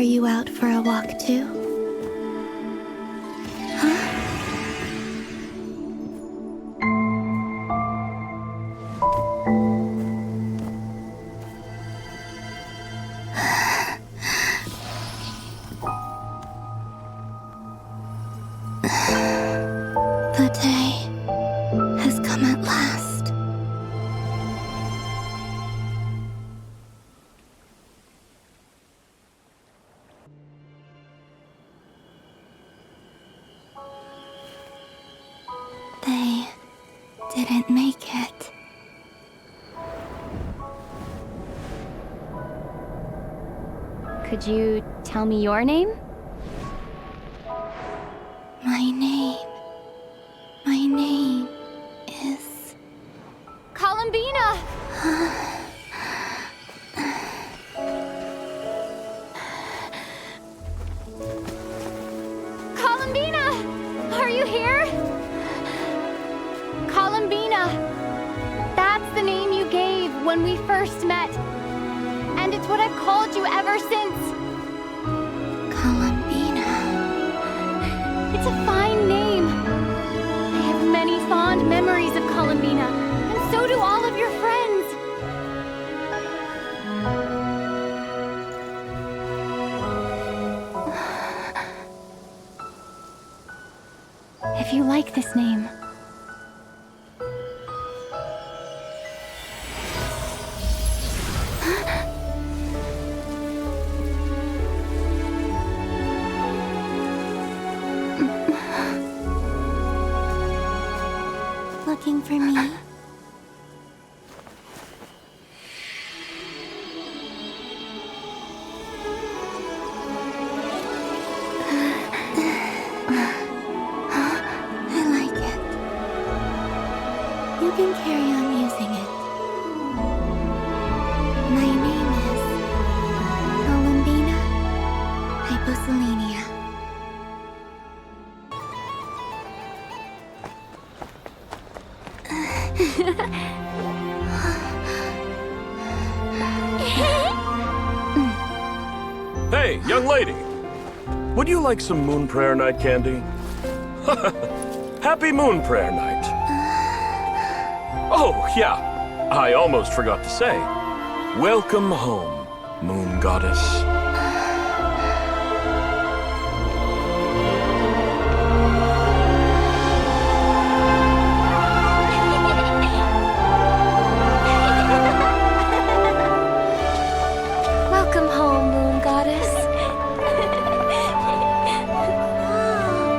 Are you out for a walk too? Huh? The day has come at last. They didn't make it. Could you tell me your name? My name is... Columbina! Columbina! Are you here? Columbina! That's the name you gave when we first met. And it's what I've called you ever since. Columbina. It's a fine name. I have many fond memories of Columbina, and so do all of your friends. If you like this name, Looking for me? I like it. You can carry on using it. My name is Columbina Hyposelenia. Hey, young lady! Would you like some Moon Prayer Night candy? Happy Moon Prayer Night! Oh, yeah, I almost forgot to say. Welcome home, Moon Goddess. welcome home, Moon Goddess.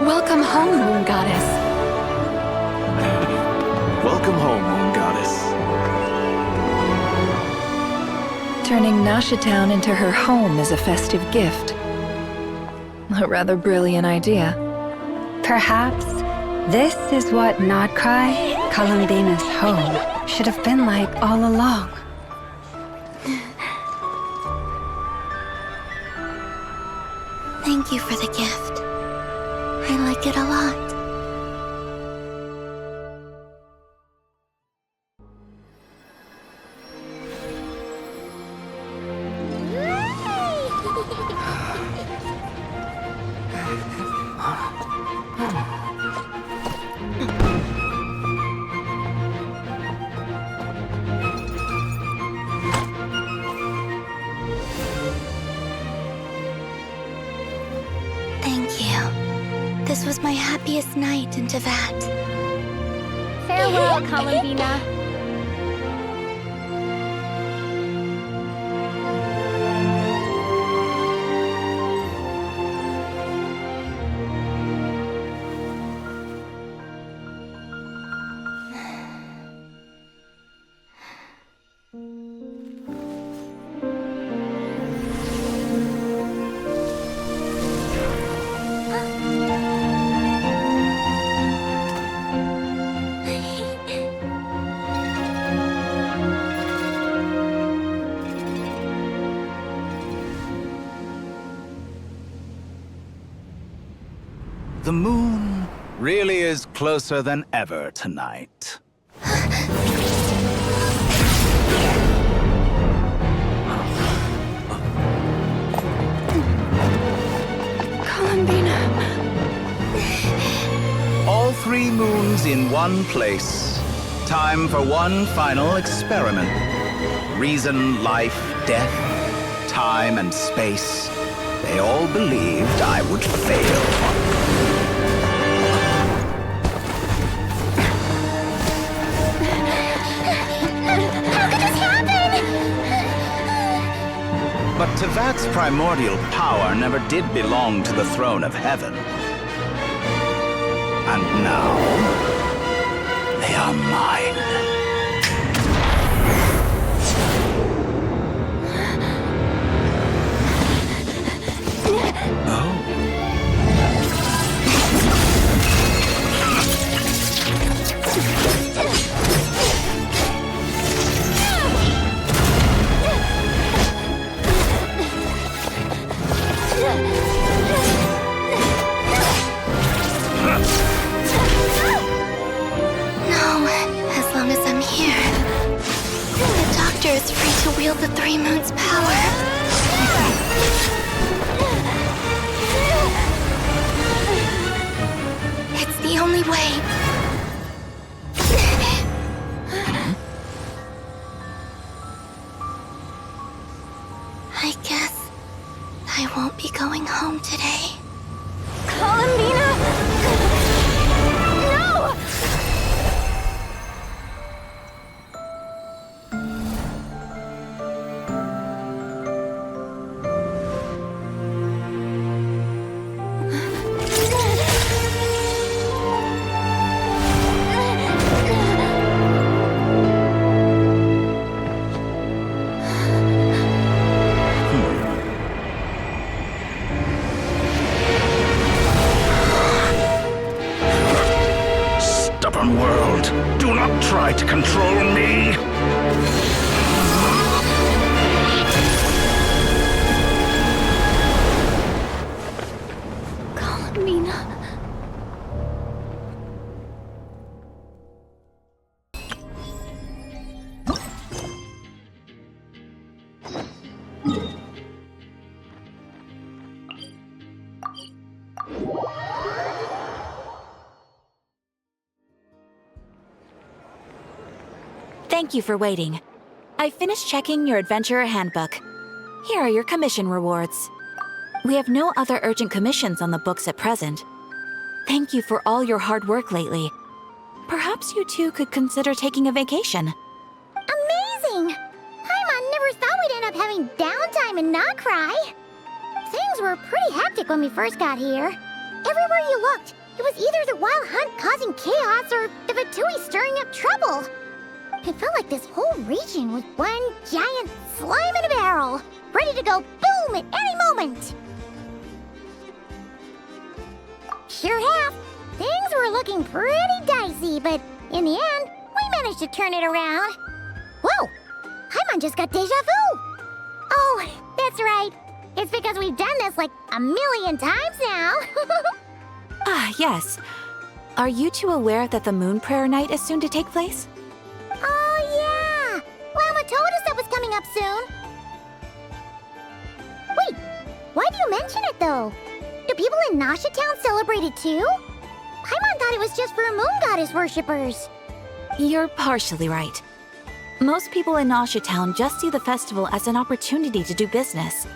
Welcome home, Moon Goddess. Welcome home, Moon Goddess. Turning Nasha Town into her home is a festive gift. A rather brilliant idea. Perhaps this is what krai, Columbina's home, should have been like all along. Thank you for the gift. I like it a lot. Thank you. This was my happiest night in Tevat. Farewell, Columbina. The moon really is closer than ever tonight. in one place. Time for one final experiment. Reason, life, death, time, and space. They all believed I would fail. How could this happen? But Tevat's primordial power never did belong to the throne of heaven. And now, they are mine. Is free to wield the Three Moons' power. It's the only way. I guess I won't be going home today. Columbina! No! Stubborn world, do not try to control me! Columbina. Thank you for waiting. I finished checking your adventurer handbook. Here are your commission rewards. We have no other urgent commissions on the books at present. Thank you for all your hard work lately. Perhaps you two could consider taking a vacation. Amazing! Paimon never thought we'd end up having downtime in Krai. Things were pretty hectic when we first got here. Everywhere you looked, it was either the Wild Hunt causing chaos or the Vatui stirring up trouble. It felt like this whole region was one giant slime in a barrel, ready to go boom at any moment. Sure have. Things were looking pretty dicey, but in the end, we managed to turn it around. Whoa! Paimon just got deja vu! Oh, that's right. It's because we've done this like a million times now. Ah, yes. Are you two aware that the Moon Prayer Night is soon to take place? Oh, yeah! Llama told us that was coming up soon. Wait, why do you mention it, though? Do people in Nasha Town celebrate it, too? Paimon thought it was just for moon goddess worshippers. You're partially right. Most people in Nasha Town just see the festival as an opportunity to do business.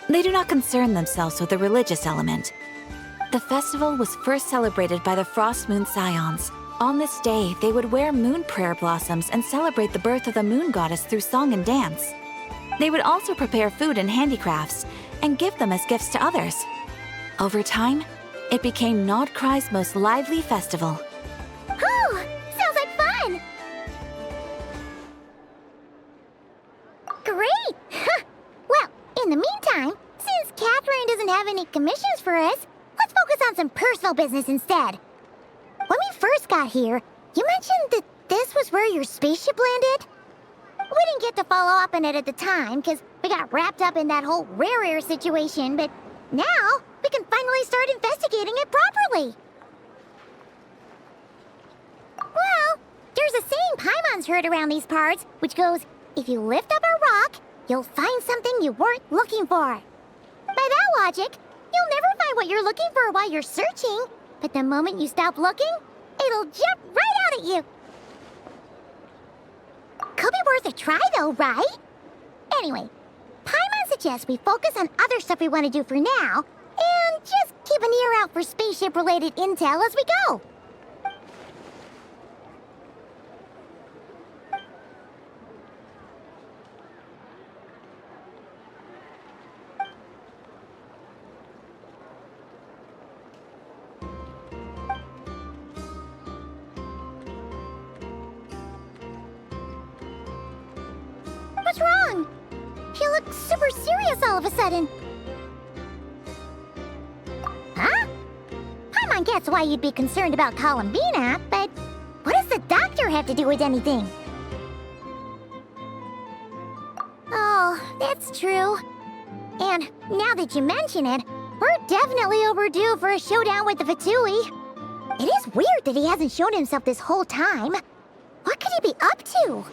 They do not concern themselves with the religious element. The festival was first celebrated by the Frost Moon Scions. On this day, they would wear moon prayer blossoms and celebrate the birth of the moon goddess through song and dance. They would also prepare food and handicrafts and give them as gifts to others. Over time, it became Krai's most lively festival. Oh, sounds like fun! Great! Well, in the meantime, since Catherine doesn't have any commissions for us, let's focus on some personal business instead. When we first got here, you mentioned that this was where your spaceship landed? We didn't get to follow up on it at the time, because we got wrapped up in that whole rare air situation, but now we can finally start investigating it properly. Well, there's a saying Paimon's heard around these parts, which goes, if you lift up a rock, you'll find something you weren't looking for. By that logic, you'll never find what you're looking for while you're searching. But the moment you stop looking, It'll jump right out at you. Could be worth a try though, right? Anyway, Paimon suggests we focus on other stuff we want to do for now, and just keep an ear out for spaceship-related intel as we go. What's wrong? You look super serious all of a sudden. Huh? Paimon gets why you'd be concerned about Columbina, but what does the doctor have to do with anything? Oh, that's true. And now that you mention it, we're definitely overdue for a showdown with the Fatui. It is weird that he hasn't shown himself this whole time. What could he be up to?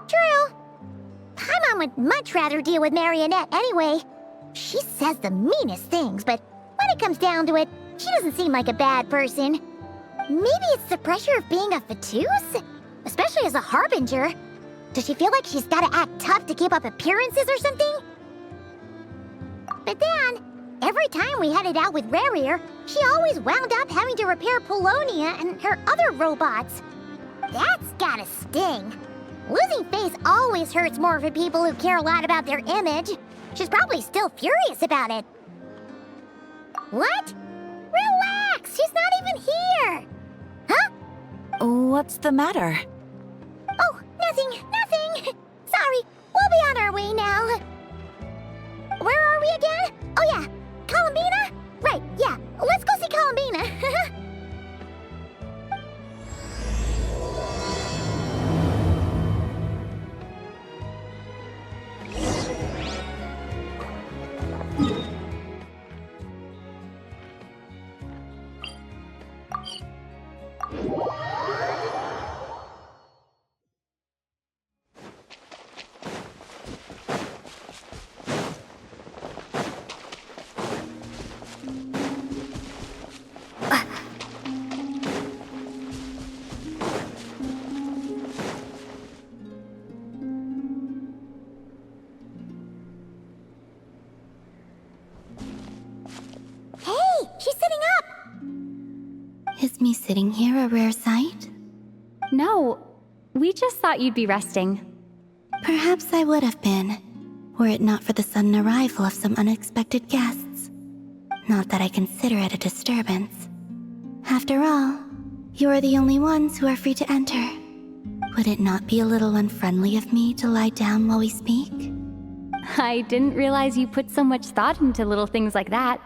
True. Paimon would much rather deal with Marionette anyway. She says the meanest things, but when it comes down to it, she doesn't seem like a bad person. Maybe it's the pressure of being a Fatuse? Especially as a Harbinger. Does she feel like she's gotta act tough to keep up appearances or something? But then, every time we headed out with Rarier, she always wound up having to repair Polonia and her other robots. That's gotta sting. Losing face always hurts more for people who care a lot about their image. She's probably still furious about it. What? Relax! She's not even here! Huh? What's the matter? Oh, nothing. Sorry, we'll be on our way now. Where are we again? Oh yeah, Columbina? Right, yeah, let's go see Columbina. Is me sitting here a rare sight? No, we just thought you'd be resting. Perhaps I would have been, were it not for the sudden arrival of some unexpected guests. Not that I consider it a disturbance. After all, you are the only ones who are free to enter. Would it not be a little unfriendly of me to lie down while we speak? I didn't realize you put so much thought into little things like that.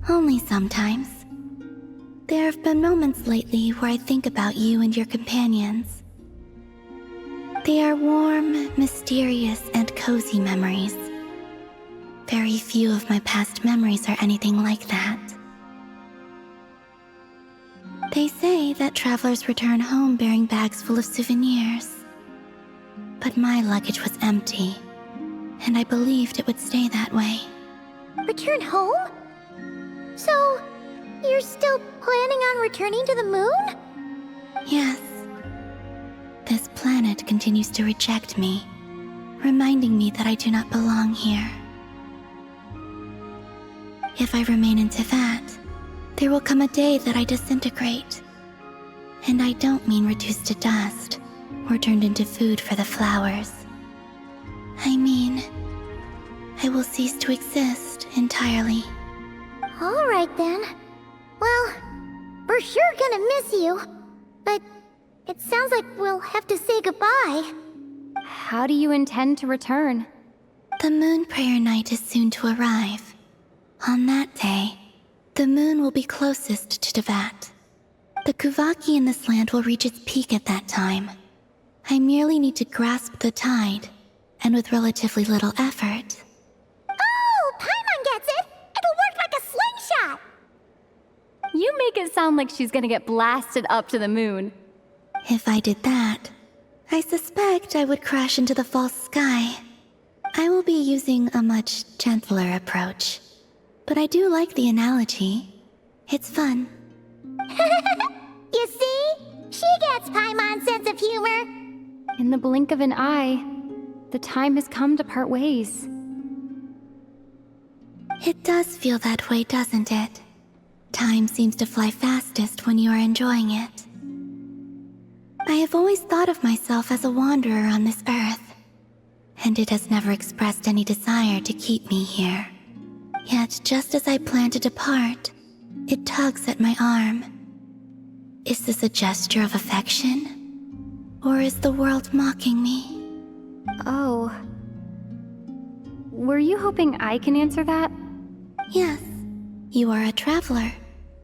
Only sometimes. There have been moments lately where I think about you and your companions. They are warm, mysterious, and cozy memories. Very few of my past memories are anything like that. They say that travelers return home bearing bags full of souvenirs. But my luggage was empty, and I believed it would stay that way. Return home? So, you're still planning on returning to the moon? Yes. This planet continues to reject me, reminding me that I do not belong here. If I remain in Teyvat, there will come a day that I disintegrate. And I don't mean reduced to dust, or turned into food for the flowers. I mean, I will cease to exist entirely. All right then. Well, we're sure gonna miss you. But it sounds like we'll have to say goodbye. How do you intend to return? The moon prayer night is soon to arrive. On that day, the moon will be closest to Teyvat. The Kuvaki in this land will reach its peak at that time. I merely need to grasp the tide, and with relatively little effort. Oh, Paimon gets it! It'll work like a slingshot! You make it sound like she's gonna get blasted up to the moon. If I did that, I suspect I would crash into the false sky. I will be using a much gentler approach. But I do like the analogy. It's fun. You see? She gets Paimon's sense of humor. In the blink of an eye, the time has come to part ways. It does feel that way, doesn't it? Time seems to fly fastest when you are enjoying it. I have always thought of myself as a wanderer on this earth, and it has never expressed any desire to keep me here. Yet, just as I plan to depart, it tugs at my arm. Is this a gesture of affection? Or is the world mocking me? Oh. Were you hoping I can answer that? Yes. You are a traveler,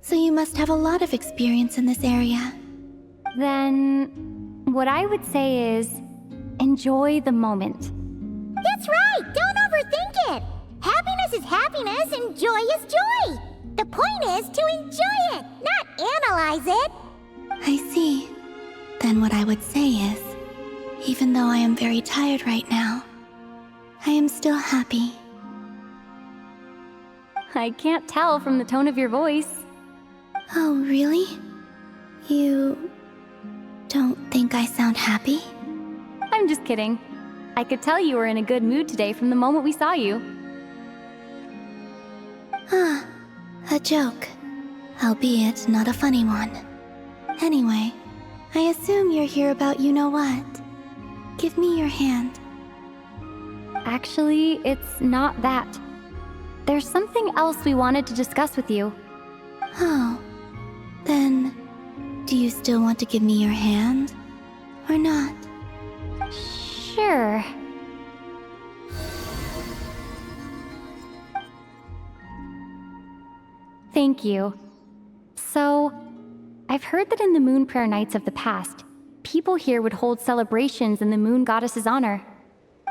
so you must have a lot of experience in this area. Then, what I would say is, enjoy the moment. That's right! Don't overthink it! Happiness is happiness and joy is joy! The point is to enjoy it, not analyze it! I see. Then what I would say is, even though I am very tired right now, I am still happy. I can't tell from the tone of your voice. Oh, really? You don't think I sound happy? I'm just kidding. I could tell you were in a good mood today from the moment we saw you. Ah, a joke. Albeit not a funny one. Anyway, I assume you're here about you-know-what. Give me your hand. Actually, it's not that. There's something else we wanted to discuss with you. Oh, then, do you still want to give me your hand? Or not? Sure. Thank you. So, I've heard that in the Moon Prayer Nights of the past, people here would hold celebrations in the Moon Goddess's honor.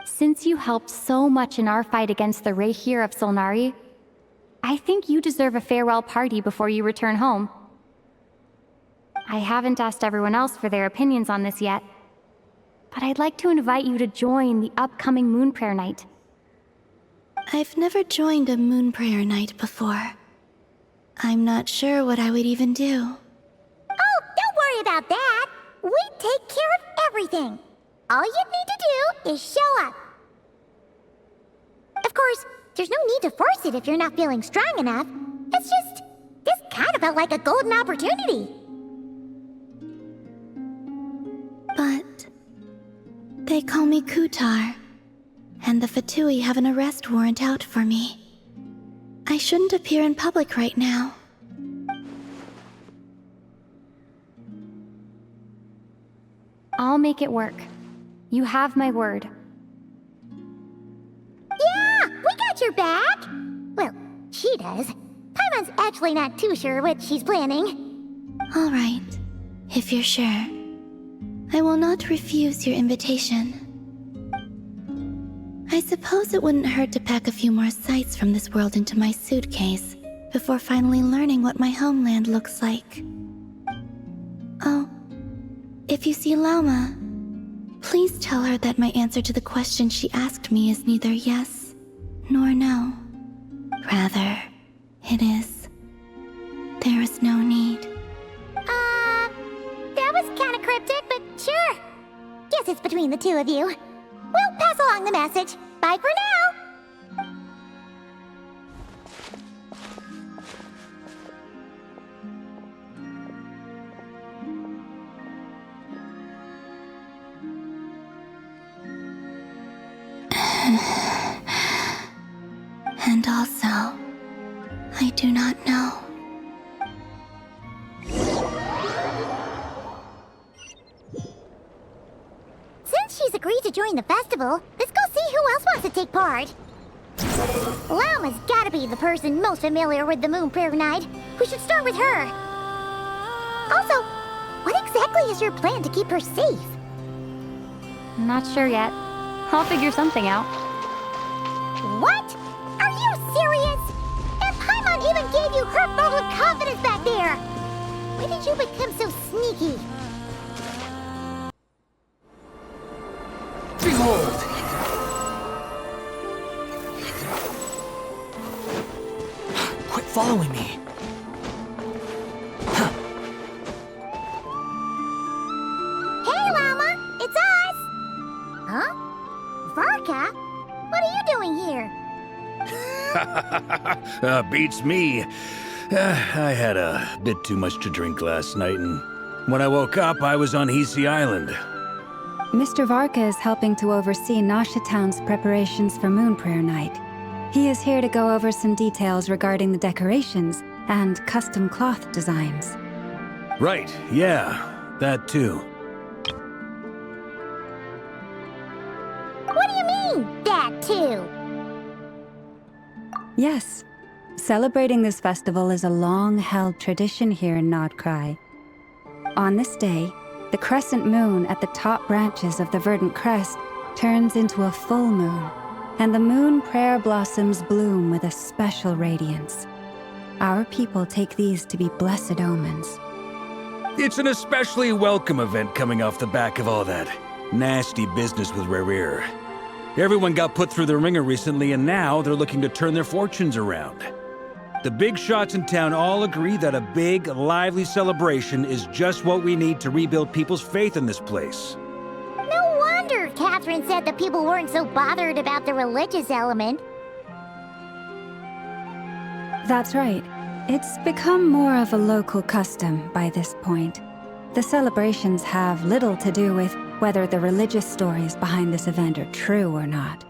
Since you helped so much in our fight against the Rayhir of Solnari, I think you deserve a farewell party before you return home. I haven't asked everyone else for their opinions on this yet, but I'd like to invite you to join the upcoming Moon Prayer Night. I've never joined a Moon Prayer Night before. I'm not sure what I would even do. Oh, don't worry about that! We take care of everything! All you need to do is show up. Of course, there's no need to force it if you're not feeling strong enough. It's just, this kind of felt like a golden opportunity. But they call me Kutar, and the Fatui have an arrest warrant out for me. I shouldn't appear in public right now. I'll make it work. You have my word. Yeah, we got your back! Well, she does. Paimon's actually not too sure what she's planning. All right, if you're sure. I will not refuse your invitation. I suppose it wouldn't hurt to pack a few more sights from this world into my suitcase before finally learning what my homeland looks like. Oh, if you see Lauma, please tell her that my answer to the question she asked me is neither yes nor no. Rather, it is, there is no need. That was kinda cryptic, but sure. Guess it's between the two of you. We'll pass along the message. Bye for now! And also, I do not know. Since she's agreed to join the festival, let's go see who else wants to take part. Lauma's gotta be the person most familiar with the Moon Prayer Night. We should start with her. Also, what exactly is your plan to keep her safe? Not sure yet. I'll figure something out. What? Are you serious? And Paimon even gave you her vote of confidence back there! When did you become so sneaky? following me. Hey, Llama! It's us! Huh? Varka? What are you doing here? Beats me. I had a bit too much to drink last night, and when I woke up, I was on Hisi Island. Mr. Varka is helping to oversee Nasha Town's preparations for Moon Prayer Night. He is here to go over some details regarding the decorations and custom cloth designs. Right, yeah, that too. What do you mean, that too? Yes, celebrating this festival is a long-held tradition here in Nocturne. On this day, the crescent moon at the top branches of the verdant crest turns into a full moon, and the moon prayer blossoms bloom with a special radiance. Our people take these to be blessed omens. It's an especially welcome event coming off the back of all that nasty business with Rare. Everyone got put through the ringer recently, and now they're looking to turn their fortunes around. The big shots in town all agree that a big, lively celebration is just what we need to rebuild people's faith in this place. No wonder Catherine said that people weren't so bothered about the religious element. That's right. It's become more of a local custom by this point. The celebrations have little to do with whether the religious stories behind this event are true or not.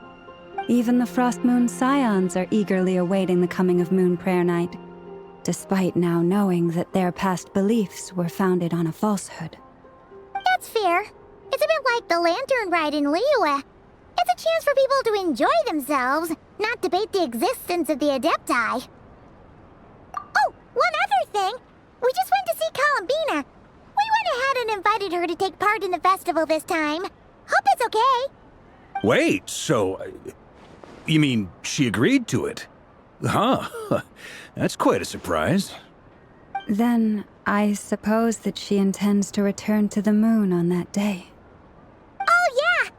Even the Frost Moon Scions are eagerly awaiting the coming of Moon Prayer Night, despite now knowing that their past beliefs were founded on a falsehood. That's fair. It's a bit like the Lantern Ride in Liyue. It's a chance for people to enjoy themselves, not debate the existence of the Adepti. Oh, one other thing! We just went to see Columbina. We went ahead and invited her to take part in the festival this time. Hope it's okay. Wait, so... you mean she agreed to it? Huh. That's quite a surprise. Then, I suppose that she intends to return to the moon on that day. Oh, yeah!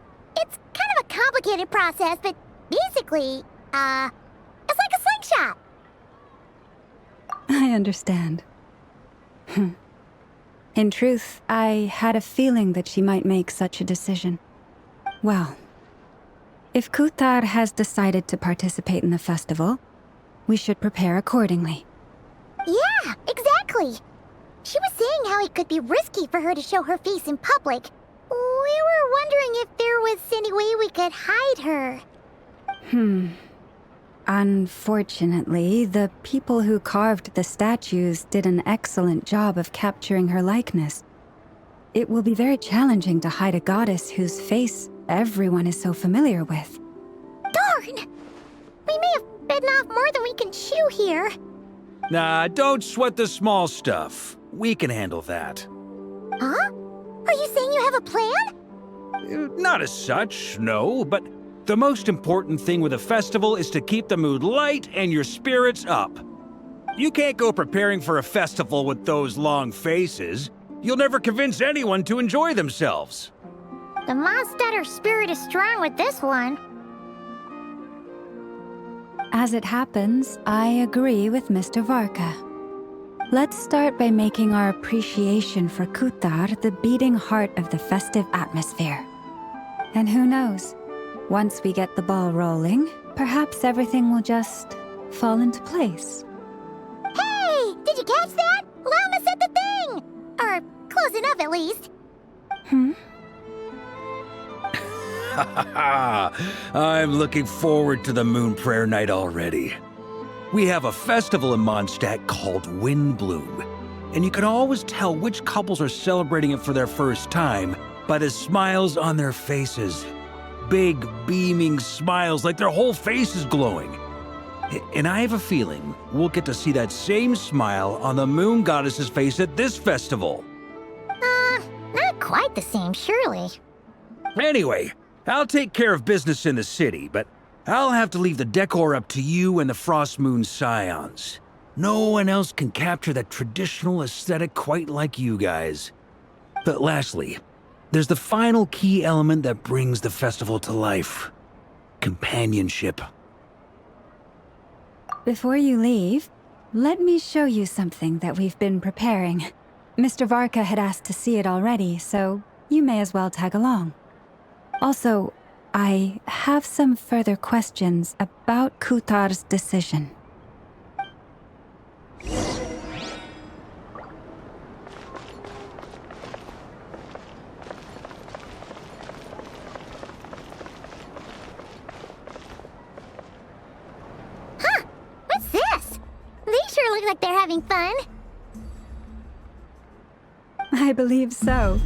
It's kind of a complicated process, but basically, it's like a slingshot. I understand. In truth, I had a feeling that she might make such a decision. Well, if Kuthar has decided to participate in the festival, we should prepare accordingly. Yeah, exactly. She was saying how it could be risky for her to show her face in public. We were wondering if there was any way we could hide her. Unfortunately, the people who carved the statues did an excellent job of capturing her likeness. It will be very challenging to hide a goddess whose face everyone is so familiar with. Darn! We may have bitten off more than we can chew here. Nah, don't sweat the small stuff. We can handle that. Huh? Are you saying you have a plan? Not as such, no, but the most important thing with a festival is to keep the mood light and your spirits up. You can't go preparing for a festival with those long faces. You'll never convince anyone to enjoy themselves. The Mondstatter spirit is strong with this one. As it happens, I agree with Mr. Varka. Let's start by making our appreciation for Kuthar the beating heart of the festive atmosphere. And who knows? Once we get the ball rolling, perhaps everything will just fall into place. Hey! Did you catch that? Llama said the thing! Or close enough, at least. I'm looking forward to the Moon Prayer Night already. We have a festival in Mondstadt called Windbloom, and you can always tell which couples are celebrating it for their first time by the smiles on their faces. Big, beaming smiles like their whole face is glowing. And I have a feeling we'll get to see that same smile on the Moon Goddess's face at this festival. Not quite the same, surely. Anyway, I'll take care of business in the city, but I'll have to leave the decor up to you and the Frost Moon Scions. No one else can capture that traditional aesthetic quite like you guys. But lastly, there's the final key element that brings the festival to life. Companionship. Before you leave, let me show you something that we've been preparing. Mr. Varka had asked to see it already, so you may as well tag along. Also, I have some further questions about Kutar's decision. What's this? They sure look like they're having fun. I believe so.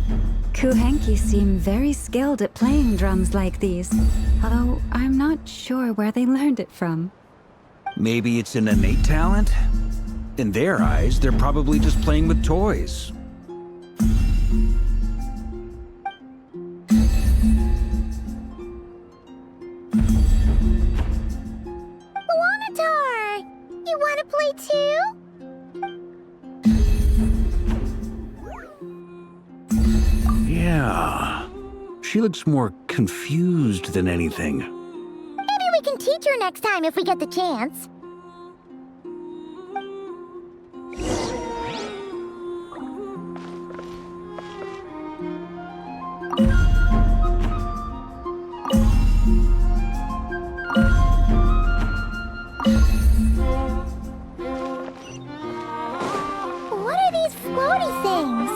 Kuhenki seem very skilled at playing drums like these, although I'm not sure where they learned it from. Maybe it's an innate talent? In their eyes, they're probably just playing with toys. DOTTORE! You want to play too? Yeah. She looks more confused than anything. Maybe we can teach her next time if we get the chance. What are these floaty things?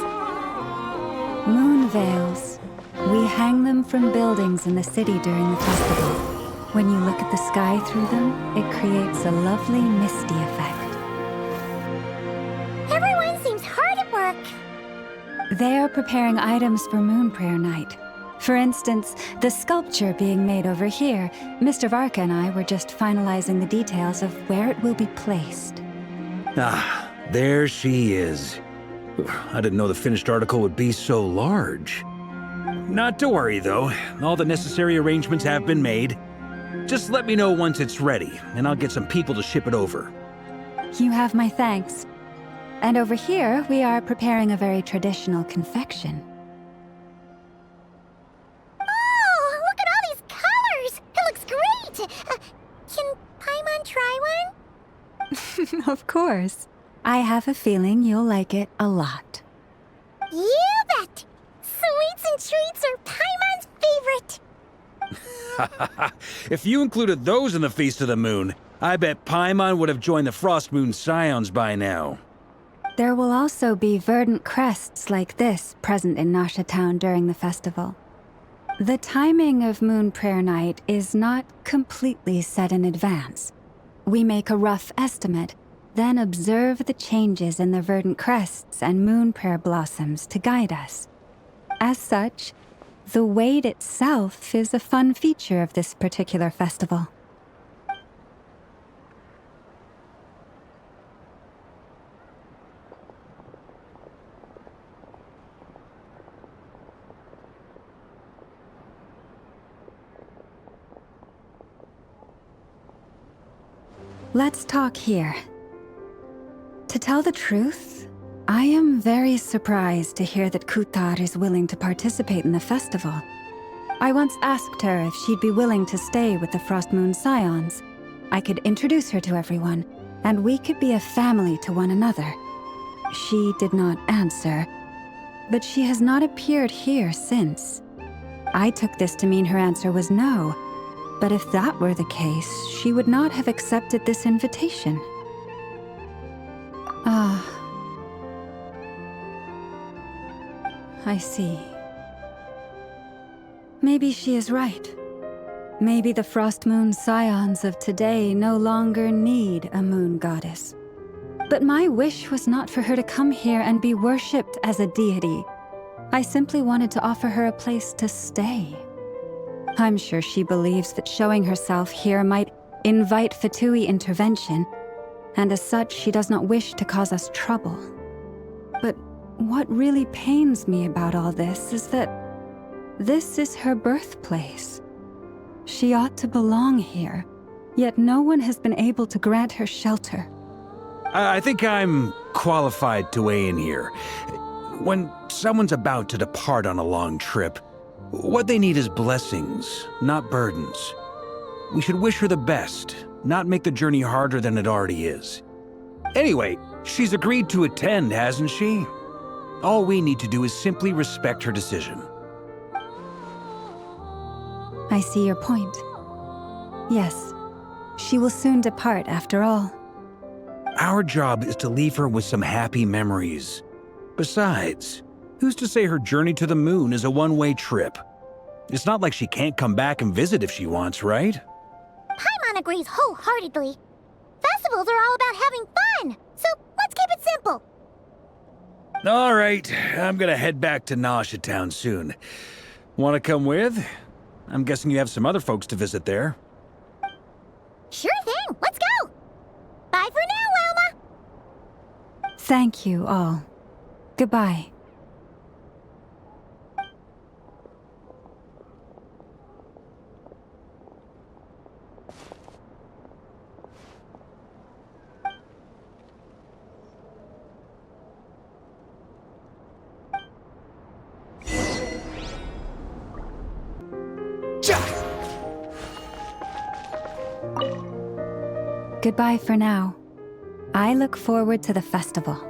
Moon veils. We hang them from buildings in the city during the festival. When you look at the sky through them, it creates a lovely misty effect. Everyone seems hard at work. They are preparing items for Moon Prayer Night. For instance, the sculpture being made over here, Mr. Varka and I were just finalizing the details of where it will be placed. Ah, there she is. I didn't know the finished article would be so large. Not to worry, though. All the necessary arrangements have been made. Just let me know once it's ready, and I'll get some people to ship it over. You have my thanks. And over here, we are preparing a very traditional confection. Oh, look at all these colors! It looks great! Can Paimon try one? Of course. I have a feeling you'll like it a lot. You bet! Sweets and treats are Paimon's favorite. If you included those in the Feast of the Moon, I bet Paimon would have joined the Frost Moon Scions by now. There will also be verdant crests like this present in Nasha Town during the festival. The timing of Moon Prayer Night is not completely set in advance. We make a rough estimate, then observe the changes in the verdant crests and moon prayer blossoms to guide us. As such, the wait itself is a fun feature of this particular festival. Let's talk here. To tell the truth, I am very surprised to hear that Kutar is willing to participate in the festival. I once asked her if she'd be willing to stay with the Frost Moon Scions. I could introduce her to everyone, and we could be a family to one another. She did not answer, but she has not appeared here since. I took this to mean her answer was no, but if that were the case, she would not have accepted this invitation. Ah. I see. Maybe she is right. Maybe the Frost Moon Scions of today no longer need a moon goddess. But my wish was not for her to come here and be worshipped as a deity. I simply wanted to offer her a place to stay. I'm sure she believes that showing herself here might invite Fatui intervention, and as such, she does not wish to cause us trouble. But what really pains me about all this is that this is her birthplace. She ought to belong here, yet no one has been able to grant her shelter. I think I'm qualified to weigh in here. When someone's about to depart on a long trip, what they need is blessings, not burdens. We should wish her the best, not make the journey harder than it already is. Anyway, she's agreed to attend, hasn't she? All we need to do is simply respect her decision. I see your point. Yes, she will soon depart after all. Our job is to leave her with some happy memories. Besides, who's to say her journey to the moon is a one-way trip? It's not like she can't come back and visit if she wants, right? Paimon agrees wholeheartedly. Festivals are all about having fun, so let's keep it simple. All right, I'm gonna head back to Nasha Town soon. Want to come with? I'm guessing you have some other folks to visit there. Sure thing, let's go! Bye for now, Wilma! Thank you all. Goodbye. Goodbye for now. I look forward to the festival.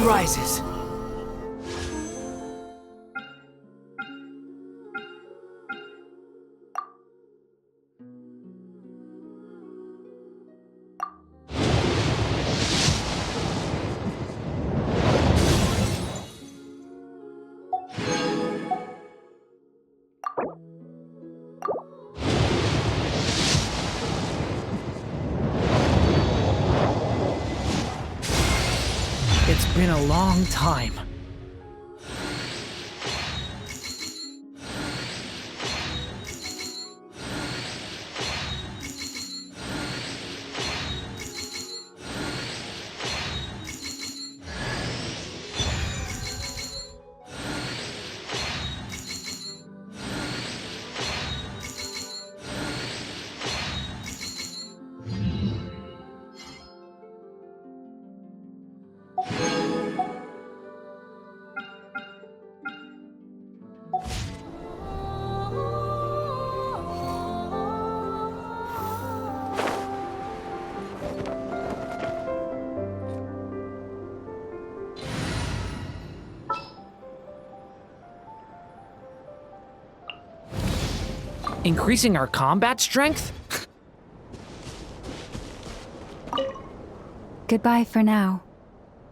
Rises. It's been a long time. Increasing our combat strength? Goodbye for now.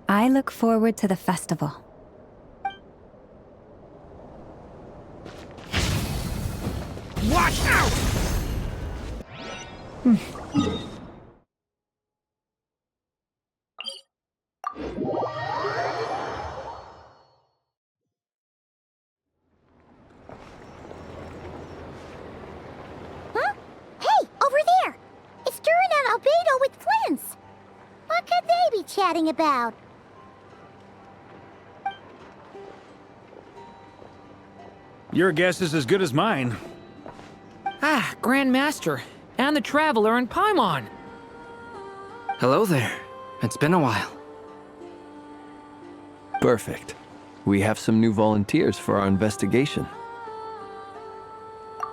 I look forward to the festival. Watch out! Chatting about? Your guess is as good as mine. Ah, Grand Master, and the Traveler and Paimon. Hello there. It's been a while. Perfect. We have some new volunteers for our investigation.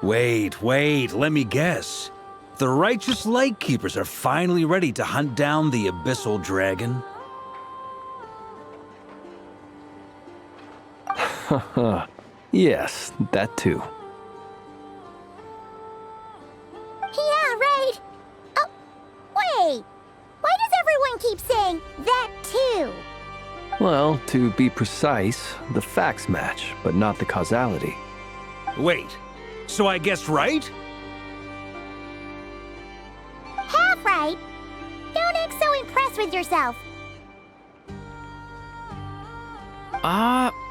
Wait, let me guess. The righteous Lightkeepers are finally ready to hunt down the Abyssal Dragon? Haha. Yes, that too. Yeah, right. Oh, wait. Why does everyone keep saying that too? Well, to be precise, the facts match, but not the causality. Wait, so I guessed right? Half right. Don't act so impressed with yourself.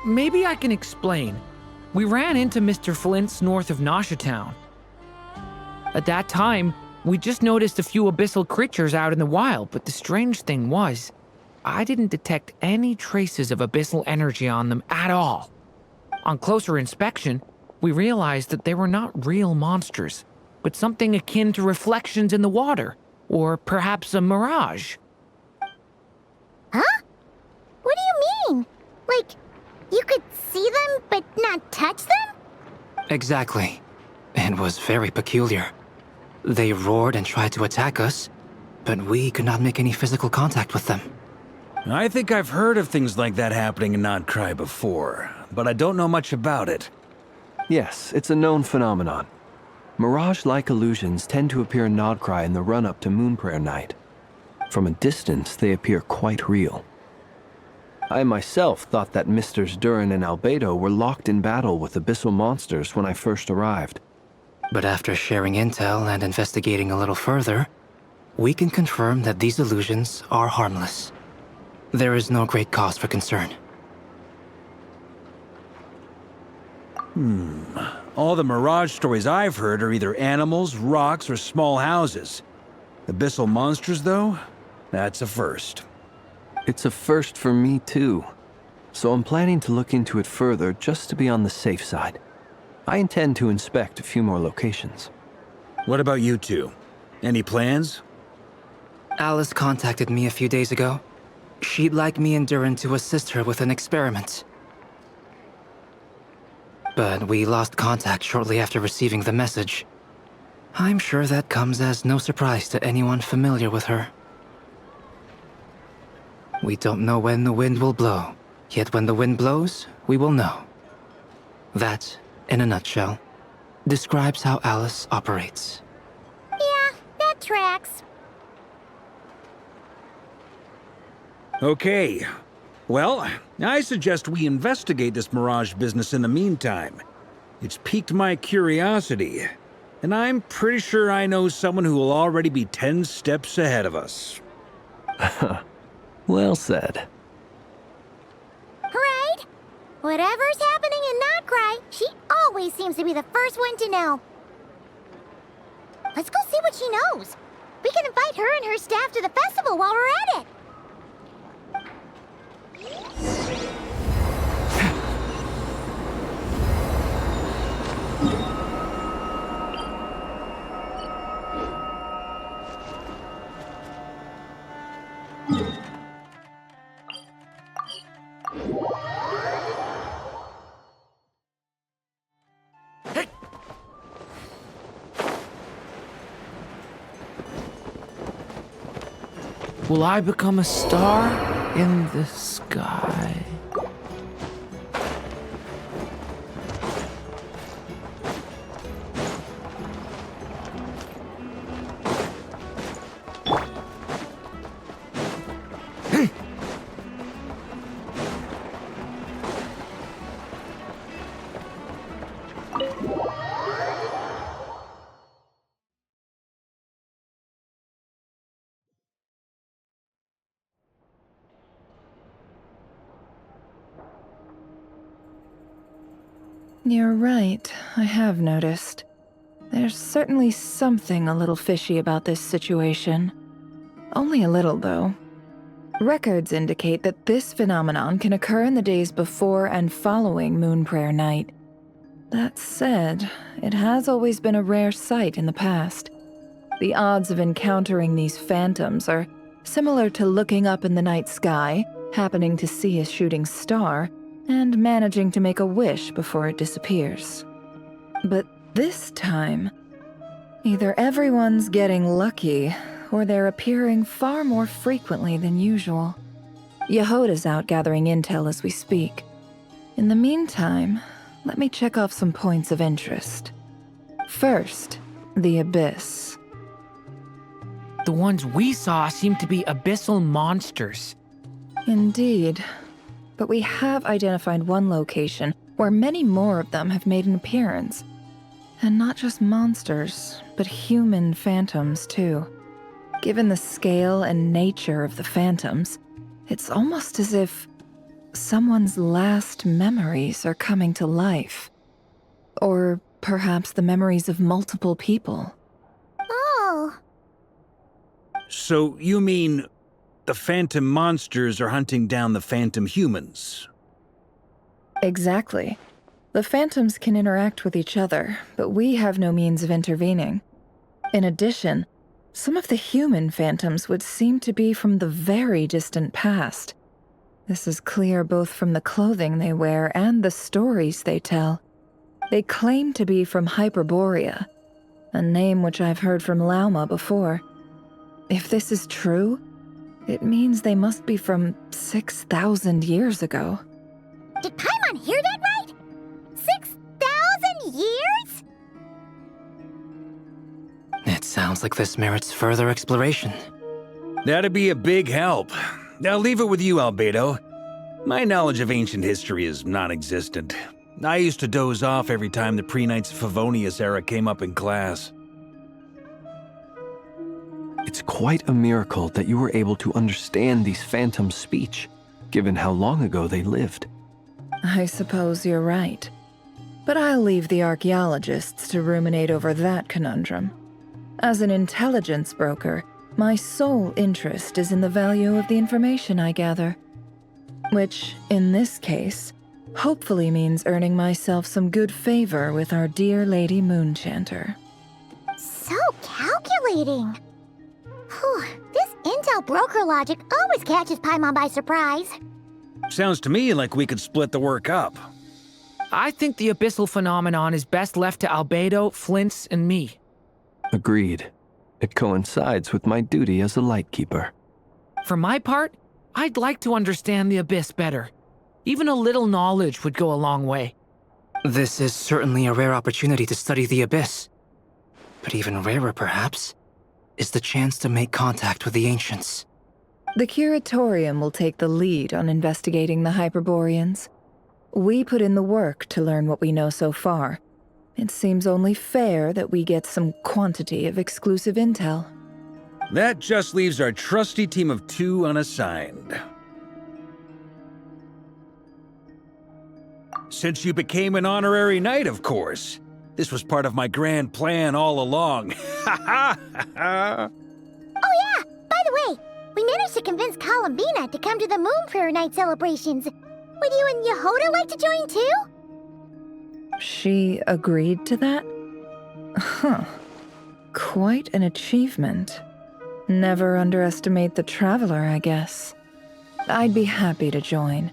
Maybe I can explain. we ran into Mr. Flint's north of Nashatown. At that time, we just noticed a few abyssal creatures out in the wild, but the strange thing was, I didn't detect any traces of abyssal energy on them at all. On closer inspection, we realized that they were not real monsters, but something akin to reflections in the water, or perhaps a mirage. Huh? What do you mean? Like, you could see them but not touch them? Exactly. It was very peculiar. They roared and tried to attack us, but we could not make any physical contact with them. I think I've heard of things like that happening in Krai before, but I don't know much about it. Yes, it's a known phenomenon. Mirage-like illusions tend to appear in Krai in the run-up to Moonprayer Night. From a distance, they appear quite real. I myself thought that Misters Durin and Albedo were locked in battle with abyssal monsters when I first arrived. But after sharing intel and investigating a little further, we can confirm that these illusions are harmless. There is no great cause for concern. All the Mirage stories I've heard are either animals, rocks, or small houses. Abyssal monsters, though? That's a first. It's a first for me, too. So I'm planning to look into it further just to be on the safe side. I intend to inspect a few more locations. What about you two? Any plans? Alice contacted me a few days ago. She'd like me and Durin to assist her with an experiment. But we lost contact shortly after receiving the message. I'm sure that comes as no surprise to anyone familiar with her. We don't know when the wind will blow, yet when the wind blows, we will know. That, in a nutshell, describes how Alice operates. Yeah, that tracks. Okay. Well, I suggest we investigate this Mirage business in the meantime. It's piqued my curiosity, and I'm pretty sure I know someone who will already be 10 steps ahead of us. Well said. Right? Whatever's happening in Krai, she always seems to be the first one to know. Let's go see what she knows. We can invite her and her staff to the festival while we're at it. Will I become a star in the sky? You're right, I have noticed. There's certainly something a little fishy about this situation. Only a little, though. Records indicate that this phenomenon can occur in the days before and following Moonprayer Night. That said, it has always been a rare sight in the past. The odds of encountering these phantoms are similar to looking up in the night sky, happening to see a shooting star, and managing to make a wish before it disappears. But this time, either everyone's getting lucky, or they're appearing far more frequently than usual. Yehoda's out gathering intel as we speak. In the meantime, let me check off some points of interest. First, the Abyss. The ones we saw seem to be abyssal monsters. Indeed. But we have identified one location where many more of them have made an appearance. And not just monsters, but human phantoms, too. Given the scale and nature of the phantoms, it's almost as if someone's last memories are coming to life. Or perhaps the memories of multiple people. Oh. So you mean the phantom monsters are hunting down the phantom humans? Exactly. The phantoms can interact with each other, but we have no means of intervening. In addition, some of the human phantoms would seem to be from the very distant past. This is clear both from the clothing they wear and the stories they tell. They claim to be from Hyperborea, a name which I've heard from Lauma before. If this is true, it means they must be from 6,000 years ago. Did Paimon hear that right? 6,000 years? It sounds like this merits further exploration. That'd be a big help. I'll leave it with you, Albedo. My knowledge of ancient history is non-existent. I used to doze off every time the pre-Knights of Favonius era came up in class. It's quite a miracle that you were able to understand these phantoms' speech, given how long ago they lived. I suppose you're right. But I'll leave the archaeologists to ruminate over that conundrum. As an intelligence broker, my sole interest is in the value of the information I gather. Which, in this case, hopefully means earning myself some good favor with our dear Lady Moonchanter. So calculating. Whew, this intel broker logic always catches Paimon by surprise. Sounds to me like we could split the work up. I think the abyssal phenomenon is best left to Albedo, Flint's, and me. Agreed. It coincides with my duty as a lightkeeper. For my part, I'd like to understand the abyss better. Even a little knowledge would go a long way. This is certainly a rare opportunity to study the abyss. But even rarer, perhaps, is the chance to make contact with the ancients. The Curatorium will take the lead on investigating the Hyperboreans. We put in the work to learn what we know so far. It seems only fair that we get some quantity of exclusive intel. That just leaves our trusty team of 2 unassigned. Since you became an honorary knight, of course. This was part of my grand plan all along. Ha ha ha! Oh yeah, by the way, we managed to convince Columbina to come to the Moonprayer Night celebrations. Would you and Yehoda like to join too? She agreed to that? Huh. Quite an achievement. Never underestimate the traveler, I guess. I'd be happy to join.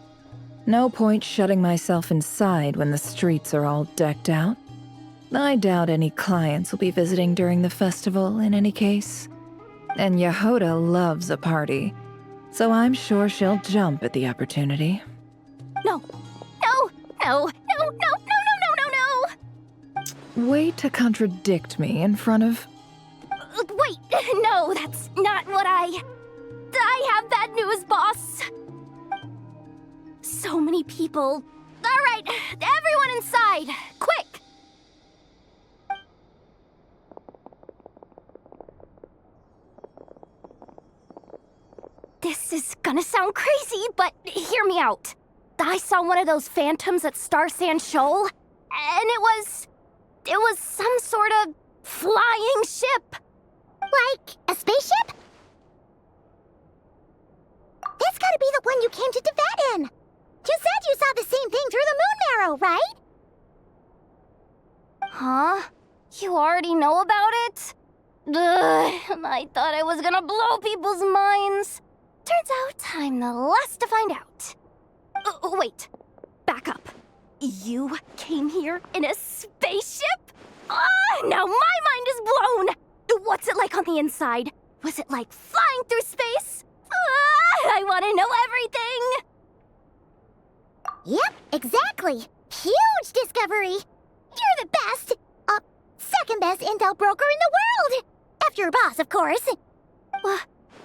No point shutting myself inside when the streets are all decked out. I doubt any clients will be visiting during the festival in any case. And Yehoda loves a party, so I'm sure she'll jump at the opportunity. No, no, no, no, no, no, no, no, no, no! Way to contradict me in front of... Wait, no, that's not what I have bad news, boss! So many people. All right, everyone inside, quick! This is gonna sound crazy, but hear me out. I saw one of those phantoms at Star Sand Shoal, and it was some sort of flying ship. Like a spaceship? That's gotta be the one you came to Tibet in. You said you saw the same thing through the moon marrow, right? Huh? You already know about it? Ugh, I thought I was gonna blow people's minds. Turns out I'm the last to find out. Wait, back up. You came here in a spaceship? Now my mind is blown! What's it like on the inside? Was it like flying through space? I want to know everything! Yep, exactly. Huge discovery. You're the best. Second best intel broker in the world. After your boss, of course.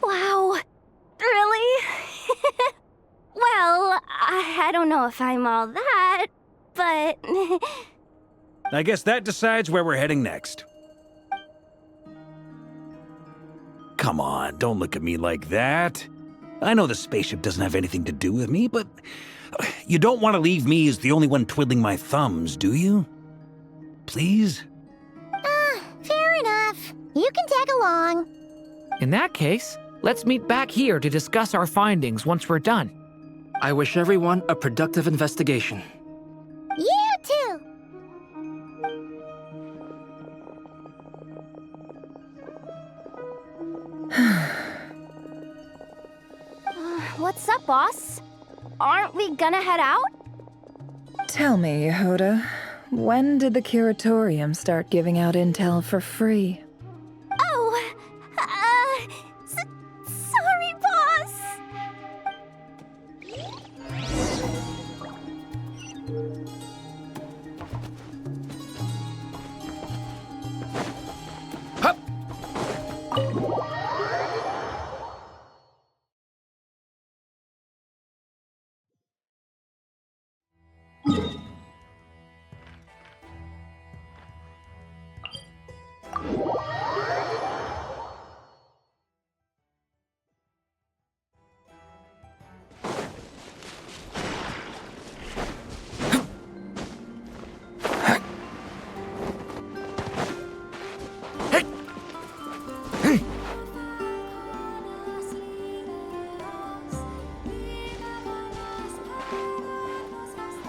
Wow. Really? Well, I don't know if I'm all that, but... I guess that decides where we're heading next. Come on, don't look at me like that. I know the spaceship doesn't have anything to do with me, but you don't want to leave me as the only one twiddling my thumbs, do you? please? Fair enough. You can tag along. In that case, let's meet back here to discuss our findings once we're done. I wish everyone a productive investigation. You too! What's up, boss? Aren't we gonna head out? Tell me, Yehoda, when did the curatorium start giving out intel for free? Oh, sorry, boss. Hup!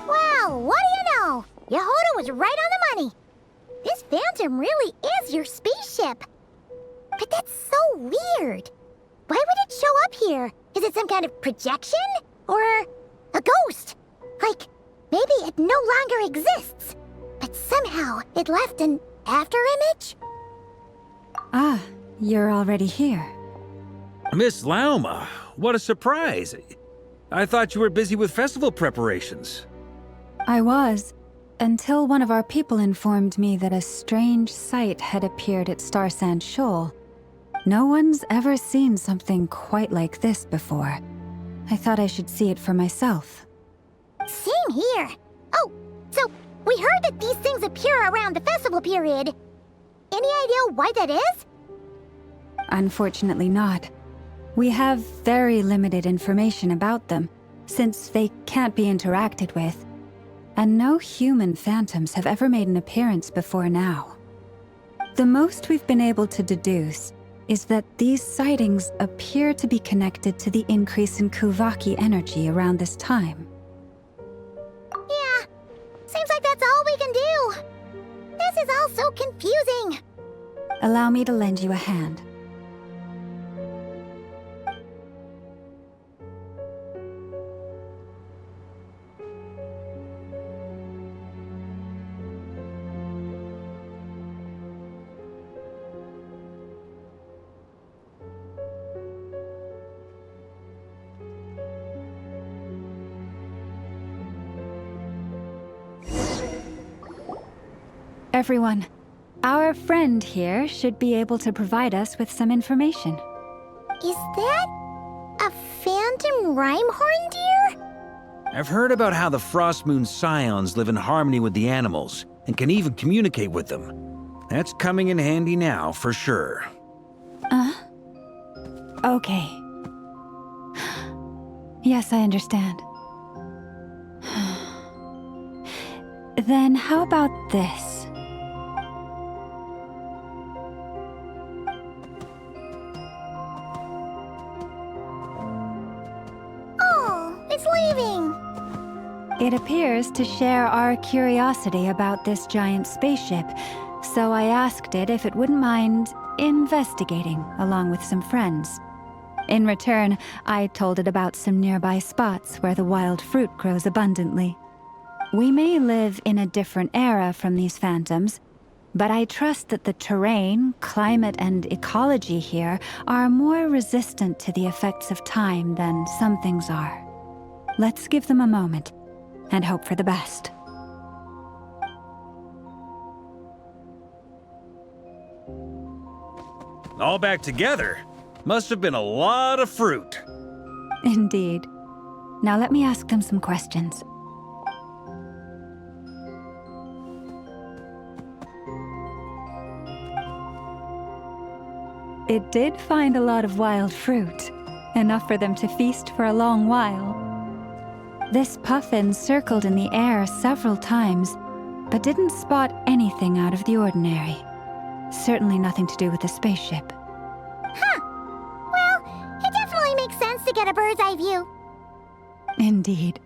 Well, what do you know? Yehoda was right on the money. This Phantom really is your spaceship. But that's so weird. Why would it show up here? Is it some kind of projection? Or a ghost? Like, maybe it no longer exists, but somehow it left an afterimage? Ah, you're already here. Miss Lauma, what a surprise. I thought you were busy with festival preparations. I was, until one of our people informed me that a strange sight had appeared at Starsand Shoal. No one's ever seen something quite like this before. I thought I should see it for myself. Same here. Oh, so we heard that these things appear around the festival period. Any idea why that is? Unfortunately not. We have very limited information about them, since they can't be interacted with. And no human phantoms have ever made an appearance before now. The most we've been able to deduce is that these sightings appear to be connected to the increase in Kuvaki energy around this time. Yeah, seems like that's all we can do. This is all so confusing. Allow me to lend you a hand. Everyone, our friend here should be able to provide us with some information. Is that a phantom rhymehorn deer? I've heard about how the Frost Moon Scions live in harmony with the animals and can even communicate with them. That's coming in handy now, for sure. Okay. Yes, I understand. Then how about this? Oh, it's leaving. It appears to share our curiosity about this giant spaceship, so I asked it if it wouldn't mind investigating along with some friends. In return, I told it about some nearby spots where the wild fruit grows abundantly. We may live in a different era from these phantoms, but I trust that the terrain, climate, and ecology here are more resistant to the effects of time than some things are. Let's give them a moment and hope for the best. All back together? Must have been a lot of fruit. Indeed. Now let me ask them some questions. It did find a lot of wild fruit, enough for them to feast for a long while. This puffin circled in the air several times, but didn't spot anything out of the ordinary. Certainly nothing to do with the spaceship. Huh. Well, it definitely makes sense to get a bird's eye view. Indeed.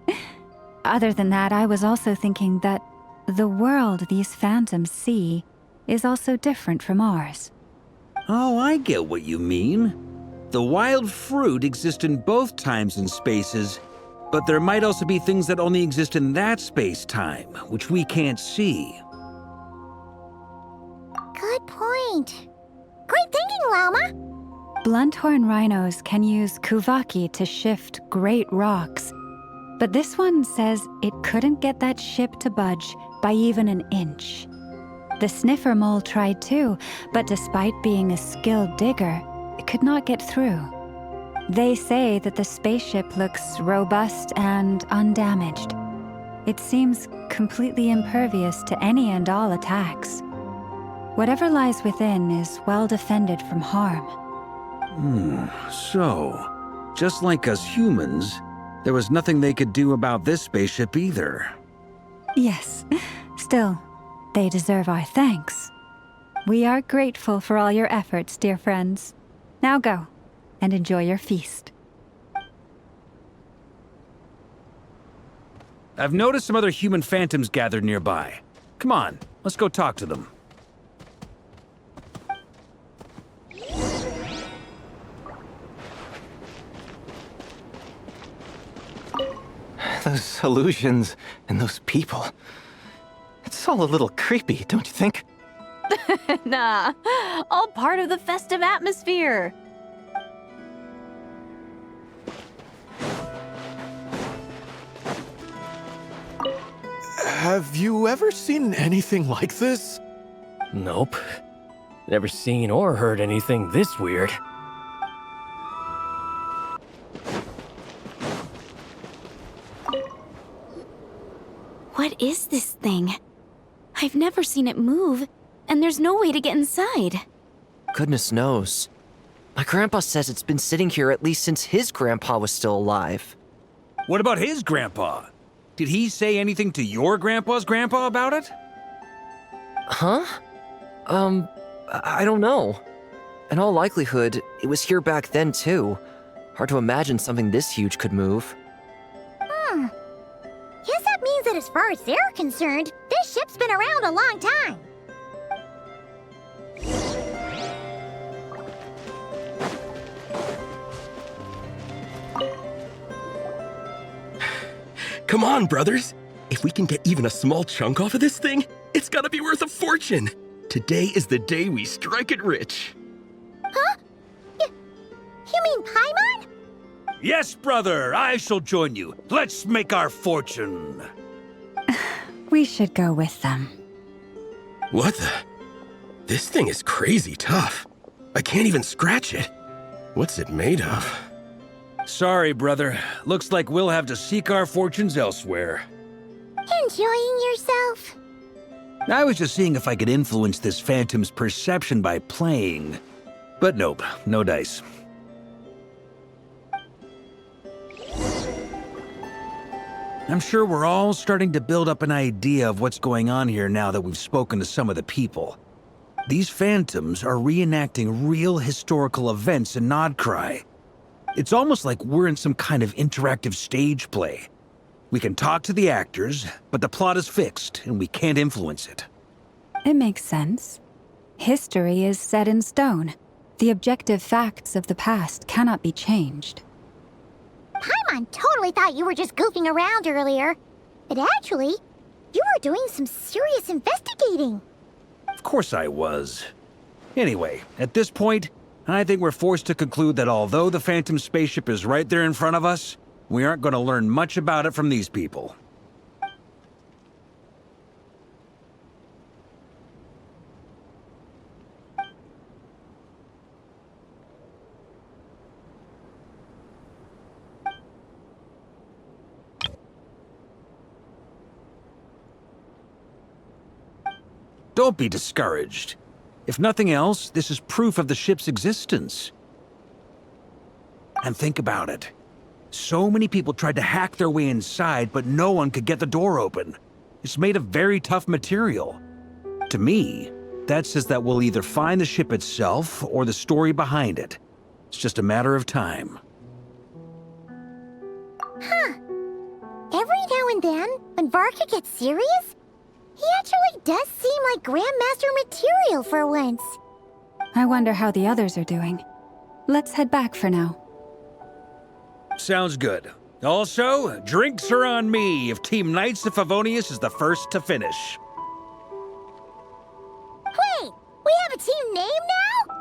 Other than that, I was also thinking that the world these phantoms see is also different from ours. Oh, I get what you mean. The wild fruit exists in both times and spaces, but there might also be things that only exist in that space-time, which we can't see. Good point. Great thinking, Lauma. Blunthorn rhinos can use kuvaki to shift great rocks, but this one says it couldn't get that ship to budge by even an inch. The sniffer mole tried too, but despite being a skilled digger, it could not get through. They say that the spaceship looks robust and undamaged. It seems completely impervious to any and all attacks. Whatever lies within is well defended from harm. So, just like us humans, there was nothing they could do about this spaceship either. Yes. Still, they deserve our thanks. We are grateful for all your efforts, dear friends. Now go, and enjoy your feast. I've noticed some other human phantoms gathered nearby. Come on, let's go talk to them. Those illusions and those people. It's all a little creepy, don't you think? Nah, all part of the festive atmosphere. Have you ever seen anything like this? Nope. Never seen or heard anything this weird. What is this thing? I've never seen it move, and there's no way to get inside. Goodness knows. My grandpa says it's been sitting here at least since his grandpa was still alive. What about his grandpa? Did he say anything to your grandpa's grandpa about it? Huh? I don't know. In all likelihood, it was here back then too. Hard to imagine something this huge could move. Guess that means that as far as they're concerned, this ship's been around a long time. Come on, brothers. If we can get even a small chunk off of this thing, it's gotta be worth a fortune. Today is the day we strike it rich. Huh? You mean Paimon? Yes, brother, I shall join you. Let's make our fortune. We should go with them. What the? This thing is crazy tough. I can't even scratch it. What's it made of? Sorry, brother. Looks like we'll have to seek our fortunes elsewhere. Enjoying yourself? I was just seeing if I could influence this phantom's perception by playing. But nope, no dice. I'm sure we're all starting to build up an idea of what's going on here now that we've spoken to some of the people. These phantoms are reenacting real historical events in Nocturne. It's almost like we're in some kind of interactive stage play. We can talk to the actors, but the plot is fixed and we can't influence it. It makes sense. History is set in stone. The objective facts of the past cannot be changed. Paimon totally thought you were just goofing around earlier. But actually, you were doing some serious investigating. Of course I was. Anyway, at this point, I think we're forced to conclude that although the Phantom spaceship is right there in front of us, we aren't going to learn much about it from these people. Don't be discouraged. If nothing else, this is proof of the ship's existence. And think about it. So many people tried to hack their way inside, but no one could get the door open. It's made of very tough material. To me, that says that we'll either find the ship itself or the story behind it. It's just a matter of time. Huh. Every now and then, when Varka gets serious, he actually does seem like Grandmaster material for once. I wonder how the others are doing. Let's head back for now. Sounds good. Also, drinks are on me if Team Knights of Favonius is the first to finish. Wait, we have a team name now?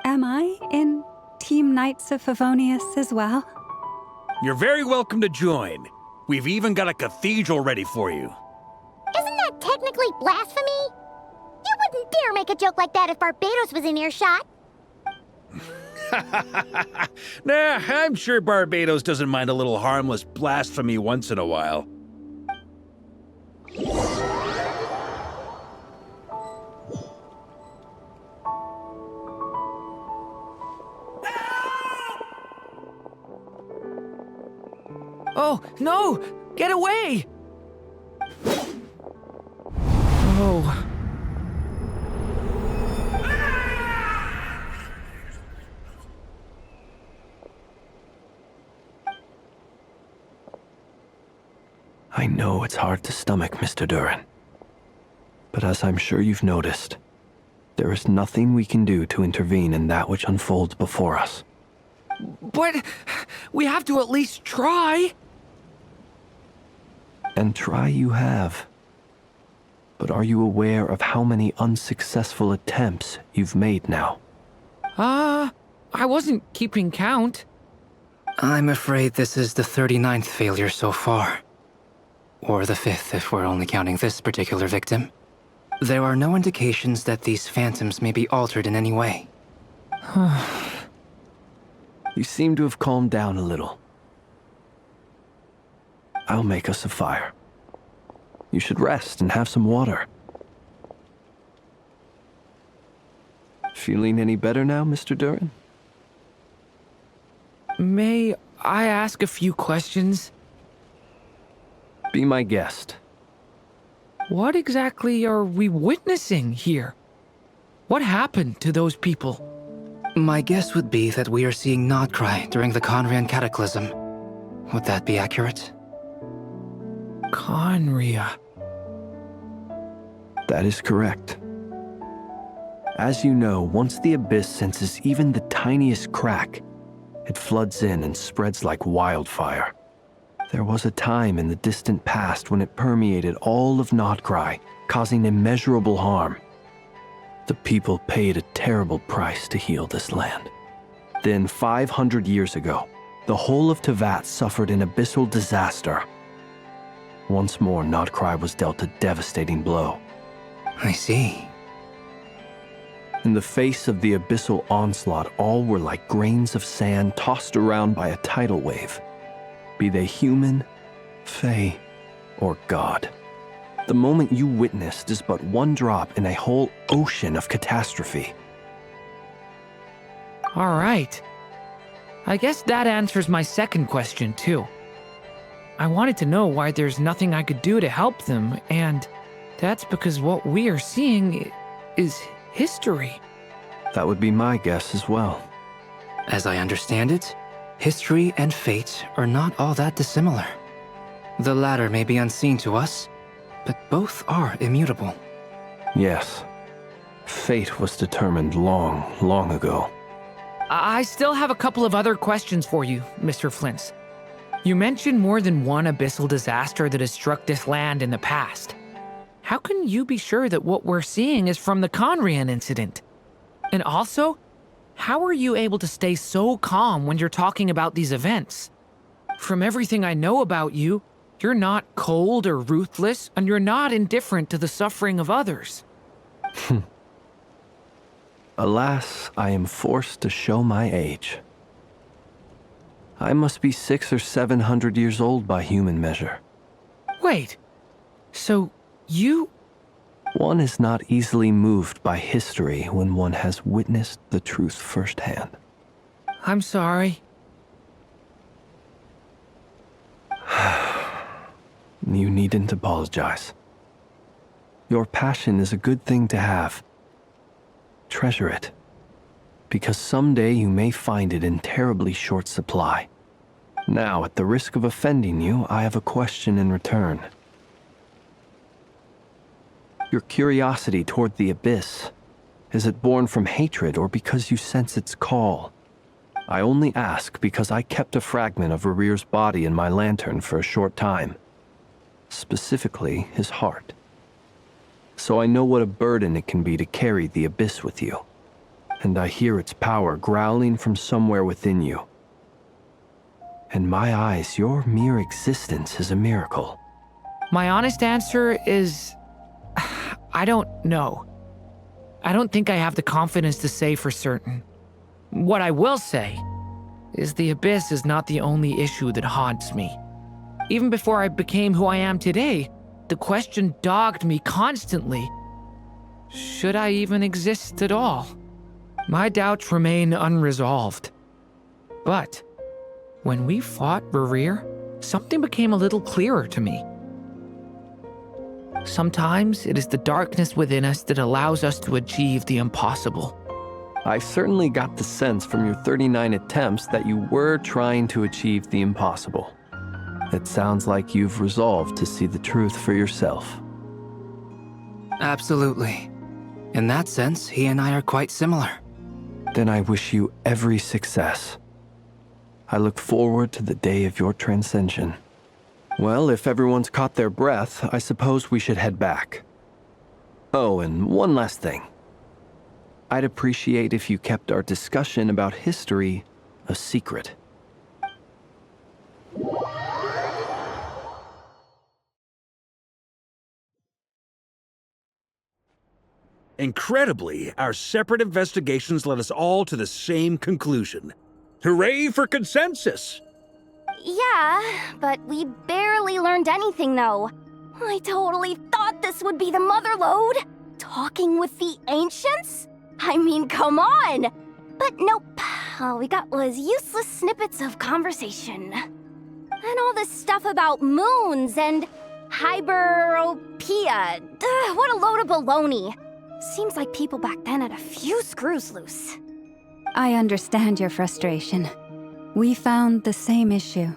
Am I in Team Knights of Favonius as well? You're very welcome to join. We've even got a cathedral ready for you. Isn't that technically blasphemy? You wouldn't dare make a joke like that if Barbados was in earshot. Nah, I'm sure Barbados doesn't mind a little harmless blasphemy once in a while. Oh, no! Get away! Oh. I know it's hard to stomach, Mr. Duran. But as I'm sure you've noticed, there is nothing we can do to intervene in that which unfolds before us. But we have to at least try. And try you have. But are you aware of how many unsuccessful attempts you've made now? I wasn't keeping count. I'm afraid this is the 39th failure so far. Or the 5th if we're only counting this particular victim. There are no indications that these phantoms may be altered in any way. You seem to have calmed down a little. I'll make us a fire. You should rest and have some water. Feeling any better now, Mr. Duran? May I ask a few questions? Be my guest. What exactly are we witnessing here? What happened to those people? My guess would be that we are seeing Nocturne during the Conrian Cataclysm. Would that be accurate? Conria. That is correct. As you know, once the Abyss senses even the tiniest crack, it floods in and spreads like wildfire. There was a time in the distant past when it permeated all of Nocturne, causing immeasurable harm. The people paid a terrible price to heal this land. Then 500 years ago, the whole of Teyvat suffered an abyssal disaster. Once more, Nocturne was dealt a devastating blow. I see. In the face of the abyssal onslaught, all were like grains of sand tossed around by a tidal wave. Be they human, fae, or god. The moment you witnessed is but one drop in a whole ocean of catastrophe. All right. I guess that answers my second question, too. I wanted to know why there's nothing I could do to help them, and that's because what we are seeing is history. That would be my guess as well. As I understand it, history and fate are not all that dissimilar. The latter may be unseen to us, but both are immutable. Yes. Fate was determined long, long ago. I still have a couple of other questions for you, Mr. Flint's. You mentioned more than one abyssal disaster that has struck this land in the past. How can you be sure that what we're seeing is from the Conrian incident? And also, how are you able to stay so calm when you're talking about these events? From everything I know about you, you're not cold or ruthless, and you're not indifferent to the suffering of others. Alas, I am forced to show my age. I must be 600 or 700 years old by human measure. Wait, so you... One is not easily moved by history when one has witnessed the truth firsthand. I'm sorry. You needn't apologize. Your passion is a good thing to have. Treasure it, because someday you may find it in terribly short supply. Now, at the risk of offending you, I have a question in return. Your curiosity toward the Abyss, is it born from hatred or because you sense its call? I only ask because I kept a fragment of Rerear's body in my lantern for a short time. Specifically, his heart. So I know what a burden it can be to carry the Abyss with you. And I hear its power growling from somewhere within you. In my eyes, your mere existence is a miracle. My honest answer is... I don't know. I don't think I have the confidence to say for certain. What I will say is the Abyss is not the only issue that haunts me. Even before I became who I am today, the question dogged me constantly. Should I even exist at all? My doubts remain unresolved. But when we fought Rerear, something became a little clearer to me. Sometimes it is the darkness within us that allows us to achieve the impossible. I certainly got the sense from your 39 attempts that you were trying to achieve the impossible. It sounds like you've resolved to see the truth for yourself. Absolutely. In that sense, he and I are quite similar. Then I wish you every success. I look forward to the day of your transcension. Well, if everyone's caught their breath, I suppose we should head back. Oh, and one last thing. I'd appreciate if you kept our discussion about history a secret. Incredibly, our separate investigations led us all to the same conclusion. Hooray for consensus! Yeah, but we barely learned anything, though. I totally thought this would be the mother lode. Talking with the ancients? I mean, come on! But nope. All we got was useless snippets of conversation. And all this stuff about moons and hyperopia. What a load of baloney. Seems like people back then had a few screws loose. I understand your frustration. We found the same issue.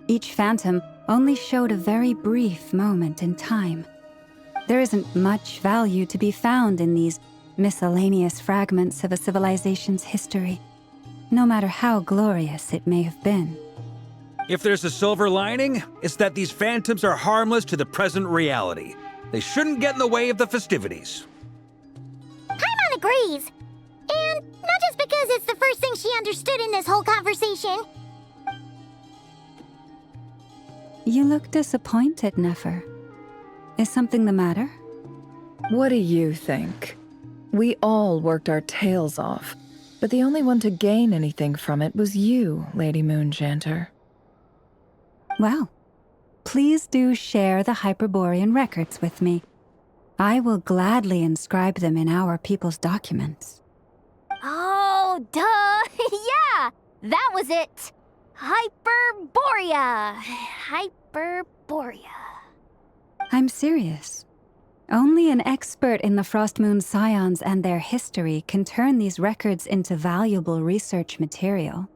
Each phantom only showed a very brief moment in time. There isn't much value to be found in these miscellaneous fragments of a civilization's history, no matter how glorious it may have been. If there's a silver lining, it's that these phantoms are harmless to the present reality. They shouldn't get in the way of the festivities. Paimon agrees. And not just because it's the first thing she understood in this whole conversation. You look disappointed, Nefer. Is something the matter? What do you think? We all worked our tails off, but the only one to gain anything from it was you, Lady Moonjanter. Well, please do share the Hyperborean records with me. I will gladly inscribe them in our people's documents. Oh, duh! Yeah! That was it! Hyperborea! Hyperborea. I'm serious. Only an expert in the Frostmoon Scions and their history can turn these records into valuable research material.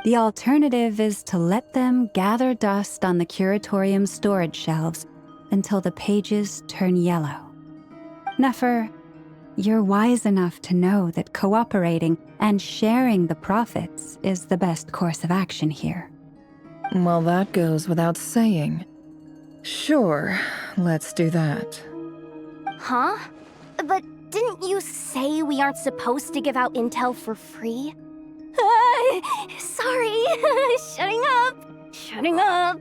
The alternative is to let them gather dust on the Curatorium's storage shelves until the pages turn yellow. Nefer, you're wise enough to know that cooperating and sharing the profits is the best course of action here. Well, that goes without saying. Sure, let's do that. Huh? But didn't you say we aren't supposed to give out intel for free? Sorry. Shutting up.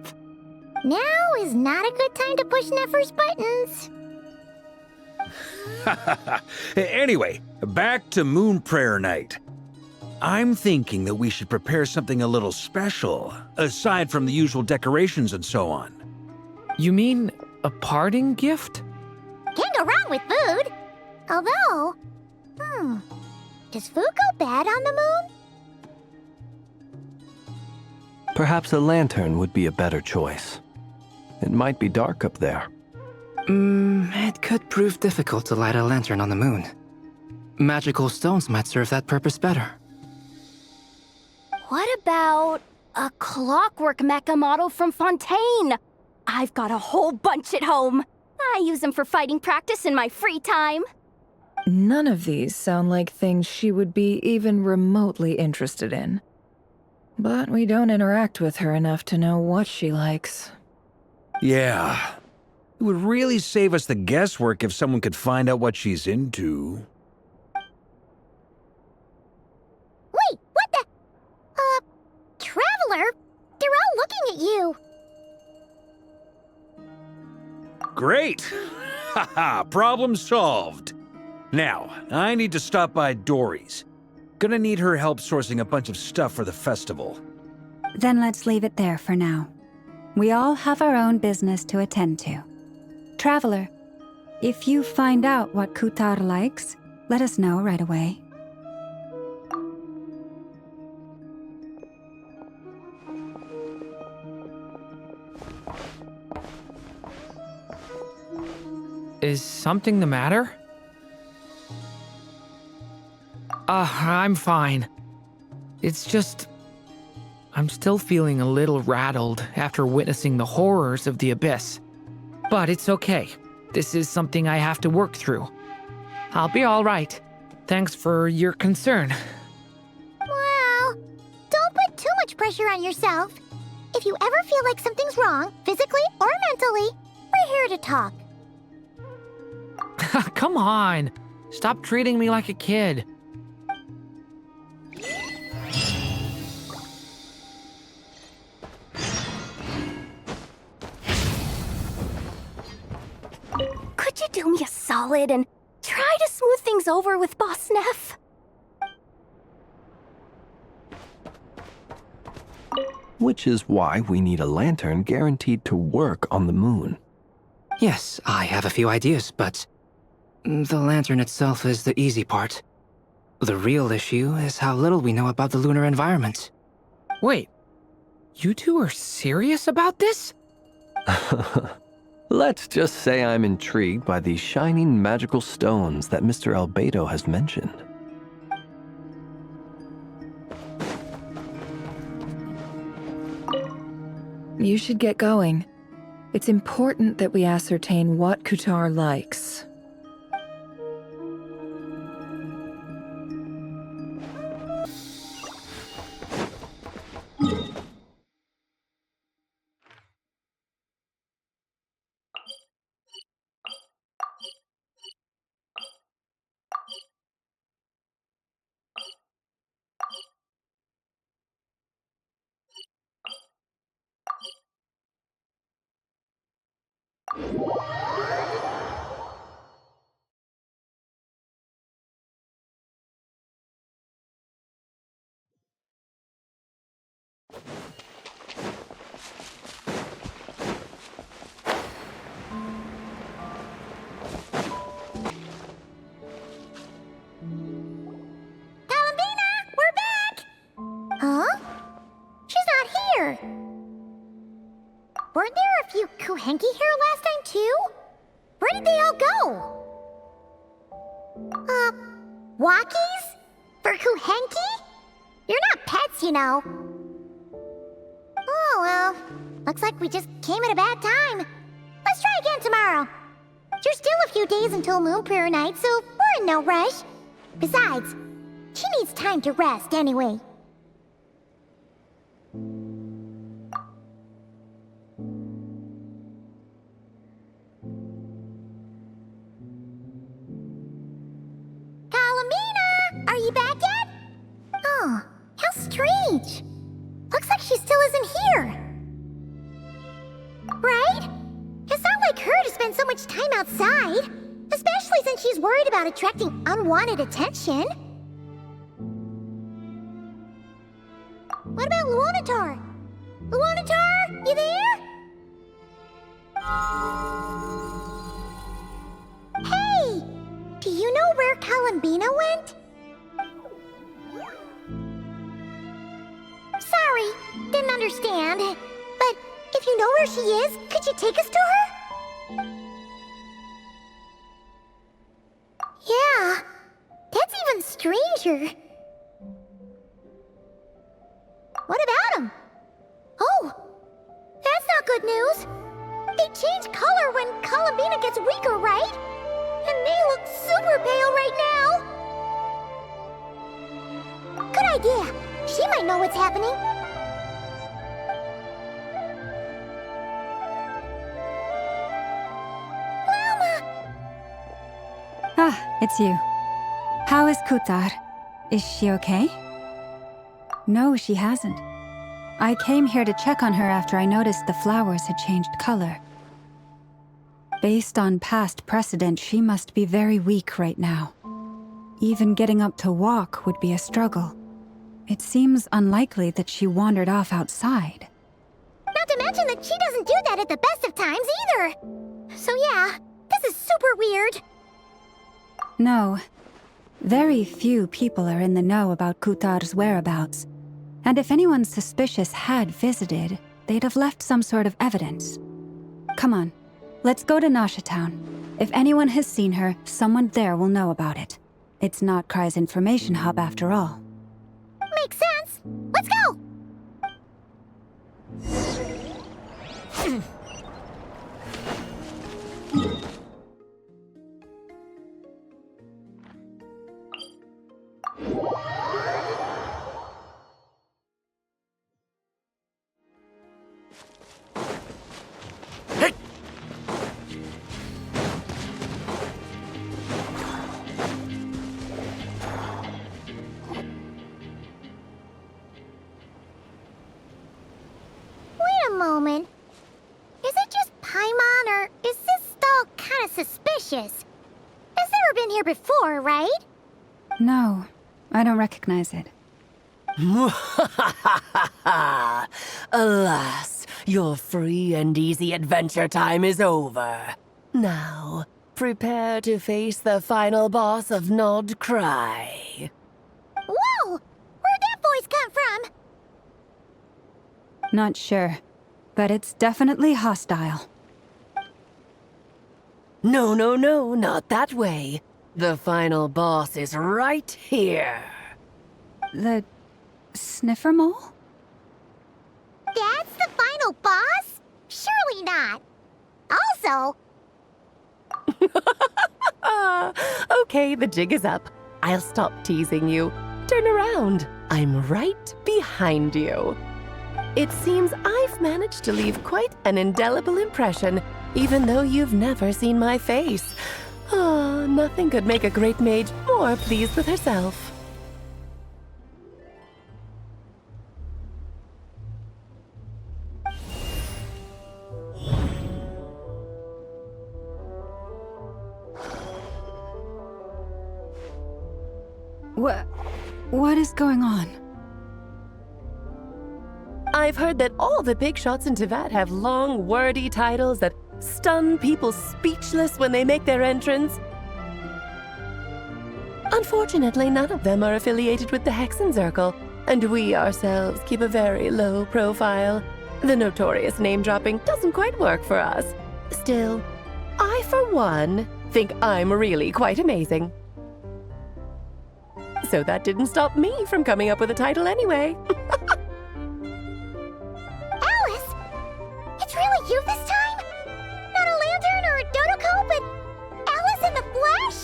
Now is not a good time to push Nefer's buttons. Anyway, back to Moon Prayer Night. I'm thinking that we should prepare something a little special, aside from the usual decorations and so on. You mean a parting gift? Can't go wrong with food. Although, does food go bad on the moon? Perhaps a lantern would be a better choice. It might be dark up there. It could prove difficult to light a lantern on the moon. Magical stones might serve that purpose better. What about a clockwork mecha model from Fontaine? I've got a whole bunch at home. I use them for fighting practice in my free time. None of these sound like things she would be even remotely interested in. But we don't interact with her enough to know what she likes. Yeah. It would really save us the guesswork if someone could find out what she's into. Wait, what the? Traveler? They're all looking at you. Great! Haha, problem solved. Now, I need to stop by Dory's. Gonna need her help sourcing a bunch of stuff for the festival. Then let's leave it there for now. We all have our own business to attend to. Traveler, if you find out what Kutar likes, let us know right away. Is something the matter? I'm fine. It's just... I'm still feeling a little rattled after witnessing the horrors of the Abyss. But it's okay. This is something I have to work through. I'll be all right. Thanks for your concern. Well, don't put too much pressure on yourself. If you ever feel like something's wrong, physically or mentally, we're here to talk. Come on. Stop treating me like a kid. Could you do me a solid and try to smooth things over with Boss Neff? Which is why we need a lantern guaranteed to work on the moon. Yes, I have a few ideas, but the lantern itself is the easy part. The real issue is how little we know about the lunar environment. Wait, you two are serious about this? Let's just say I'm intrigued by these shining magical stones that Mr. Albedo has mentioned. You should get going. It's important that we ascertain what Kutar likes. Weren't there a few Kuhenki here last time, too? Where did they all go? Walkies? For Kuhenki? You're not pets, you know. Oh, well. Looks like we just came at a bad time. Let's try again tomorrow. There's still a few days until Moon Prayer Night, so we're in no rush. Besides, she needs time to rest anyway. Are you back yet? Oh, how strange. Looks like she still isn't here. Right? It's not like her to spend so much time outside, especially since she's worried about attracting unwanted attention. What about Luonatar? Luonatar, you there? Hey! Do you know where Columbina went? Sorry, didn't understand. But if If you know where she is, could you take us to her? Yeah, that's even stranger. What about him? Oh, that's not good news. They change color when Columbina gets weaker, right? And they look super pale right now. Good idea. She might know what's happening. Ah, it's you. How is Kutar? Is she okay? No, she hasn't. I came here to check on her after I noticed the flowers had changed color. Based on past precedent, she must be very weak right now. Even getting up to walk would be a struggle. It seems unlikely that she wandered off outside. Not to mention that she doesn't do that at the best of times either. So yeah, this is super weird. No. Very few people are in the know about Kutar's whereabouts. And if anyone suspicious had visited, they'd have left some sort of evidence. Come on, let's go to Nasha Town. If anyone has seen her, someone there will know about it. It's not Krai's information hub after all. Makes sense. Let's go! Moment. Is it just Paimon, or is this stall kind of suspicious? It's never been here before, right? No, I don't recognize it. Alas, your free and easy adventure time is over. Now, prepare to face the final boss of Nod Krai. Whoa! Where'd that voice come from? Not sure. But it's definitely hostile. No, not that way. The final boss is right here. The sniffer mole? That's the final boss? Surely not. Also... Okay, the jig is up. I'll stop teasing you. Turn around. I'm right behind you. It seems I've managed to leave quite an indelible impression, even though you've never seen my face. Oh, nothing could make a great mage more pleased with herself. What is going on? I've heard that all the big shots in Teyvat have long, wordy titles that stun people speechless when they make their entrance. Unfortunately, none of them are affiliated with the Hexenzirkel, and we ourselves keep a very low profile. The notorious name-dropping doesn't quite work for us. Still, I, for one, think I'm really quite amazing. So that didn't stop me from coming up with a title anyway. Alice! It's really you this time? Not a lantern or a Dotoko, but Alice in the flesh?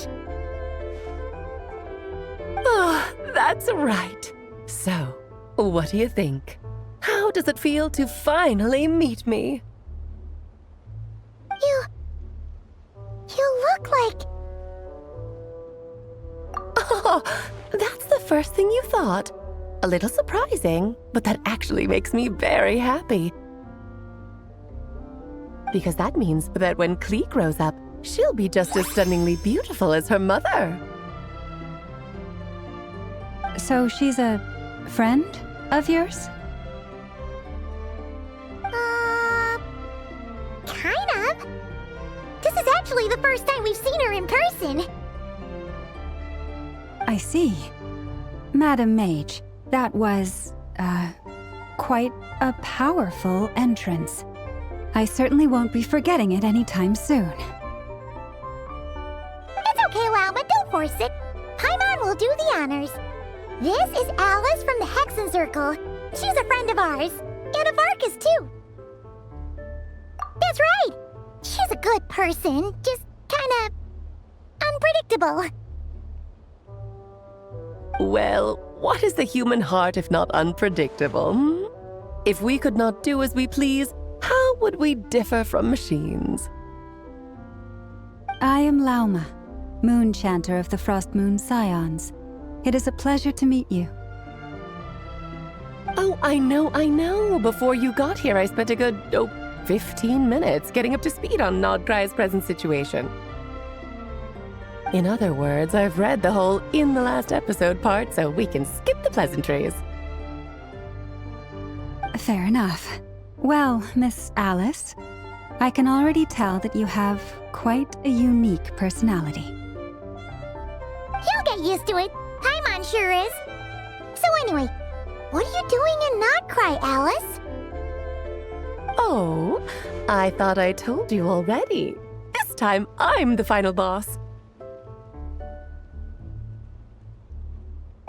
Oh, that's right. So, what do you think? How does it feel to finally meet me? You look like... Oh, that's the first thing you thought. A little surprising, but that actually makes me very happy. Because that means that when Klee grows up, she'll be just as stunningly beautiful as her mother. So she's a friend of yours? Kind of. This is actually the first time we've seen her in person. I see. Madam Mage, that was, quite a powerful entrance. I certainly won't be forgetting it anytime soon. It's okay, Lauma, don't force it. Paimon will do the honors. This is Alice from the Hexen Circle. She's a friend of ours. And of Arcus, too. That's right. She's a good person, just kinda unpredictable. Well, what is the human heart if not unpredictable? Hmm? If we could not do as we please, how would we differ from machines? I am Lauma, Moon Chanter of the Frost Moon Scions. It is a pleasure to meet you. Oh, I know. Before you got here, I spent a good, 15 minutes getting up to speed on Nodkrai's present situation. In other words, I've read the whole in the last episode part, so we can skip the pleasantries. Fair enough. Well, Miss Alice, I can already tell that you have quite a unique personality. He'll get used to it. Paimon sure is. So anyway, what are you doing in Nodkrai, Alice? Oh, I thought I told you already. This time, I'm the final boss.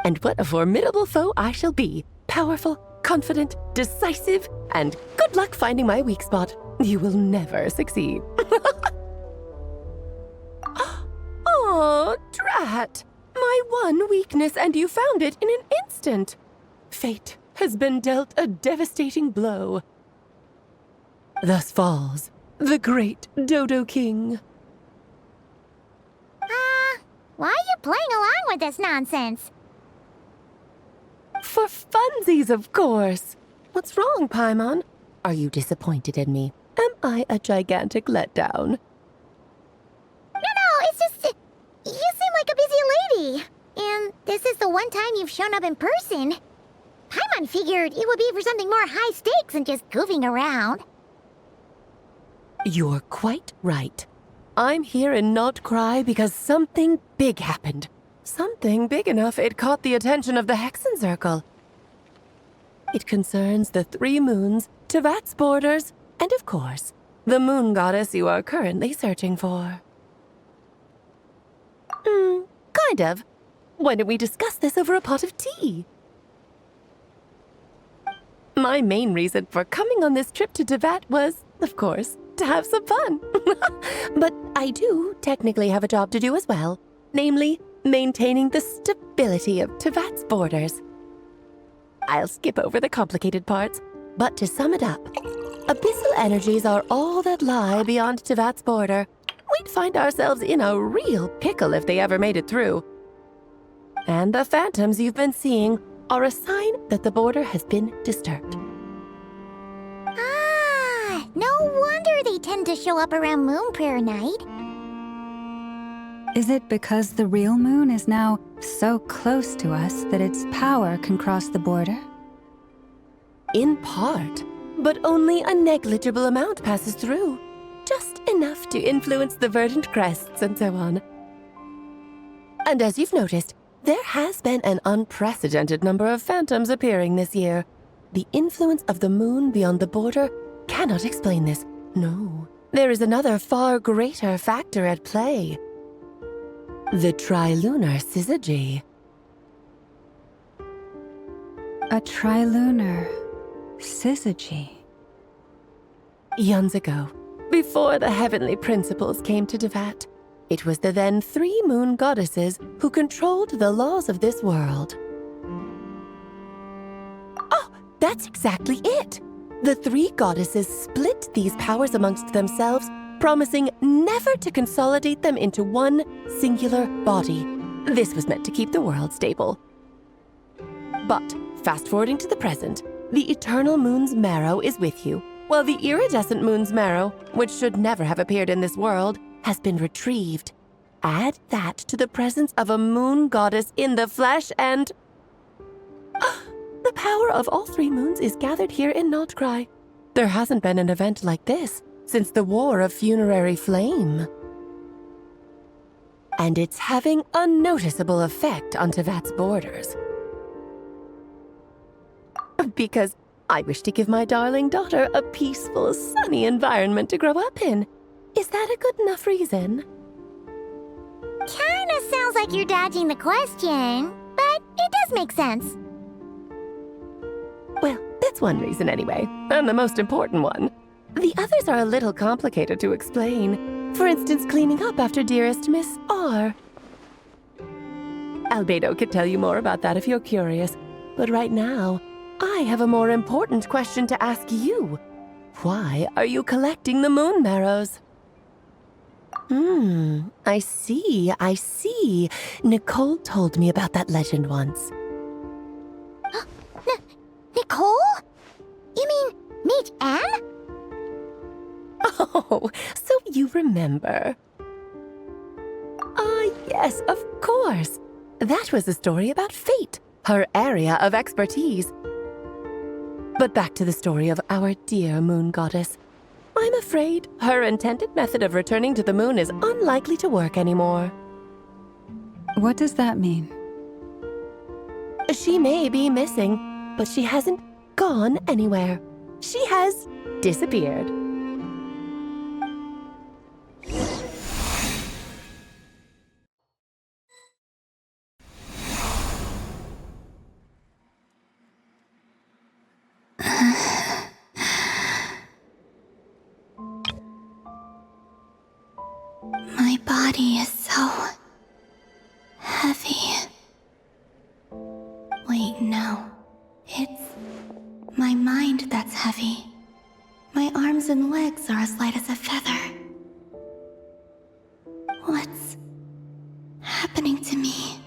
And what a formidable foe I shall be. Powerful, confident, decisive, and good luck finding my weak spot. You will never succeed. Oh, drat! My one weakness, and you found it in an instant. Fate has been dealt a devastating blow. Thus falls the great Dodo King. Why are you playing along with this nonsense? For funsies, of course. What's wrong, Paimon? Are you disappointed in me? Am I a gigantic letdown? No, it's just... you seem like a busy lady. And this is the one time you've shown up in person. Paimon figured it would be for something more high stakes than just goofing around. You're quite right. I'm here in Nodkrai because something big happened. Something big enough it caught the attention of the Hexen Circle. It concerns the 3 moons, Tevat's borders, and of course, the moon goddess you are currently searching for. Kind of. Why don't we discuss this over a pot of tea? My main reason for coming on this trip to Tevat was, of course, to have some fun. But I do technically have a job to do as well, namely, maintaining the stability of Tevat's borders. I'll skip over the complicated parts, but to sum it up, abyssal energies are all that lie beyond Tevat's border. We'd find ourselves in a real pickle if they ever made it through. And the phantoms you've been seeing are a sign that the border has been disturbed. No wonder they tend to show up around Moon Prayer Night. Is it because the real moon is now so close to us that its power can cross the border? In part, but only a negligible amount passes through. Just enough to influence the verdant crests and so on. And as you've noticed, there has been an unprecedented number of phantoms appearing this year. The influence of the moon beyond the border cannot explain this. No, there is another far greater factor at play. The trilunar syzygy. A trilunar syzygy. Eons ago, before the heavenly principles came to Tevat, it was the then 3 moon goddesses who controlled the laws of this world. Oh, that's exactly it! The 3 goddesses split these powers amongst themselves, promising never to consolidate them into one singular body. This was meant to keep the world stable. But, fast-forwarding to the present, the eternal moon's marrow is with you, while the iridescent moon's marrow, which should never have appeared in this world, has been retrieved. Add that to the presence of a moon goddess in the flesh and... the power of all 3 moons is gathered here in Nodkrai. There hasn't been an event like this since the War of Funerary Flame. And it's having a noticeable effect on Tevat's borders. Because I wish to give my darling daughter a peaceful, sunny environment to grow up in. Is that a good enough reason? Kinda sounds like you're dodging the question, but it does make sense. Well, that's one reason anyway, and the most important one. The others are a little complicated to explain. For instance, cleaning up after dearest Miss R. Albedo could tell you more about that if you're curious, but right now, I have a more important question to ask you. Why are you collecting the moon marrows? I see. Nicole told me about that legend once. Nicole? You mean Mage Anne? Oh, so you remember. Ah, yes, of course. That was a story about fate, her area of expertise. But back to the story of our dear moon goddess. I'm afraid her intended method of returning to the moon is unlikely to work anymore. What does that mean? She may be missing, but she hasn't gone anywhere. She has disappeared. My body is so heavy. Wait, no. It's my mind that's heavy. My arms and legs are as light as a feather. What's happening to me?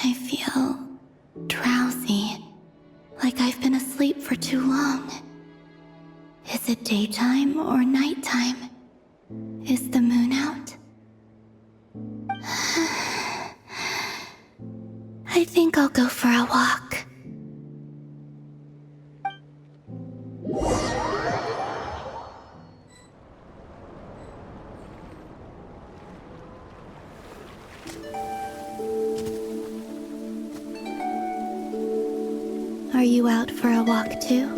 I feel drowsy, like I've been asleep for too long. Is it daytime or nighttime? Is the moon out? I think I'll go for a walk. Are you out for a walk too?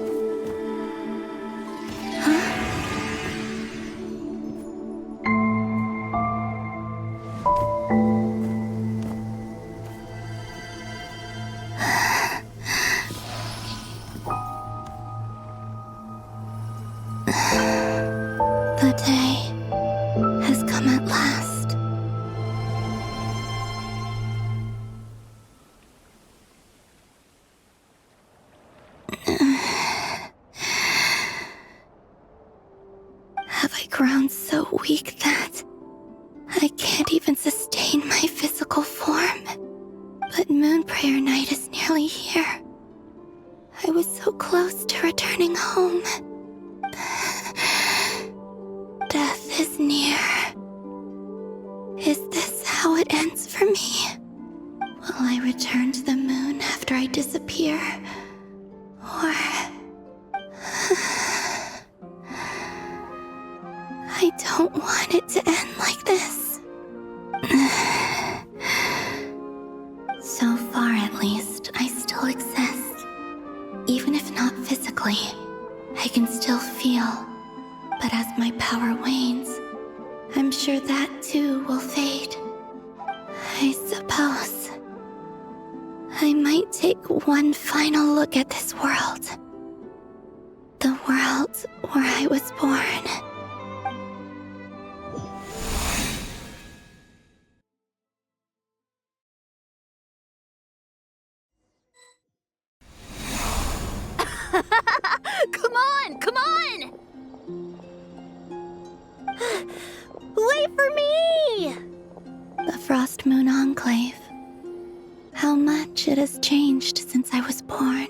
The day has come at last. Have I grown so weak that I can't even sustain my physical form? But Moon Prayer Night is nearly here. I was so close to returning home. Death is near. Is this how it ends for me? Will I return to the moon after I disappear? Or... I don't want it to end like this. So far, at least, I still exist. Even if not physically, I can still feel. But as my power wanes, I'm sure that too will fade. I suppose I might take one final look at this world. The world where I was born. Come on! Come on! Wait for me! The Frost Moon Enclave. How much it has changed since I was born.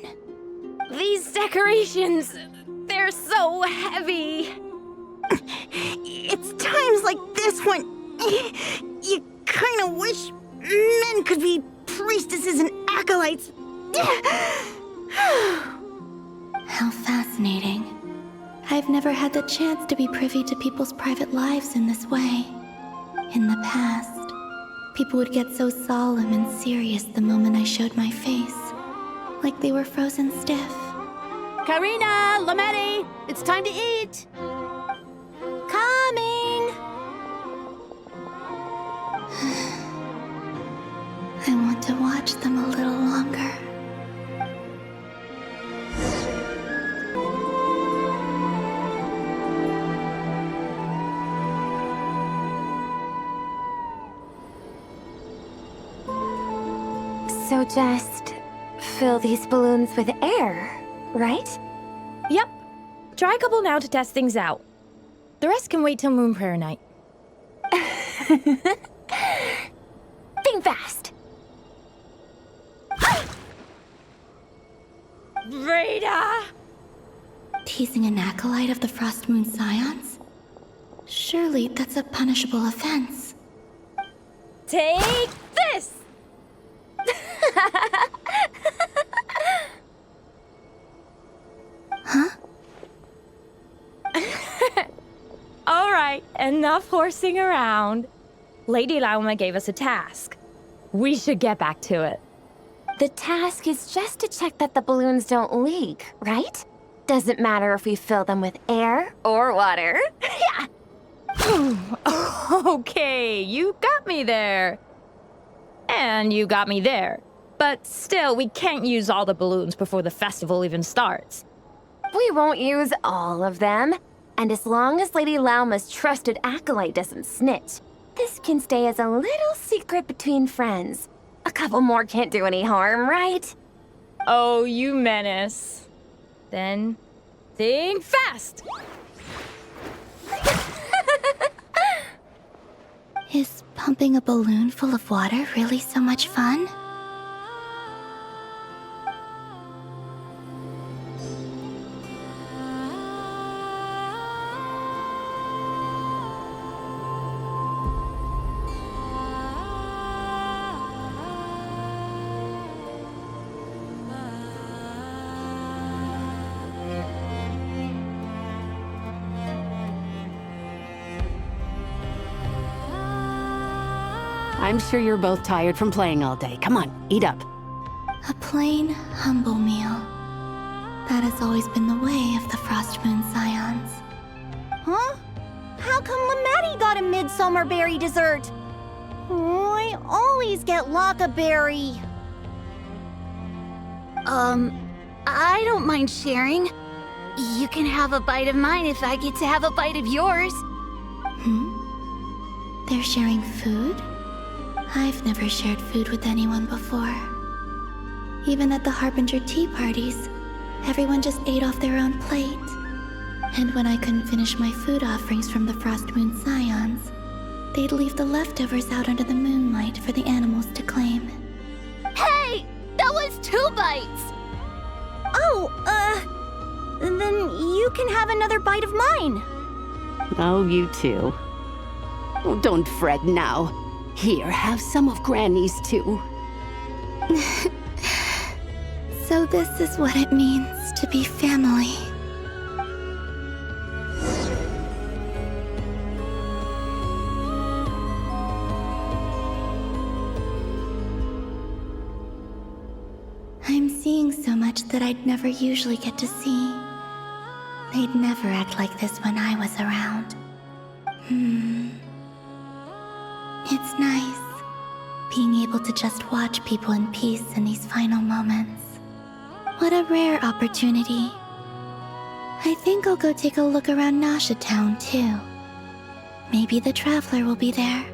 These decorations, they're so heavy. It's times like this when you kind of wish men could be priestesses and acolytes. How fascinating. I've never had the chance to be privy to people's private lives in this way. In the past, people would get so solemn and serious the moment I showed my face, like they were frozen stiff. Karina, Lametti, it's time to eat. Coming! I want to watch them a little longer. So just fill these balloons with air, right? Yep. Try a couple now to test things out. The rest can wait till Moon Prayer Night. Think fast. Rita! Teasing an acolyte of the Frost Moon Scions? Surely that's a punishable offense. Take this! Huh? All right, enough horsing around. Lady Lauma gave us a task. We should get back to it. The task is just to check that the balloons don't leak, right? Doesn't matter if we fill them with air or water. Yeah. Okay, you got me there. And you got me there. But still, we can't use all the balloons before the festival even starts. We won't use all of them. And as long as Lady Lauma's trusted acolyte doesn't snitch, this can stay as a little secret between friends. A couple more can't do any harm, right? Oh, you menace. Then, think fast! Is pumping a balloon full of water really so much fun? I'm sure you're both tired from playing all day. Come on, eat up. A plain, humble meal. That has always been the way of the Frost Moon Scions. Huh? How come Lametti got a midsummer berry dessert? Oh, I always get Lockaberry. I don't mind sharing. You can have a bite of mine if I get to have a bite of yours. They're sharing food? I've never shared food with anyone before. Even at the Harbinger tea parties, everyone just ate off their own plate. And when I couldn't finish my food offerings from the Frost Moon Scions, they'd leave the leftovers out under the moonlight for the animals to claim. Hey! That was 2 bites! Then you can have another bite of mine. Oh, you too. Oh, don't fret now. Here, have some of Granny's too. So this is what it means to be family. I'm seeing so much that I'd never usually get to see. They'd never act like this when I was around. It's nice, being able to just watch people in peace in these final moments. What a rare opportunity. I think I'll go take a look around Nasha Town, too. Maybe the Traveler will be there.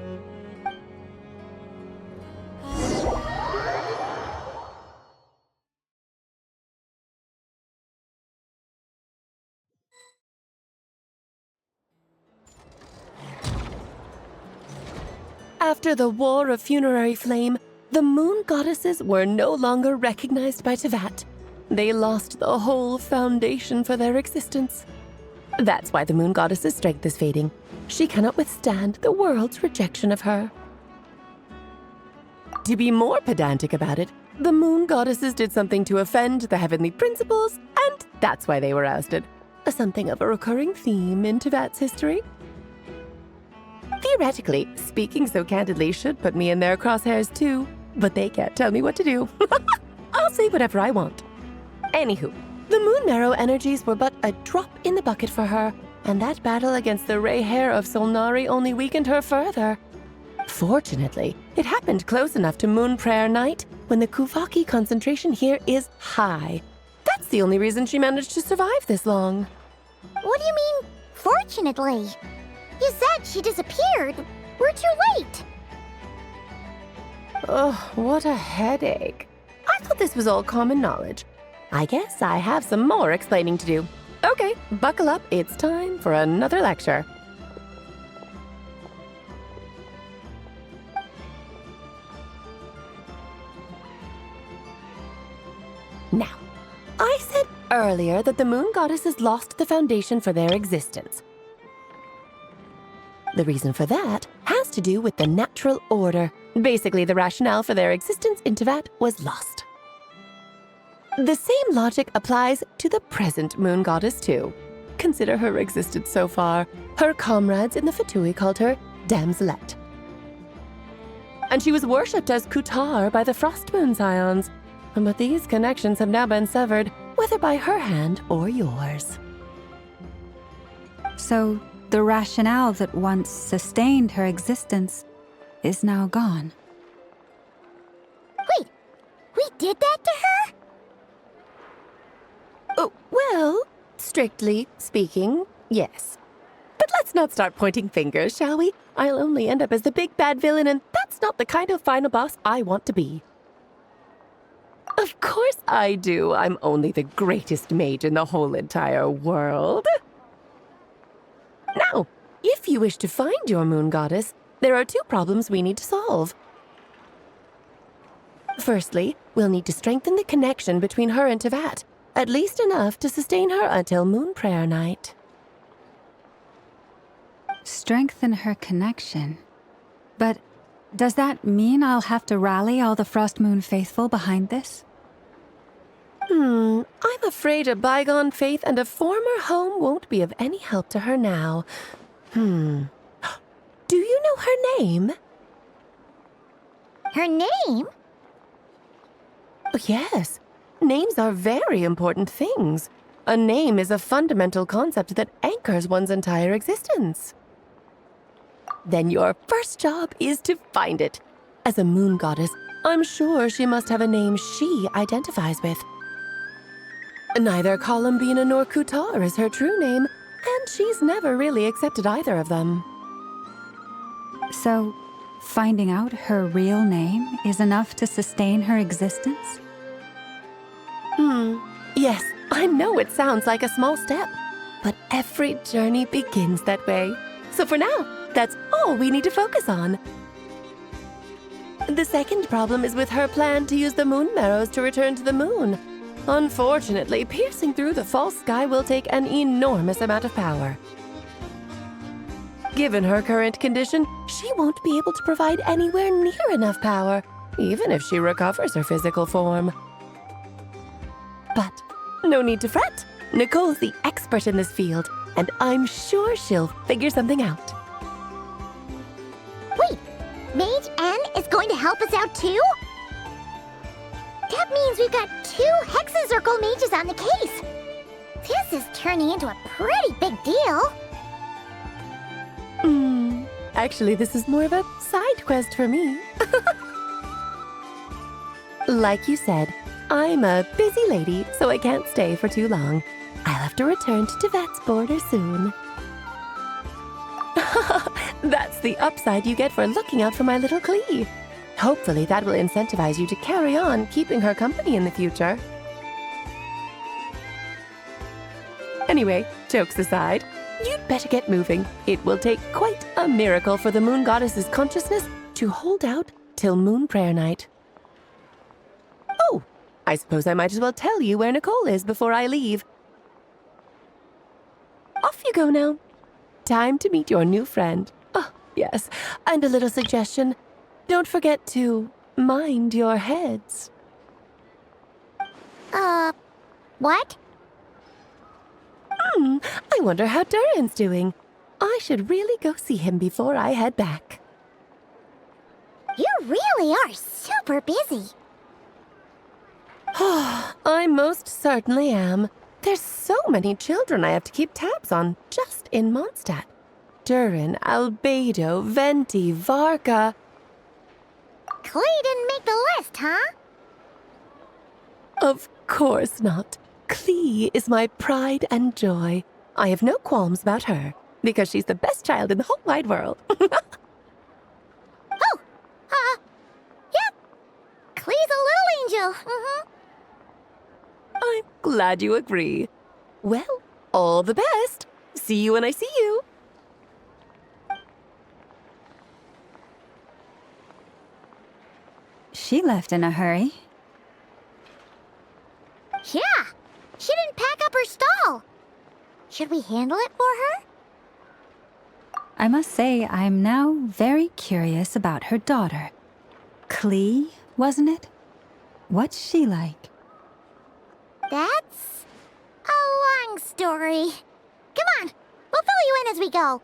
After the War of Funerary Flame, the Moon Goddesses were no longer recognized by Tevat. They lost the whole foundation for their existence. That's why the Moon Goddess's strength is fading. She cannot withstand the world's rejection of her. To be more pedantic about it, the Moon Goddesses did something to offend the heavenly principles, and that's why they were ousted. Something of a recurring theme in Tevat's history. Theoretically, speaking so candidly should put me in their crosshairs too, but they can't tell me what to do. I'll say whatever I want. Anywho, The Moon Marrow energies were but a drop in the bucket for her, and that battle against the Ray Hair of Solnari only weakened her further. Fortunately, it happened close enough to Moon Prayer Night when the Kuvaki concentration here is high. That's the only reason she managed to survive this long. What do you mean, fortunately? You said she disappeared. We're too late. Oh, what a headache. I thought this was all common knowledge. I guess I have some more explaining to do. Okay, buckle up. It's time for another lecture. Now, I said earlier that the moon goddesses lost the foundation for their existence. The reason for that has to do with the natural order. Basically, the rationale for their existence in Teyvat was lost. The same logic applies to the present moon goddess, too. Consider her existence so far. Her comrades in the Fatui called her Damselette. And she was worshipped as Kutar by the Frost Moon Scions. But these connections have now been severed, whether by her hand or yours. So, the rationale that once sustained her existence is now gone. Wait, we did that to her? Oh, well, strictly speaking, yes. But let's not start pointing fingers, shall we? I'll only end up as the big bad villain, and that's not the kind of final boss I want to be. Of course I do. I'm only the greatest mage in the whole entire world. Now, if you wish to find your moon goddess, there are two problems we need to solve. Firstly, we'll need to strengthen the connection between her and Teyvat, at least enough to sustain her until Moon Prayer Night. Strengthen her connection. But does that mean I'll have to rally all the Frost Moon faithful behind this? I'm afraid a bygone faith and a former home won't be of any help to her now. Do you know her name? Her name? Oh, yes. Names are very important things. A name is a fundamental concept that anchors one's entire existence. Then your first job is to find it. As a moon goddess, I'm sure she must have a name she identifies with. Neither Columbina nor Kutar is her true name, and she's never really accepted either of them. So, finding out her real name is enough to sustain her existence? Yes, I know it sounds like a small step, but every journey begins that way. So for now, that's all we need to focus on. The second problem is with her plan to use the moon marrows to return to the moon. Unfortunately, piercing through the false sky will take an enormous amount of power. Given her current condition, she won't be able to provide anywhere near enough power, even if she recovers her physical form. But no need to fret. Nicole's the expert in this field, and I'm sure she'll figure something out. Wait, Mage N is going to help us out too? That means we've got 2 Hexencircle mages on the case. This is turning into a pretty big deal. Actually, this is more of a side quest for me. Like you said, I'm a busy lady, so I can't stay for too long. I'll have to return to Teyvat's border soon. That's the upside you get for looking out for my little Klee. Hopefully that will incentivize you to carry on keeping her company in the future. Anyway, jokes aside, you'd better get moving. It will take quite a miracle for the moon goddess's consciousness to hold out till Moon Prayer Night. Oh, I suppose I might as well tell you where Nicole is before I leave. Off you go now. Time to meet your new friend. Oh, yes, and a little suggestion. Don't forget to mind your heads. What? I wonder how Durin's doing. I should really go see him before I head back. You really are super busy. I most certainly am. There's so many children I have to keep tabs on just in Mondstadt. Durin, Albedo, Venti, Varka. Klee didn't make the list, huh? Of course not. Klee is my pride and joy. I have no qualms about her, because she's the best child in the whole wide world. Yep. Klee's a little angel. I'm glad you agree. Well, all the best. See you when I see you. She left in a hurry. Yeah, she didn't pack up her stall. Should we handle it for her? I must say, I'm now very curious about her daughter. Klee, wasn't it? What's she like? That's a long story. Come on, we'll fill you in as we go.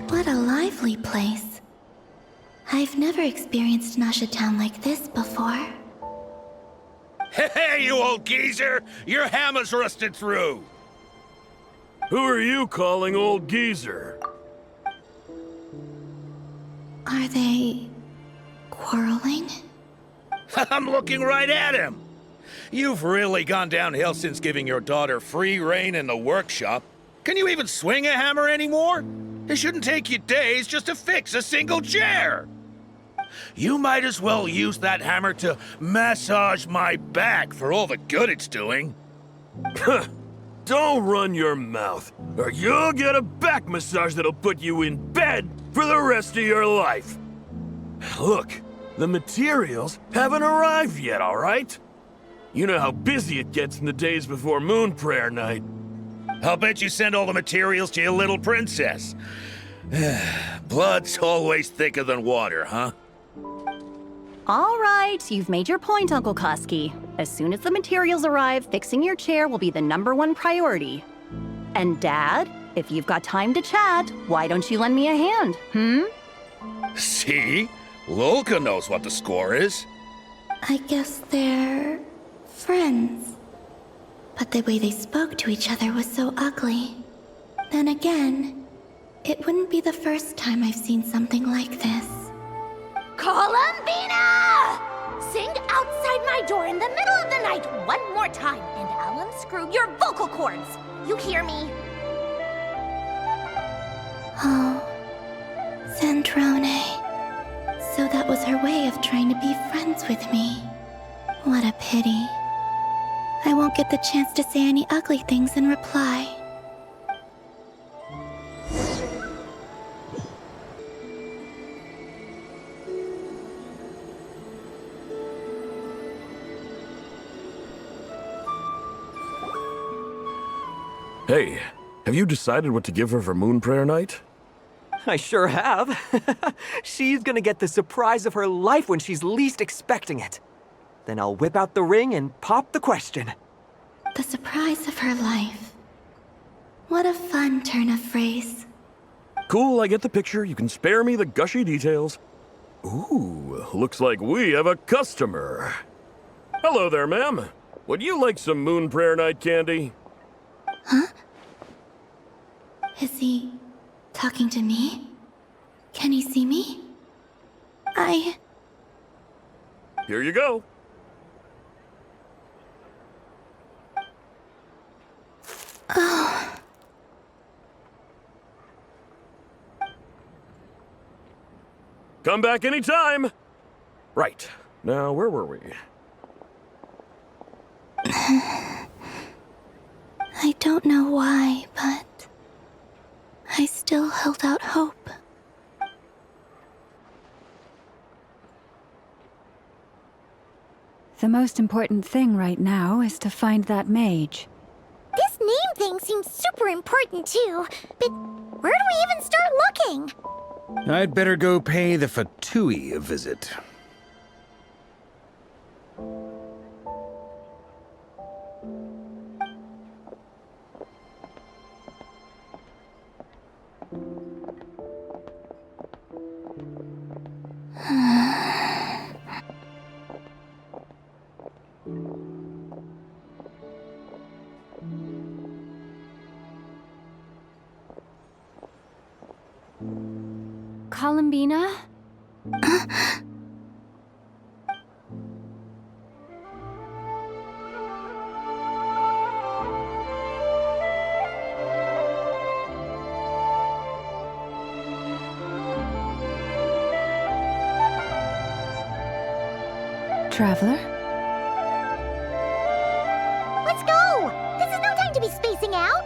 What a lively place. I've never experienced Nasha Town like this before. Hey, you old geezer! Your hammer's rusted through! Who are you calling old geezer? Are they quarreling? I'm looking right at him! You've really gone downhill since giving your daughter free rein in the workshop. Can you even swing a hammer anymore? It shouldn't take you days just to fix a single chair. You might as well use that hammer to massage my back for all the good it's doing. Don't run your mouth, or you'll get a back massage that'll put you in bed for the rest of your life. Look, the materials haven't arrived yet, all right? You know how busy it gets in the days before Moon Prayer Night. I'll bet you send all the materials to your little princess. Blood's always thicker than water, huh? All right, you've made your point, Uncle Koski. As soon as the materials arrive, fixing your chair will be the #1 priority. And Dad, if you've got time to chat, why don't you lend me a hand, See? Lolka knows what the score is. I guess they're friends. But the way they spoke to each other was so ugly. Then again, it wouldn't be the first time I've seen something like this. Columbina! Sing outside my door in the middle of the night one more time, and I'll unscrew your vocal cords. You hear me? Oh, Zandrone. So that was her way of trying to be friends with me. What a pity. I won't get the chance to say any ugly things in reply. Hey, have you decided what to give her for Moon Prayer Night? I sure have. She's gonna get the surprise of her life when she's least expecting it. Then I'll whip out the ring and pop the question. The surprise of her life. What a fun turn of phrase. Cool, I get the picture. You can spare me the gushy details. Ooh, looks like we have a customer. Hello there, ma'am. Would you like some Moon Prayer Night candy? Huh? Is he talking to me? Can he see me? Here you go. Oh. Come back anytime. Right. Now, where were we? I don't know why, but I still held out hope. The most important thing right now is to find that mage. This name thing seems super important too, but where do we even start looking? I'd better go pay the Fatui a visit. Columbina? Traveler? Let's go! This is no time to be spacing out!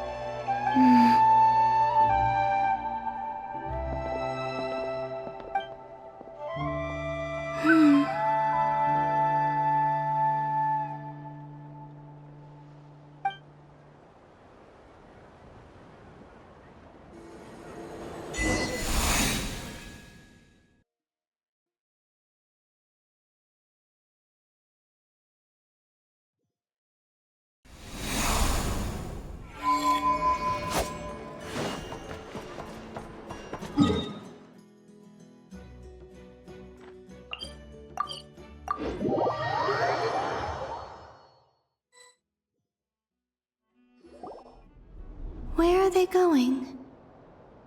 Where are they going?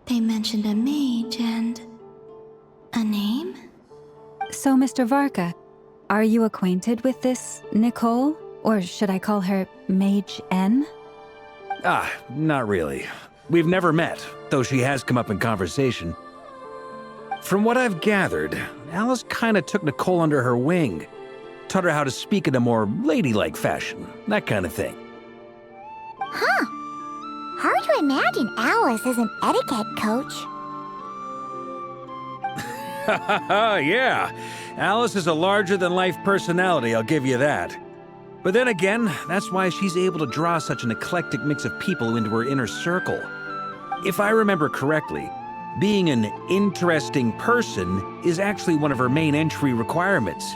They mentioned a mage and... a name? So, Mr. Varka, are you acquainted with this Nicole? Or should I call her Mage N? Ah, not really. We've never met, though she has come up in conversation. From what I've gathered, Alice kinda took Nicole under her wing. Taught her how to speak in a more ladylike fashion, that kind of thing. Huh. Hard to imagine Alice as an etiquette coach. Yeah, Alice is a larger-than-life personality, I'll give you that. But then again, that's why she's able to draw such an eclectic mix of people into her inner circle. If I remember correctly, being an interesting person is actually one of her main entry requirements.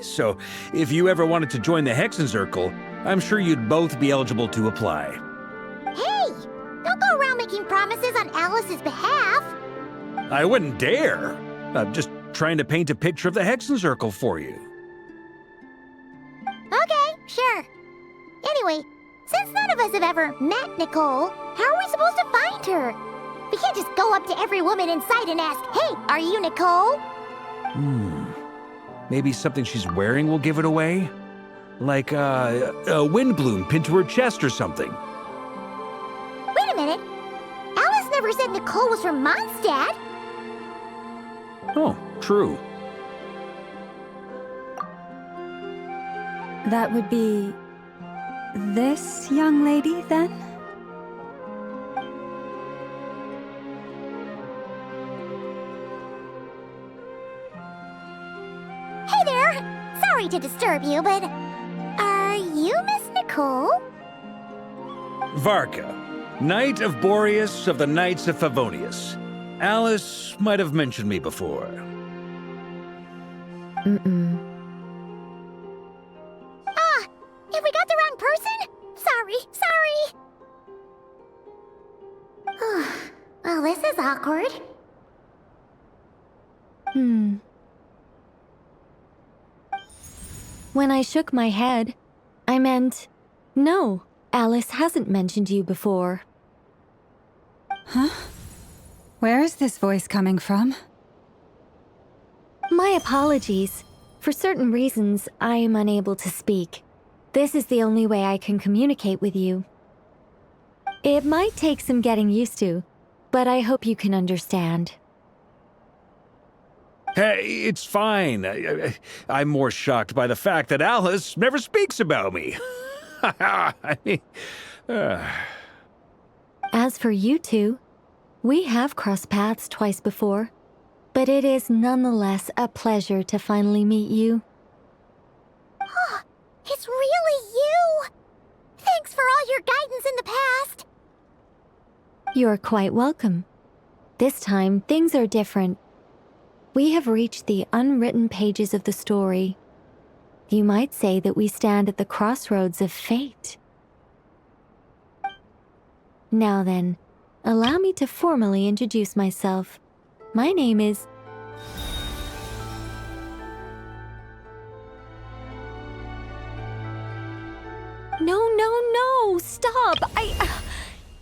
So, if you ever wanted to join the Hexenzirkel, I'm sure you'd both be eligible to apply. Hey! Don't go around making promises on Alice's behalf! I wouldn't dare. I'm just trying to paint a picture of the Hexenzirkel for you. Okay, sure. Anyway, since none of us have ever met Nicole, how are we supposed to find her? We can't just go up to every woman in sight and ask, "Hey, are you Nicole?" Maybe something she's wearing will give it away? Like, a windbloom pinned to her chest or something. Wait a minute. Alice never said Nicole was from Mondstadt. Oh, true. That would be... this young lady, then? Hey there! Sorry to disturb you, but... are you Miss Nicole? Varka, Knight of Boreas of the Knights of Favonius. Alice might have mentioned me before. Ah! Have we got the wrong person? Sorry. Well, this is awkward. When I shook my head, I meant, no, Alice hasn't mentioned you before. Huh? Where is this voice coming from? My apologies. For certain reasons, I am unable to speak. This is the only way I can communicate with you. It might take some getting used to, but I hope you can understand. Hey, it's fine. I'm more shocked by the fact that Alice never speaks about me. I mean, As for you two, we have crossed paths twice before, but it is nonetheless a pleasure to finally meet you. It's really you! Thanks for all your guidance in the past. You're quite welcome. This time, things are different. We have reached the unwritten pages of the story. You might say that we stand at the crossroads of fate. Now then, allow me to formally introduce myself. My name is... No, stop!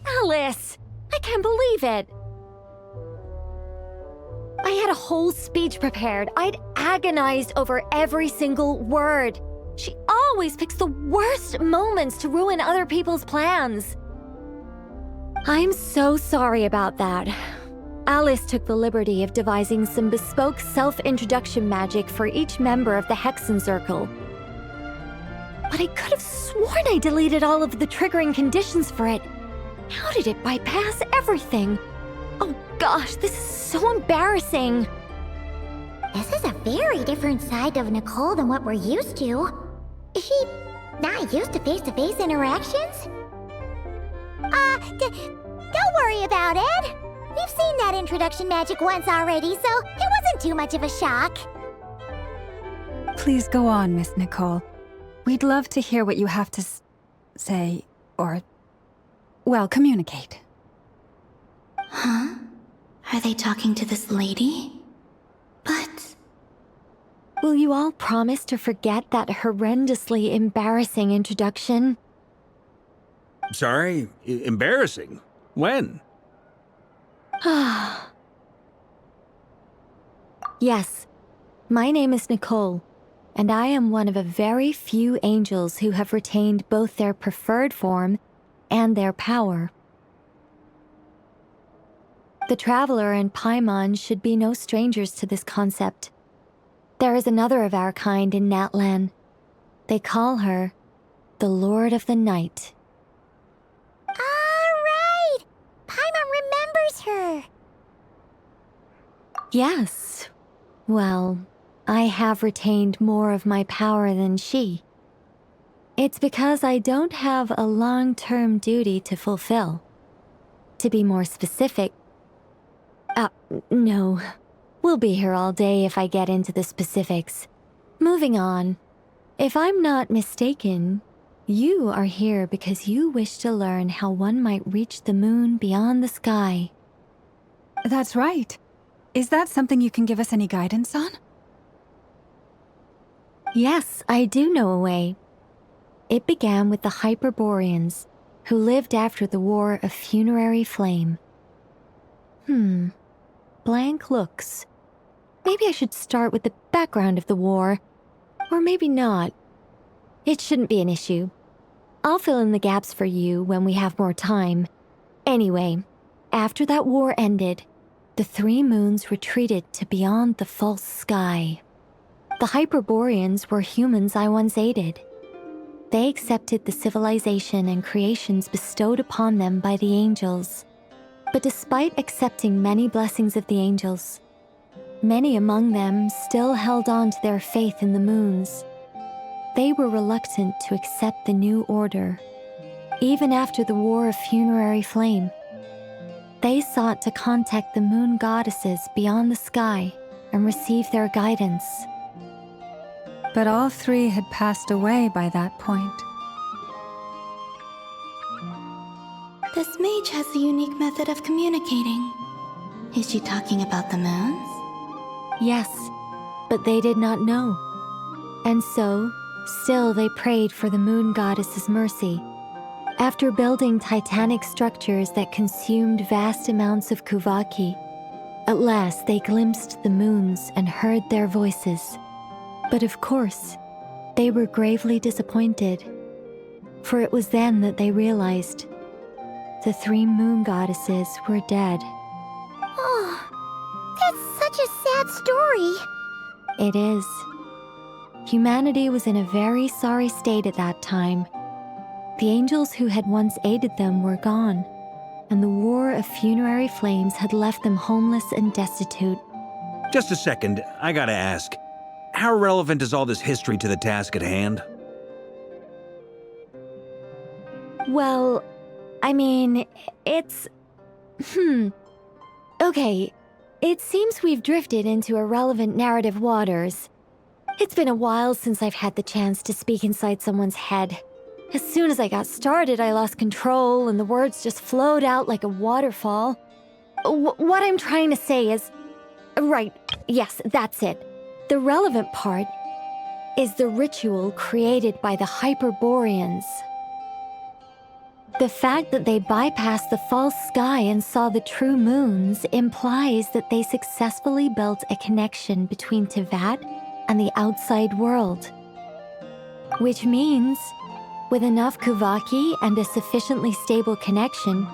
Alice! I can't believe it! I had a whole speech prepared. I'd agonized over every single word. She always picks the worst moments to ruin other people's plans. I'm so sorry about that. Alice took the liberty of devising some bespoke self-introduction magic for each member of the Hexen Circle. But I could have sworn I deleted all of the triggering conditions for it. How did it bypass everything? Oh gosh, this is so embarrassing. This is a very different side of Nicole than what we're used to. Is she not used to face-to-face interactions? Don't worry about it. We've seen that introduction magic once already, so it wasn't too much of a shock. Please go on, Miss Nicole. We'd love to hear what you have to say, or, well, communicate. Huh? Are they talking to this lady? But... Will you all promise to forget that horrendously embarrassing introduction? Sorry? Embarrassing? When? Yes, my name is Nicole, and I am one of a very few angels who have retained both their preferred form and their power. The Traveler and Paimon should be no strangers to this concept. There is another of our kind in Natlan. They call her the Lord of the Night. Alright! Paimon remembers her! Yes. Well, I have retained more of my power than she. It's because I don't have a long-term duty to fulfill. To be more specific... no. We'll be here all day if I get into the specifics. Moving on. If I'm not mistaken, you are here because you wish to learn how one might reach the moon beyond the sky. That's right. Is that something you can give us any guidance on? Yes, I do know a way. It began with the Hyperboreans, who lived after the War of Funerary Flame. Blank looks. Maybe I should start with the background of the war. Or maybe not. It shouldn't be an issue. I'll fill in the gaps for you when we have more time. Anyway, after that war ended, the three moons retreated to beyond the false sky. The Hyperboreans were humans I once aided. They accepted the civilization and creations bestowed upon them by the angels. But despite accepting many blessings of the angels, many among them still held on to their faith in the moons. They were reluctant to accept the new order. Even after the War of Funerary Flame, they sought to contact the moon goddesses beyond the sky and receive their guidance. But all three had passed away by that point. This mage has a unique method of communicating. Is she talking about the moons? Yes, but they did not know. And so, still they prayed for the moon goddess's mercy. After building titanic structures that consumed vast amounts of Kuvaki, at last they glimpsed the moons and heard their voices. But of course, they were gravely disappointed, for it was then that they realized the three moon goddesses were dead. Oh, that's such a sad story. It is. Humanity was in a very sorry state at that time. The angels who had once aided them were gone, and the War of Funerary Flames had left them homeless and destitute. Just a second, I gotta ask. How relevant is all this history to the task at hand? Well, I mean, it's... Okay, it seems we've drifted into irrelevant narrative waters. It's been a while since I've had the chance to speak inside someone's head. As soon as I got started, I lost control and the words just flowed out like a waterfall. What I'm trying to say is... Right, yes, that's it. The relevant part is the ritual created by the Hyperboreans. The fact that they bypassed the false sky and saw the true moons implies that they successfully built a connection between Teyvat and the outside world. Which means, with enough Kuvaki and a sufficiently stable connection,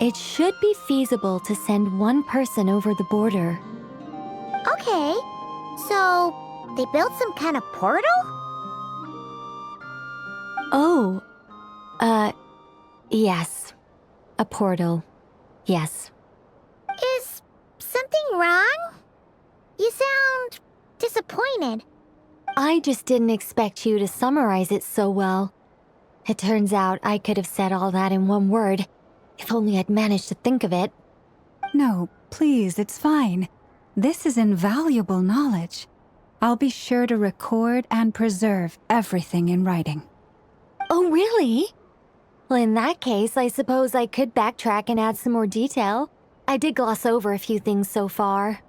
it should be feasible to send one person over the border. Okay, so they built some kind of portal? Oh, yes. A portal. Yes. Is something wrong? You sound disappointed. I just didn't expect you to summarize it so well. It turns out I could have said all that in one word, if only I'd managed to think of it. No, please, it's fine. This is invaluable knowledge. I'll be sure to record and preserve everything in writing. Oh, really? Well, in that case, I suppose I could backtrack and add some more detail. I did gloss over a few things so far.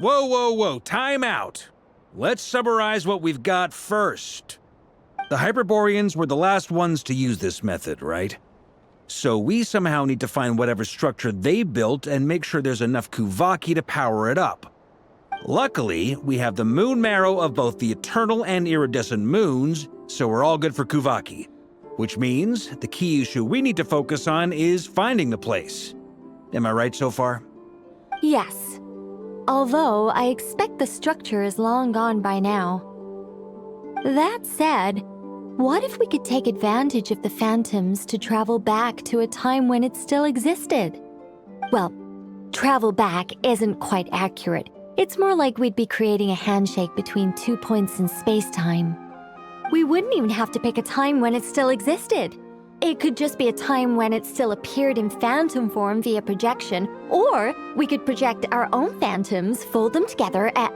Whoa, whoa, whoa, time out. Let's summarize what we've got first. The Hyperboreans were the last ones to use this method, right? So we somehow need to find whatever structure they built and make sure there's enough Kuvaki to power it up. Luckily, we have the moon marrow of both the eternal and iridescent moons, so we're all good for Kuvaki. Which means the key issue we need to focus on is finding the place. Am I right so far? Yes. Although I expect the structure is long gone by now. That said, what if we could take advantage of the phantoms to travel back to a time when it still existed? Well, travel back isn't quite accurate. It's more like we'd be creating a handshake between 2 points in space-time. We wouldn't even have to pick a time when it still existed. It could just be a time when it still appeared in phantom form via projection, or we could project our own phantoms, fold them together at...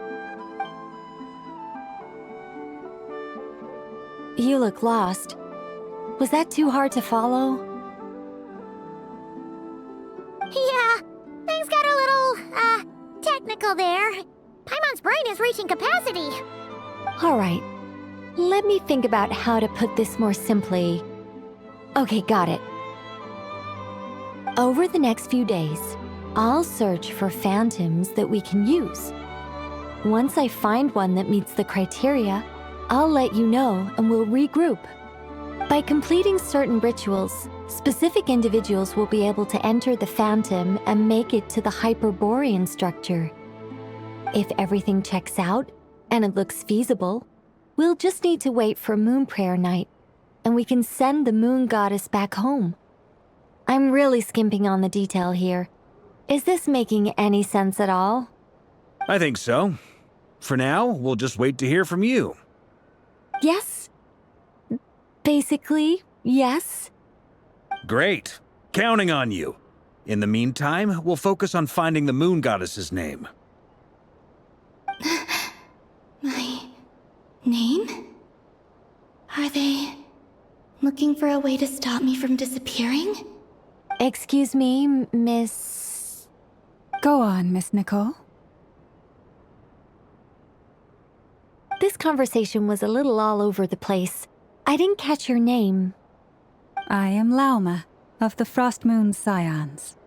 You look lost. Was that too hard to follow? Yeah, things got a little, technical there. Paimon's brain is reaching capacity. All right. Let me think about how to put this more simply. Okay, got it. Over the next few days, I'll search for phantoms that we can use. Once I find one that meets the criteria, I'll let you know and we'll regroup. By completing certain rituals, specific individuals will be able to enter the phantom and make it to the Hyperborean structure. If everything checks out and it looks feasible, we'll just need to wait for Moon Prayer Night, and we can send the Moon Goddess back home. I'm really skimping on the detail here. Is this making any sense at all? I think so. For now, we'll just wait to hear from you. Yes. Basically, yes. Great. Counting on you. In the meantime, we'll focus on finding the Moon Goddess's name. My name? Are they looking for a way to stop me from disappearing? Excuse me, Miss... Go on, Miss Nicole. This conversation was a little all over the place. I didn't catch your name. I am Lauma, of the Frost Moon Scions.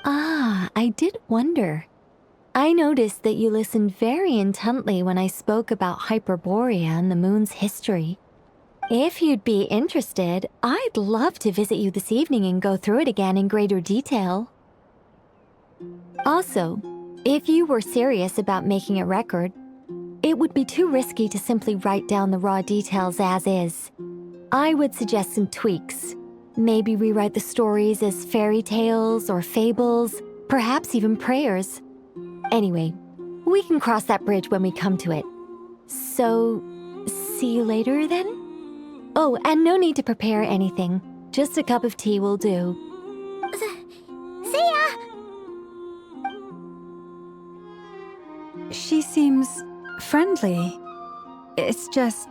Ah, I did wonder. I noticed that you listened very intently when I spoke about Hyperborea and the moon's history. If you'd be interested, I'd love to visit you this evening and go through it again in greater detail. Also, if you were serious about making a record, it would be too risky to simply write down the raw details as is. I would suggest some tweaks. Maybe rewrite the stories as fairy tales or fables, perhaps even prayers. Anyway, we can cross that bridge when we come to it. So, see you later then? Oh, and no need to prepare anything. Just a cup of tea will do. See ya! She seems friendly. It's just...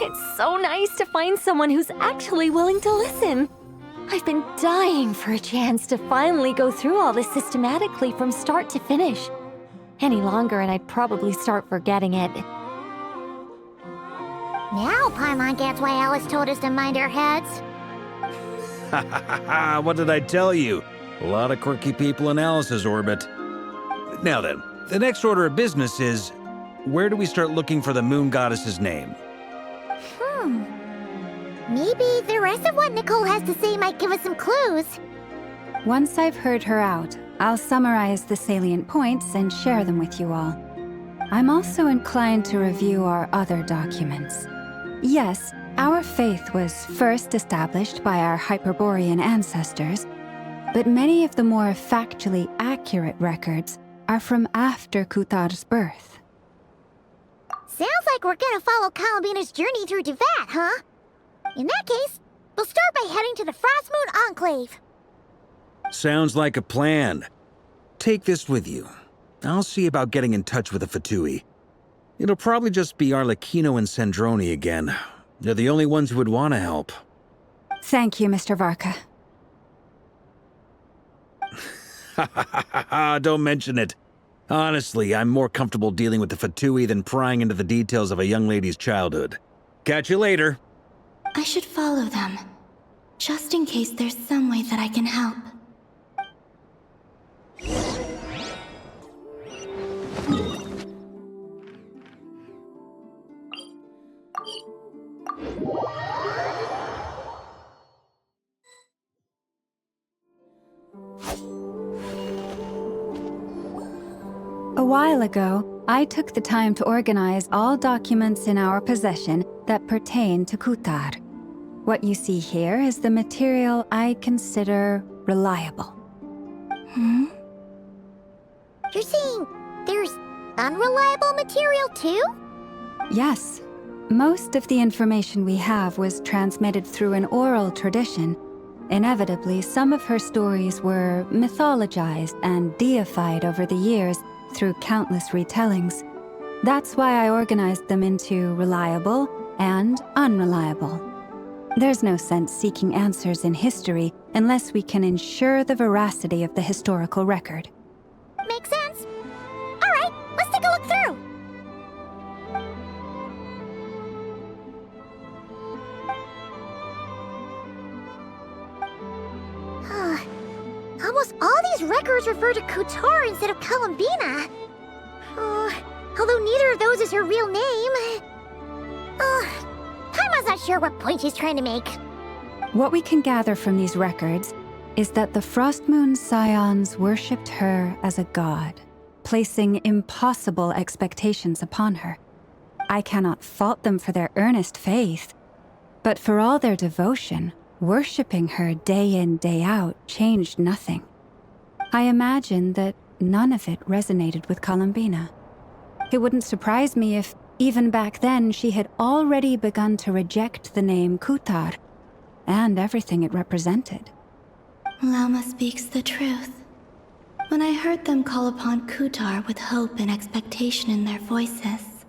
It's so nice to find someone who's actually willing to listen. I've been dying for a chance to finally go through all this systematically from start to finish. Any longer and I'd probably start forgetting it. Now Paimon gets why Alice told us to mind our heads. Ha ha ha ha! What did I tell you? A lot of quirky people in Alice's orbit. Now then, the next order of business is, where do we start looking for the moon goddess's name? Maybe the rest of what Nicole has to say might give us some clues. Once I've heard her out, I'll summarize the salient points and share them with you all. I'm also inclined to review our other documents. Yes, our faith was first established by our Hyperborean ancestors, but many of the more factually accurate records are from after Kutar's birth. Sounds like we're gonna follow Columbina's journey through Duvat, huh? In that case, we'll start by heading to the Frostmoon Enclave. Sounds like a plan. Take this with you. I'll see about getting in touch with the Fatui. It'll probably just be Arlecchino and Sandroni again. They're the only ones who would want to help. Thank you, Mr. Varka. Ha ha ha ha ha! Don't mention it. Honestly, I'm more comfortable dealing with the Fatui than prying into the details of a young lady's childhood. Catch you later. I should follow them, just in case there's some way that I can help. A while ago, I took the time to organize all documents in our possession that pertain to Kutar. What you see here is the material I consider reliable. You're saying there's unreliable material too? Yes. Most of the information we have was transmitted through an oral tradition. Inevitably, some of her stories were mythologized and deified over the years through countless retellings. That's why I organized them into reliable and unreliable. There's no sense seeking answers in history unless we can ensure the veracity of the historical record. Makes sense. All right, let's take a look through. Almost all these records refer to Kutar instead of Columbina. Although neither of those is her real name. Paimon's not sure what point she's trying to make. What we can gather from these records is that the Frostmoon Scions worshipped her as a god, placing impossible expectations upon her. I cannot fault them for their earnest faith, but for all their devotion, worshipping her day in, day out changed nothing. I imagine that none of it resonated with Columbina. It wouldn't surprise me if, even back then, she had already begun to reject the name Kutar and everything it represented. Lama speaks the truth. When I heard them call upon Kutar with hope and expectation in their voices,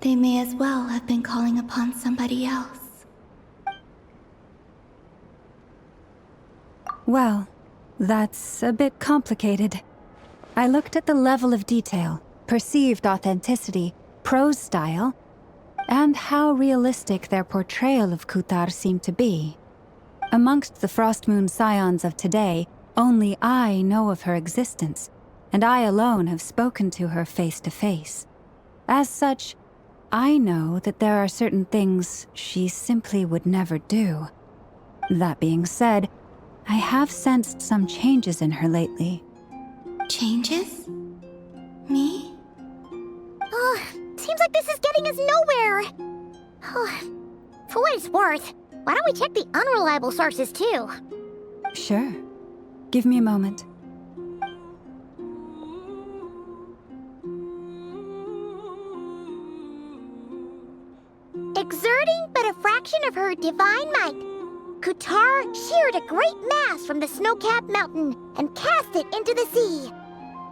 they may as well have been calling upon somebody else. Well, that's a bit complicated. I looked at the level of detail, perceived authenticity, prose style, and how realistic their portrayal of Kutar seemed to be. Amongst the Frostmoon Scions of today, only I know of her existence, and I alone have spoken to her face to face. As such, I know that there are certain things she simply would never do. That being said, I have sensed some changes in her lately. Changes? Me? Seems like this is getting us nowhere. For what it's worth, why don't we check the unreliable sources too? Sure. Give me a moment. Exerting but a fraction of her divine might, Kutar sheared a great mass from the snow-capped mountain and cast it into the sea,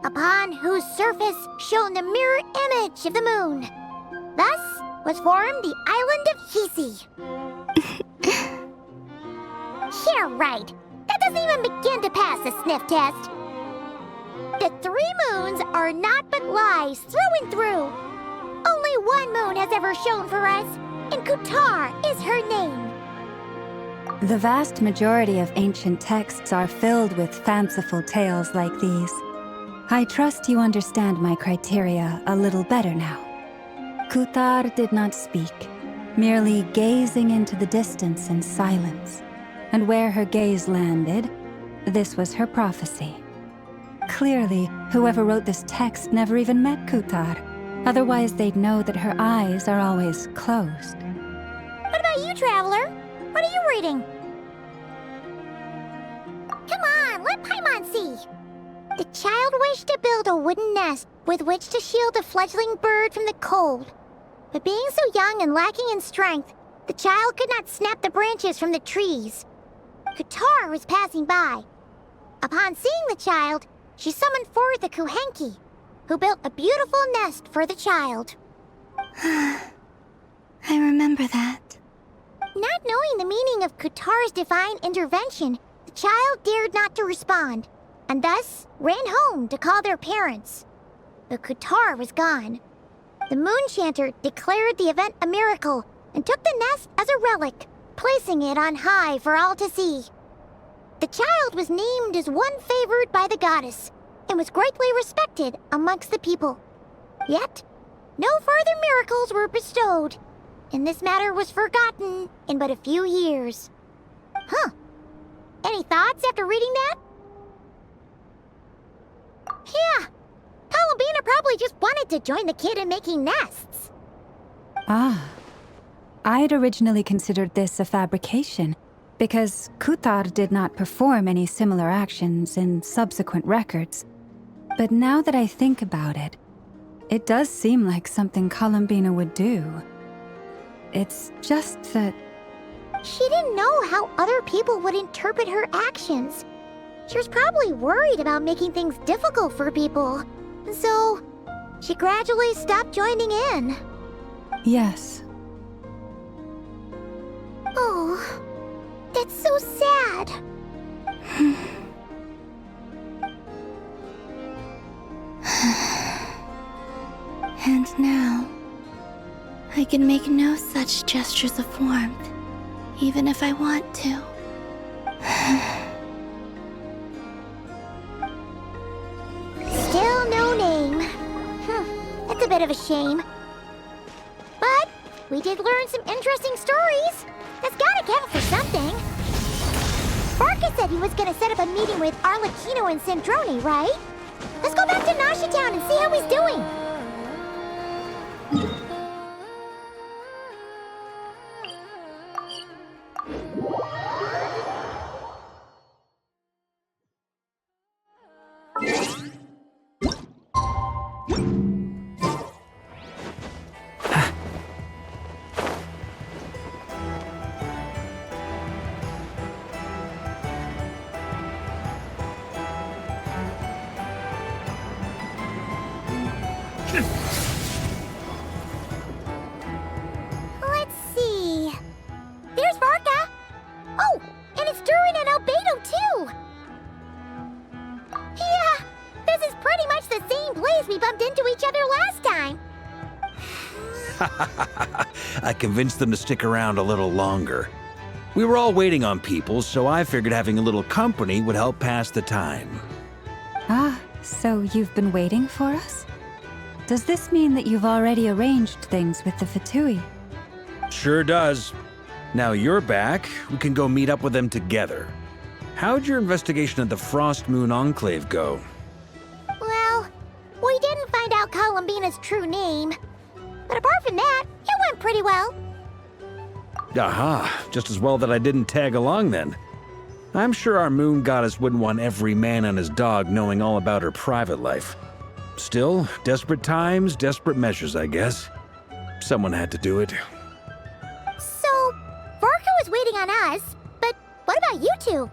upon whose surface shone the mirror image of the moon. Thus was formed the island of Hisi. Yeah, right. That doesn't even begin to pass the sniff test. The 3 moons are naught but lies through and through. Only one moon has ever shone for us, and Kutar is her name. The vast majority of ancient texts are filled with fanciful tales like these. I trust you understand my criteria a little better now. Kutar did not speak, merely gazing into the distance in silence. And where her gaze landed, this was her prophecy. Clearly, whoever wrote this text never even met Kutar. Otherwise, they'd know that her eyes are always closed. What about you, Traveler? What are you reading? Come on, let Paimon see. The child wished to build a wooden nest with which to shield the fledgling bird from the cold. But being so young and lacking in strength, the child could not snap the branches from the trees. Kutar was passing by. Upon seeing the child, she summoned forth a Kuhenki, who built a beautiful nest for the child. I remember that. Not knowing the meaning of Kutar's divine intervention, the child dared not to respond, and thus ran home to call their parents. But Kutar was gone. The Moon Chanter declared the event a miracle and took the nest as a relic, placing it on high for all to see. The child was named as one favored by the goddess, and was greatly respected amongst the people. Yet, no further miracles were bestowed, and this matter was forgotten in but a few years. Huh. Any thoughts after reading that? Yeah. Columbina probably just wanted to join the kid in making nests. Ah. I'd originally considered this a fabrication, because Kutar did not perform any similar actions in subsequent records. But now that I think about it, it does seem like something Columbina would do. It's just that... She didn't know how other people would interpret her actions. She was probably worried about making things difficult for people. So, she gradually stopped joining in. Yes. Oh, that's so sad. And now, I can make no such gestures of warmth, even if I want to. Still no name. That's a bit of a shame. But we did learn some interesting stories. That's gotta count for something. Barca said he was gonna set up a meeting with Arlecchino and Sandrone, right? Let's go back to Nasha Town and see how he's doing. Let's see. There's Varka. Oh, and it's Durin and Albedo too. Yeah, this is pretty much the same place we bumped into each other last time. I convinced them to stick around a little longer. We were all waiting on people, so I figured having a little company would help pass the time. Ah, so you've been waiting for us? Does this mean that you've already arranged things with the Fatui? Sure does. Now you're back, we can go meet up with them together. How'd your investigation of the Frost Moon Enclave go? Well, we didn't find out Columbina's true name. But apart from that, it went pretty well. Aha, just as well that I didn't tag along then. I'm sure our moon goddess wouldn't want every man and his dog knowing all about her private life. Still, desperate times, desperate measures, I guess. Someone had to do it. waiting on us. But what about you two?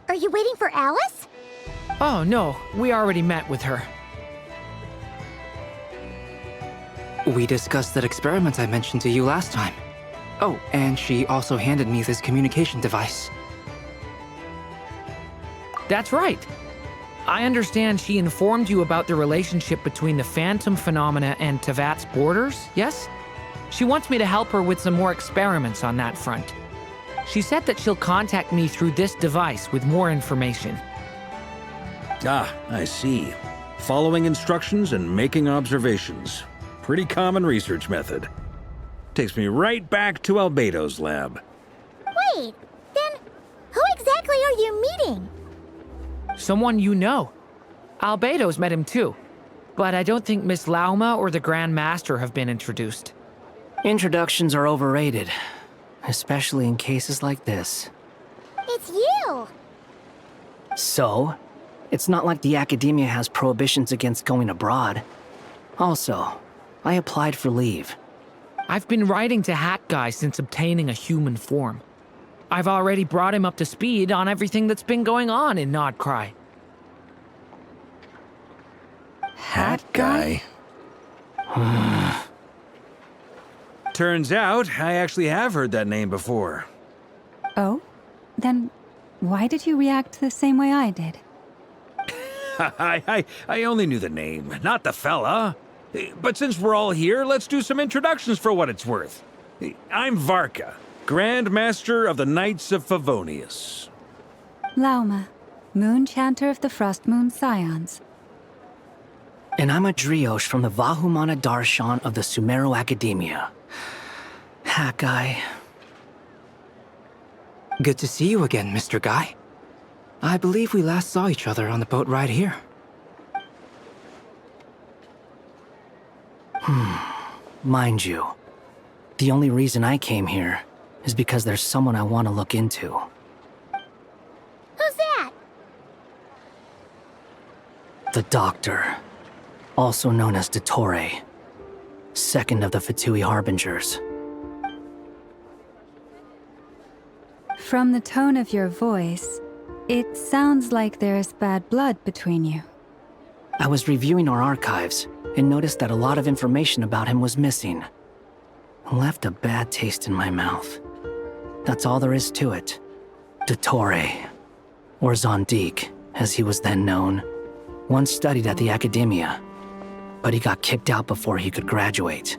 Are you waiting for Alice? Oh, no. We already met with her. We discussed that experiment I mentioned to you last time. Oh, and she also handed me this communication device. That's right. I understand she informed you about the relationship between the phantom phenomena and Tevat's borders, yes? She wants me to help her with some more experiments on that front. She said that she'll contact me through this device with more information. Ah, I see. Following instructions and making observations. Pretty common research method. Takes me right back to Albedo's lab. Wait, then who exactly are you meeting? Someone you know. Albedo's met him too. But I don't think Miss Lauma or the Grand Master have been introduced. Introductions are overrated, especially in cases like this. It's you! So, it's not like the Academia has prohibitions against going abroad. Also, I applied for leave. I've been writing to Hat Guy since obtaining a human form. I've already brought him up to speed on everything that's been going on in Nocturne. Hat Guy? Turns out, I actually have heard that name before. Oh? Then why did you react the same way I did? I only knew the name, not the fella. But since we're all here, let's do some introductions for what it's worth. I'm Varka, Grand Master of the Knights of Favonius. Lauma, Moon Chanter of the Frost Moon Scions. And I'm a Driosh from the Vahumana Darshan of the Sumero Academia. Hat Guy. Good to see you again, Mr. Guy. I believe we last saw each other on the boat ride here. Mind you, the only reason I came here is because there's someone I want to look into. Who's that? The Doctor, also known as DOTTORE, second of the Fatui Harbingers. From the tone of your voice, it sounds like there's bad blood between you. I was reviewing our archives and noticed that a lot of information about him was missing. Left a bad taste in my mouth. That's all there is to it. DOTTORE, or Zondik, as he was then known, once studied at the Academia, but he got kicked out before he could graduate.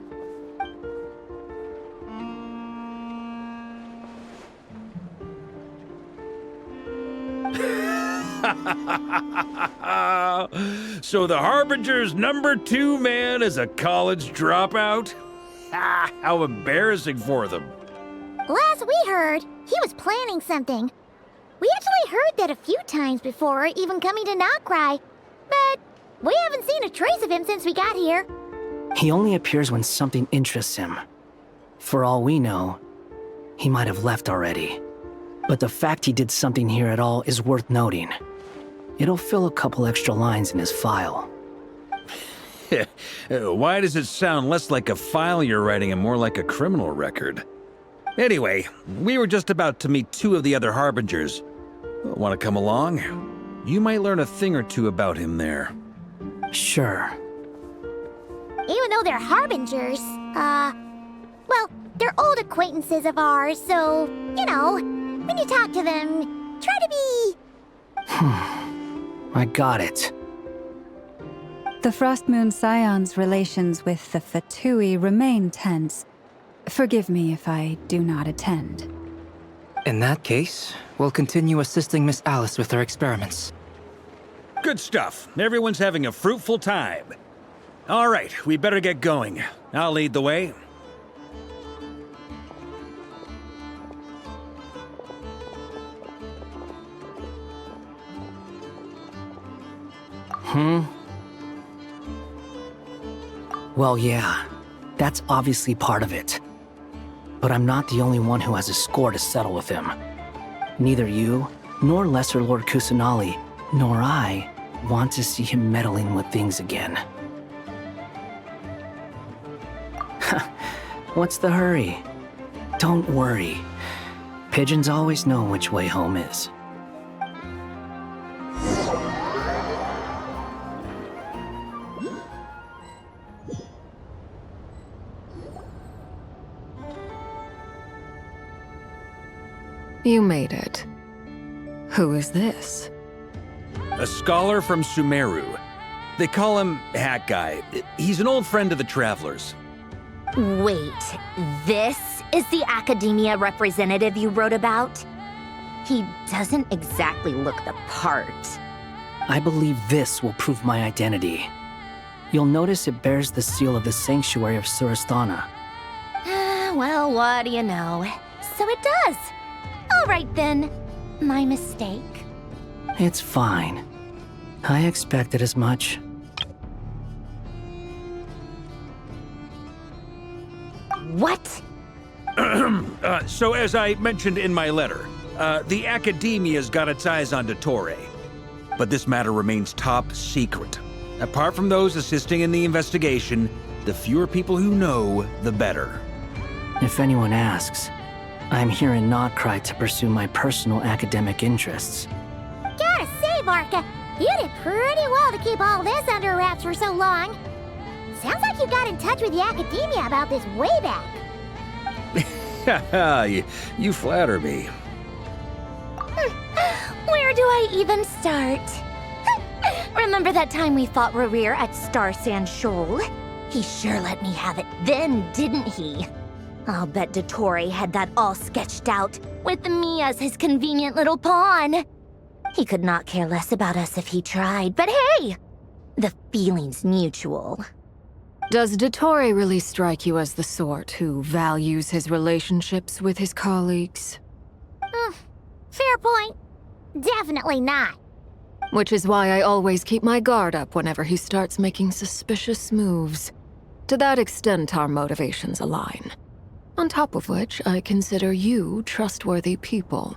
So the Harbinger's #2 man is a college dropout? How embarrassing for them. Last we heard, he was planning something. We actually heard that a few times before, even coming to Nocturne, but we haven't seen a trace of him since we got here. He only appears when something interests him. For all we know, he might have left already. But the fact he did something here at all is worth noting. It'll fill a couple extra lines in his file. Why does it sound less like a file you're writing and more like a criminal record? Anyway, we were just about to meet 2 of the other Harbingers. Want to come along? You might learn a thing or two about him there. Sure. Even though they're Harbingers, well, they're old acquaintances of ours, so, you know, when you talk to them, try to be... I got it. The Frost Moon Scions' relations with the Fatui remain tense. Forgive me if I do not attend. In that case, we'll continue assisting Miss Alice with her experiments. Good stuff. Everyone's having a fruitful time. All right, we better get going. I'll lead the way. Well, yeah, that's obviously part of it. But I'm not the only one who has a score to settle with him. Neither you, nor Lesser Lord Kusanali, nor I want to see him meddling with things again. What's the hurry? Don't worry. Pigeons always know which way home is. You made it. Who is this? A scholar from Sumeru. They call him Hat Guy. He's an old friend of the Travelers. Wait, this is the academia representative you wrote about? He doesn't exactly look the part. I believe this will prove my identity. You'll notice it bears the seal of the Sanctuary of Surasthana. Well, what do you know? So it does. All right then. My mistake. It's fine. I expected as much. What? So as I mentioned in my letter, the Academia's got its eyes on DOTTORE. But this matter remains top secret. Apart from those assisting in the investigation, the fewer people who know, the better. If anyone asks, I'm here in Nocturne to pursue my personal academic interests. Gotta say, Barca, you did pretty well to keep all this under wraps for so long. Sounds like you got in touch with the academia about this way back. You flatter me. Where do I even start? Remember that time we fought Rerir at Star Sand Shoal? He sure let me have it then, didn't he? I'll bet DOTTORE had that all sketched out, with me as his convenient little pawn. He could not care less about us if he tried, but hey! The feeling's mutual. Does DOTTORE really strike you as the sort who values his relationships with his colleagues? Fair point. Definitely not. Which is why I always keep my guard up whenever he starts making suspicious moves. To that extent, our motivations align. On top of which, I consider you trustworthy people.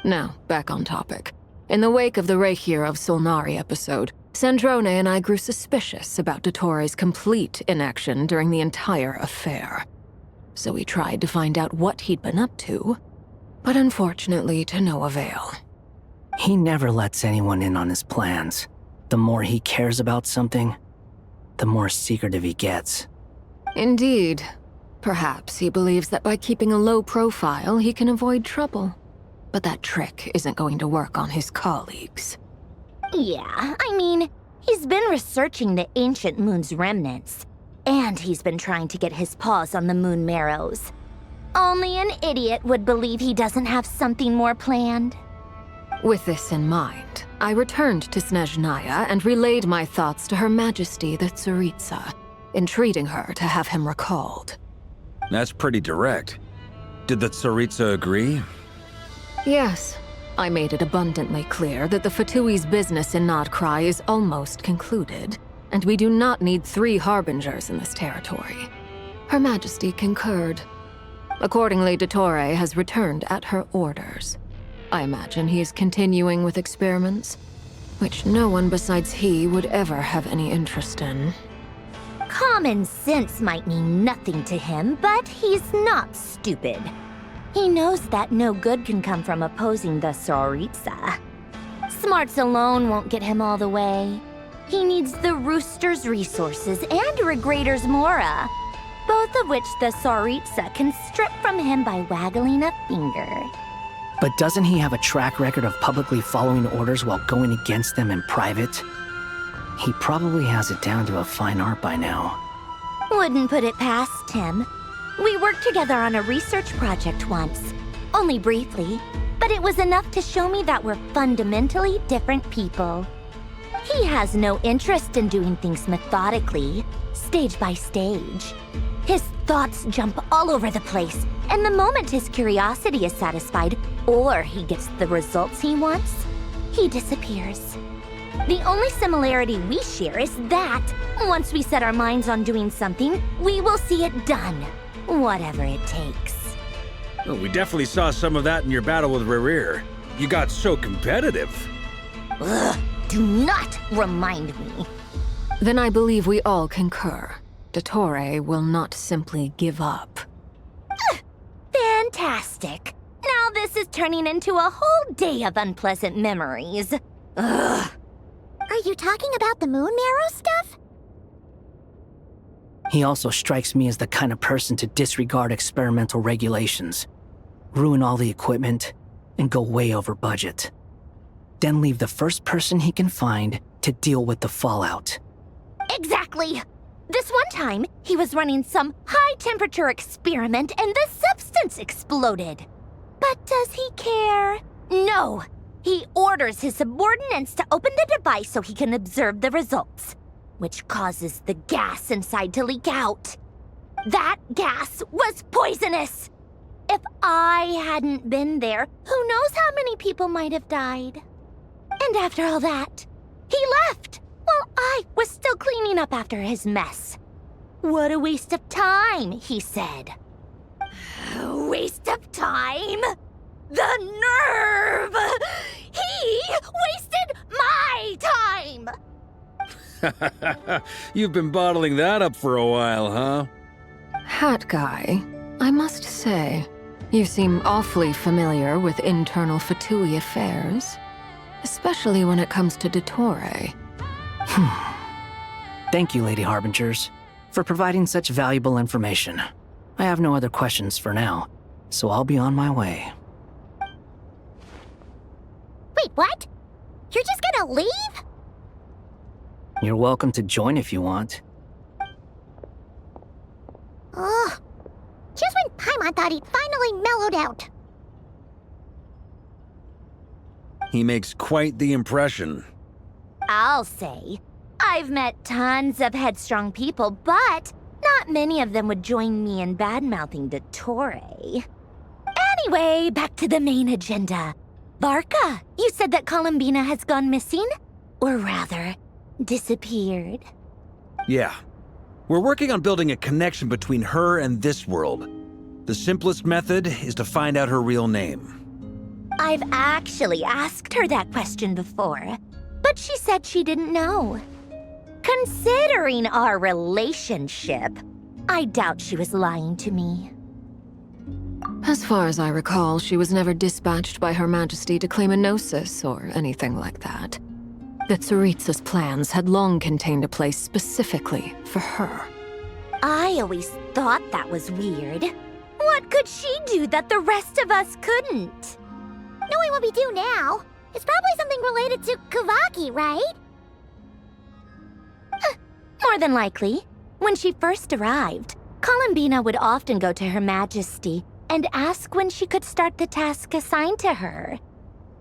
Now, back on topic. In the wake of the Reikir of Solnari episode, Sandrone and I grew suspicious about DOTTORE's complete inaction during the entire affair. So we tried to find out what he'd been up to, but unfortunately to no avail. He never lets anyone in on his plans. The more he cares about something, the more secretive he gets. Indeed. Perhaps he believes that by keeping a low profile, he can avoid trouble. But that trick isn't going to work on his colleagues. Yeah, I mean, he's been researching the ancient moon's remnants. And he's been trying to get his paws on the moon marrows. Only an idiot would believe he doesn't have something more planned. With this in mind, I returned to Snezhnaya and relayed my thoughts to Her Majesty the Tsaritsa, entreating her to have him recalled. That's pretty direct. Did the Tsaritsa agree? Yes. I made it abundantly clear that the Fatui's business in Nocturne is almost concluded, and we do not need 3 harbingers in this territory. Her Majesty concurred. Accordingly, DOTTORE has returned at her orders. I imagine he is continuing with experiments, which no one besides he would ever have any interest in. Common sense might mean nothing to him, but he's not stupid. He knows that no good can come from opposing the Tsaritsa. Smarts alone won't get him all the way. He needs the Rooster's resources and Regrator's Mora, both of which the Tsaritsa can strip from him by waggling a finger. But doesn't he have a track record of publicly following orders while going against them in private? He probably has it down to a fine art by now. Wouldn't put it past him. We worked together on a research project once. Only briefly, but it was enough to show me that we're fundamentally different people. He has no interest in doing things methodically, stage by stage. His thoughts jump all over the place, and the moment his curiosity is satisfied, or he gets the results he wants, he disappears. The only similarity we share is that, once we set our minds on doing something, we will see it done, whatever it takes. Well, we definitely saw some of that in your battle with Rerir. You got so competitive. Ugh, do not remind me. Then I believe we all concur. DOTTORE will not simply give up. Fantastic. Now this is turning into a whole day of unpleasant memories. Ugh. Are you talking about the moon marrow stuff? He also strikes me as the kind of person to disregard experimental regulations, ruin all the equipment, and go way over budget. Then leave the first person he can find to deal with the fallout. Exactly. This one time, he was running some high-temperature experiment and the substance exploded. But does he care? No. He orders his subordinates to open the device so he can observe the results, which causes the gas inside to leak out. That gas was poisonous. If I hadn't been there, who knows how many people might have died. And after all that, he left while I was still cleaning up after his mess. What a waste of time, he said. Waste of time? The nerve! He wasted my time! You've been bottling that up for a while, huh? Hat guy, I must say, you seem awfully familiar with internal Fatui affairs. Especially when it comes to DOTTORE. Thank you, Lady Harbingers, for providing such valuable information. I have no other questions for now, so I'll be on my way. Wait, what? You're just gonna leave? You're welcome to join if you want. Ugh. Just when Paimon thought he'd finally mellowed out. He makes quite the impression. I'll say. I've met tons of headstrong people, but not many of them would join me in bad-mouthing DOTTORE. Anyway, back to the main agenda. Barca, you said that Columbina has gone missing? Or rather, disappeared. Yeah. We're working on building a connection between her and this world. The simplest method is to find out her real name. I've actually asked her that question before, but she said she didn't know. Considering our relationship, I doubt she was lying to me. As far as I recall, she was never dispatched by Her Majesty to claim a gnosis or anything like that. The Tsaritsa's plans had long contained a place specifically for her. I always thought that was weird. What could she do that the rest of us couldn't? Knowing what we do now, it's probably something related to Kavaki, right? More than likely. When she first arrived, Columbina would often go to Her Majesty and ask when she could start the task assigned to her.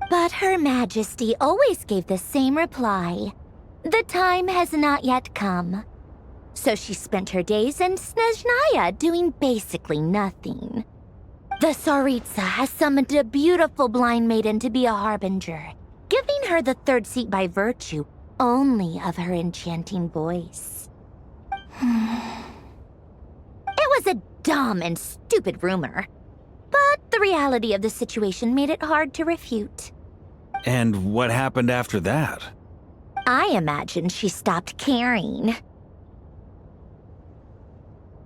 But Her Majesty always gave the same reply. The time has not yet come. So she spent her days in Snezhnaya doing basically nothing. The Tsaritsa has summoned a beautiful blind maiden to be a harbinger, giving her the third seat by virtue only of her enchanting voice. It was a dumb and stupid rumor, but the reality of the situation made it hard to refute. And what happened after that? I imagine she stopped caring.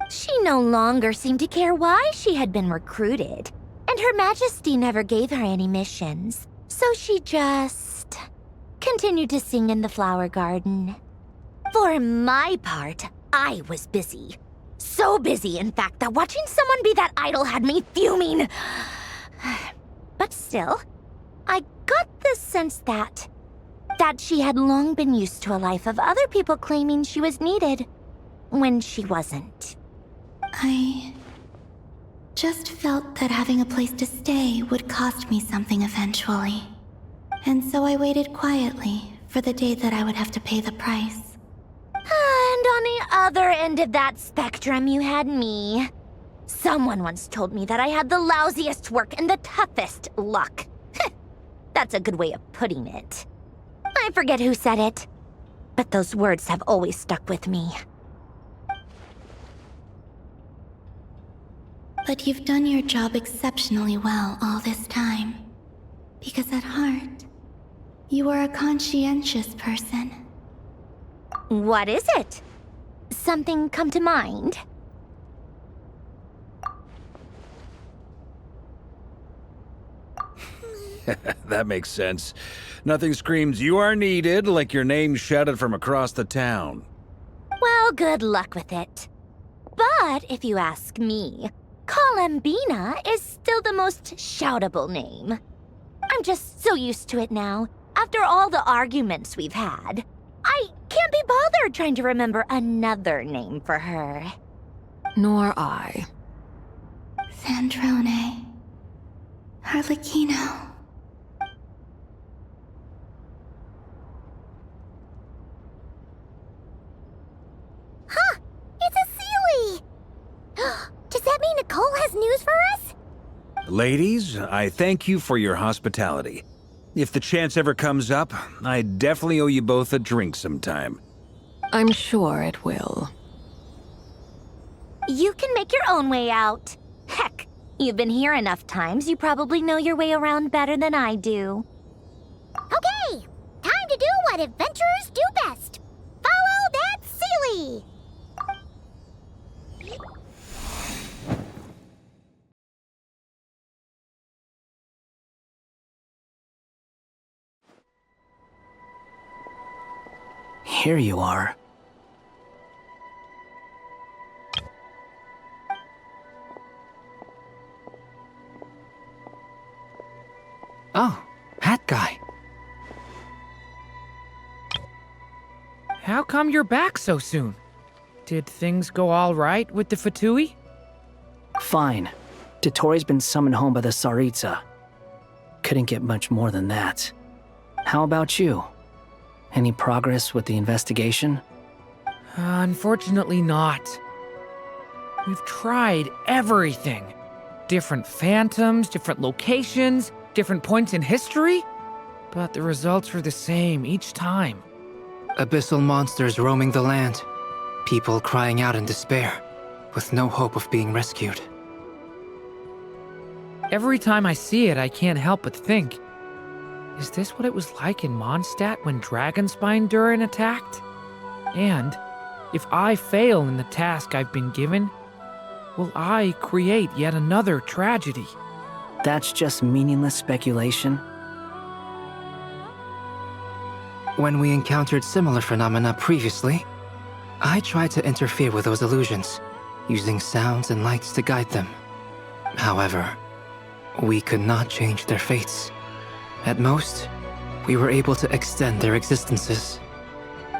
She no longer seemed to care why she had been recruited, and Her Majesty never gave her any missions, so she just continued to sing in the flower garden. For my part, I was busy. So busy, in fact, that watching someone be that idol had me fuming. But still, I got the sense that she had long been used to a life of other people claiming she was needed when she wasn't. I just felt that having a place to stay would cost me something eventually. And so I waited quietly for the day that I would have to pay the price. And on the other end of that spectrum, you had me. Someone once told me that I had the lousiest work and the toughest luck. That's a good way of putting it. I forget who said it, but those words have always stuck with me. But you've done your job exceptionally well all this time. Because at heart, you are a conscientious person. What is it? Something come to mind? That makes sense. Nothing screams you are needed like your name shouted from across the town. Well, good luck with it. But if you ask me, Colambina is still the most shoutable name. I'm just so used to it now, after all the arguments we've had. I can't be bothered trying to remember another name for her. Nor I. Sandrone. Harlequino. Huh! It's a Sealy! Does that mean Nicole has news for us? Ladies, I thank you for your hospitality. If the chance ever comes up, I definitely owe you both a drink sometime. I'm sure it will. You can make your own way out. Heck, you've been here enough times, you probably know your way around better than I do. Okay! Time to do what adventurers do best! Follow that Sealy! Here you are. Oh, hat guy. How come you're back so soon? Did things go all right with the Fatui? Fine. DOTTORE's been summoned home by the Tsaritsa. Couldn't get much more than that. How about you? Any progress with the investigation? Unfortunately not. We've tried everything. Different phantoms, different locations, different points in history, but the results are the same each time. Abyssal monsters roaming the land. People crying out in despair, with no hope of being rescued. Every time I see it, I can't help but think, is this what it was like in Mondstadt when Dragonspine Durin attacked? And if I fail in the task I've been given, will I create yet another tragedy? That's just meaningless speculation. When we encountered similar phenomena previously, I tried to interfere with those illusions, using sounds and lights to guide them. However, we could not change their fates. At most, we were able to extend their existences.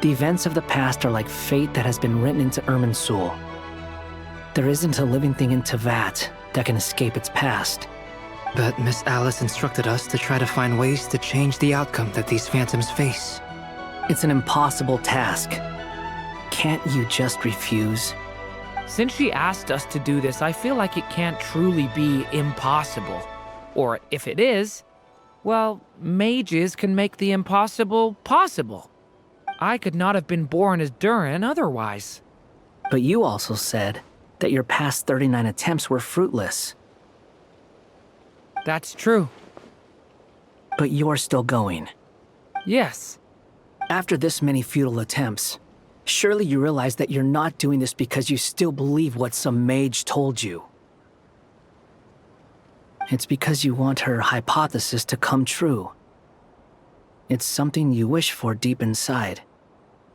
The events of the past are like fate that has been written into Irminsul. There isn't a living thing in Teyvat that can escape its past. But Miss Alice instructed us to try to find ways to change the outcome that these phantoms face. It's an impossible task. Can't you just refuse? Since she asked us to do this, I feel like it can't truly be impossible. Or if it is, well, mages can make the impossible possible. I could not have been born as Durin otherwise. But you also said that your past 39 attempts were fruitless. That's true. But you're still going. Yes. After this many futile attempts, surely you realize that you're not doing this because you still believe what some mage told you. It's because you want her hypothesis to come true. It's something you wish for deep inside.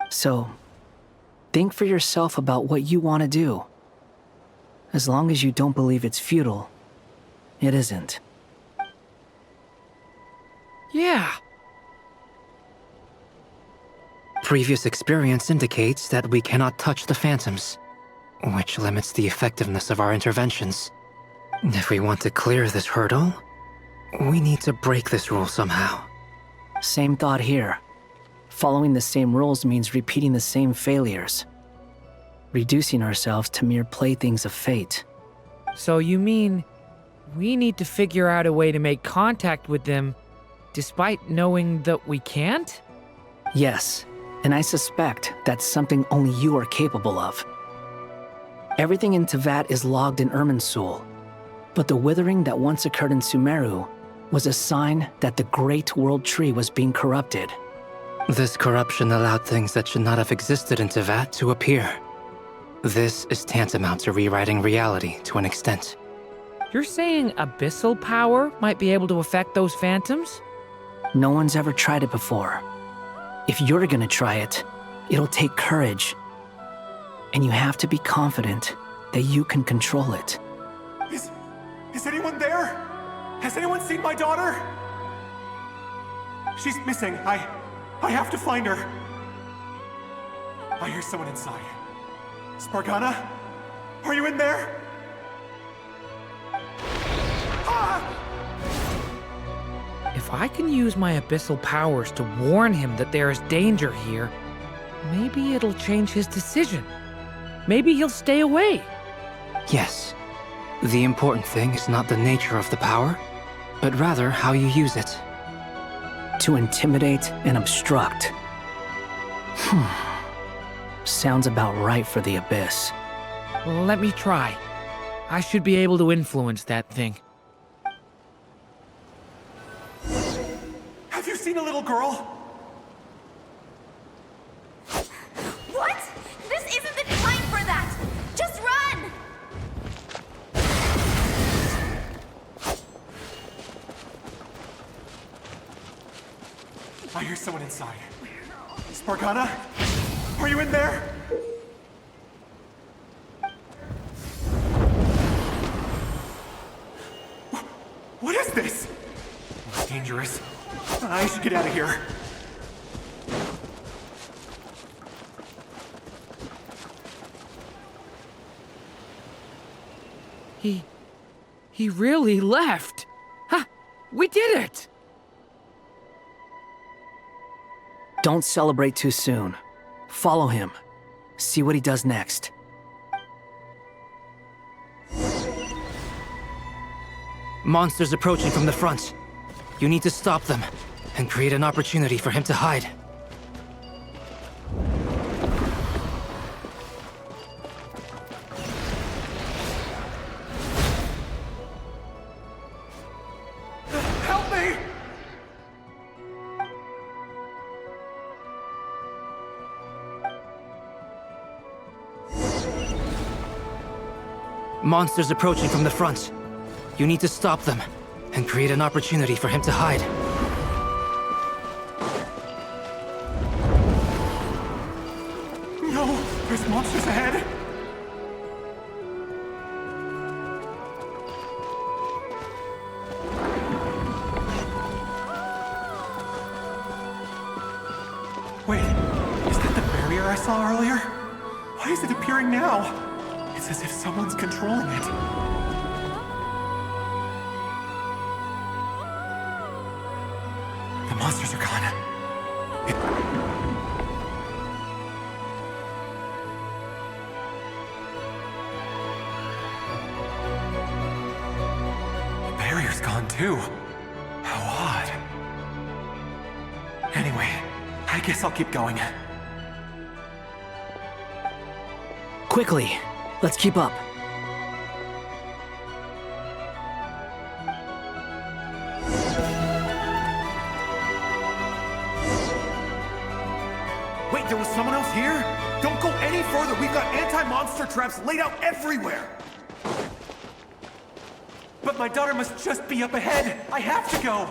So, think for yourself about what you want to do. As long as you don't believe it's futile, it isn't. Yeah. Previous experience indicates that we cannot touch the phantoms, which limits the effectiveness of our interventions. If we want to clear this hurdle, we need to break this rule somehow. Same thought here. Following the same rules means repeating the same failures. Reducing ourselves to mere playthings of fate. So you mean we need to figure out a way to make contact with them despite knowing that we can't? Yes, and I suspect that's something only you are capable of. Everything in Teyvat is logged in Irminsul, but the withering that once occurred in Sumeru was a sign that the Great World Tree was being corrupted. This corruption allowed things that should not have existed in Teyvat to appear. This is tantamount to rewriting reality to an extent. You're saying abyssal power might be able to affect those phantoms? No one's ever tried it before. If you're gonna try it, it'll take courage. And you have to be confident that you can control it. Is anyone there? Has anyone seen my daughter? She's missing. I have to find her. I hear someone inside. Spargana? Are you in there? If I can use my abyssal powers to warn him that there is danger here, maybe it'll change his decision. Maybe he'll stay away. Yes. The important thing is not the nature of the power, but rather how you use it. To intimidate and obstruct. Sounds about right for the Abyss. Let me try. I should be able to influence that thing. Have you seen a little girl? What? This isn't the time for that! Just run! I hear someone inside. Spargana? Are you in there? What is this? It's dangerous. I should get out of here. He really left. Ha! We did it! Don't celebrate too soon. Follow him. See what he does next. Monsters approaching from the front. You need to stop them and create an opportunity for him to hide. Help me! Monsters approaching from the front. You need to stop them and create an opportunity for him to hide. No! There's monsters ahead! Wait, is that the barrier I saw earlier? Why is it appearing now? It's as if someone's controlling it. The monsters are gone. The barrier's gone too. How odd. Anyway, I guess I'll keep going. Quickly, let's keep up. Wait, there was someone else here? Don't go any further. We've got anti-monster traps laid out everywhere. But my daughter must just be up ahead. I have to go.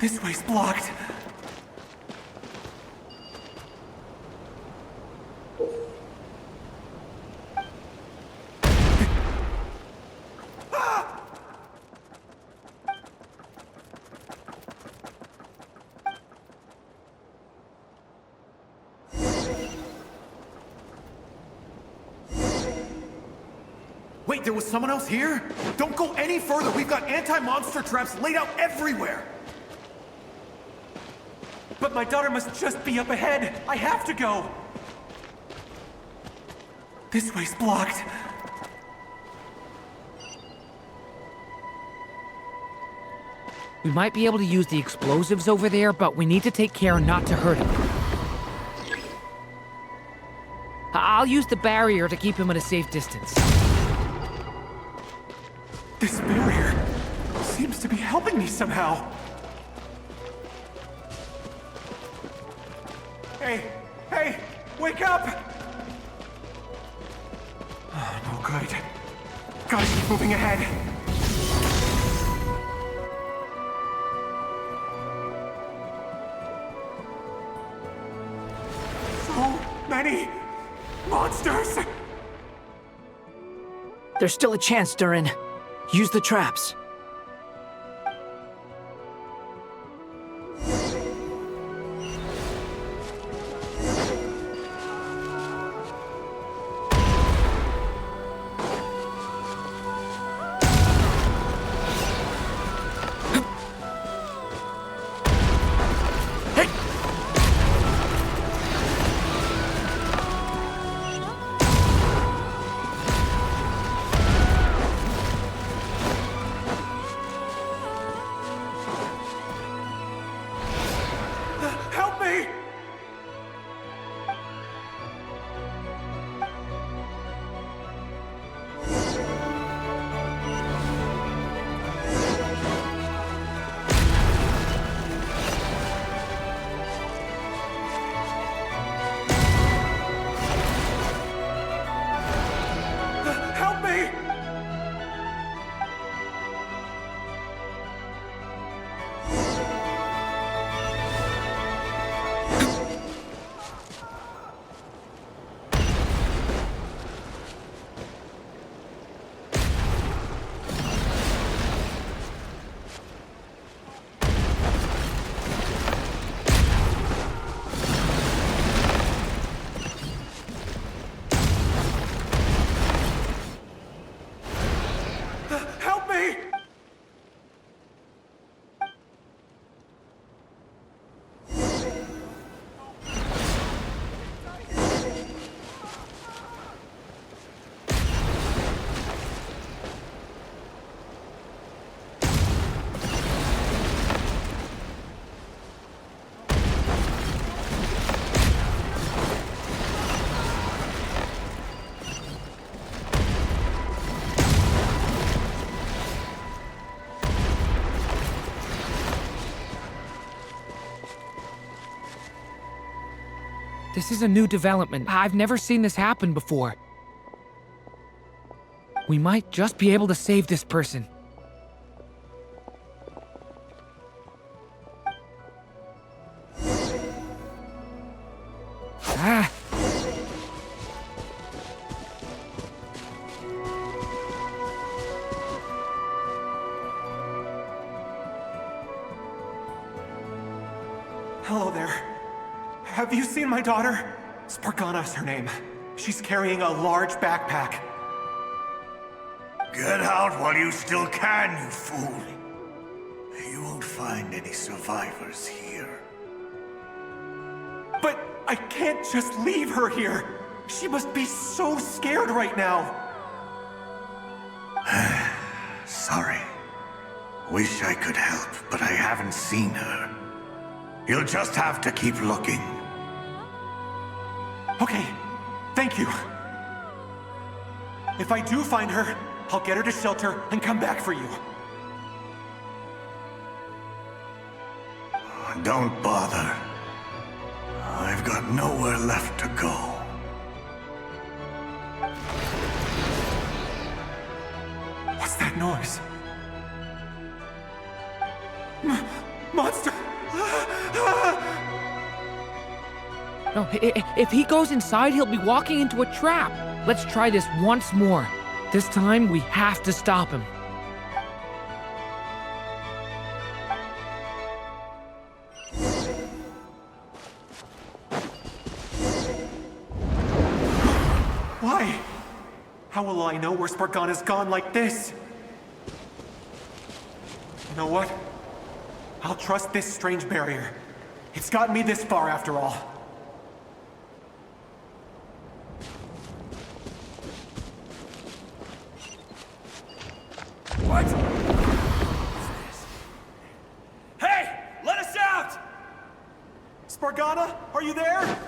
This way's blocked. Wait, there was someone else here? Don't go any further. We've got anti-monster traps laid out everywhere. But my daughter must just be up ahead. I have to go. This way's blocked. We might be able to use the explosives over there, but we need to take care not to hurt him. I'll use the barrier to keep him at a safe distance. This barrier seems to be helping me somehow. Hey, wake up! Oh, no good. Gotta keep moving ahead. So many monsters! There's still a chance, Durin. Use the traps. This is a new development. I've never seen this happen before. We might just be able to save this person. Ah! Hello there. Have you seen my daughter? Spargana's her name. She's carrying a large backpack. Get out while you still can, you fool. You won't find any survivors here. But I can't just leave her here. She must be so scared right now. Sorry. Wish I could help, but I haven't seen her. You'll just have to keep looking. Okay, thank you. If I do find her, I'll get her to shelter and come back for you. Don't bother. I've got nowhere left to go. What's that noise? Monster! No, if he goes inside, he'll be walking into a trap. Let's try this once more. This time, we have to stop him. Why? How will I know where Spargana's gone like this? You know what? I'll trust this strange barrier. It's gotten me this far after all. What? Hey! Let us out! Spargana, are you there?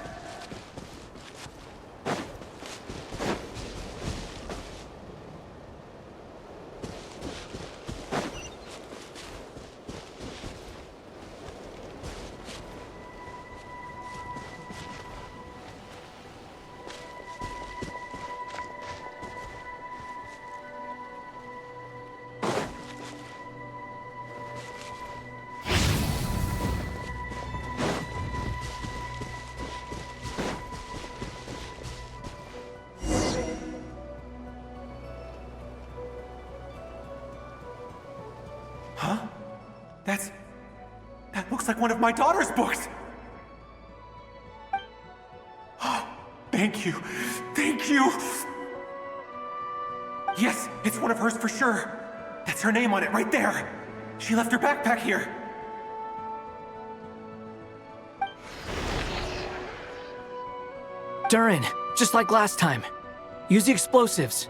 Huh? That looks like one of my daughter's books! Thank you. Thank you! Yes, it's one of hers for sure. That's her name on it right there. She left her backpack here. Durin, just like last time. Use the explosives.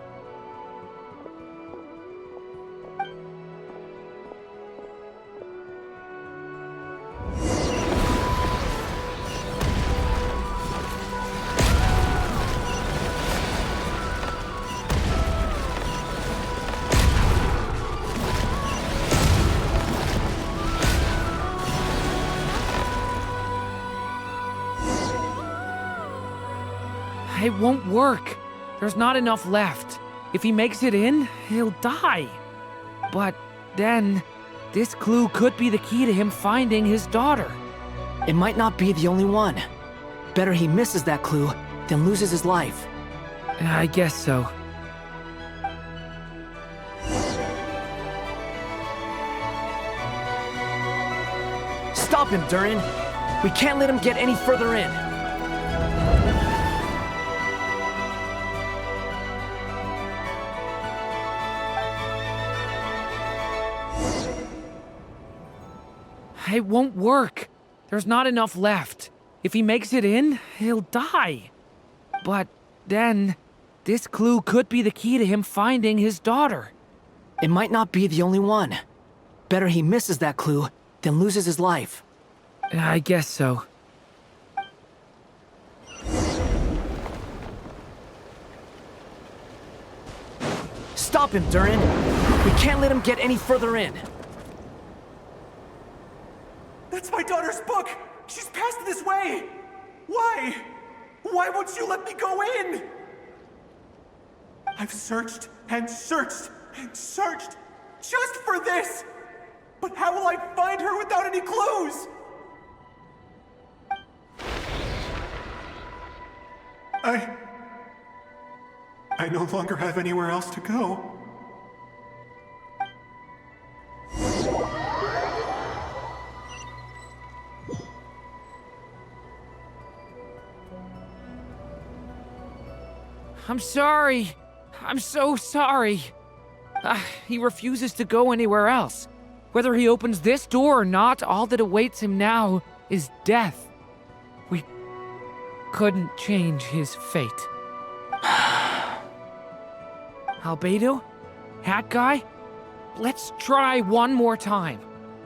It won't work. There's not enough left. If he makes it in, he'll die. But then, this clue could be the key to him finding his daughter. It might not be the only one. Better he misses that clue than loses his life. I guess so. Stop him, Durin. We can't let him get any further in. It won't work. There's not enough left. If he makes it in, he'll die. But then, this clue could be the key to him finding his daughter. It might not be the only one. Better he misses that clue than loses his life. I guess so. Stop him, Durin. We can't let him get any further in. That's my daughter's book! She's passed this way! Why? Why won't you let me go in? I've searched and searched and searched just for this! But how will I find her without any clues? I no longer have anywhere else to go. I'm sorry. I'm so sorry. He refuses to go anywhere else. Whether he opens this door or not, all that awaits him now is death. We couldn't change his fate. Albedo? Hat Guy? Let's try one more time.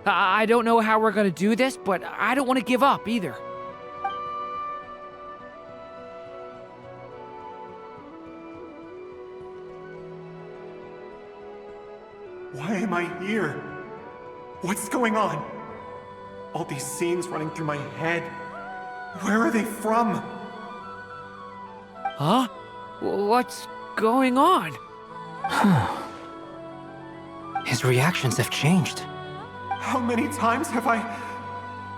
I don't know how we're gonna do this, but I don't want to give up either. Why am I here? What's going on? All these scenes running through my head. Where are they from? Huh? What's going on? His reactions have changed. How many times have I...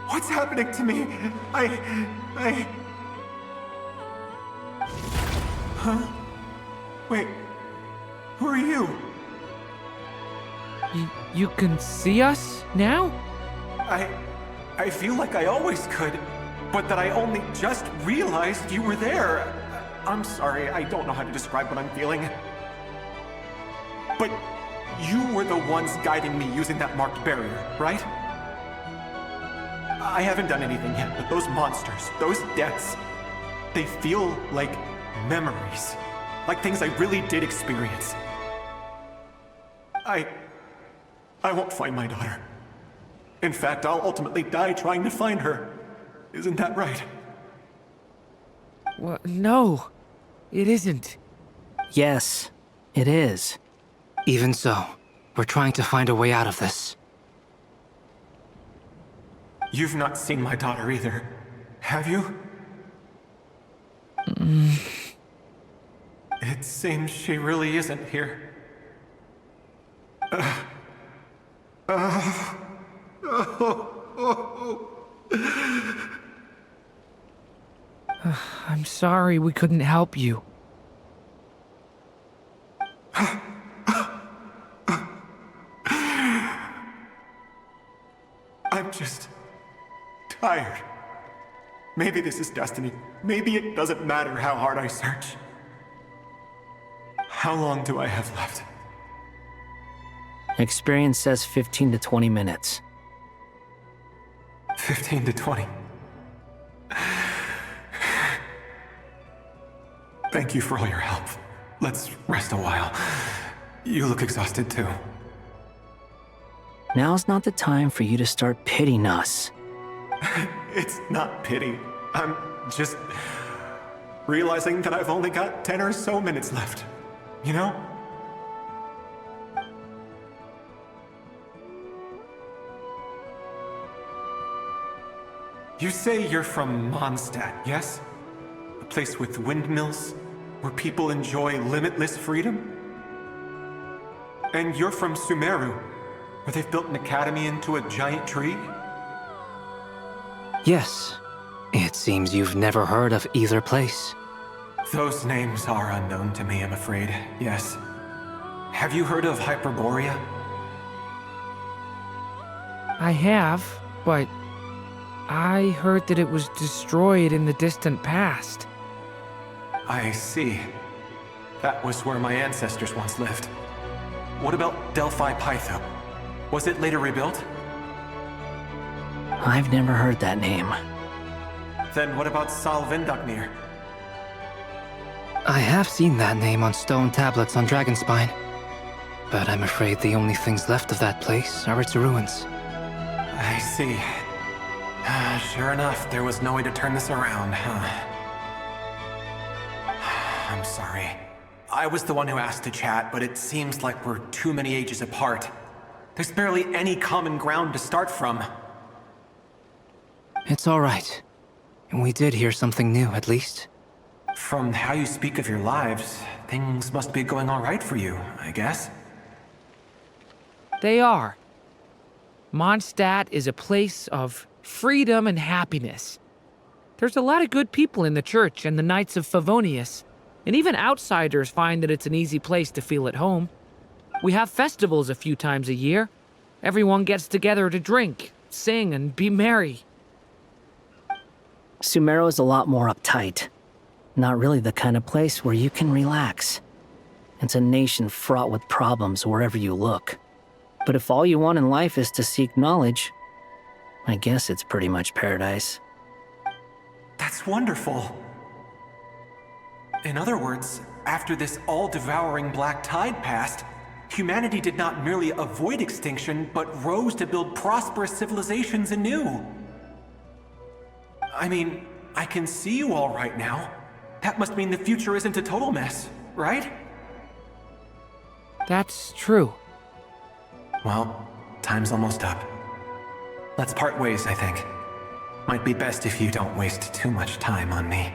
What's happening to me? Huh? Wait. Who are you? You can see us now? I feel like I always could, but that I only just realized you were there. I'm sorry, I don't know how to describe what I'm feeling. But you were the ones guiding me using that marked barrier, right? I haven't done anything yet, but those monsters, those deaths, they feel like memories. Like things I really did experience. I won't find my daughter. In fact, I'll ultimately die trying to find her. Isn't that right? Well, no, it isn't. Yes, it is. Even so, we're trying to find a way out of this. You've not seen my daughter either, have you? It seems she really isn't here. I'm sorry we couldn't help you. I'm just tired. Maybe this is destiny. Maybe it doesn't matter how hard I search. How long do I have left? Experience says 15 to 20 minutes. 15 to 20. Thank you for all your help. Let's rest a while. You look exhausted too. Now's not the time for you to start pitying us. It's not pity. I'm just realizing that I've only got 10 or so minutes left. You know? You say you're from Mondstadt, yes? A place with windmills, where people enjoy limitless freedom? And you're from Sumeru, where they've built an academy into a giant tree? Yes. It seems you've never heard of either place. Those names are unknown to me, I'm afraid, yes. Have you heard of Hyperborea? I have, but I heard that it was destroyed in the distant past. I see. That was where my ancestors once lived. What about Delphi Pytho? Was it later rebuilt? I've never heard that name. Then what about Salvindaknir? I have seen that name on stone tablets on Dragonspine. But I'm afraid the only things left of that place are its ruins. I see. Sure enough, there was no way to turn this around, huh? I'm sorry. I was the one who asked to chat, but it seems like we're too many ages apart. There's barely any common ground to start from. It's all right. We did hear something new, at least. From how you speak of your lives, things must be going all right for you, I guess. They are. Mondstadt is a place of freedom and happiness. There's a lot of good people in the church and the Knights of Favonius, and even outsiders find that it's an easy place to feel at home. We have festivals a few times a year. Everyone gets together to drink, sing, and be merry. Sumeru is a lot more uptight. Not really the kind of place where you can relax. It's a nation fraught with problems wherever you look. But if all you want in life is to seek knowledge, I guess it's pretty much paradise. That's wonderful. In other words, after this all-devouring black tide passed, humanity did not merely avoid extinction, but rose to build prosperous civilizations anew. I mean, I can see you all right now. That must mean the future isn't a total mess, right? That's true. Well, time's almost up. Let's part ways, I think. Might be best if you don't waste too much time on me.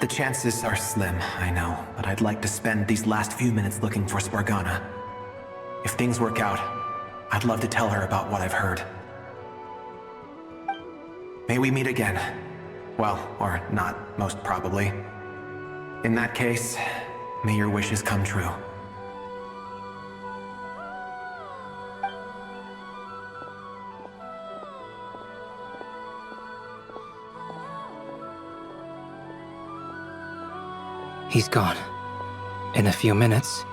The chances are slim, I know, but I'd like to spend these last few minutes looking for Spargana. If things work out, I'd love to tell her about what I've heard. May we meet again. Well, or not, most probably. In that case, may your wishes come true. He's gone. In a few minutes,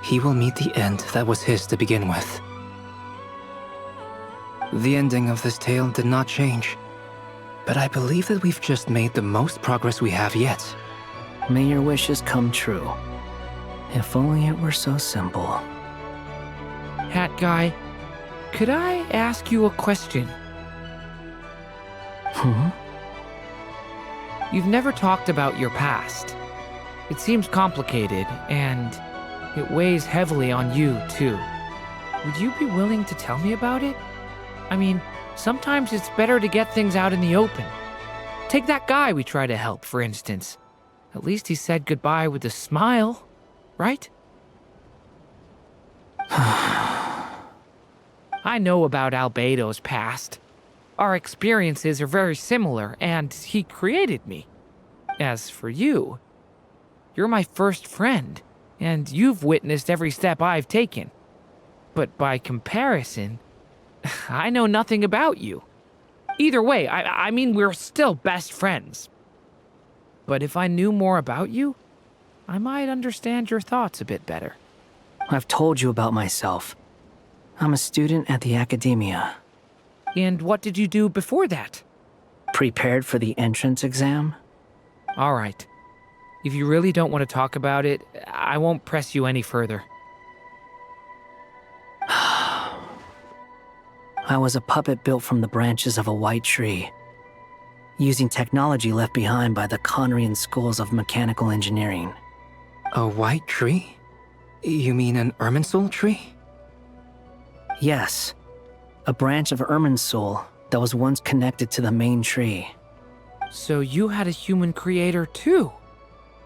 he will meet the end that was his to begin with. The ending of this tale did not change, but I believe that we've just made the most progress we have yet. May your wishes come true. If only it were so simple. Hat Guy, could I ask you a question? You've never talked about your past. It seems complicated, and it weighs heavily on you, too. Would you be willing to tell me about it? I mean, sometimes it's better to get things out in the open. Take that guy we try to help, for instance. At least he said goodbye with a smile, right? I know about Albedo's past. Our experiences are very similar, and he created me. As for you, you're my first friend, and you've witnessed every step I've taken. But by comparison, I know nothing about you. Either way, I mean, we're still best friends. But if I knew more about you, I might understand your thoughts a bit better. I've told you about myself. I'm a student at the academia. And what did you do before that? Prepared for the entrance exam? All right. If you really don't want to talk about it, I won't press you any further. I was a puppet built from the branches of a white tree, using technology left behind by the Conrian schools of mechanical engineering. A white tree? You mean an Irminsul tree? Yes, a branch of Irminsul that was once connected to the main tree. So you had a human creator too?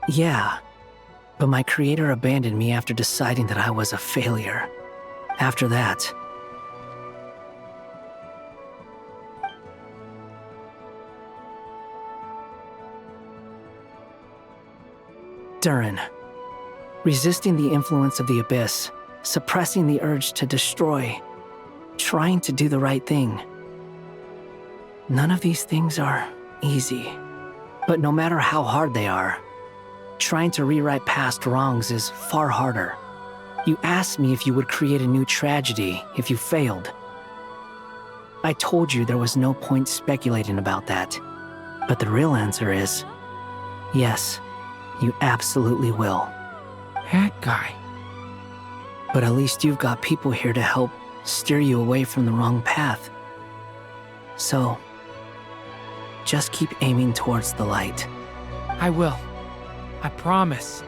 Yeah, but my creator abandoned me after deciding that I was a failure. After that, Durin, resisting the influence of the Abyss, suppressing the urge to destroy, trying to do the right thing. None of these things are easy, but no matter how hard they are, trying to rewrite past wrongs is far harder. You asked me if you would create a new tragedy if you failed. I told you there was no point speculating about that, but the real answer is, yes, you absolutely will. That guy. But at least you've got people here to help steer you away from the wrong path. So, just keep aiming towards the light. I will. I promise.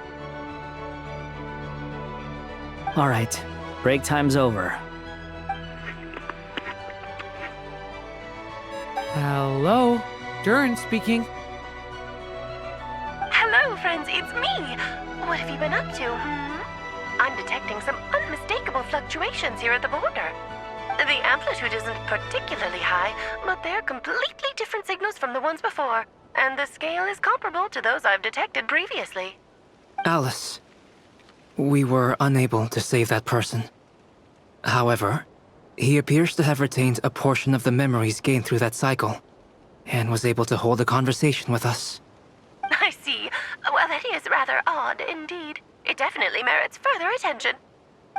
All right, break time's over. Hello, Durin speaking. Hello, friends, it's me. What have you been up to, I'm detecting some unmistakable fluctuations here at the border. The amplitude isn't particularly high, but they're completely different signals from the ones before, and the scale is comparable to those I've detected previously. Alice, we were unable to save that person. However, he appears to have retained a portion of the memories gained through that cycle, and was able to hold a conversation with us. I see. Well, that is rather odd indeed. It definitely merits further attention.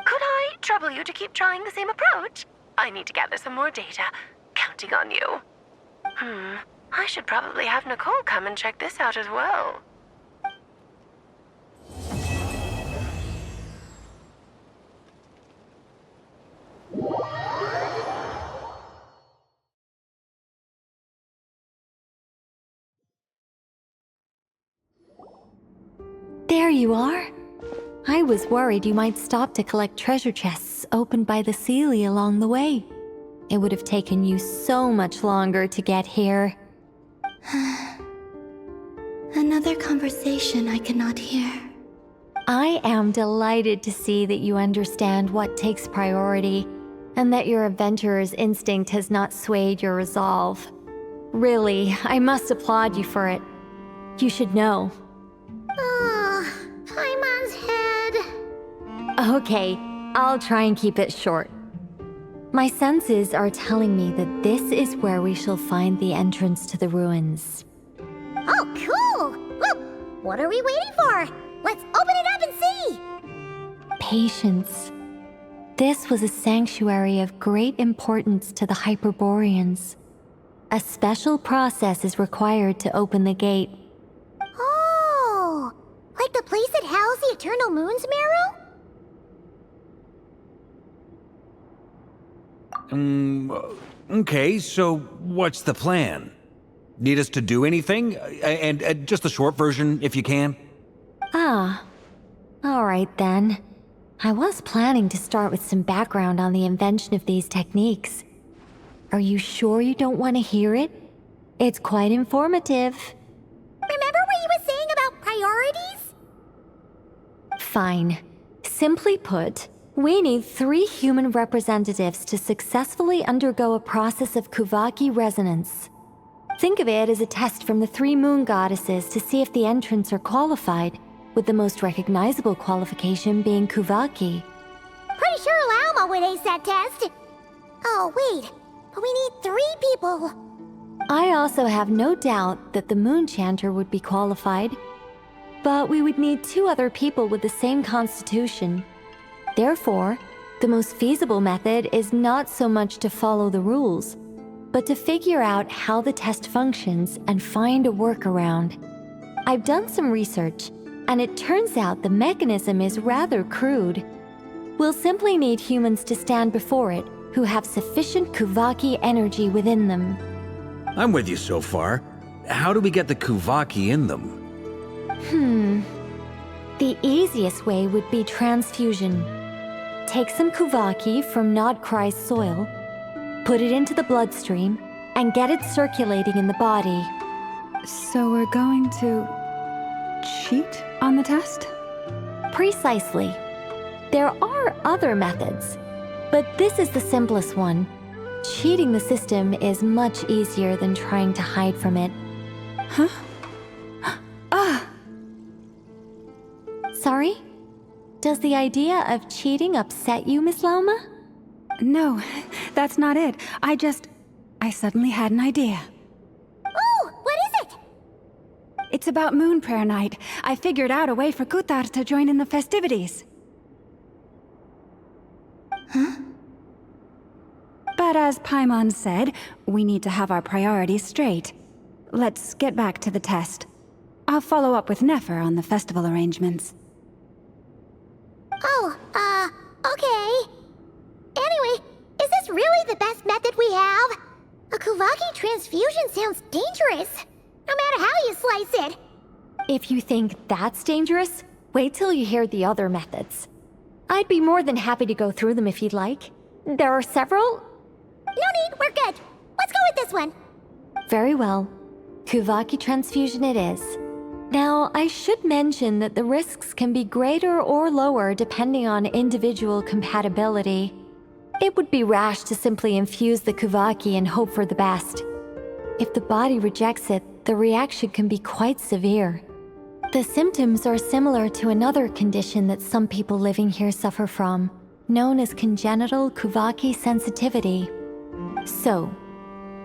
Could I trouble you to keep trying the same approach? I need to gather some more data. Counting on you. I should probably have Nicole come and check this out as well. There you are. I was worried you might stop to collect treasure chests opened by the Seelie along the way. It would have taken you so much longer to get here. Another conversation I cannot hear. I am delighted to see that you understand what takes priority, and that your adventurer's instinct has not swayed your resolve. Really, I must applaud you for it. You should know. Paimon's head. Okay, I'll try and keep it short. My senses are telling me that this is where we shall find the entrance to the ruins. Oh, cool! Well, what are we waiting for? Let's open it up and see! Patience. This was a sanctuary of great importance to the Hyperboreans. A special process is required to open the gate. Oh! Like the place that housed the Eternal Moon's Marrow? Okay, so what's the plan? Need us to do anything? And just the short version, if you can. Ah. All right then. I was planning to start with some background on the invention of these techniques. Are you sure you don't want to hear it? It's quite informative. Remember what you were saying about priorities? Fine. Simply put, we need 3 human representatives to successfully undergo a process of Kuvaki resonance. Think of it as a test from the 3 moon goddesses to see if the entrants are qualified, with the most recognizable qualification being Kuvaki. Pretty sure Lauma would ace that test. Oh, wait. But we need 3 people. I also have no doubt that the Moon Chanter would be qualified. But we would need 2 other people with the same constitution. Therefore, the most feasible method is not so much to follow the rules, but to figure out how the test functions and find a workaround. I've done some research, and it turns out the mechanism is rather crude. We'll simply need humans to stand before it who have sufficient Kuvaki energy within them. I'm with you so far. How do we get the Kuvaki in them? The easiest way would be transfusion. Take some Kuvaki from Nod Krai's soil, put it into the bloodstream, and get it circulating in the body. So we're going to cheat on the test? Precisely. There are other methods, but this is the simplest one. Cheating the system is much easier than trying to hide from it. Huh? Sorry? Does the idea of cheating upset you, Miss Lauma? No, that's not it. I suddenly had an idea. Oh, what is it? It's about Moon Prayer Night. I figured out a way for Kutar to join in the festivities. Huh? But as Paimon said, we need to have our priorities straight. Let's get back to the test. I'll follow up with Nefer on the festival arrangements. Oh, okay. Anyway, is this really the best method we have? A Kuvaki transfusion sounds dangerous, no matter how you slice it. If you think that's dangerous, wait till you hear the other methods. I'd be more than happy to go through them if you'd like. There are several. No need, we're good. Let's go with this one. Very well. Kuvaki transfusion it is. Now, I should mention that the risks can be greater or lower depending on individual compatibility. It would be rash to simply infuse the Kuvaki and hope for the best. If the body rejects it, the reaction can be quite severe. The symptoms are similar to another condition that some people living here suffer from, known as congenital Kuvaki sensitivity. So,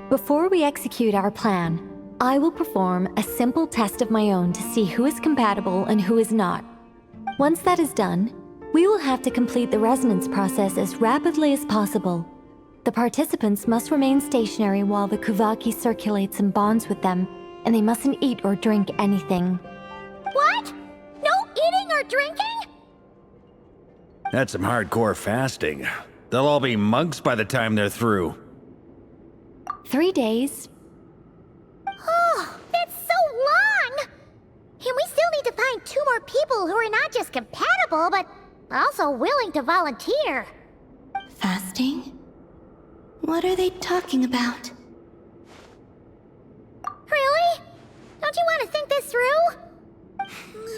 before we execute our plan, I will perform a simple test of my own to see who is compatible and who is not. Once that is done, we will have to complete the resonance process as rapidly as possible. The participants must remain stationary while the Kuvaki circulates and bonds with them, and they mustn't eat or drink anything. What? No eating or drinking? That's some hardcore fasting. They'll all be monks by the time they're through. 3 days. Oh, that's so long! And we still need to find 2 more people who are not just compatible, but also willing to volunteer. Fasting? What are they talking about? Really? Don't you want to think this through?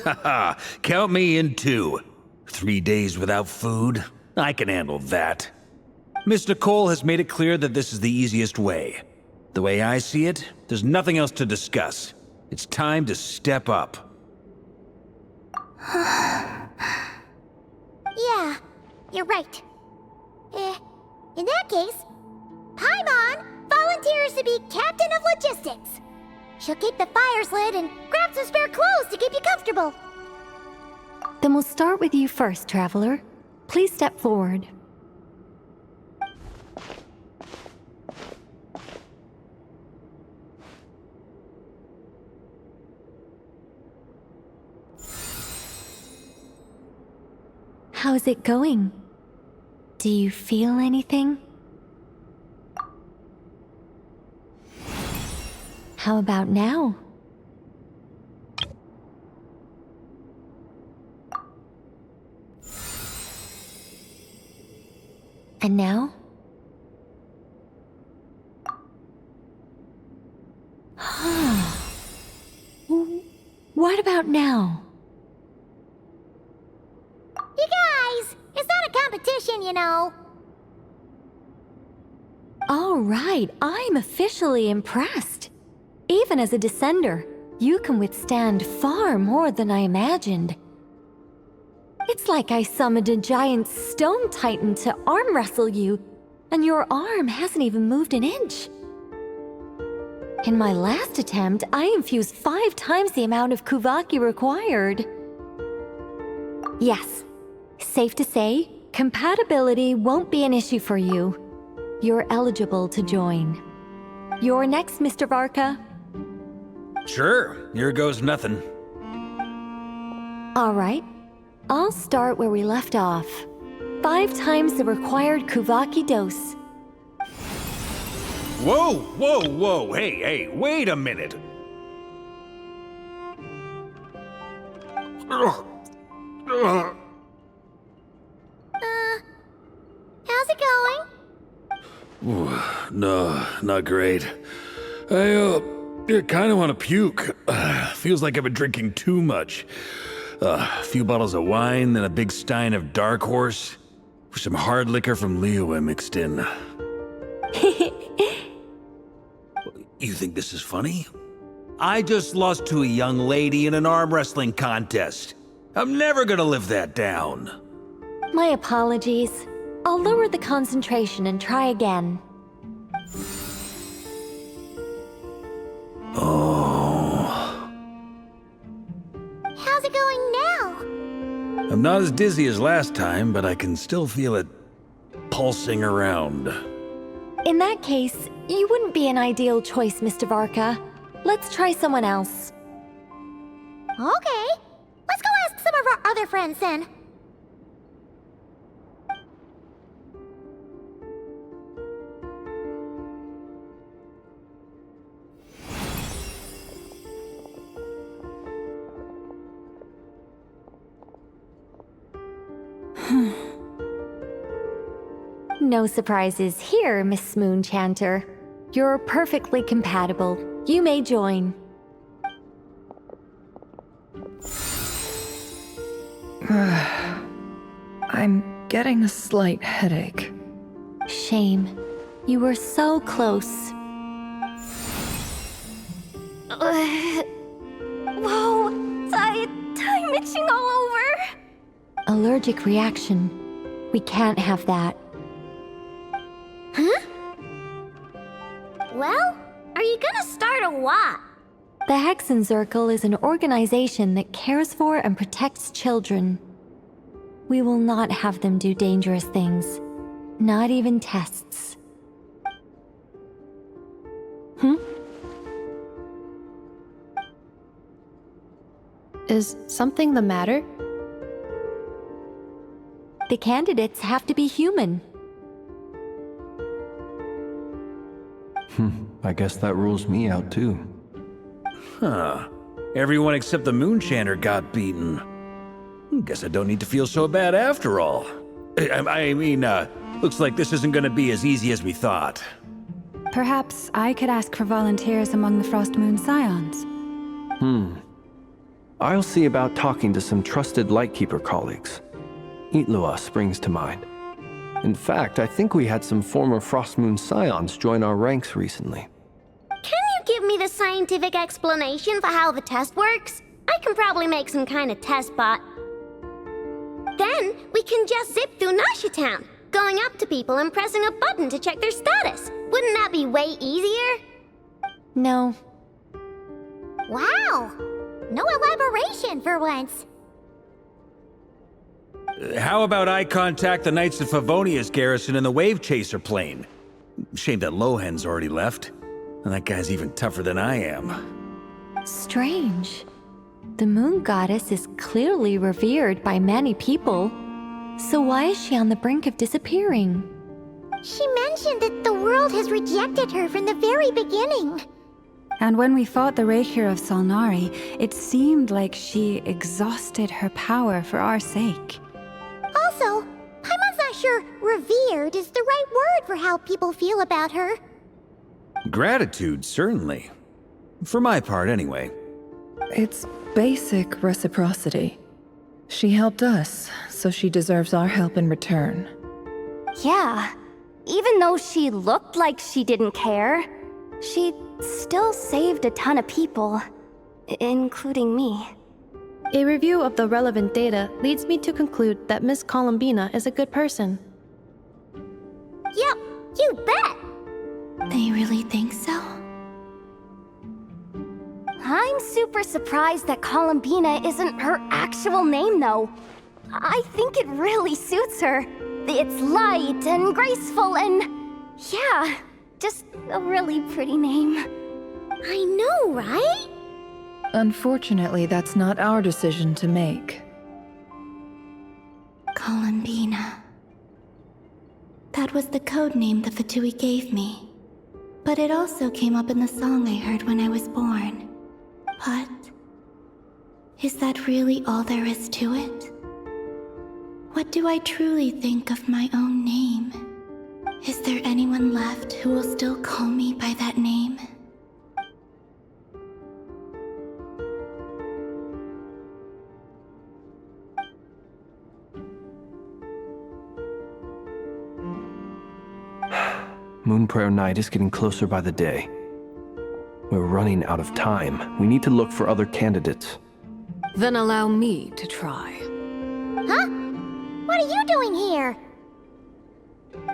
Haha, count me in too. 3 days without food? I can handle that. Mr. Cole has made it clear that this is the easiest way. The way I see it, there's nothing else to discuss. It's time to step up. Yeah, you're right. In that case, Paimon volunteers to be captain of logistics. She'll keep the fires lit and grab some spare clothes to keep you comfortable. Then we'll start with you first, Traveler. Please step forward. How's it going? Do you feel anything? How about now? And now? What about now? You guys, it's not a competition, you know. All right, I'm officially impressed. Even as a descender, you can withstand far more than I imagined. It's like I summoned a giant stone titan to arm wrestle you, And your arm hasn't even moved an inch. In my last attempt, I infused 5 times the amount of Kuvaki required. Yes, safe to say, compatibility won't be an issue for you. You're eligible to join. You're next, Mr. Varka. Sure, here goes nothing. All right, I'll start where we left off. 5 times the required Kuvaki dose. Whoa, whoa, whoa, hey, wait a minute. How's it going? Ooh, no, not great. I kind of want to puke. Feels like I've been drinking too much. A few bottles of wine, then a big stein of Dark Horse, with some hard liquor from Liyue mixed in. You think this is funny? I just lost to a young lady in an arm wrestling contest. I'm never gonna live that down. My apologies. I'll lower the concentration and try again. Oh. How's it going now? I'm not as dizzy as last time, but I can still feel it pulsing around. In that case, you wouldn't be an ideal choice, Mr. Varka. Let's try someone else. Okay. Let's go ask some of our other friends then. No surprises here, Miss Moonchanter. You're perfectly compatible. You may join. I'm getting a slight headache. Shame. You were so close. Whoa! I'm itching all over! Allergic reaction. We can't have that. Huh? Well, are you gonna start or what? The Hexenzirkel is an organization that cares for and protects children. We will not have them do dangerous things. Not even tests. Is something the matter? The candidates have to be human. I guess that rules me out too. Huh. Everyone except the Moonchanter got beaten. Guess I don't need to feel so bad after all. I mean, looks like this isn't gonna be as easy as we thought. Perhaps I could ask for volunteers among the Frost Moon Scions. I'll see about talking to some trusted Lightkeeper colleagues. Itlua springs to mind. In fact, I think we had some former Frost Moon Scions join our ranks recently. Can you give me the scientific explanation for how the test works? I can probably make some kind of test bot. Then we can just zip through Nasha Town, going up to people and pressing a button to check their status. Wouldn't that be way easier? No. Wow! No elaboration for once. How about I contact the Knights of Favonia's garrison in the Wave Chaser plane? Shame that Lohan's already left. And that guy's even tougher than I am. Strange. The moon goddess is clearly revered by many people. So why is she on the brink of disappearing? She mentioned that the world has rejected her from the very beginning. And when we fought the Raikir of Solnari, it seemed like she exhausted her power for our sake. Also, Paimon's not sure revered is the right word for how people feel about her. Gratitude, certainly. For my part, anyway. It's basic reciprocity. She helped us, so she deserves our help in return. Yeah. Even though she looked like she didn't care, she still saved a ton of people, including me. A review of the relevant data leads me to conclude that Miss Columbina is a good person. Yep, You bet! They really think so? I'm super surprised that Columbina isn't her actual name, though. I think it really suits her. It's light and graceful and... yeah, just a really pretty name. I know, right? Unfortunately, that's not our decision to make. Columbina. That was the code name the Fatui gave me. But it also came up in the song I heard when I was born. But... is that really all there is to it? What do I truly think of my own name? Is there anyone left who will still call me by that name? Moonprayer Night is getting closer by the day. We're running out of time. We need to look for other candidates. Then allow me to try. Huh? What are you doing here?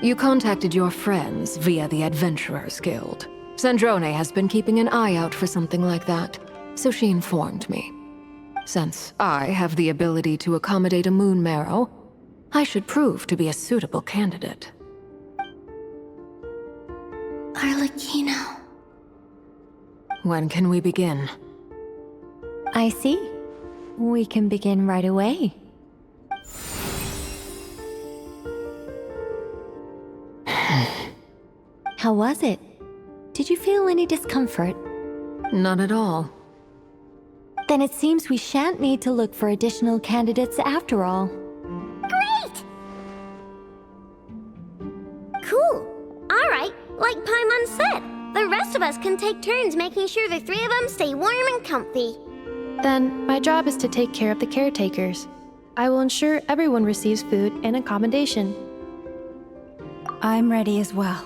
You contacted your friends via the Adventurers Guild. Sandrone has been keeping an eye out for something like that, so she informed me. Since I have the ability to accommodate a moon marrow, I should prove to be a suitable candidate. Arlecchino. When can we begin? I see. We can begin right away. How was it? Did you feel any discomfort? Not at all. Then it seems we shan't need to look for additional candidates after all. Great! Cool. Alright, like Paimon said, the rest of us can take turns making sure the three of them stay warm and comfy. Then, my job is to take care of the caretakers. I will ensure everyone receives food and accommodation. I'm ready as well.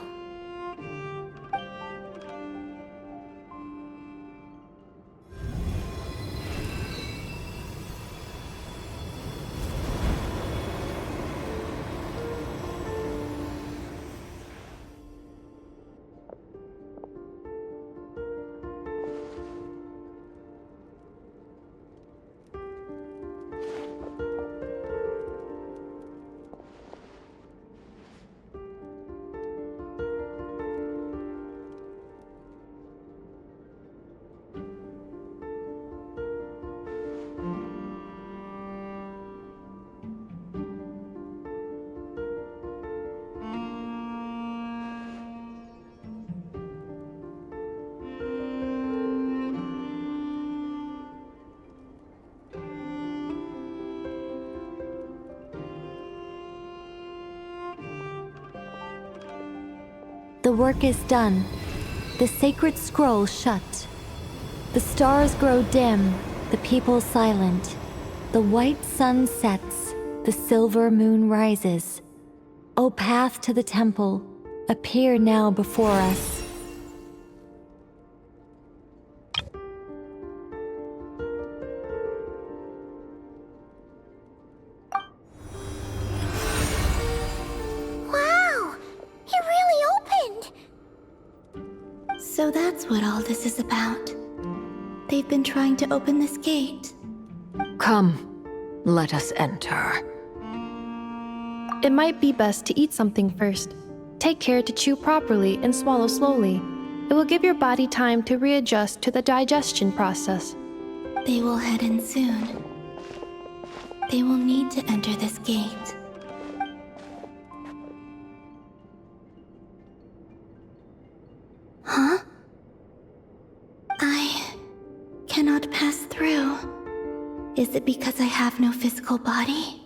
The work is done. The sacred scroll shut. The stars grow dim, the people silent. The white sun sets, the silver moon rises. O path to the temple, appear now before us. So that's what all this is about. They've been trying to open this gate. Come, let us enter. It might be best to eat something first. Take care to chew properly and swallow slowly. It will give your body time to readjust to the digestion process. They will head in soon. They will need to enter this gate. Huh? I cannot pass through. Is it because I have no physical body?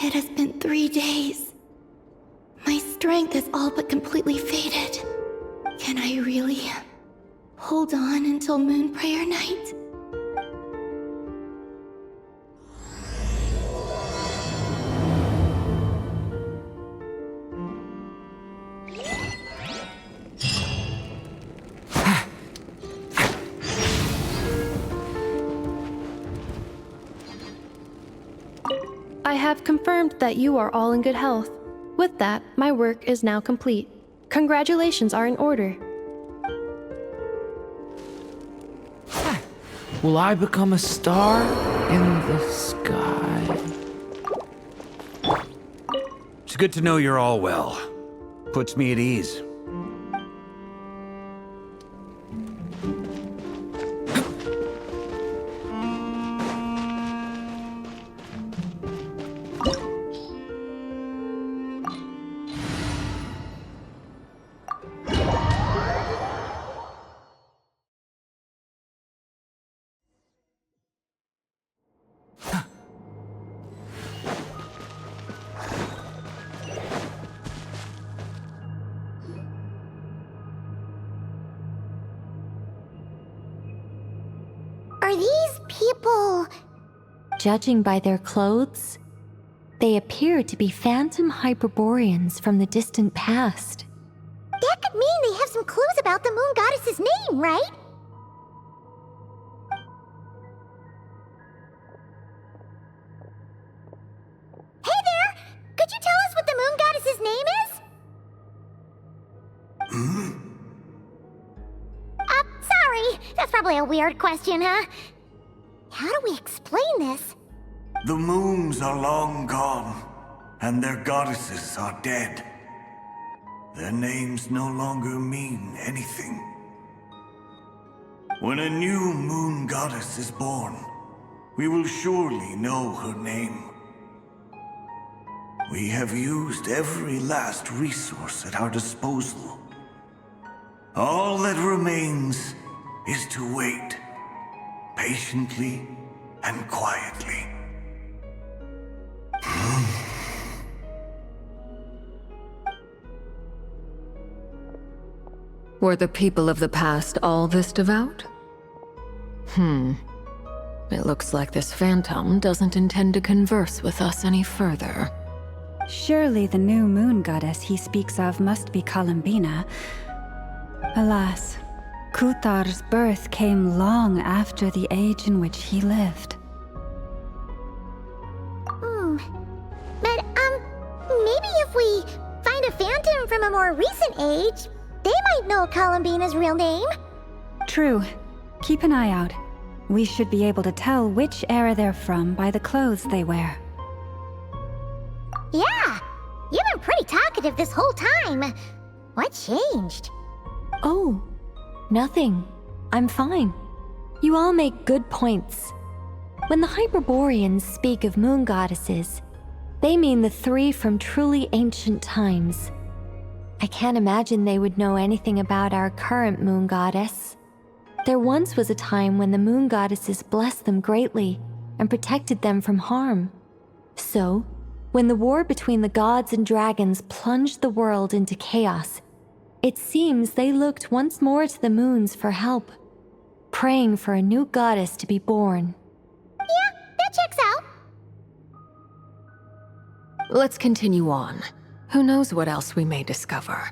It has been 3 days. My strength has all but completely faded. Can I really hold on until Moonprayer Night? I have confirmed that you are all in good health. With that, my work is now complete. Congratulations are in order. Will I become a star in the sky? It's good to know you're all well. Puts me at ease. Are these people... Judging by their clothes, they appear to be phantom Hyperboreans from the distant past. That could mean they have some clues about the moon goddess's name, right? Hey there! Could you tell us what the moon goddess's name is? Sorry. That's probably a weird question, huh? How do we explain this? The moons are long gone, and their goddesses are dead. Their names no longer mean anything. When a new moon goddess is born, we will surely know her name. We have used every last resource at our disposal. All that remains is to wait, patiently and quietly. Were the people of the past all this devout? It looks like this phantom doesn't intend to converse with us any further. Surely the new moon goddess he speaks of must be Columbina. Alas, Kuthar's birth came long after the age in which he lived. But, maybe if we find a phantom from a more recent age, they might know Columbina's real name. True. Keep an eye out. We should be able to tell which era they're from by the clothes they wear. Yeah! You've been pretty talkative this whole time. What changed? Oh, nothing. I'm fine. You all make good points. When the Hyperboreans speak of moon goddesses, they mean the three from truly ancient times. I can't imagine they would know anything about our current moon goddess. There once was a time when the moon goddesses blessed them greatly and protected them from harm. So, when the war between the gods and dragons plunged the world into chaos, it seems they looked once more to the moons for help, praying for a new goddess to be born. Yeah, that checks out. Let's continue on. Who knows what else we may discover?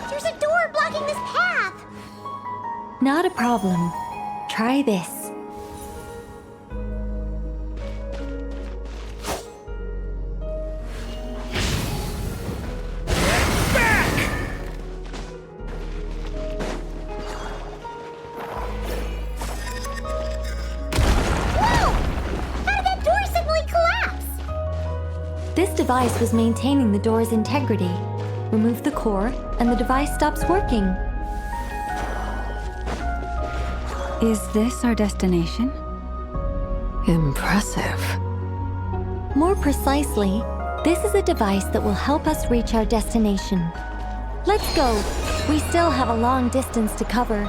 There's a door blocking this path. Not a problem. Try this. This device was maintaining the door's integrity. Remove the core, and the device stops working. Is this our destination? Impressive. More precisely, this is a device that will help us reach our destination. Let's go. We still have a long distance to cover.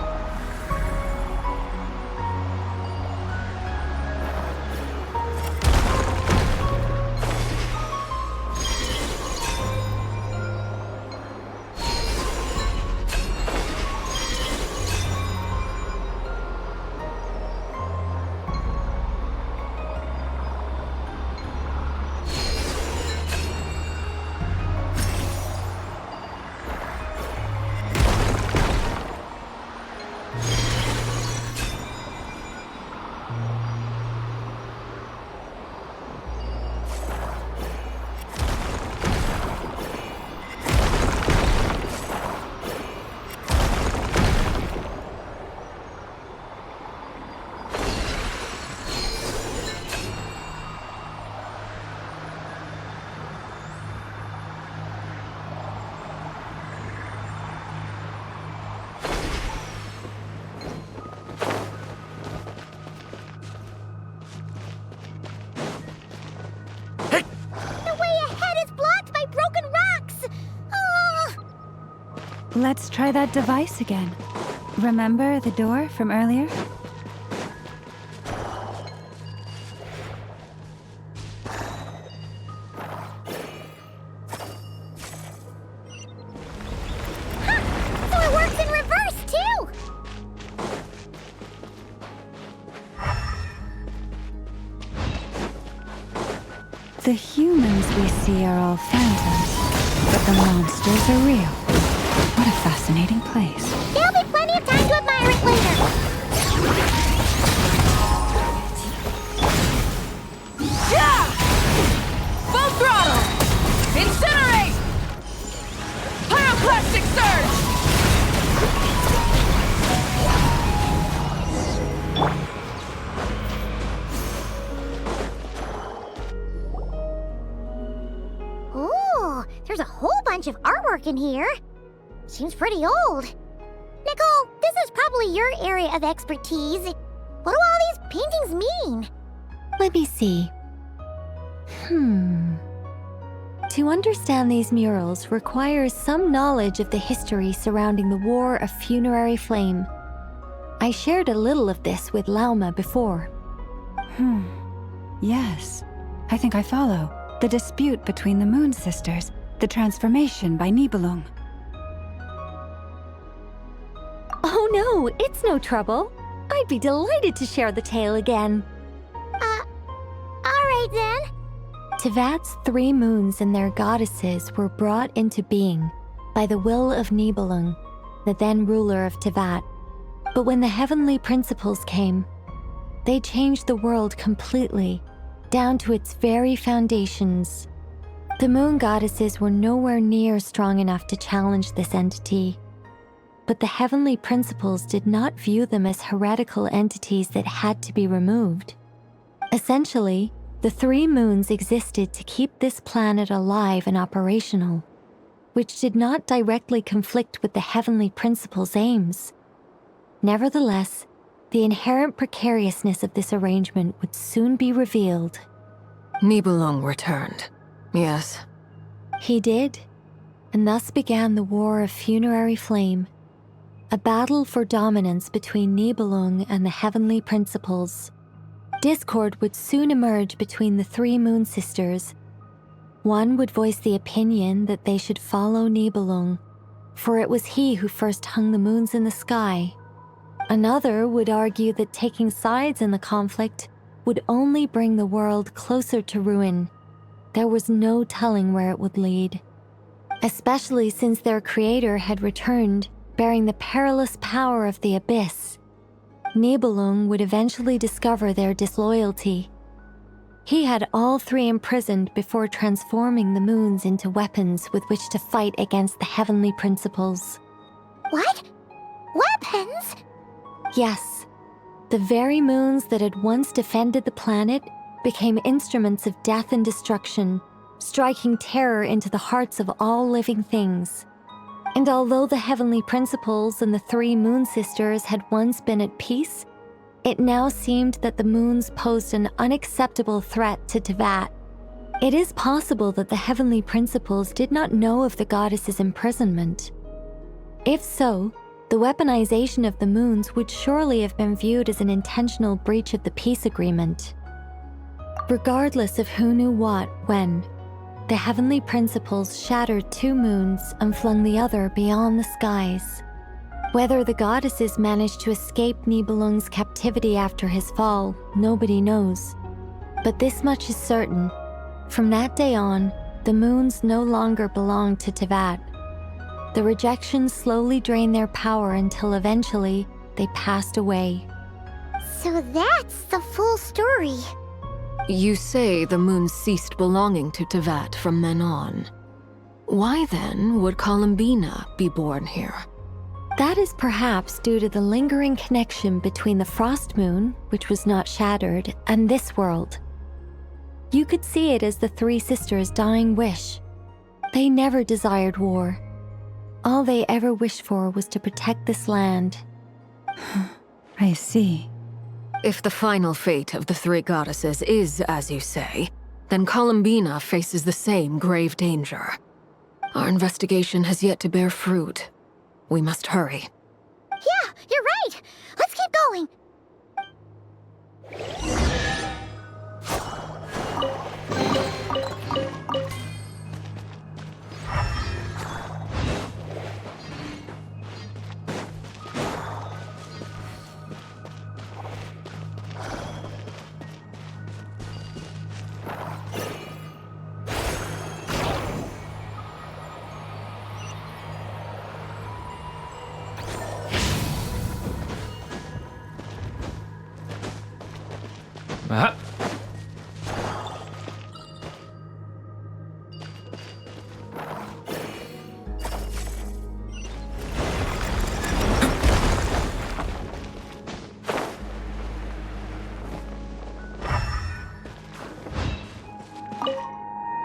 Let's try that device again. Remember the door from earlier? So it works in reverse, too! The humans we see are all phantoms, but the monsters are real. What a fascinating place. There'll be plenty of time to admire it later. Yeah! Full throttle! Incinerate! Pyroclastic surge! Ooh, there's a whole bunch of artwork in here. Seems pretty old. Nicole, this is probably your area of expertise. What do all these paintings mean? Let me see. To understand these murals requires some knowledge of the history surrounding the War of Funerary Flame. I shared a little of this with Lauma before. Yes, I think I follow. The dispute between the Moon Sisters, the transformation by Nibelung. Oh no, it's no trouble. I'd be delighted to share the tale again. Alright then. Tevat's 3 moons and their goddesses were brought into being by the will of Nibelung, the then ruler of Tevat. But when the heavenly principles came, they changed the world completely, down to its very foundations. The moon goddesses were nowhere near strong enough to challenge this entity. But the heavenly principles did not view them as heretical entities that had to be removed. Essentially, the 3 moons existed to keep this planet alive and operational, which did not directly conflict with the heavenly principles' aims. Nevertheless, the inherent precariousness of this arrangement would soon be revealed. Nibelung returned, yes. He did, and thus began the War of Funerary Flame, a battle for dominance between Nibelung and the heavenly principles. Discord would soon emerge between the 3 moon sisters. One would voice the opinion that they should follow Nibelung, for it was he who first hung the moons in the sky. Another would argue that taking sides in the conflict would only bring the world closer to ruin. There was no telling where it would lead, especially since their creator had returned bearing the perilous power of the abyss. Nibelung would eventually discover their disloyalty. He had all 3 imprisoned before transforming the moons into weapons with which to fight against the heavenly principles. What? Weapons? Yes. The very moons that had once defended the planet became instruments of death and destruction, striking terror into the hearts of all living things. And although the heavenly principles and the 3 moon sisters had once been at peace, it now seemed that the moons posed an unacceptable threat to Tevat. It is possible that the heavenly principles did not know of the goddess's imprisonment. If so, the weaponization of the moons would surely have been viewed as an intentional breach of the peace agreement. Regardless of who knew what, when, the heavenly principles shattered 2 moons and flung the other beyond the skies. Whether the goddesses managed to escape Nibelung's captivity after his fall, nobody knows. But this much is certain. From that day on, the moons no longer belonged to Tevat. The rejection slowly drained their power until eventually they passed away. So that's the full story. You say the moons ceased belonging to Tevat from then on. Why then would Columbina be born here? That is perhaps due to the lingering connection between the Frost Moon, which was not shattered, and this world. You could see it as the 3 sisters' dying wish. They never desired war. All they ever wished for was to protect this land. I see. If the final fate of the 3 goddesses is as you say, then Columbina faces the same grave danger. Our investigation has yet to bear fruit. We must hurry. Yeah, you're right. Let's keep going.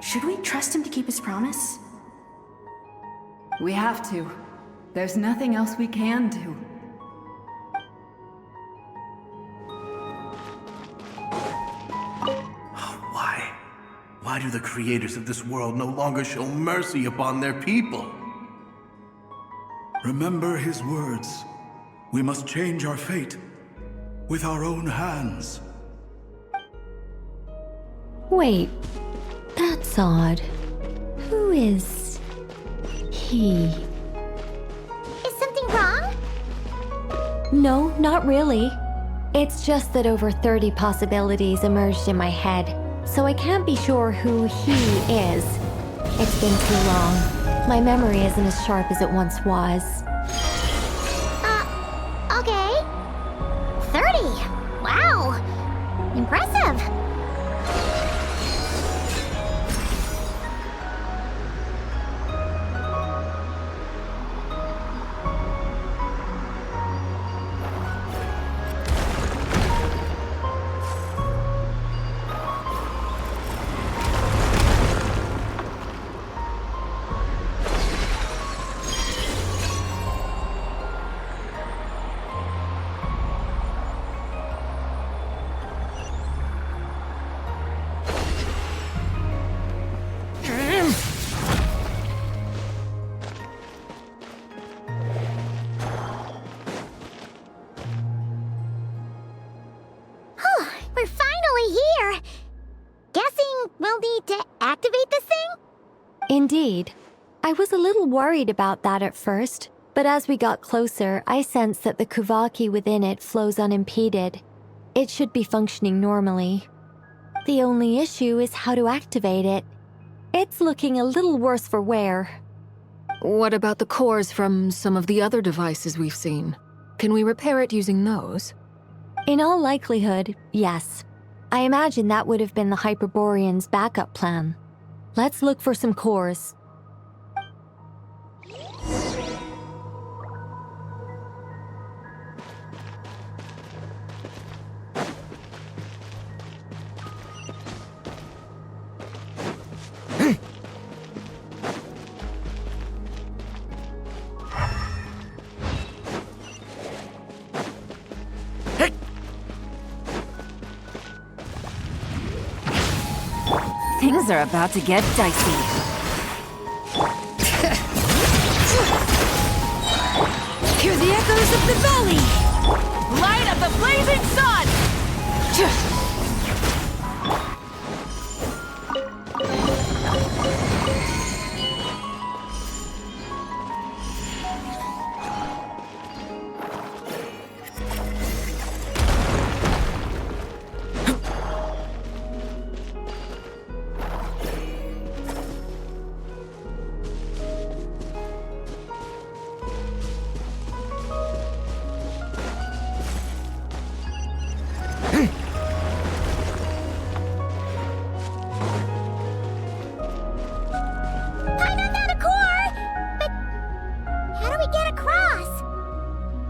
Should we trust him to keep his promise? We have to. There's nothing else we can do. Why do the creators of this world no longer show mercy upon their people? Remember his words. We must change our fate with our own hands. Wait, that's odd. Who is he? Is something wrong? No, not really. It's just that over 30 possibilities emerged in my head, so I can't be sure who he is. It's been too long. My memory isn't as sharp as it once was. Okay. 30. Wow. Impressive. We're finally here! Guessing we'll need to activate this thing? Indeed. I was a little worried about that at first, but as we got closer, I sensed that the Kuvaki within it flows unimpeded. It should be functioning normally. The only issue is how to activate it. It's looking a little worse for wear. What about the cores from some of the other devices we've seen? Can we repair it using those? In all likelihood, yes. I imagine that would have been the Hyperborean's backup plan. Let's look for some cores. Things are about to get dicey. Hear the echoes of the valley! Light of the blazing sun!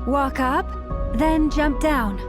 Walk up, then jump down.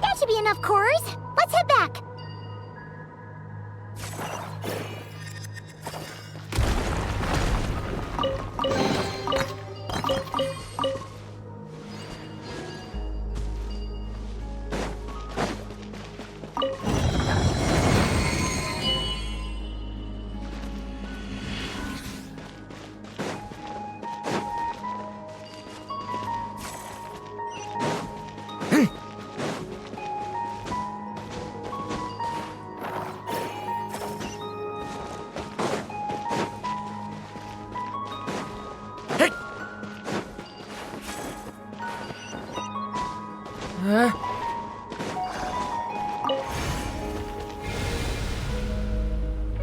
That should be enough cores. Let's head back.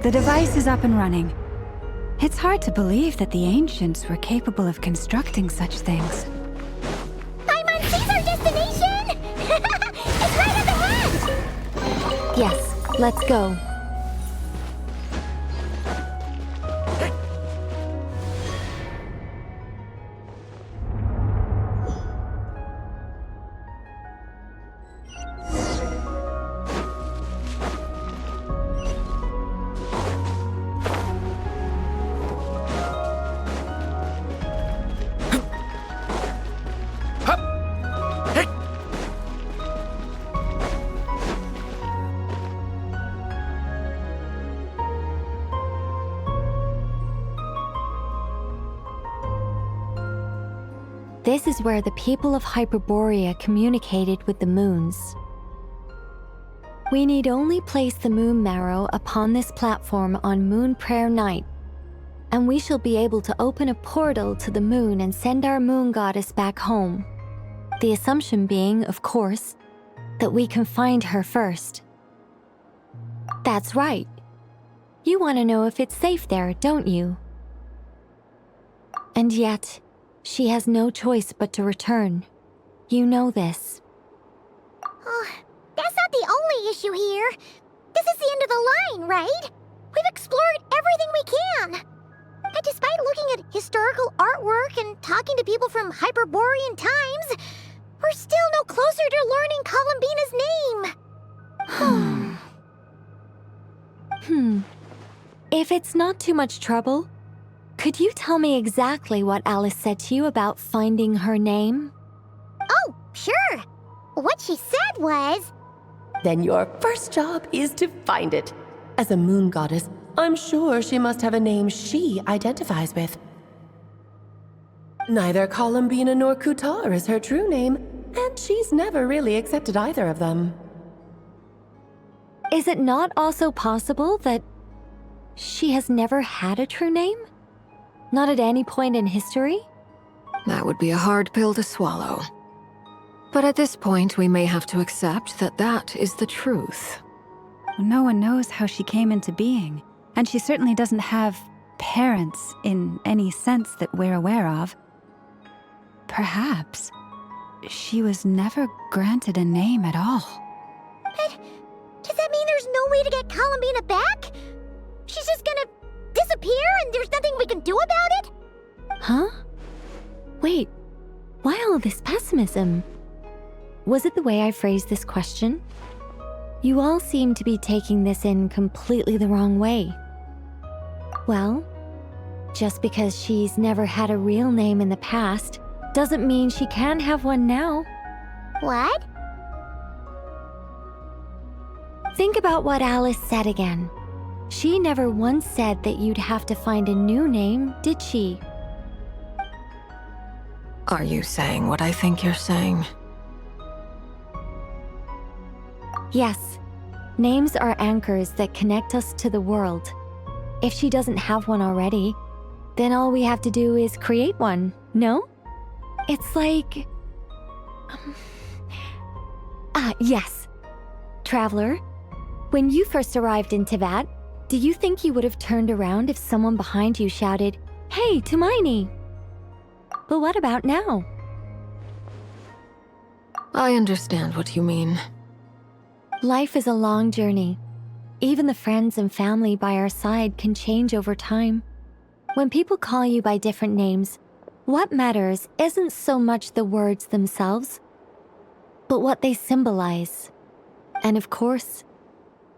The device is up and running. It's hard to believe that the ancients were capable of constructing such things. Paimon's our destination! It's right at the front! Yes, let's go. This is where the people of Hyperborea communicated with the moons. We need only place the moon marrow upon this platform on Moon Prayer Night, and we shall be able to open a portal to the moon and send our moon goddess back home. The assumption being, of course, that we can find her first. That's right. You want to know if it's safe there, don't you? And yet, she has no choice but to return. You know this. Oh, that's not the only issue here. This is the end of the line, right? We've explored everything we can. And despite looking at historical artwork and talking to people from Hyperborean times, we're still no closer to learning Columbina's name. If it's not too much trouble, could you tell me exactly what Alice said to you about finding her name? Oh, sure. What she said was... Then your first job is to find it. As a moon goddess, I'm sure she must have a name she identifies with. Neither Columbina nor Kutar is her true name, and she's never really accepted either of them. Is it not also possible that she has never had a true name? Not at any point in history? That would be a hard pill to swallow. But at this point, we may have to accept that that is the truth. No one knows how she came into being, and she certainly doesn't have parents in any sense that we're aware of. Perhaps she was never granted a name at all. But does that mean there's no way to get Columbina back? She's just gonna disappear and there's nothing we can do about it? Huh? Wait, why all this pessimism? Was it the way I phrased this question? You all seem to be taking this in completely the wrong way. Well, just because she's never had a real name in the past doesn't mean she can't have one now. What? Think about what Alice said again. She never once said that you'd have to find a new name, did she? Are you saying what I think you're saying? Yes. Names are anchors that connect us to the world. If she doesn't have one already, then all we have to do is create one, no? It's like... yes. Traveler, when you first arrived in Teyvat, do you think you would have turned around if someone behind you shouted, "Hey, Hermione"? But what about now? I understand what you mean. Life is a long journey. Even the friends and family by our side can change over time. When people call you by different names, what matters isn't so much the words themselves, but what they symbolize. And of course,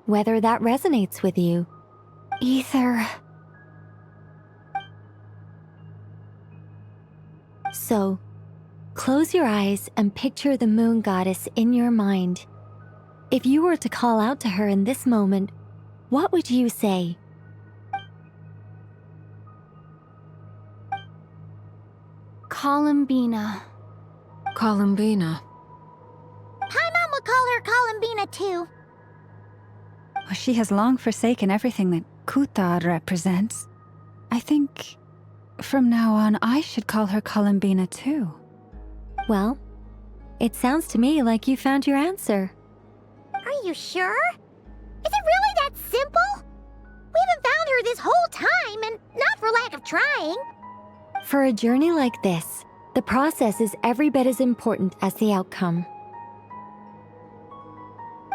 whether that resonates with you. Ether. So, close your eyes and picture the moon goddess in your mind. If you were to call out to her in this moment, what would you say? Columbina. Columbina. Paimon would call her Columbina too. Well, she has long forsaken everything that Kuthar represents. I think from now on I should call her Columbina too. Well, it sounds to me like you found your answer. Are you sure? Is it really that simple? We haven't found her this whole time, and not for lack of trying. For a journey like this, the process is every bit as important as the outcome.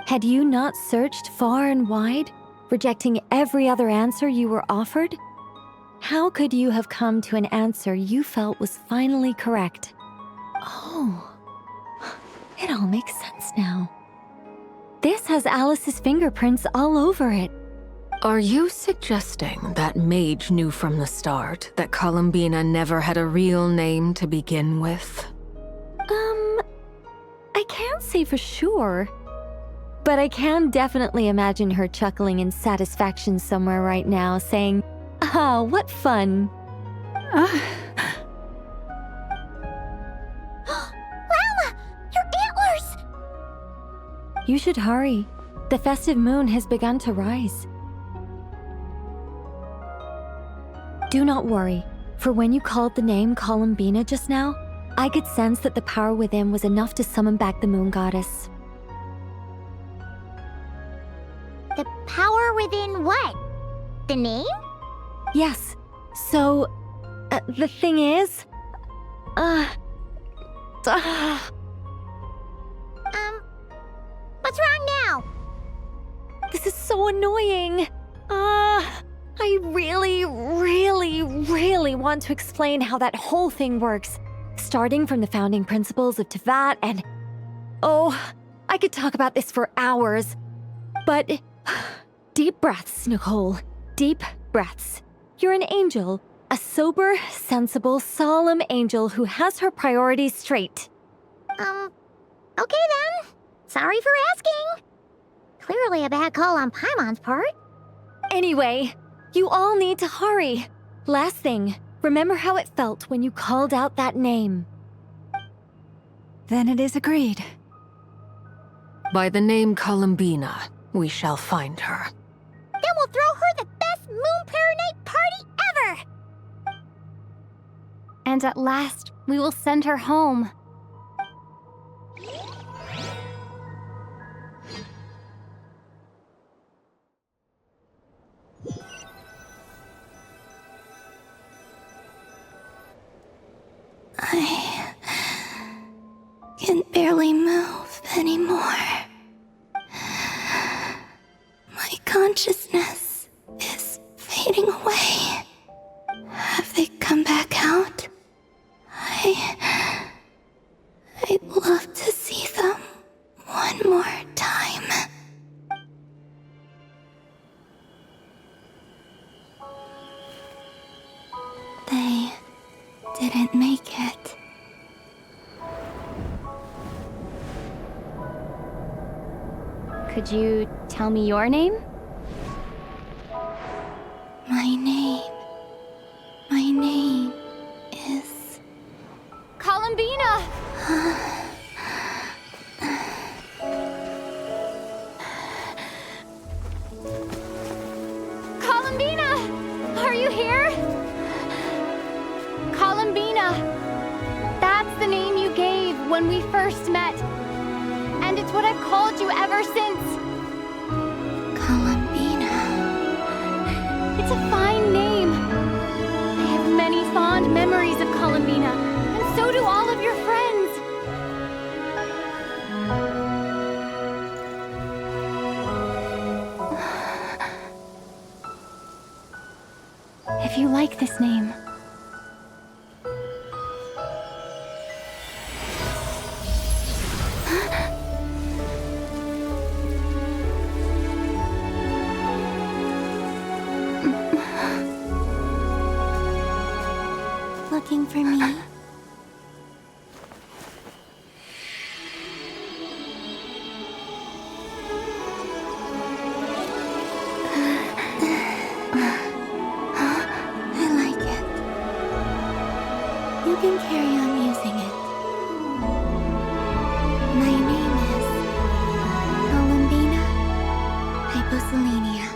Had you not searched far and wide, rejecting every other answer you were offered? How could you have come to an answer you felt was finally correct? Oh, it all makes sense now. This has Alice's fingerprints all over it. Are you suggesting that Mage knew from the start that Columbina never had a real name to begin with? I can't say for sure. But I can definitely imagine her chuckling in satisfaction somewhere right now, saying, "Ah, what fun." Llama! Your antlers! You should hurry. The festive moon has begun to rise. Do not worry, for when you called the name Columbina just now, I could sense that the power within was enough to summon back the moon goddess. The power within what? The name? Yes. So, the thing is... What's wrong now? This is so annoying. I really want to explain how that whole thing works. Starting from the founding principles of Teyvat and... Oh, I could talk about this for hours. But... Deep breaths, Nicole. Deep breaths. You're an angel. A sober, sensible, solemn angel who has her priorities straight. Okay then. Sorry for asking. Clearly a bad call on Paimon's part. Anyway, you all need to hurry. Last thing, remember how it felt when you called out that name. Then it is agreed. By the name Columbina, we shall find her. Then we'll throw her the best Moon Prayer Night party ever! And at last, we will send her home. I can barely move anymore. My consciousness is fading away. Have they come back out? I'd love to see them one more time. They didn't make it. Could you tell me your name? My name is... Columbina! when we first met. And it's what I've called you ever since. Columbina. It's a fine name. I have many fond memories of Columbina, and so do all of your friends. If you like this name, looking for me? I like it. You can carry on using it. My name is Columbina Hyposelenia.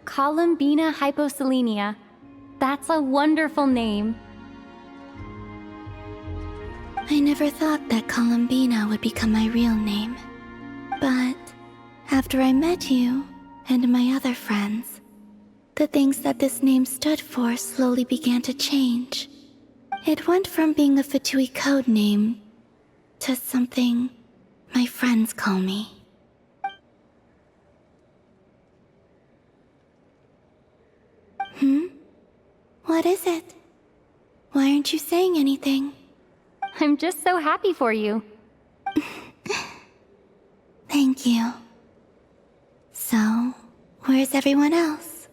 Columbina Hyposelenia. That's a wonderful name. I never thought that Columbina would become my real name. But after I met you and my other friends, the things that this name stood for slowly began to change. It went from being a Fatui code name to something my friends call me. What is it? Why aren't you saying anything? I'm just so happy for you. Thank you. So, where's everyone else?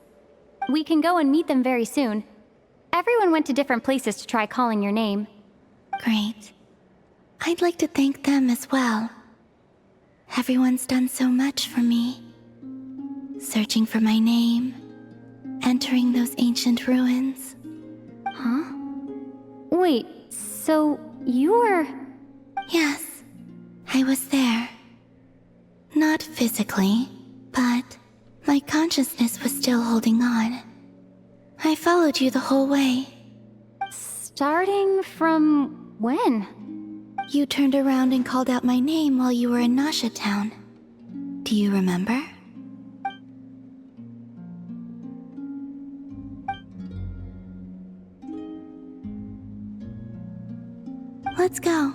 We can go and meet them very soon. Everyone went to different places to try calling your name. Great. I'd like to thank them as well. Everyone's done so much for me. Searching for my name, entering those ancient ruins. Huh? Wait, so you were... Yes, I was there. Not physically, but my consciousness was still holding on. I followed you the whole way. Starting from when? You turned around and called out my name while you were in Nasha Town. Do you remember? Let's go.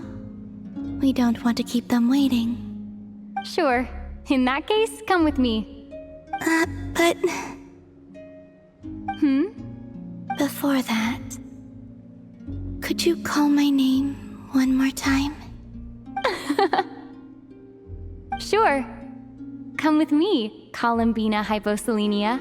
We don't want to keep them waiting. Sure. In that case, come with me. But... Hmm? Before that, could you call my name one more time? Sure. Come with me, Columbina Hyposelenia.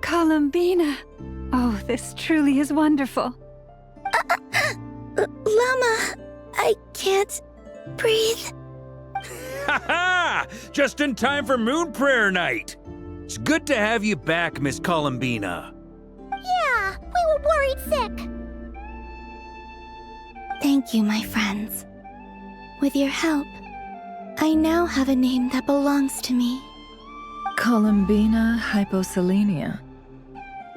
Columbina! Oh, this truly is wonderful. Llama, I can't breathe. Ha ha! Just in time for Moon Prayer Night! It's good to have you back, Miss Columbina. Yeah, we were worried sick. Thank you, my friends. With your help, I now have a name that belongs to me. Columbina Hyposelenia.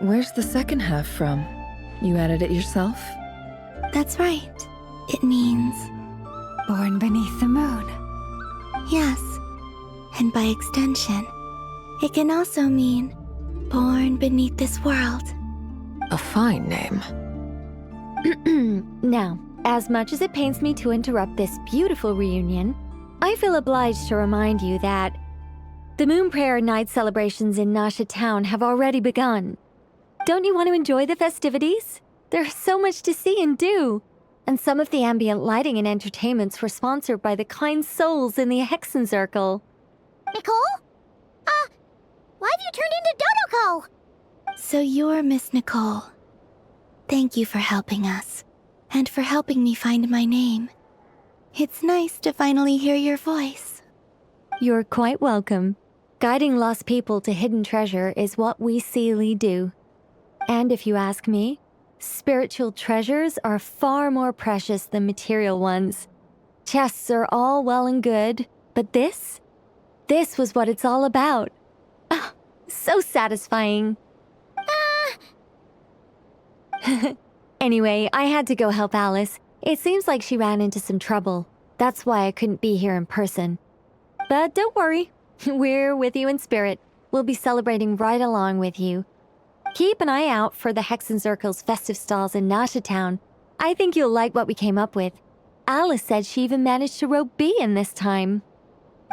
Where's the second half from? You added it yourself? That's right. It means... Born beneath the moon. Yes. And by extension, it can also mean born beneath this world. A fine name. Now, as much as it pains me to interrupt this beautiful reunion, I feel obliged to remind you that the Moon Prayer Night celebrations in Nasha Town have already begun. Don't you want to enjoy the festivities? There's so much to see and do. And some of the ambient lighting and entertainments were sponsored by the kind souls in the Hexen Circle. Nicole? Why have you turned into Dotoko? So you're Miss Nicole. Thank you for helping us, and for helping me find my name. It's nice to finally hear your voice. You're quite welcome. Guiding lost people to hidden treasure is what we Seelie do. And if you ask me, spiritual treasures are far more precious than material ones. Chests are all well and good, but this was what it's all about. Ah, so satisfying. Anyway, I had to go help Alice. It seems like she ran into some trouble. That's why I couldn't be here in person. But don't worry, we're with you in spirit. We'll be celebrating right along with you. Keep an eye out for the Hexenzirkel's festive stalls in Nasha Town. I think you'll like what we came up with. Alice said she even managed to rope B in this time.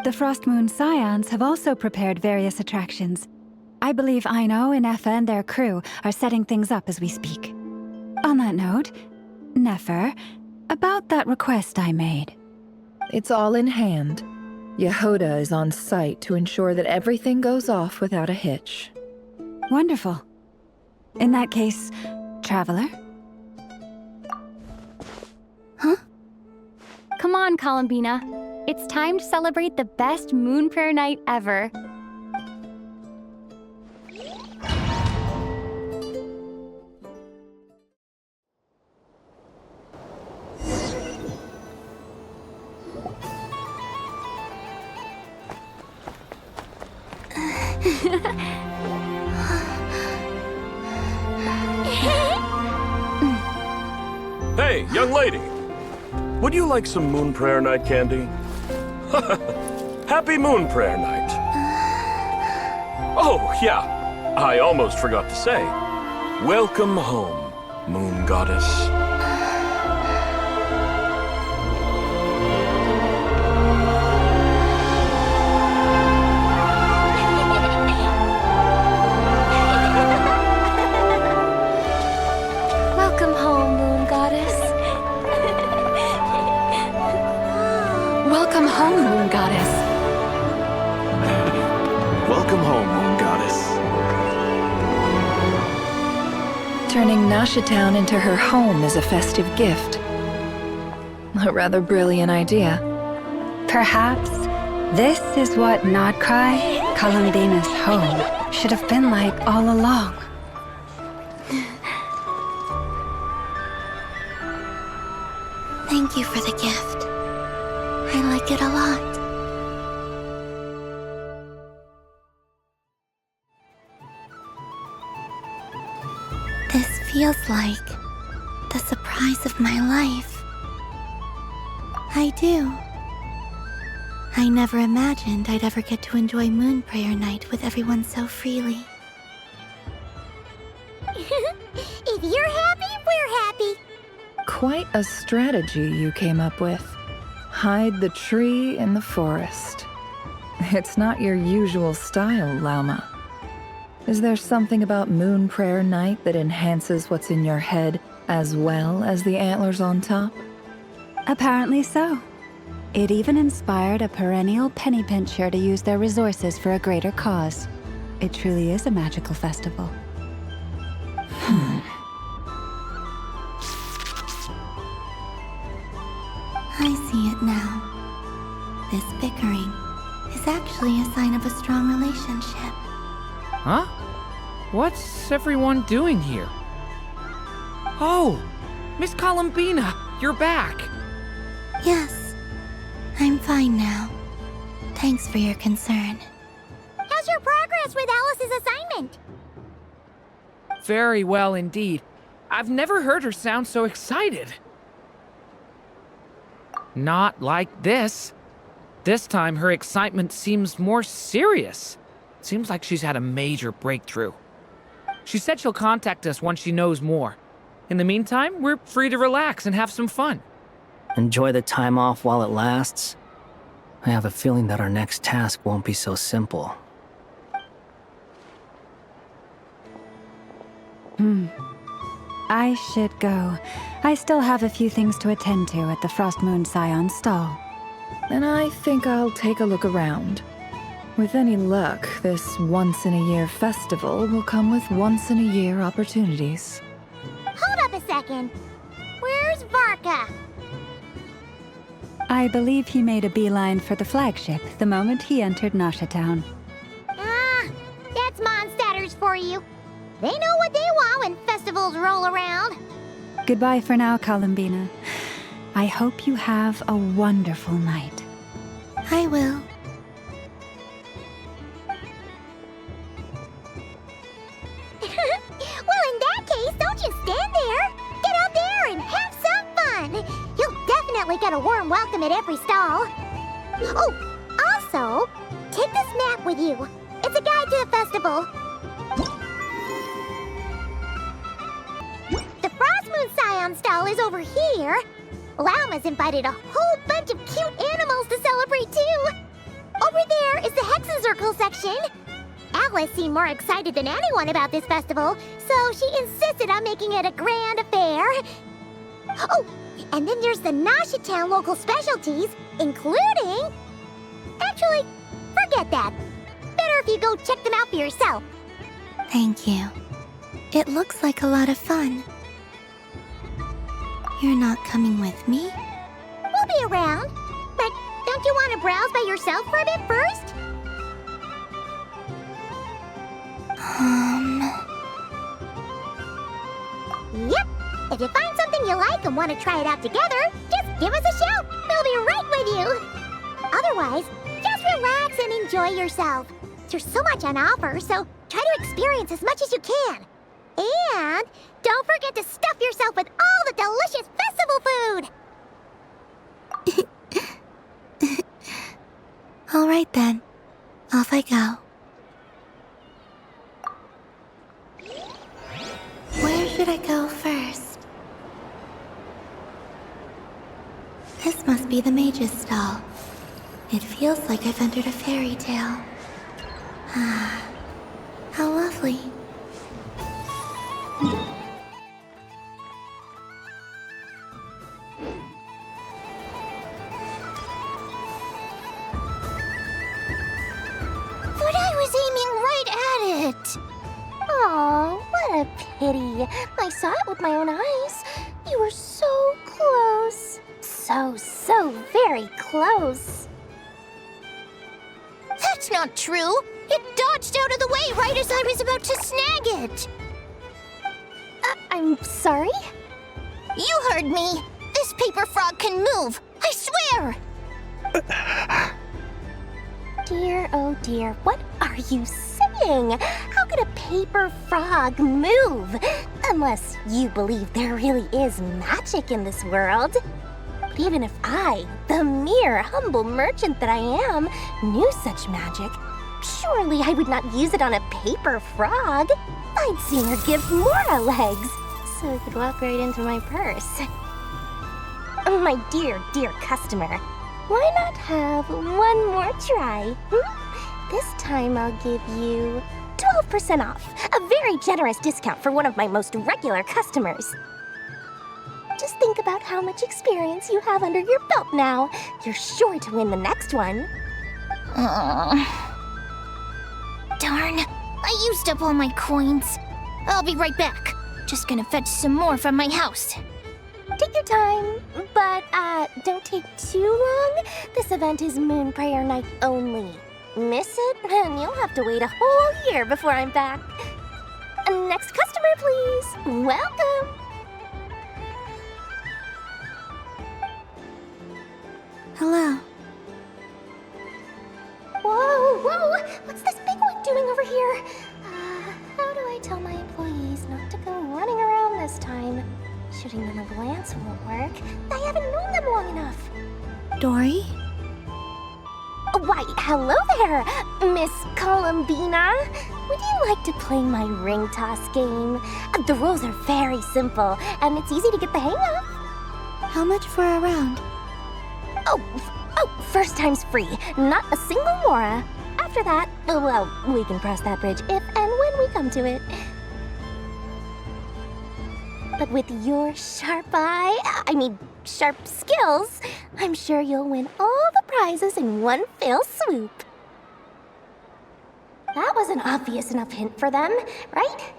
The Frost Moon Scions have also prepared various attractions. I believe Aino and Effa and their crew are setting things up as we speak. On that note, Nefer, about that request I made. It's all in hand. Yehoda is on site to ensure that everything goes off without a hitch. Wonderful. In that case, Traveler? Huh? Come on, Columbina. It's time to celebrate the best Moon Prayer night ever. Hey, young lady. Would you like some Moon Prayer Night candy? Happy Moon Prayer Night. Oh, yeah. I almost forgot to say. Welcome home, Moon Goddess. Welcome home, Moon Goddess. Welcome home, Moon Goddess. Welcome home, Moon Goddess. Turning Nasha Town into her home is a festive gift. A rather brilliant idea. Perhaps this is what Krai, Columbina's home, should have been like all along. Thank you for the gift. I like it a lot. This feels like the surprise of my life. I do. I never imagined I'd ever get to enjoy Moon Prayer Night with everyone so freely. If you're happy, we're happy. Quite a strategy you came up with. Hide the tree in the forest. It's not your usual style, Lauma. Is there something about Moon Prayer Night that enhances what's in your head as well as the antlers on top? Apparently so. It even inspired a perennial penny pincher to use their resources for a greater cause. It truly is a magical festival. I see it now. This bickering is actually a sign of a strong relationship. Huh? What's everyone doing here? Oh, Miss Columbina, you're back. Yes, I'm fine now. Thanks for your concern. How's your progress with Alice's assignment? Very well indeed. I've never heard her sound so excited. Not like this. This time her excitement seems more serious. Seems like she's had a major breakthrough. She said she'll contact us once she knows more. In the meantime, we're free to relax and have some fun. Enjoy the time off while it lasts. I have a feeling that our next task won't be so simple. I should go. I still have a few things to attend to at the Frost Moon Scion stall. And I think I'll take a look around. With any luck, this once-in-a-year festival will come with once-in-a-year opportunities. Hold up a second. Where's Varka? I believe he made a beeline for the flagship the moment he entered Nasha Town. They know what they want when festivals roll around. Goodbye for now, Columbina. I hope you have a wonderful night. I will. Well, in that case, don't just stand there. Get out there and have some fun. You'll definitely get a warm welcome at every stall. Oh, also, take this map with you. It's a guide to the festival. The Frost Moon Scion stall is over here. Lauma's invited a whole bunch of cute animals to celebrate too. Over there is the Hexen Circle section. Alice seemed more excited than anyone about this festival, so she insisted on making it a grand affair. Oh, and then there's the Nasha Town local specialties, including... Actually, forget that. Better if you go check them out for yourself. Thank you. It looks like a lot of fun. You're not coming with me? We'll be around. But don't you want to browse by yourself for a bit first? Yep. If you find something you like and want to try it out together, just give us a shout. We'll be right with you. Otherwise, just relax and enjoy yourself. There's so much on offer, so try to experience as much as you can. And don't forget to stuff yourself with all the delicious festival food. All right then. Off I go. Where should I go first? This must be the mage's stall. It feels like I've entered a fairy tale. Ah, how lovely. But I was aiming right at it. Aw, what a pity. I saw it with my own eyes. You were so close. So very close. That's not true. It dodged out of the way right as I was about to snag it. I'm sorry? You heard me. This paper frog can move. I swear. Dear, oh dear, what are you saying? How could a paper frog move? Unless you believe there really is magic in this world. But even if I, the mere humble merchant that I am, knew such magic, surely I would not use it on a paper frog. I'd sooner give Mora legs, so it could walk right into my purse. My dear, dear customer, why not have one more try? This time I'll give you 12% off, a very generous discount for one of my most regular customers. Just think about how much experience you have under your belt now. You're sure to win the next one. Darn, I used up all my coins. I'll be right back. Just gonna fetch some more from my house. Take your time, but don't take too long. This event is Moon Prayer Night only. Miss it, and you'll have to wait a whole year before I'm back. Next customer, please. Welcome. Hello. Whoa, what's this big one doing over here? How do I tell my employees not to go running around this time? Shooting them a glance won't work. I haven't known them long enough. Dory? Why, hello there, Miss Columbina. Would you like to play my ring toss game? The rules are very simple, and it's easy to get the hang of. How much for a round? Oh, first time's free. Not a single mora. After that, well, we can cross that bridge if and when we come to it. But with your sharp skills, I'm sure you'll win all the prizes in one fell swoop. That was an obvious enough hint for them, right?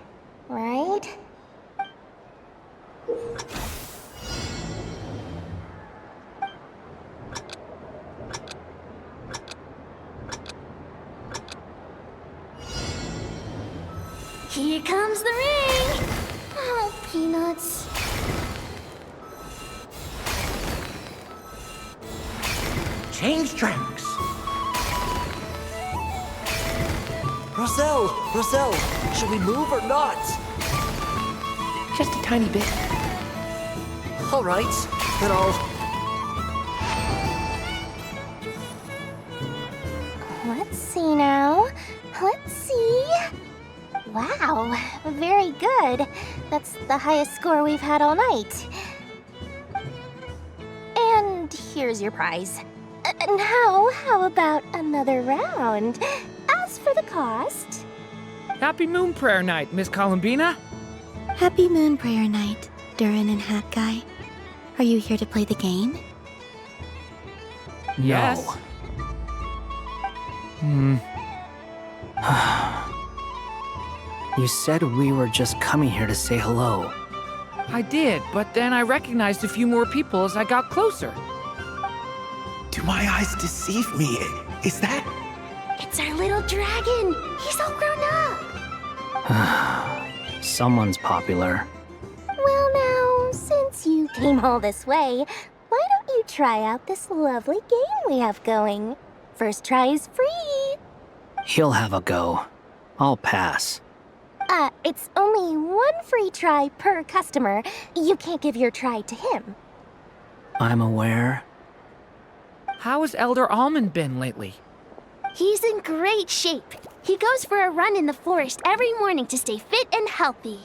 Right? Here comes comes the ring! Oh, peanuts. Change tracks. Roselle, should we move or not? Just a tiny bit. All right, then I'll... Let's see now. Let's see. Wow, very good. That's the highest score we've had all night. And here's your prize. Now, how about another round? As for the cost... Happy Moon Prayer Night, Miss Columbina. Happy Moon Prayer Night, Durin and Hat Guy. Are you here to play the game? Yes. You said we were just coming here to say hello. I did, but then I recognized a few more people as I got closer. Do my eyes deceive me? Is that... It's our little dragon! He's all grown up! Someone's popular. Well now, since you came all this way, why don't you try out this lovely game we have going? First try is free! He'll have a go. I'll pass. It's only one free try per customer. You can't give your try to him. I'm aware. How has Elder Almond been lately? He's in great shape. He goes for a run in the forest every morning to stay fit and healthy.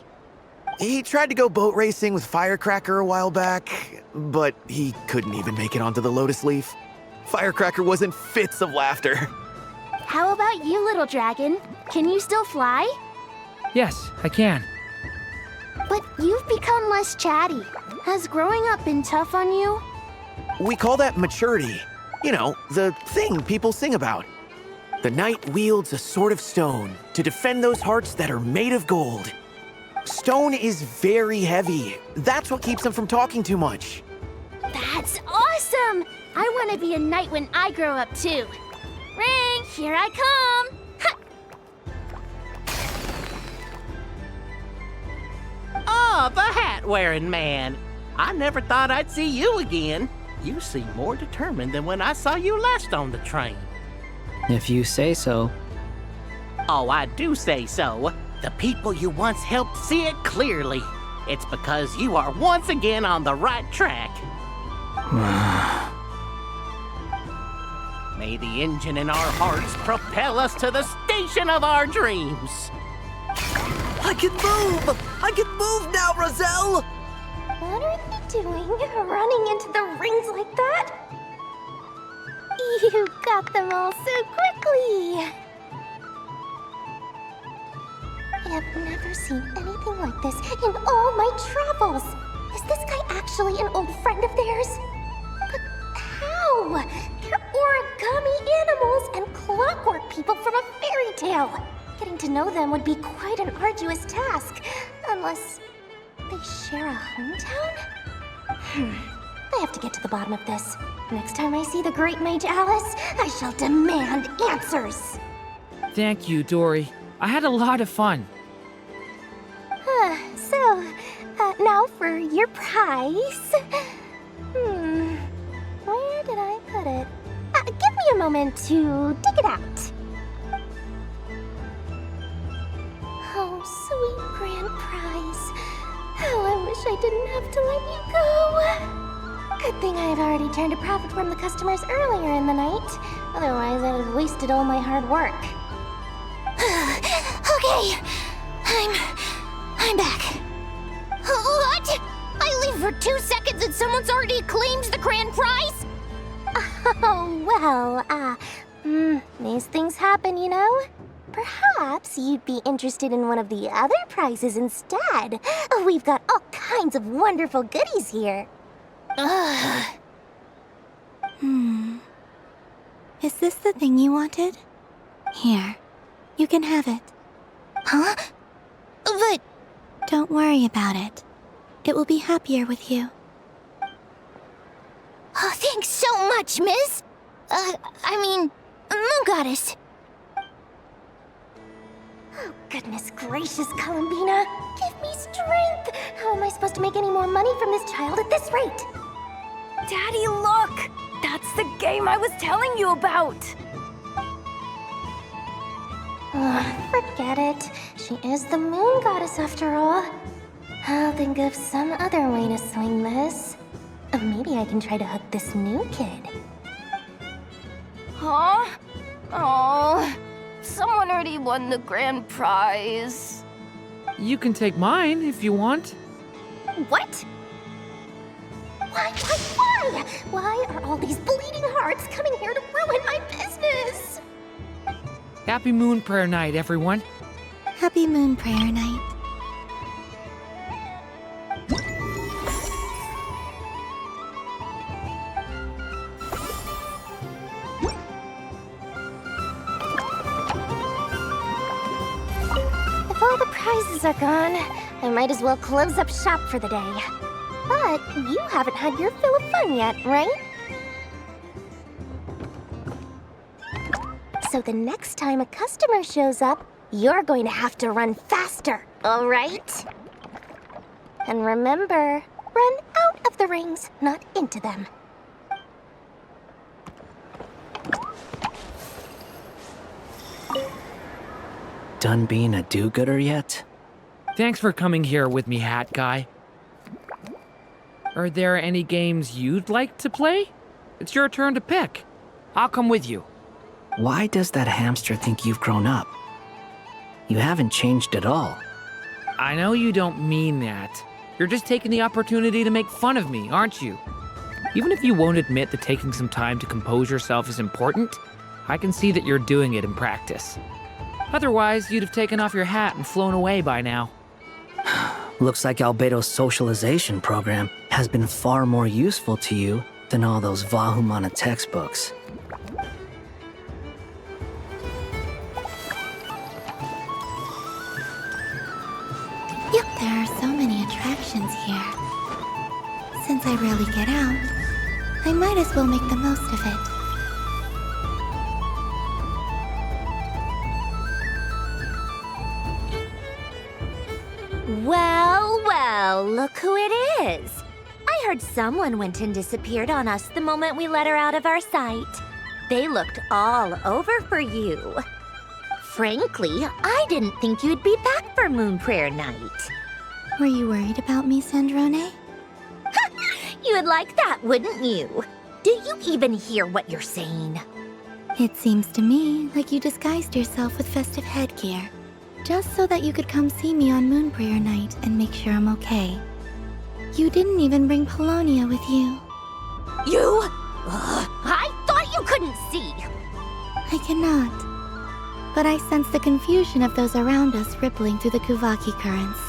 He tried to go boat racing with Firecracker a while back, but he couldn't even make it onto the Lotus Leaf. Firecracker was in fits of laughter. How about you, little dragon? Can you still fly? Yes, I can. But you've become less chatty. Has growing up been tough on you? We call that maturity. You know, the thing people sing about. The knight wields a sword of stone to defend those hearts that are made of gold. Stone is very heavy. That's what keeps him from talking too much. That's awesome! I want to be a knight when I grow up too. Ring, here I come! Oh, the hat-wearing man. I never thought I'd see you again. You seem more determined than when I saw you last on the train. If you say so. Oh, I do say so. The people you once helped see it clearly. It's because you are once again on the right track. May the engine in our hearts propel us to the station of our dreams. I can move! I can move now, Roselle! What are they doing, running into the rings like that? You got them all so quickly! I have never seen anything like this in all my travels! Is this guy actually an old friend of theirs? But how? They're origami animals and clockwork people from a fairy tale! Getting to know them would be quite an arduous task, unless they share a hometown? I have to get to the bottom of this. Next time I see the Great Mage Alice, I shall demand answers. Thank you, Dory. I had a lot of fun. So, now for your prize. Where did I put it? Give me a moment to dig it out. Oh, sweet grand prize. How I wish I didn't have to let you go. Good thing I had already turned a profit from the customers earlier in the night. Otherwise, I'd have wasted all my hard work. Okay, I'm back. What? I leave for 2 seconds and someone's already claimed the grand prize? Oh, well, these things happen, you know? Perhaps you'd be interested in one of the other prizes instead. We've got all kinds of wonderful goodies here. Is this the thing you wanted? Here, you can have it. Huh? But... Don't worry about it. It will be happier with you. Oh, thanks so much, miss. Moon Goddess. Oh, Goodness gracious, Columbina. Give me strength. How am I supposed to make any more money from this child at this rate? Daddy, look! That's the game I was telling you about! Forget it. She is the moon goddess after all. I'll think of some other way to swing this. Maybe I can try to hook this new kid. Huh? Oh, someone already won the grand prize. You can take mine if you want. What? Why? Why are all these bleeding hearts coming here to ruin my business? Happy Moon Prayer Night, everyone. Happy Moon Prayer Night. If all the prizes are gone, I might as well close up shop for the day. But you haven't had your fill of fun yet, right? So the next time a customer shows up, you're going to have to run faster, all right? And remember, run out of the rings, not into them. Done being a do-gooder yet? Thanks for coming here with me, Hat Guy. Are there any games you'd like to play? It's your turn to pick. I'll come with you. Why does that hamster think you've grown up? You haven't changed at all. I know you don't mean that. You're just taking the opportunity to make fun of me, aren't you? Even if you won't admit that taking some time to compose yourself is important, I can see that you're doing it in practice. Otherwise, you'd have taken off your hat and flown away by now. Looks like Albedo's socialization program has been far more useful to you than all those Vahumana textbooks. Yep, there are so many attractions here. Since I rarely get out, I might as well make the most of it. Well, look who it is. I heard someone went and disappeared on us the moment we let her out of our sight. They looked all over for you. Frankly, I didn't think you'd be back for Moon Prayer Night. Were you worried about me, Sandrone? You would like that, wouldn't you? Do you even hear what you're saying? It seems to me like you disguised yourself with festive headgear, just so that you could come see me on Moon Prayer Night and make sure I'm okay. You didn't even bring Polonia with you. You? I thought you couldn't see! I cannot. But I sense the confusion of those around us rippling through the Kuvaki currents.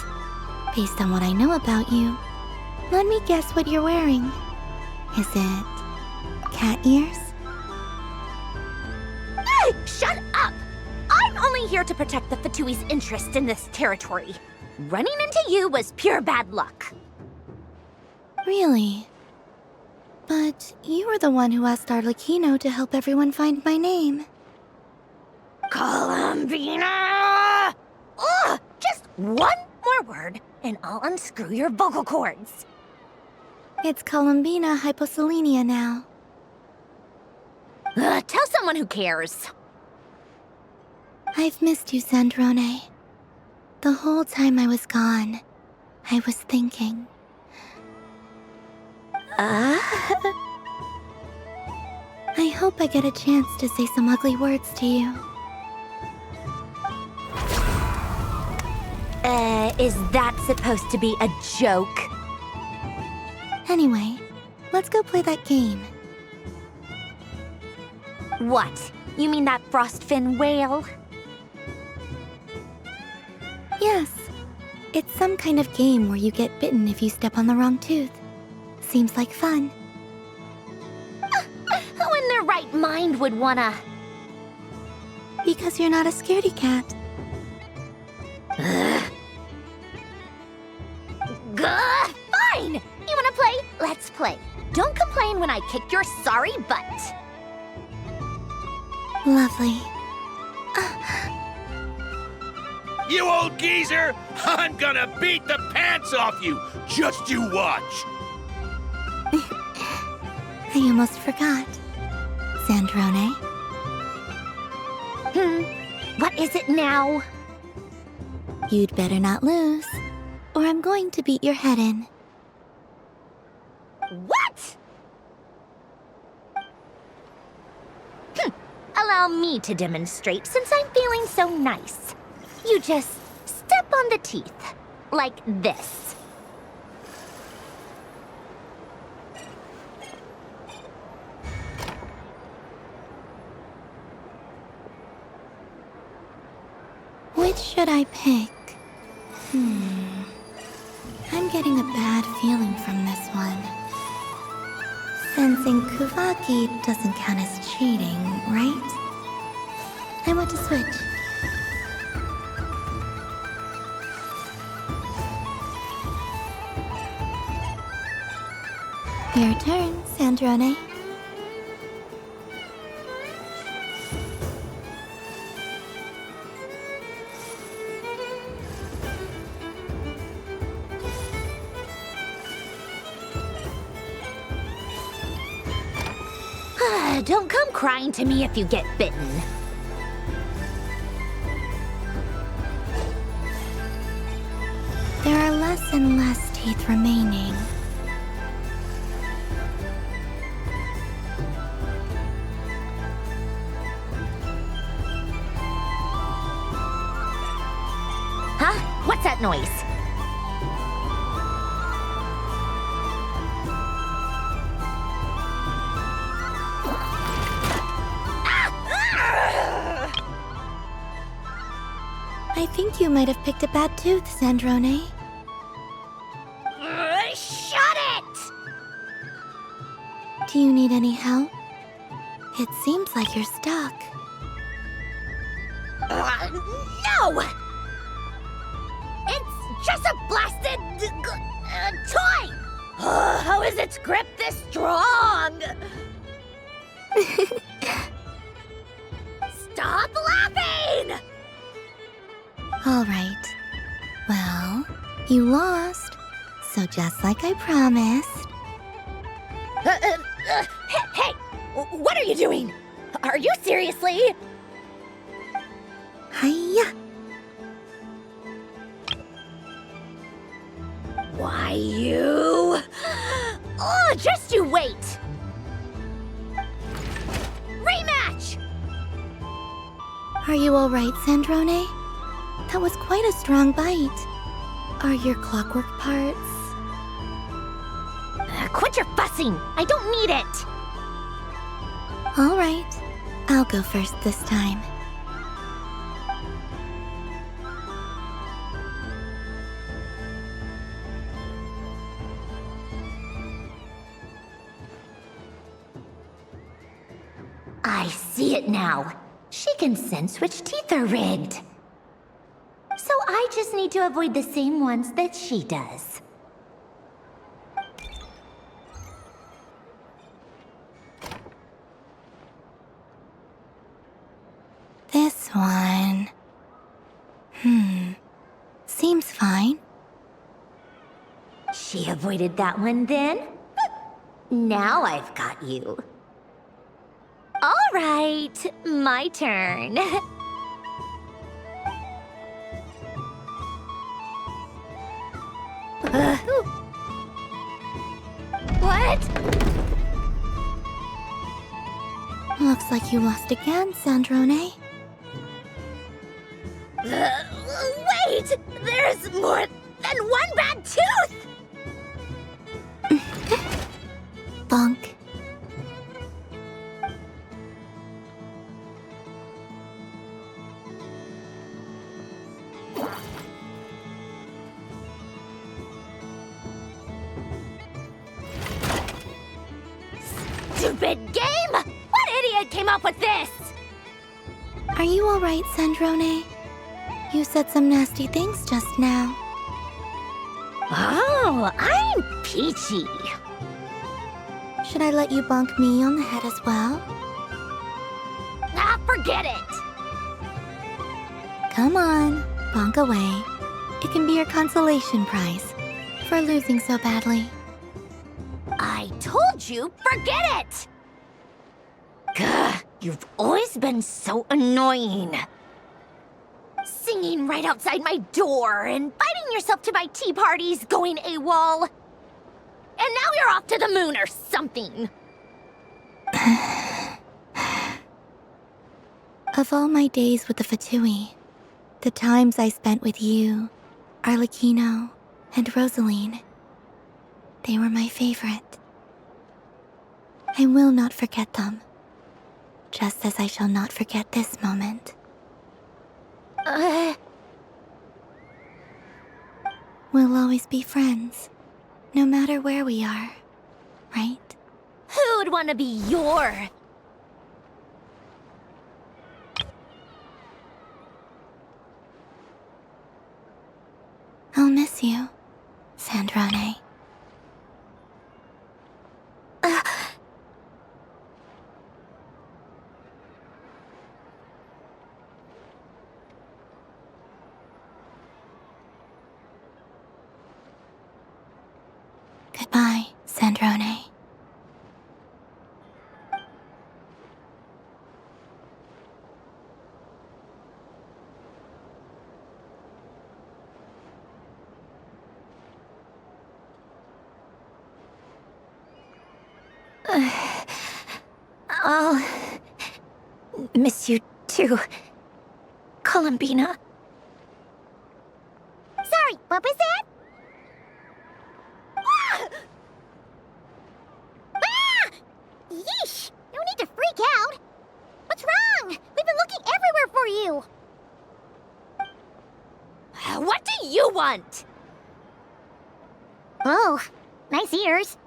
Based on what I know about you, let me guess what you're wearing. Is it cat ears? Hey, shut up! I'm only here to protect the Fatui's interest in this territory. Running into you was pure bad luck. Really? But you were the one who asked Arlecchino to help everyone find my name. Columbina! Ugh! Just one more word, and I'll unscrew your vocal cords. It's Columbina Hyposelenia now. Tell someone who cares. I've missed you, Sandrone. The whole time I was gone, I was thinking. I hope I get a chance to say some ugly words to you. Is that supposed to be a joke? Anyway, let's go play that game. What? You mean that frostfin whale? Yes. It's some kind of game where you get bitten if you step on the wrong tooth. Seems like fun. Who in their right mind would wanna... Because you're not a scaredy cat. Fine! You wanna play? Let's play. Don't complain when I kick your sorry butt. Lovely. You old geezer! I'm gonna beat the pants off you! Just you watch! I almost forgot. Sandrone? What is it now? You'd better not lose, or I'm going to beat your head in. What? Allow me to demonstrate since I'm feeling so nice. You just step on the teeth, like this. Which should I pick? I'm getting a bad feeling from this one. Sensing Kuvaki doesn't count as cheating, right? I want to switch. Your turn, Sandrone. Don't come crying to me if you get bitten. There are less and less teeth remaining. Huh? What's that noise? I think you might have picked a bad tooth, Sandrone. Shut it! Do you need any help? It seems like you're stuck. No! It's just a blasted toy! How is its grip this strong? Stop laughing! All right. Well, you lost. So just like I promised. Hey! What are you doing? Are you seriously? Hiya! Why, you... Oh, just you wait! Rematch! Are you all right, Sandrone? That was quite a strong bite. Are your clockwork parts? Quit your fussing! I don't need it! All right. I'll go first this time. I see it now. She can sense which teeth are rigged. So I just need to avoid the same ones that she does. This one... Seems fine. She avoided that one then? Now I've got you. All right, my turn. What? Looks like you lost again, Sandrone. Wait! There's more than one bad tooth! Bonk. Stupid game! What idiot came up with this? Are you all right, Sandrone? You said some nasty things just now. Oh, I'm peachy. Should I let you bonk me on the head as well? Ah, forget it! Come on. bonk away. It can be your consolation prize for losing so badly. I told you, forget it! Gah, you've always been so annoying. Singing right outside my door, inviting yourself to my tea parties, going AWOL. And now you're off to the moon or something. Of all my days with the Fatui, the times I spent with you, Arlecchino, and Rosaline, they were my favorite. I will not forget them, just as I shall not forget this moment. We'll always be friends, no matter where we are, right? Who'd want to be your... I'll miss you, Sandrone. Goodbye, Sandrone. I'll miss you too, Columbina. Sorry, what was that? Yeesh! No need to freak out. What's wrong? We've been looking everywhere for you. What do you want? Oh, nice ears.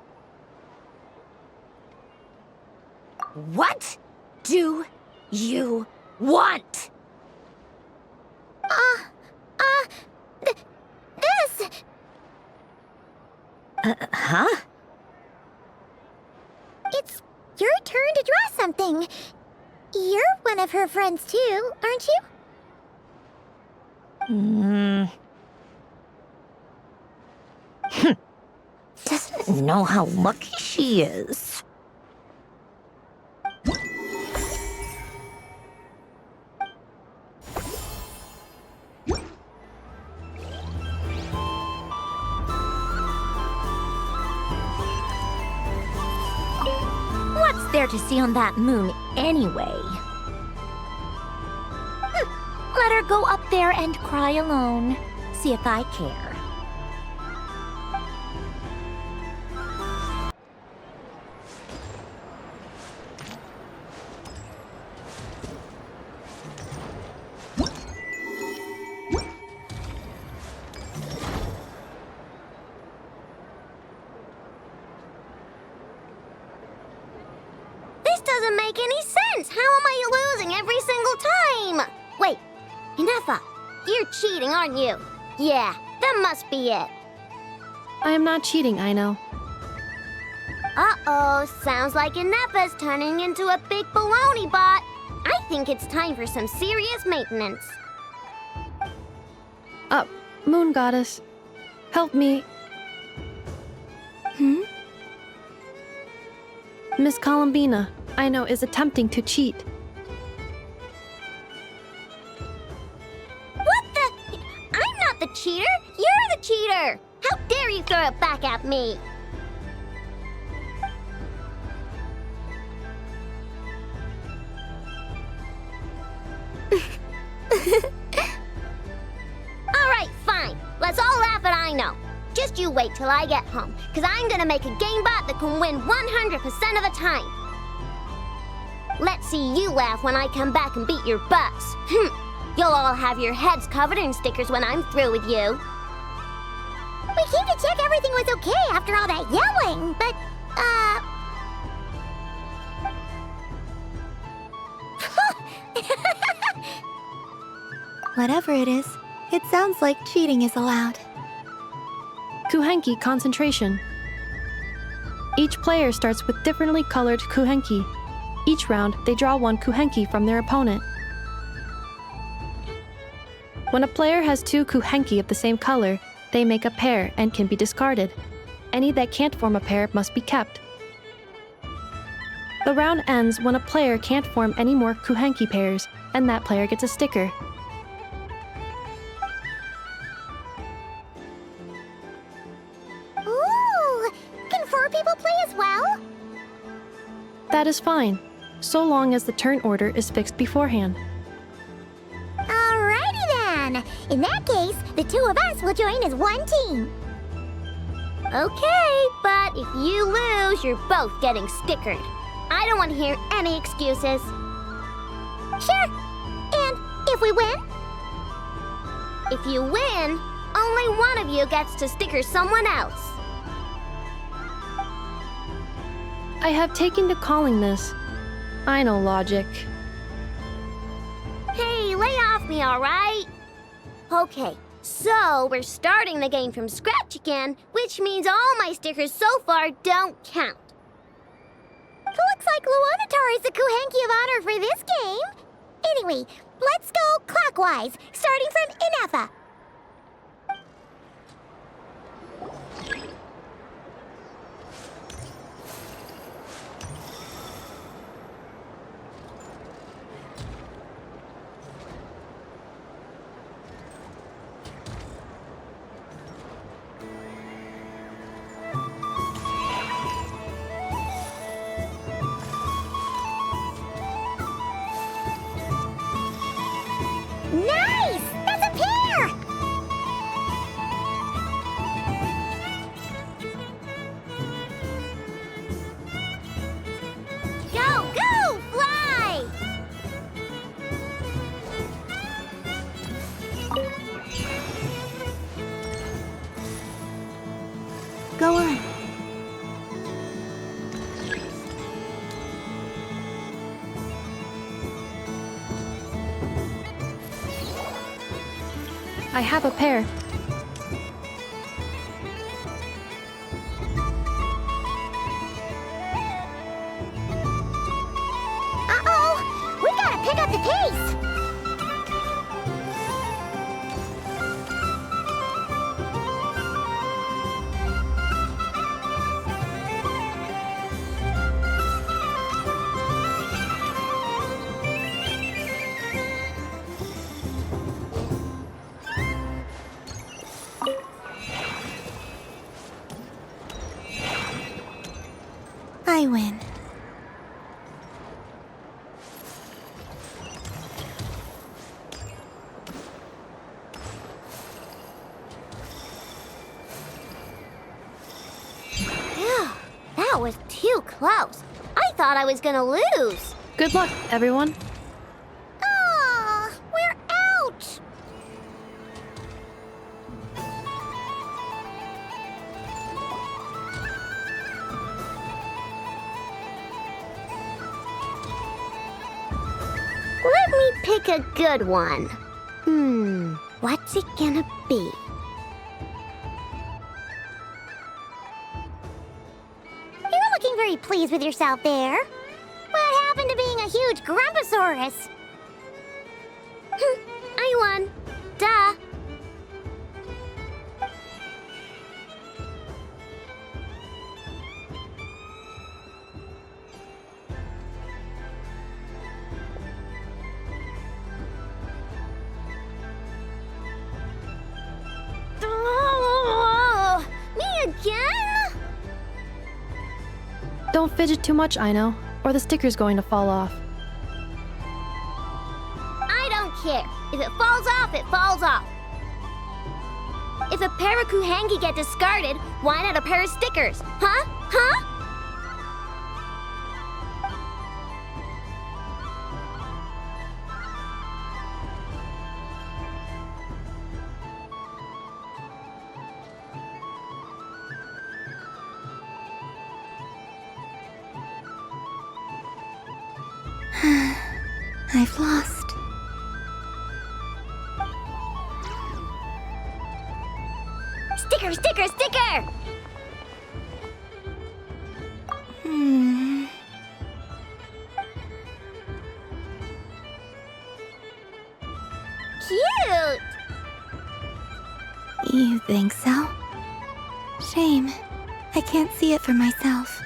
What do you want? This. Huh? It's your turn to draw something. You're one of her friends too, aren't you? Doesn't know how lucky she is. What's there to see on that moon anyway? Let her go up there and cry alone. See if I care. This doesn't make any sense. How am I losing every single time? Wait, Inefa, you're cheating, aren't you? Yeah, that must be it. I am not cheating, Aino. Uh-oh, sounds like Inefa's turning into a big baloney bot. I think it's time for some serious maintenance. Moon Goddess, help me. Miss Columbina, Aino is attempting to cheat. What the? I'm not the cheater. You're the cheater. How dare you throw it back at me? All right, fine. Let's all laugh at Aino. Just you wait till I get home, because I'm gonna make a game bot that can win 100% of the time. Let's see you laugh when I come back and beat your butts. You'll all have your heads covered in stickers when I'm through with you. We came to check everything was okay after all that yelling, but, Whatever it is, it sounds like cheating is allowed. Kuhenki concentration. Each player starts with differently colored kuhenki. Each round, they draw one kuhenki from their opponent. When a player has 2 kuhenki of the same color, they make a pair and can be discarded. Any that can't form a pair must be kept. The round ends when a player can't form any more kuhenki pairs, and that player gets a sticker. Ooh! Can 4 people play as well? That is fine, so long as the turn order is fixed beforehand. Alrighty then! In that case, the 2 of us will join as one team. Okay, but if you lose, you're both getting stickered. I don't want to hear any excuses. Sure. And if we win? If you win, only one of you gets to sticker someone else. I have taken to calling this. I know logic. Hey, lay off me, all right? Okay, so we're starting the game from scratch again, which means all my stickers so far don't count. Looks like Luonatar is the Kuhenki of honor for this game. Anyway, let's go clockwise, starting from Inefa. Nice! That's a pair! Go, go, fly! Go on. I have a pair. Uh-oh! We gotta pick up the pace! I win. Phew, that was too close. I thought I was gonna lose. Good luck, everyone. Aw, we're out! Let me pick a good one. What's it gonna be? You're looking very pleased with yourself there. What happened to being a huge Grumposaurus? I won. Duh. Oh, me again? Don't fidget too much, Aino, or the sticker's going to fall off. I don't care. If it falls off, it falls off. If a pair of kuhenki get discarded, why not a pair of stickers? Huh? Huh? I've lost. Sticker, sticker, sticker! Cute! You think so? Shame. I can't see it for myself.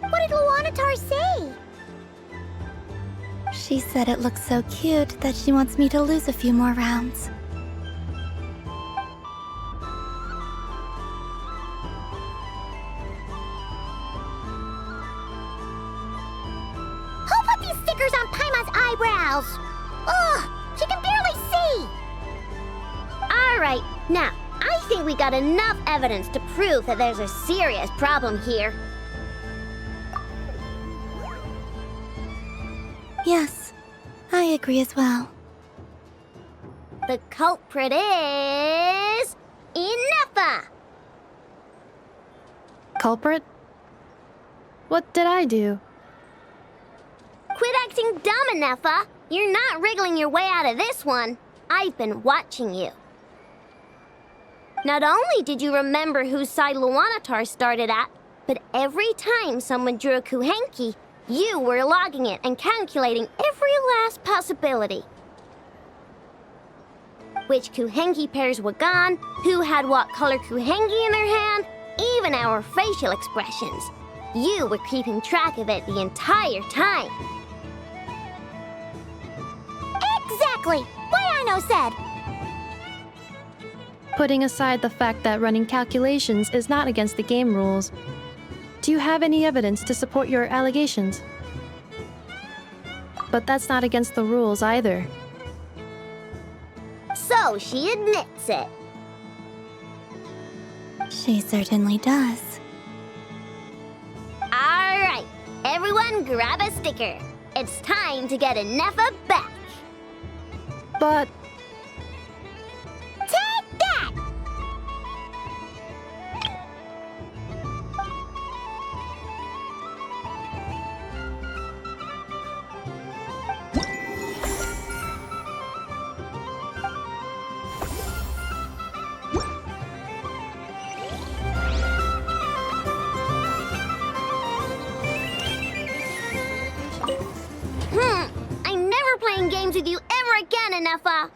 What did Luanatar say? She said it looks so cute that she wants me to lose a few more rounds. Who put these stickers on Paimon's eyebrows? Ugh, she can barely see! Alright, now, I think we got enough evidence to prove that there's a serious problem here. Yes, I agree as well. The culprit is... Ineffa! Culprit? What did I do? Quit acting dumb, Ineffa! You're not wriggling your way out of this one. I've been watching you. Not only did you remember whose side Luanatar started at, but every time someone drew a Kuhenki, you were logging it and calculating every last possibility. Which Kuhenki pairs were gone, who had what color Kuhenki in their hand, even our facial expressions. You were keeping track of it the entire time. Exactly! Wayano said! Putting aside the fact that running calculations is not against the game rules, do you have any evidence to support your allegations? But that's not against the rules either. So she admits it. She certainly does. Alright, everyone grab a sticker. It's time to get Ineffa back. But... Take that! I'm never playing games with you ever again, Ineffa.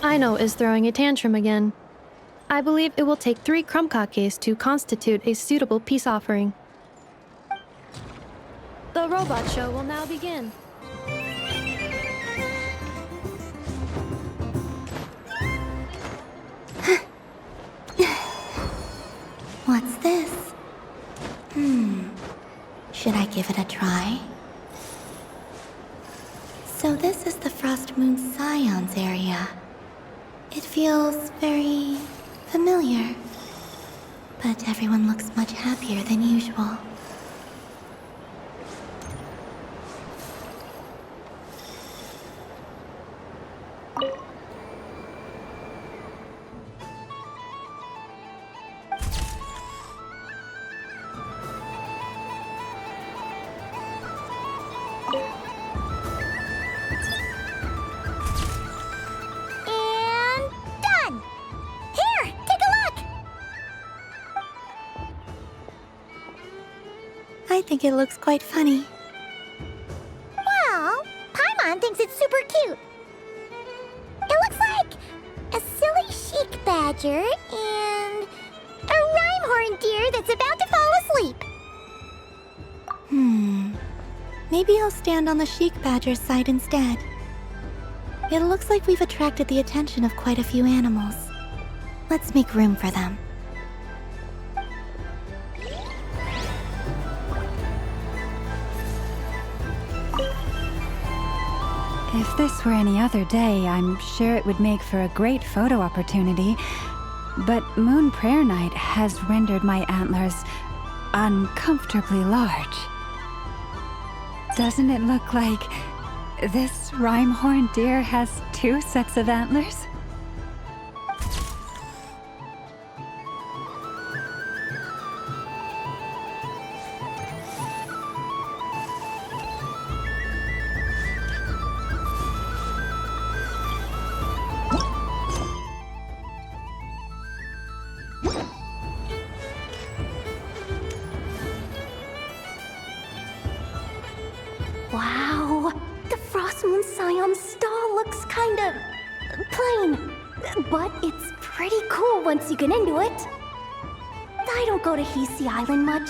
Aino is throwing a tantrum again. I believe it will take 3 Krumkakes to constitute a suitable peace offering. The robot show will now begin. What's this? Should I give it a try? So this is the Frost Moon Scions area. It feels very familiar. But everyone looks much happier than usual. I think it looks quite funny. Well, Paimon thinks it's super cute. It looks like a silly chic badger and a rhyme-horned deer that's about to fall asleep. Maybe I'll stand on the chic badger's side instead. It looks like we've attracted the attention of quite a few animals. Let's make room for them. If this were any other day, I'm sure it would make for a great photo opportunity. But Moon Prayer Night has rendered my antlers uncomfortably large. Doesn't it look like this rhyme-horned deer has 2 sets of antlers? Wow, the Frost Moon Scion stall looks kinda plain, but it's pretty cool once you get into it. I don't go to Hisi Island much,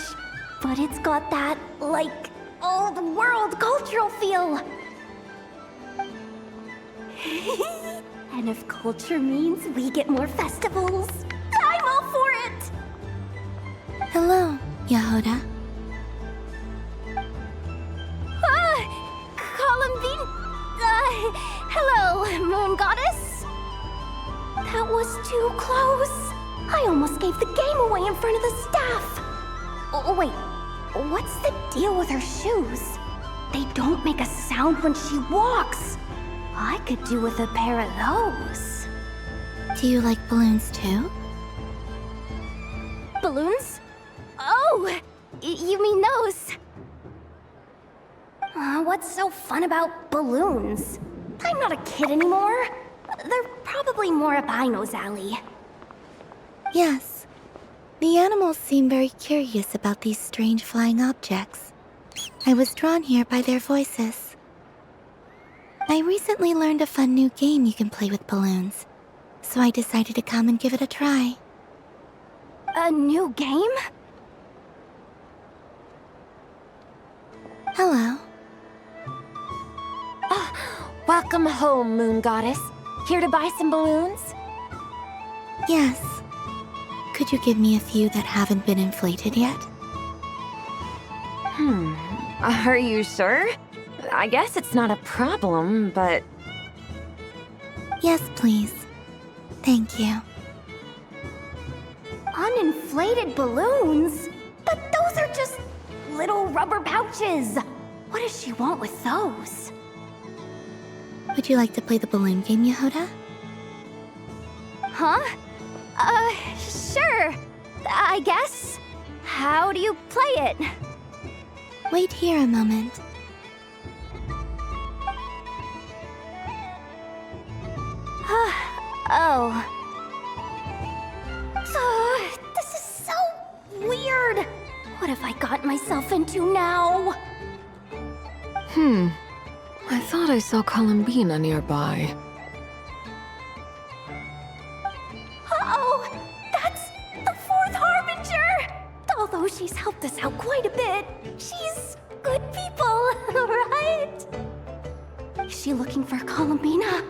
but it's got that, like, old world cultural feel. And if culture means we get more festivals, I'm all for it! Hello, Yehoda. Columbine? Hello, Moon Goddess? That was too close. I almost gave the game away in front of the staff. Oh, wait, what's the deal with her shoes? They don't make a sound when she walks. I could do with a pair of those. Do you like balloons too? Balloons? Oh, you mean those? What's so fun about balloons? I'm not a kid anymore. They're probably more up Aino's alley. Yes. The animals seem very curious about these strange flying objects. I was drawn here by their voices. I recently learned a fun new game you can play with balloons, so I decided to come and give it a try. A new game? Hello. Welcome home, Moon Goddess. Here to buy some balloons? Yes. Could you give me a few that haven't been inflated yet? Are you sure? I guess it's not a problem, but... Yes, please. Thank you. Uninflated balloons? But those are just little rubber pouches. What does she want with those? Would you like to play the balloon game, Yehoda? Huh? Sure. I guess. How do you play it? Wait here a moment. Oh. This is so weird. What have I got myself into now? I thought I saw Columbina nearby. Uh-oh! That's the fourth Harbinger! Although she's helped us out quite a bit, she's good people, right? Is she looking for Columbina?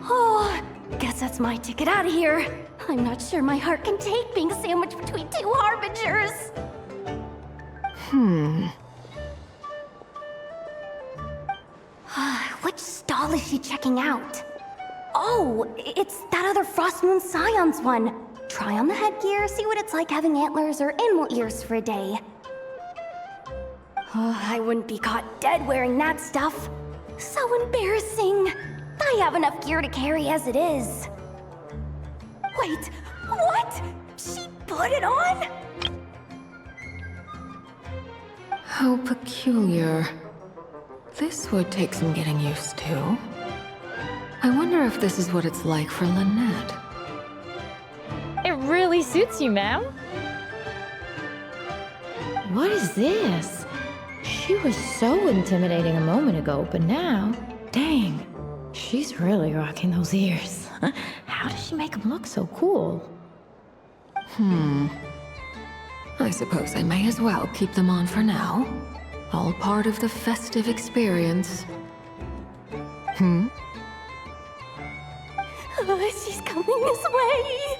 Oh, guess that's my ticket out of here. I'm not sure my heart can take being sandwiched between two Harbingers. Which stall is she checking out? Oh, it's that other Frost Moon Scion's one. Try on the headgear, see what it's like having antlers or animal ears for a day. Oh, I wouldn't be caught dead wearing that stuff. So embarrassing. I have enough gear to carry as it is. Wait, what? She put it on? How peculiar. This would take some getting used to. I wonder if this is what it's like for Lynette. It really suits you, ma'am. What is this? She was so intimidating a moment ago, but now, dang, she's really rocking those ears. How does she make them look so cool? I suppose I may as well keep them on for now. All part of the festive experience. She's coming this way.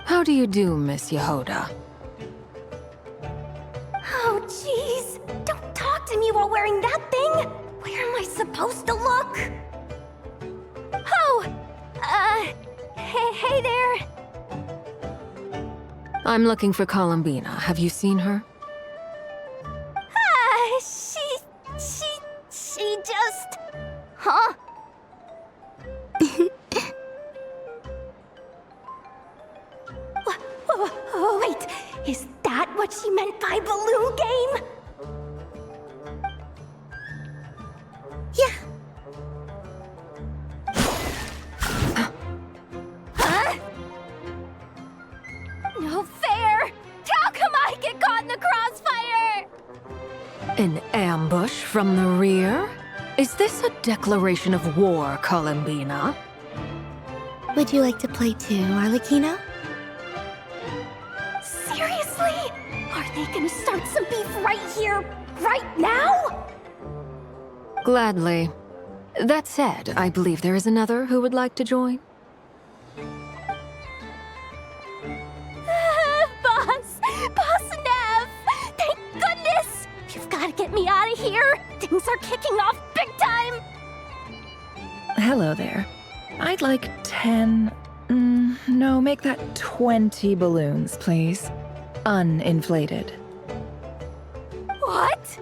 How do you do, Miss Yehoda? Oh, jeez. Don't talk to me while wearing that thing. Where am I supposed to look? Oh, hey there. I'm looking for Columbina. Have you seen her? She just... Huh? Wait, is that what she meant by balloon game? Yeah. Huh? No fair! How come I get caught in the crossfire? An ambush from the rear? Is this a declaration of war, Columbina? Would you like to play too, Arlecchino? Seriously? Are they gonna start some beef right here, right now? Gladly. That said, I believe there is another who would like to join. Boss Nev! Thank goodness! You've got to get me out of here! Things are kicking off big time! Hello there. I'd like 10... no, make that 20 balloons, please. Uninflated. What?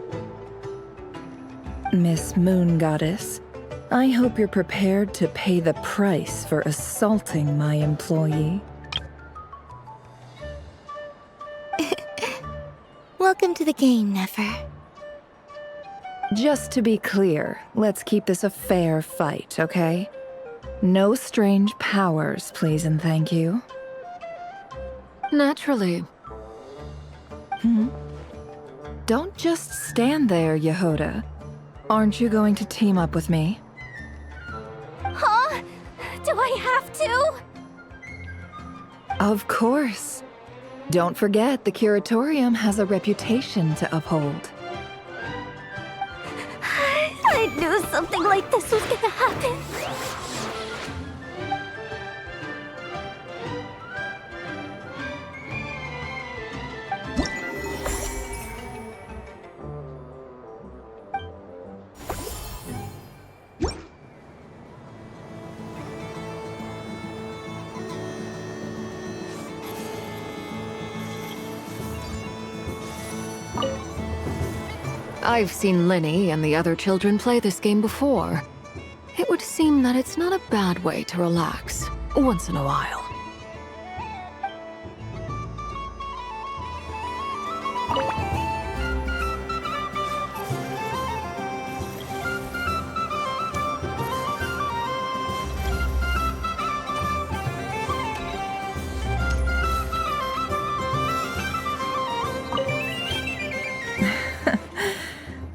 Miss Moon Goddess, I hope you're prepared to pay the price for assaulting my employee. Welcome to the game, Nefer. Just to be clear, let's keep this a fair fight, okay? No strange powers, please and thank you. Naturally. Don't just stand there, Yehoda. Aren't you going to team up with me? Huh? Do I have to? Of course. Don't forget, the Curatorium has a reputation to uphold. I knew something like this was gonna happen. I've seen Linny and the other children play this game before. It would seem that it's not a bad way to relax, once in a while.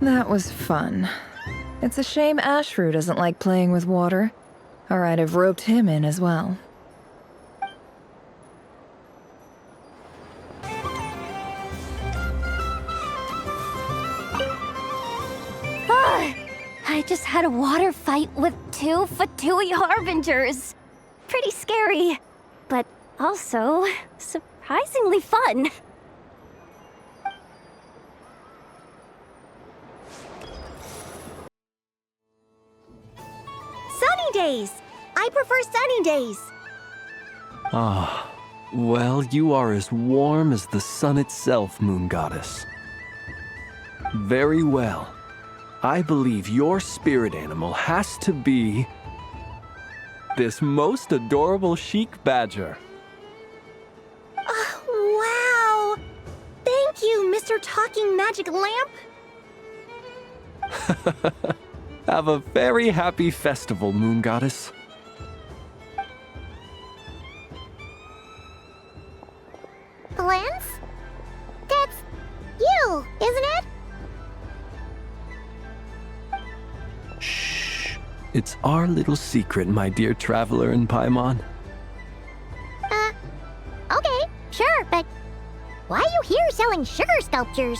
That was fun. It's a shame Ashru doesn't like playing with water, or I'd have roped him in as well. I just had a water fight with 2 Fatui Harbingers. Pretty scary, but also surprisingly fun. Sunny days! I prefer sunny days. Ah, well, you are as warm as the sun itself, Moon Goddess. Very well. I believe your spirit animal has to be this most adorable chic badger. Wow! Thank you, Mr. Talking Magic Lamp. Have a very happy festival, Moon Goddess. Lance? That's you, isn't it? Shh. It's our little secret, my dear traveler in Paimon. Okay, sure, but why are you here selling sugar sculptures?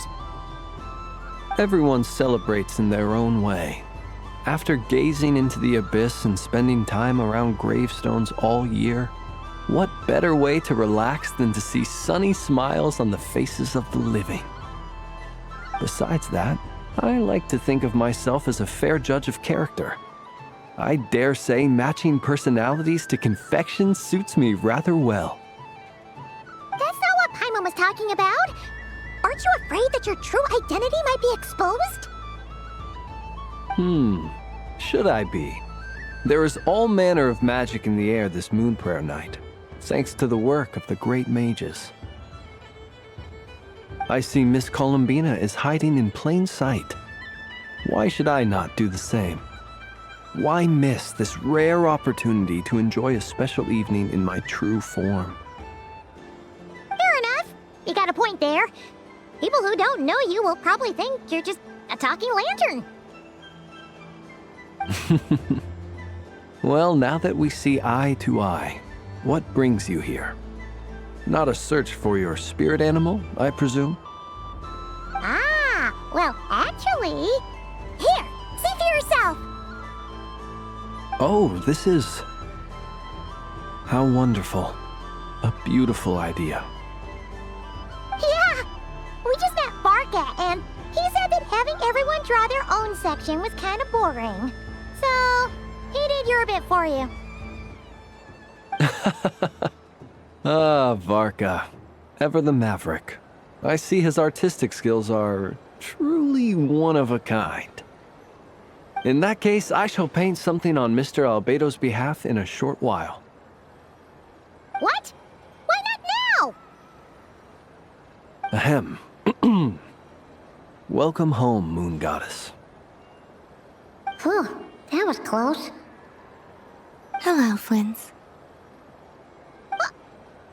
Everyone celebrates in their own way. After gazing into the abyss and spending time around gravestones all year, what better way to relax than to see sunny smiles on the faces of the living? Besides that, I like to think of myself as a fair judge of character. I dare say matching personalities to confection suits me rather well. That's not what Paimon was talking about. Aren't you afraid that your true identity might be exposed? Should I be? There is all manner of magic in the air this moon prayer night, thanks to the work of the great mages. I see Miss Columbina is hiding in plain sight. Why should I not do the same? Why miss this rare opportunity to enjoy a special evening in my true form? Fair enough. You got a point there. People who don't know you will probably think you're just a talking lantern. Well, now that we see eye to eye, what brings you here? Not a search for your spirit animal, I presume? Ah, well, actually... Here, see for yourself. Oh, this is... How wonderful. A beautiful idea. Yeah, we just met Barca, and he said that having everyone draw their own section was kind of boring. So, he did your bit for you. Ah, Varka. Ever the maverick. I see his artistic skills are truly one of a kind. In that case, I shall paint something on Mr. Albedo's behalf in a short while. What? Why not now? Ahem. Welcome home, Moon Goddess. Phew, that was close. Hello, Flins.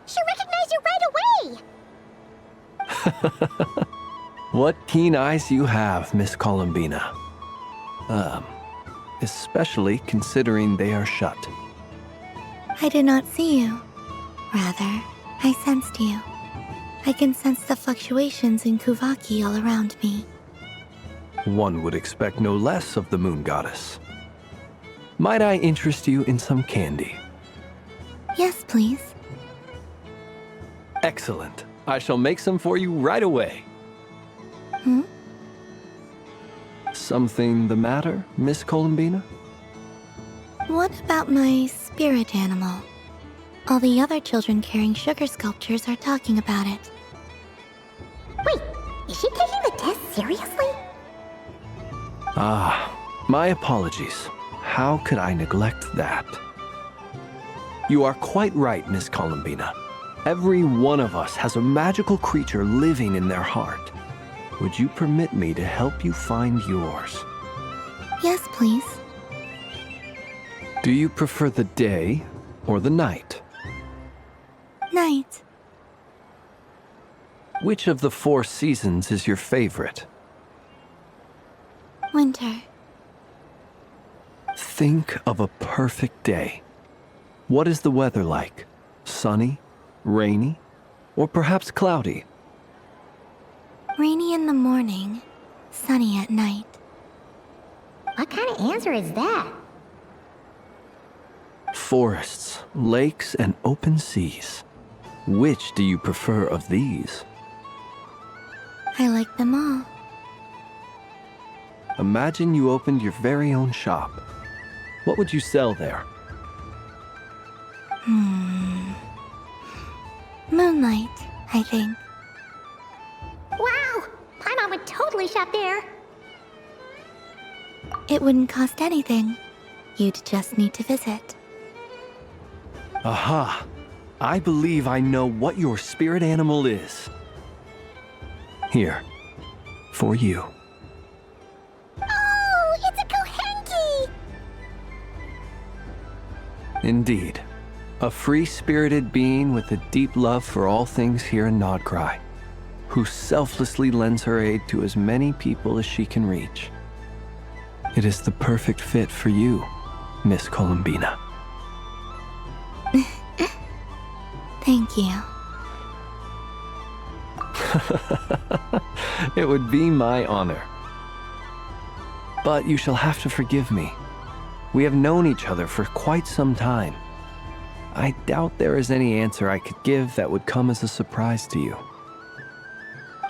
She recognized you right away! What keen eyes you have, Miss Columbina. Especially considering they are shut. I did not see you. Rather, I sensed you. I can sense the fluctuations in Kuvaki all around me. One would expect no less of the Moon Goddess. Might I interest you in some candy? Yes, please. Excellent. I shall make some for you right away. Hmm? Something the matter, Miss Columbina? What about my spirit animal? All the other children carrying sugar sculptures are talking about it. Wait, is she taking the test seriously? Ah, my apologies. How could I neglect that? You are quite right, Miss Columbina. Every one of us has a magical creature living in their heart. Would you permit me to help you find yours? Yes, please. Do you prefer the day or the night? Night. Which of the 4 seasons is your favorite? Winter. Think of a perfect day. What is the weather like? Sunny, rainy, or perhaps cloudy? Rainy in the morning, sunny at night. What kind of answer is that? Forests, lakes, and open seas. Which do you prefer of these? I like them all. Imagine you opened your very own shop. What would you sell there? Moonlight, I think. Wow! Paimon would totally shop there. It wouldn't cost anything. You'd just need to visit. Aha! I believe I know what your spirit animal is. Here, for you. Oh, it's a Kohenki! Indeed. A free-spirited being with a deep love for all things here in Nodkrai, who selflessly lends her aid to as many people as she can reach. It is the perfect fit for you, Miss Columbina. Thank you. It would be my honor. But you shall have to forgive me. We have known each other for quite some time. I doubt there is any answer I could give that would come as a surprise to you.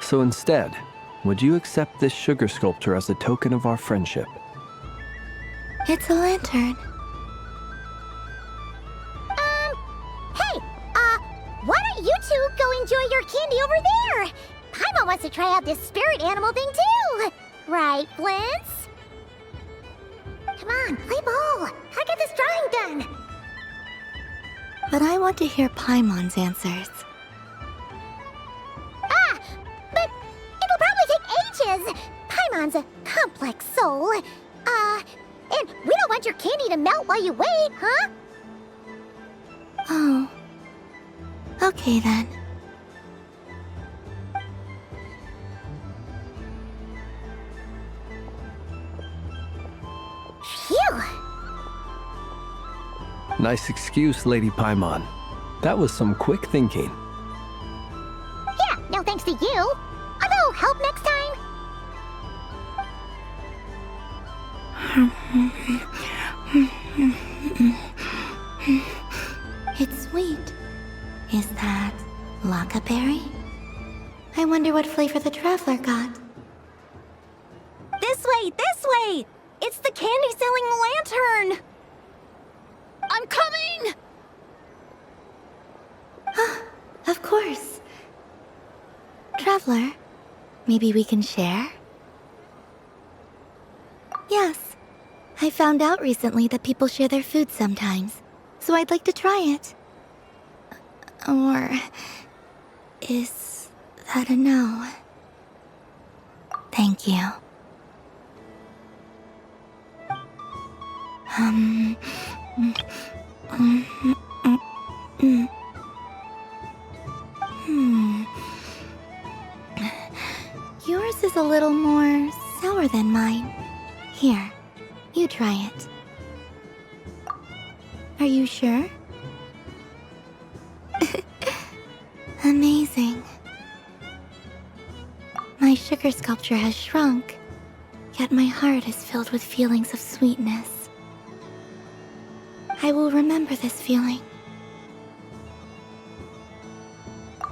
So instead, would you accept this sugar sculpture as a token of our friendship? It's a lantern. Hey, why don't you two go enjoy your candy over there? Paimon wants to try out this spirit animal thing too. Right, Flint's? Come on, play ball. I get this drawing done. But I want to hear Paimon's answers. But it'll probably take ages. Paimon's a complex soul. And we don't want your candy to melt while you wait, huh? Oh. Okay then. Phew! Nice excuse, Lady Paimon. That was some quick thinking. Yeah, no thanks to you. Although, help next time. It's sweet. Is that Laka berry? I wonder what flavor the traveler got. This way! This way! It's the candy-selling lantern! I'm coming! Of course. Traveler, maybe we can share? Yes. I found out recently that people share their food sometimes, so I'd like to try it. Or... is that a no? Thank you. Yours is a little more sour than mine. Here, you try it. Are you sure? Amazing. My sugar sculpture has shrunk, yet my heart is filled with feelings of sweetness. I will remember this feeling.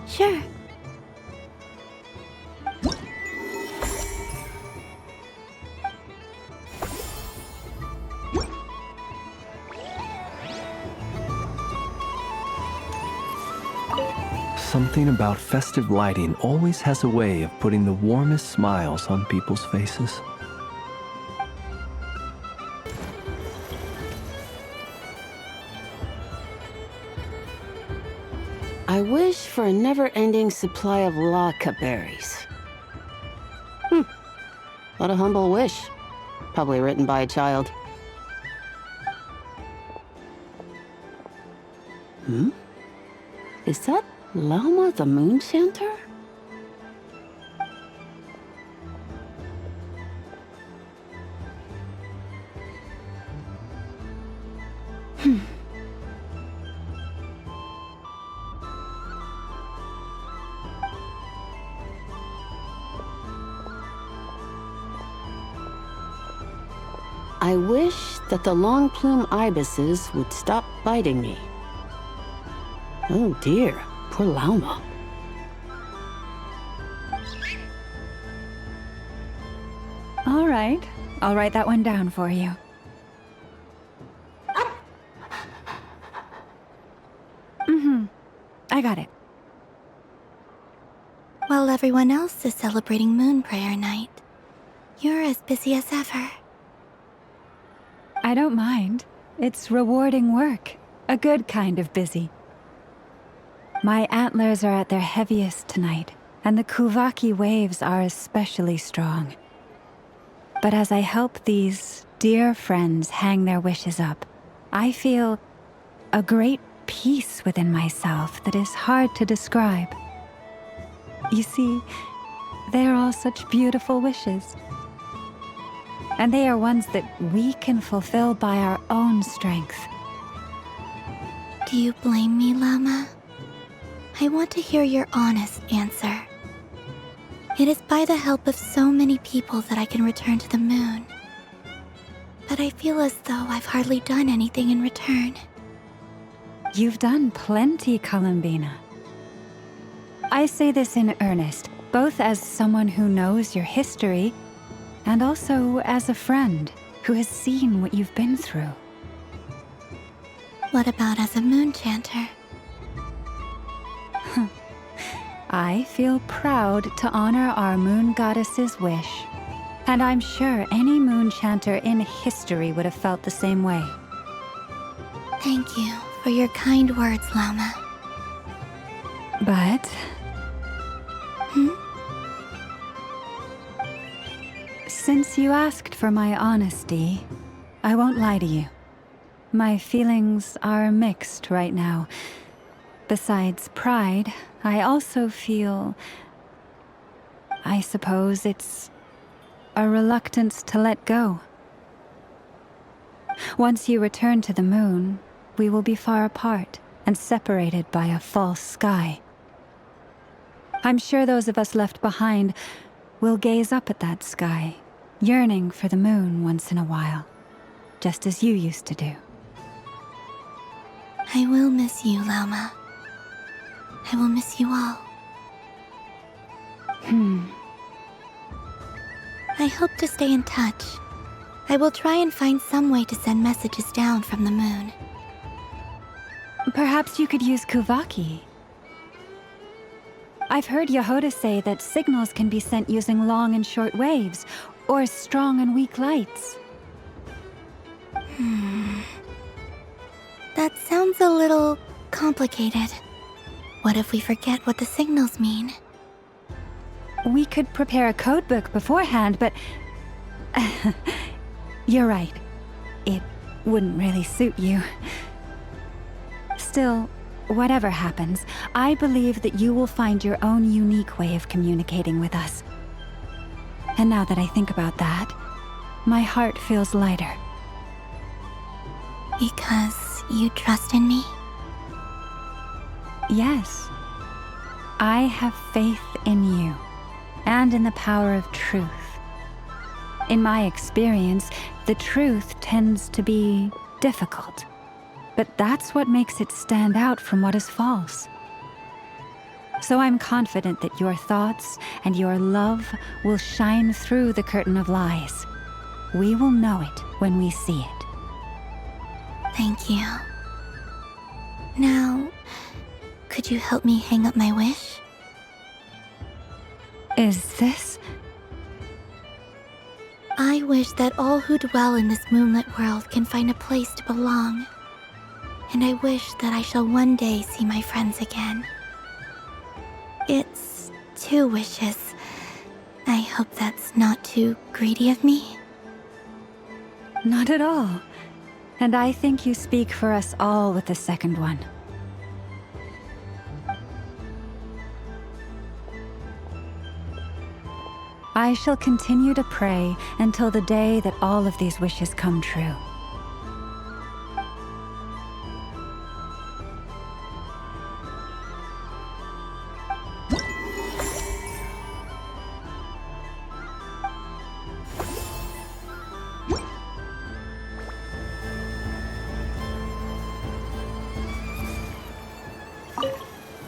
Sure. Something about festive lighting always has a way of putting the warmest smiles on people's faces. I wish for a never-ending supply of Laka berries. What a humble wish. Probably written by a child. Is that Lauma the Moon Chanter? I wish that the long plume ibises would stop biting me. Oh dear, poor Lauma. All right, I'll write that one down for you. I got it. While everyone else is celebrating Moon Prayer Night, you're as busy as ever. I don't mind. It's rewarding work. A good kind of busy. My antlers are at their heaviest tonight, and the Kuvaki waves are especially strong. But as I help these dear friends hang their wishes up, I feel a great peace within myself that is hard to describe. You see, they are all such beautiful wishes. And they are ones that we can fulfill by our own strength. Do you blame me, Llama? I want to hear your honest answer. It is by the help of so many people that I can return to the moon. But I feel as though I've hardly done anything in return. You've done plenty, Columbina. I say this in earnest, both as someone who knows your history, and also as a friend who has seen what you've been through. What about as a moon chanter? I feel proud to honor our moon goddess's wish, and I'm sure any moon chanter in history would have felt the same way. Thank you for your kind words, Llama. But... Since you asked for my honesty, I won't lie to you. My feelings are mixed right now. Besides pride, I also feel... I suppose it's a reluctance to let go. Once you return to the moon, we will be far apart and separated by a false sky. I'm sure those of us left behind will gaze up at that sky, yearning for the moon once in a while, just as you used to do. I will miss you, Lauma. I will miss you all. I hope to stay in touch. I will try and find some way to send messages down from the moon. Perhaps you could use Kuvaki. I've heard Yehoda say that signals can be sent using long and short waves, or strong and weak lights. That sounds a little complicated. What if we forget what the signals mean? We could prepare a codebook beforehand, but... You're right. It wouldn't really suit you. Still, whatever happens, I believe that you will find your own unique way of communicating with us. And now that I think about that, my heart feels lighter. Because you trust in me? Yes. I have faith in you, and in the power of truth. In my experience, the truth tends to be difficult. But that's what makes it stand out from what is false. So I'm confident that your thoughts and your love will shine through the curtain of lies. We will know it when we see it. Thank you. Now, could you help me hang up my wish? Is this? I wish that all who dwell in this moonlit world can find a place to belong. And I wish that I shall one day see my friends again. It's 2 wishes. I hope that's not too greedy of me. Not at all. And I think you speak for us all with the second one. I shall continue to pray until the day that all of these wishes come true.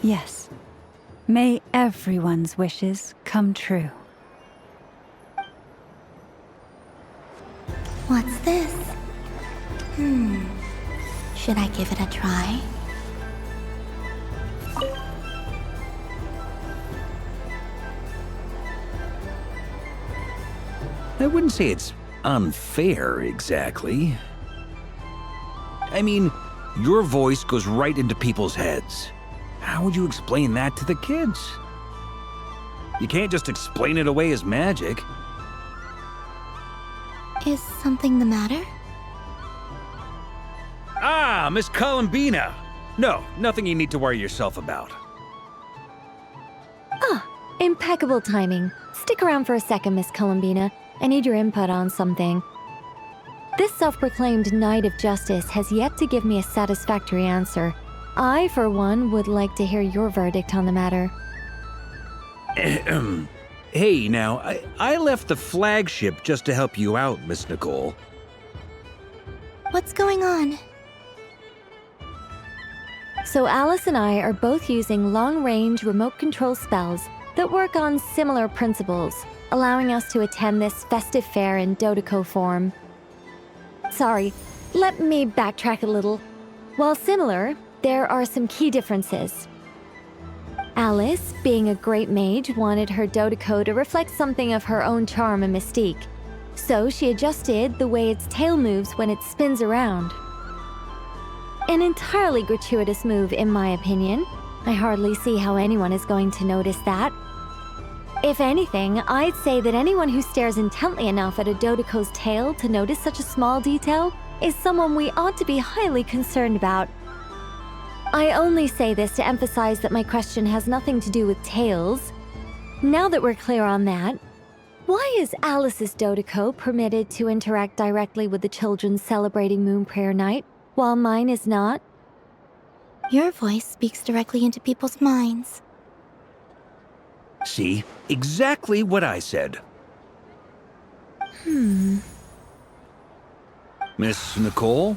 Yes. May everyone's wishes come true. What's this? Should I give it a try? I wouldn't say it's unfair, exactly. I mean, your voice goes right into people's heads. How would you explain that to the kids? You can't just explain it away as magic. Is something the matter? Ah, Miss Columbina! No, nothing you need to worry yourself about. Impeccable timing. Stick around for a second, Miss Columbina. I need your input on something. This self-proclaimed Knight of Justice has yet to give me a satisfactory answer. I, for one, would like to hear your verdict on the matter. Hey, now, I left the flagship just to help you out, Miss Nicole. What's going on? So Alice and I are both using long-range remote control spells that work on similar principles, allowing us to attend this festive fair in Dottore form. Sorry, let me backtrack a little. While similar, there are some key differences. Alice, being a great mage, wanted her Dottore to reflect something of her own charm and mystique. So she adjusted the way its tail moves when it spins around. An entirely gratuitous move, in my opinion. I hardly see how anyone is going to notice that. If anything, I'd say that anyone who stares intently enough at a Dottore's tail to notice such a small detail is someone we ought to be highly concerned about. I only say this to emphasize that my question has nothing to do with tails. Now that we're clear on that, Why is Alice's Dotico permitted to interact directly with the children celebrating Moon Prayer Night, while mine is not? Your voice speaks directly into people's minds. See? Exactly what I said. Miss Nicole?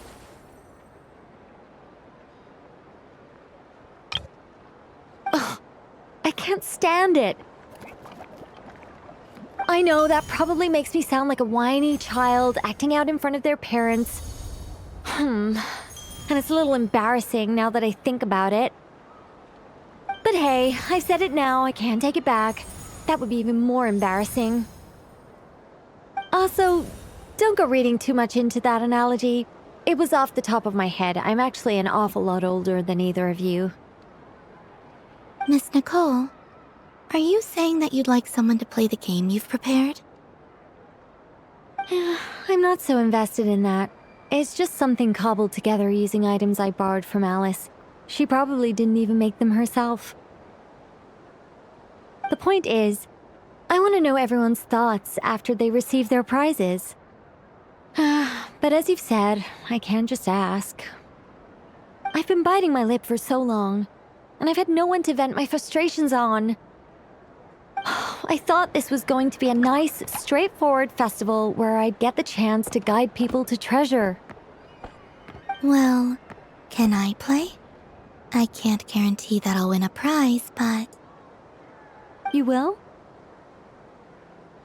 Ugh, I can't stand it. I know that probably makes me sound like a whiny child acting out in front of their parents. And it's a little embarrassing now that I think about it. But hey, I've said it now, I can't take it back. That would be even more embarrassing. Also, don't go reading too much into that analogy. It was off the top of my head. I'm actually an awful lot older than either of you. Miss Nicole, are you saying that you'd like someone to play the game you've prepared? I'm not so invested in that. It's just something cobbled together using items I borrowed from Alice. She probably didn't even make them herself. The point is, I want to know everyone's thoughts after they receive their prizes. But as you've said, I can't just ask. I've been biting my lip for so long, and I've had no one to vent my frustrations on. I thought this was going to be a nice, straightforward festival where I'd get the chance to guide people to treasure. Well, can I play? I can't guarantee that I'll win a prize, but... You will?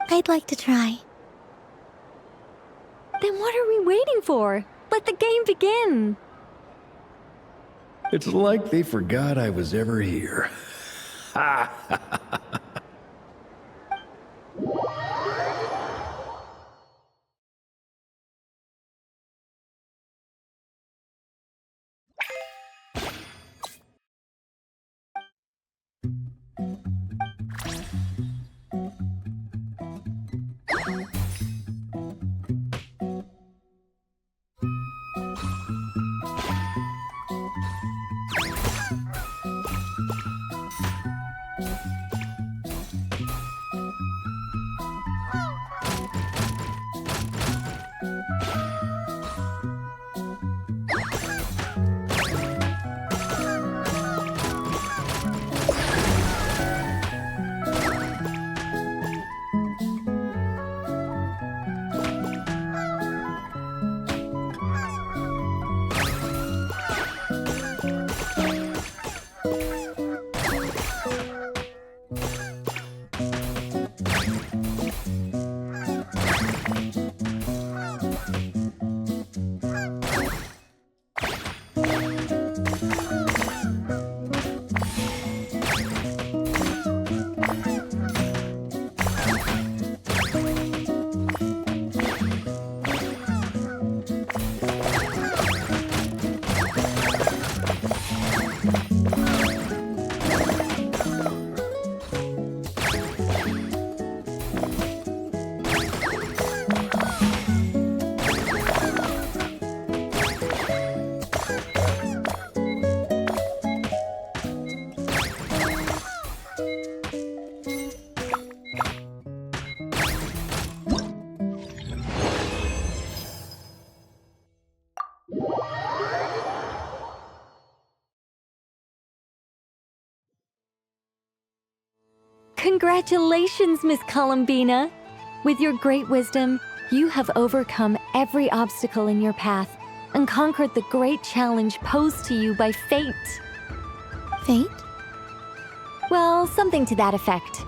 I'd like to try. Then what are we waiting for? Let the game begin! It's like they forgot I was ever here. Ha ha ha ha. Congratulations, Miss Columbina! With your great wisdom, you have overcome every obstacle in your path and conquered the great challenge posed to you by fate. Fate? Well, something to that effect.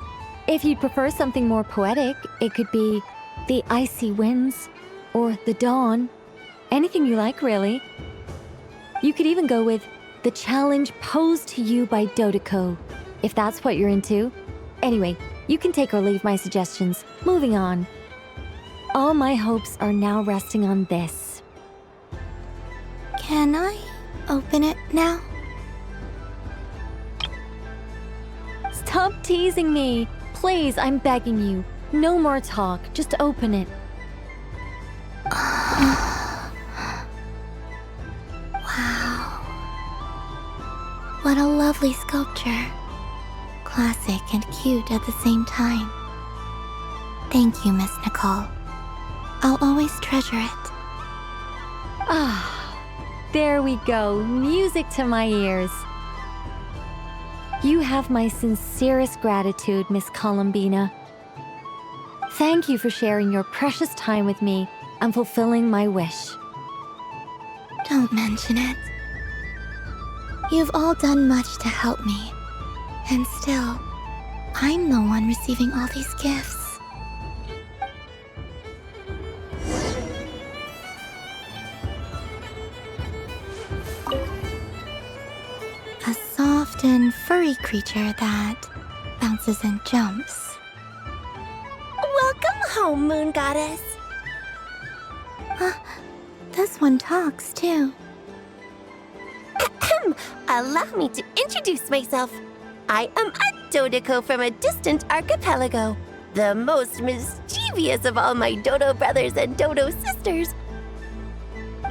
If you'd prefer something more poetic, it could be the icy winds or the dawn. Anything you like, really. You could even go with the challenge posed to you by Dotico, if that's what you're into. Anyway, you can take or leave my suggestions. Moving on. All my hopes are now resting on this. Can I open it now? Stop teasing me! Please, I'm begging you. No more talk. Just open it. Wow. What a lovely sculpture. Classic and cute at the same time. Thank you, Miss Nicole. I'll always treasure it. Ah, there we go. Music to my ears. You have my sincerest gratitude, Miss Columbina. Thank you for sharing your precious time with me and fulfilling my wish. Don't mention it. You've all done much to help me. And still, I'm the one receiving all these gifts. A soft and furry creature that bounces and jumps. Welcome home, Moon Goddess. This one talks, too. Allow me to introduce myself. I am a Dottore from a distant archipelago, the most mischievous of all my Dodo brothers and Dodo sisters.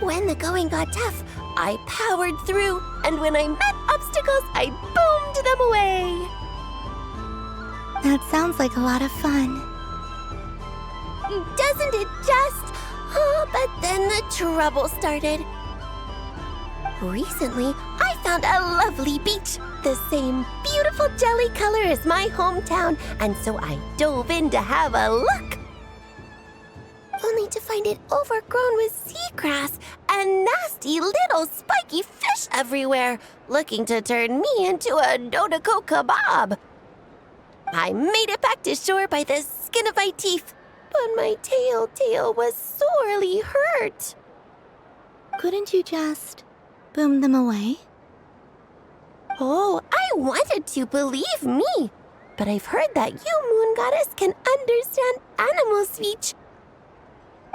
When the going got tough, I powered through, and when I met obstacles, I boomed them away. That sounds like a lot of fun. Doesn't it just? Oh, but then the trouble started. Recently, I found a lovely beach, the same beautiful jelly color as my hometown, and so I dove in to have a look. Only to find it overgrown with seagrass and nasty little spiky fish everywhere, looking to turn me into a Dottore kebab. I made it back to shore by the skin of my teeth, but my tail was sorely hurt. Couldn't you just boom them away? Oh, I wanted to, believe me. But I've heard that you, Moon Goddess, can understand animal speech.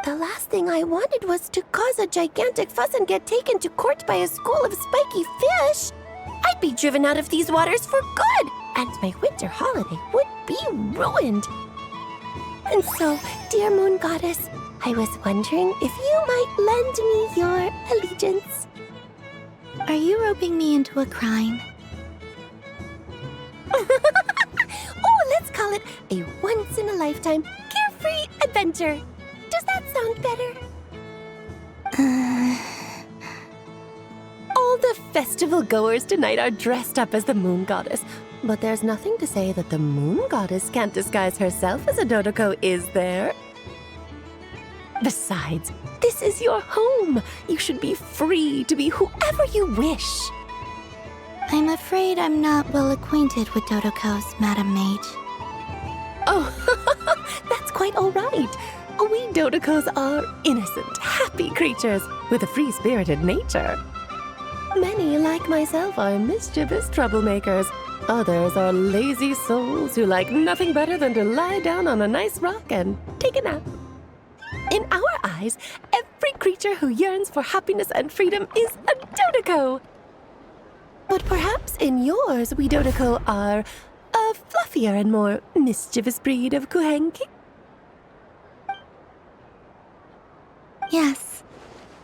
The last thing I wanted was to cause a gigantic fuss and get taken to court by a school of spiky fish. I'd be driven out of these waters for good, and my winter holiday would be ruined. And so, dear Moon Goddess, I was wondering if you might lend me your allegiance. Are you roping me into a crime? Oh, let's call it a once-in-a-lifetime carefree adventure. Does that sound better? All the festival goers tonight are dressed up as the Moon Goddess, but there's nothing to say that the Moon Goddess can't disguise herself as a Dottore, is there? Besides, this is your home. You should be free to be whoever you wish. I'm afraid I'm not well acquainted with Dottokos, Madam Mage. Oh, that's quite all right. We Dottokos are innocent, happy creatures with a free-spirited nature. Many, like myself, are mischievous troublemakers. Others are lazy souls who like nothing better than to lie down on a nice rock and take a nap. In our eyes, every creature who yearns for happiness and freedom is a Dottore. But perhaps in yours, we Dottore are a fluffier and more mischievous breed of kuhenki. Yes,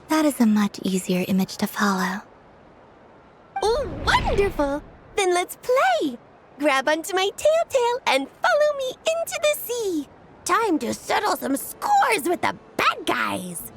that is a much easier image to follow. Oh, wonderful! Then let's play! Grab onto my tail and follow me into the sea. Time to settle some scores with the bad guys.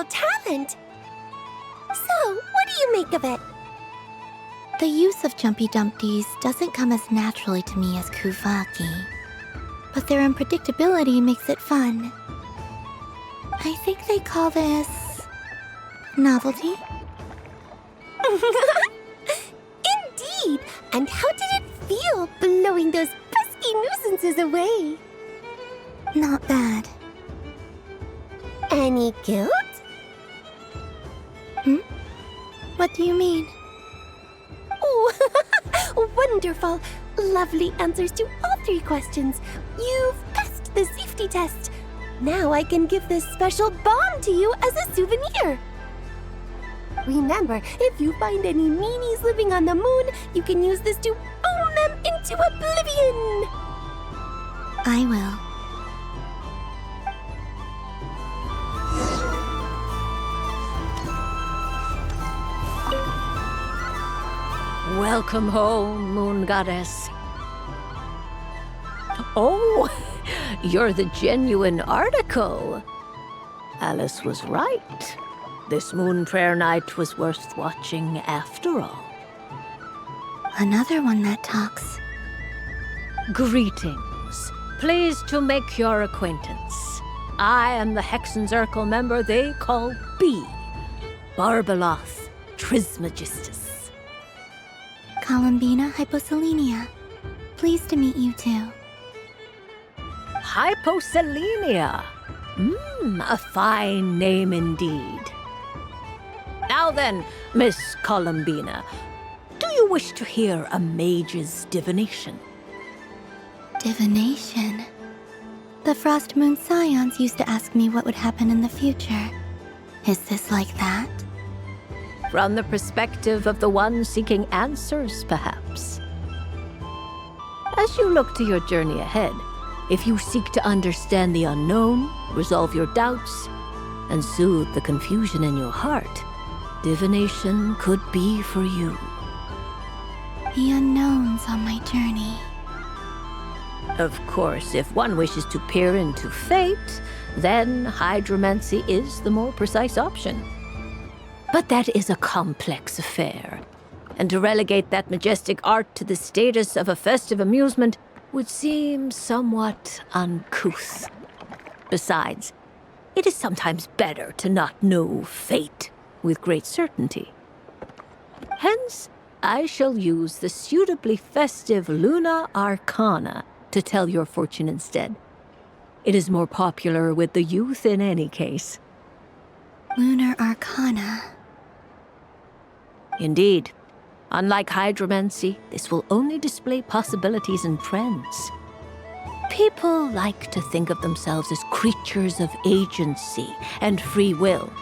remarkable talent. So, what do you make of it? The use of Jumpy Dumpties doesn't come as naturally to me as Kuvaki, but their unpredictability makes it fun. I think they call this novelty. Indeed! And how did it feel blowing those pesky nuisances away? Not bad. Any guilt? What do you mean? Oh, wonderful! Lovely answers to all 3 questions. You've passed the safety test. Now I can give this special bomb to you as a souvenir. Remember, if you find any meanies living on the moon, you can use this to boom them into oblivion. I will. Welcome home, Moon Goddess. Oh, you're the genuine article. Alice was right. This Moon Prayer Night was worth watching after all. Another one that talks. Greetings. Pleased to make your acquaintance. I am the Hexenzirkel member they call B. Barbeloth Trismegistus. Columbina Hyposelenia. Pleased to meet you too. Hyposelenia. A fine name indeed. Now then, Miss Columbina, do you wish to hear a mage's divination? Divination? The Frost Moon Scions used to ask me what would happen in the future. Is this like that? From the perspective of the one seeking answers, perhaps. As you look to your journey ahead, if you seek to understand the unknown, resolve your doubts, and soothe the confusion in your heart, divination could be for you. The unknowns on my journey. Of course, if one wishes to peer into fate, then hydromancy is the more precise option. But that is a complex affair, and to relegate that majestic art to the status of a festive amusement would seem somewhat uncouth. Besides, it is sometimes better to not know fate with great certainty. Hence, I shall use the suitably festive Luna Arcana to tell your fortune instead. It is more popular with the youth in any case. Lunar Arcana. Indeed. Unlike hydromancy, this will only display possibilities and trends. People like to think of themselves as creatures of agency and free will.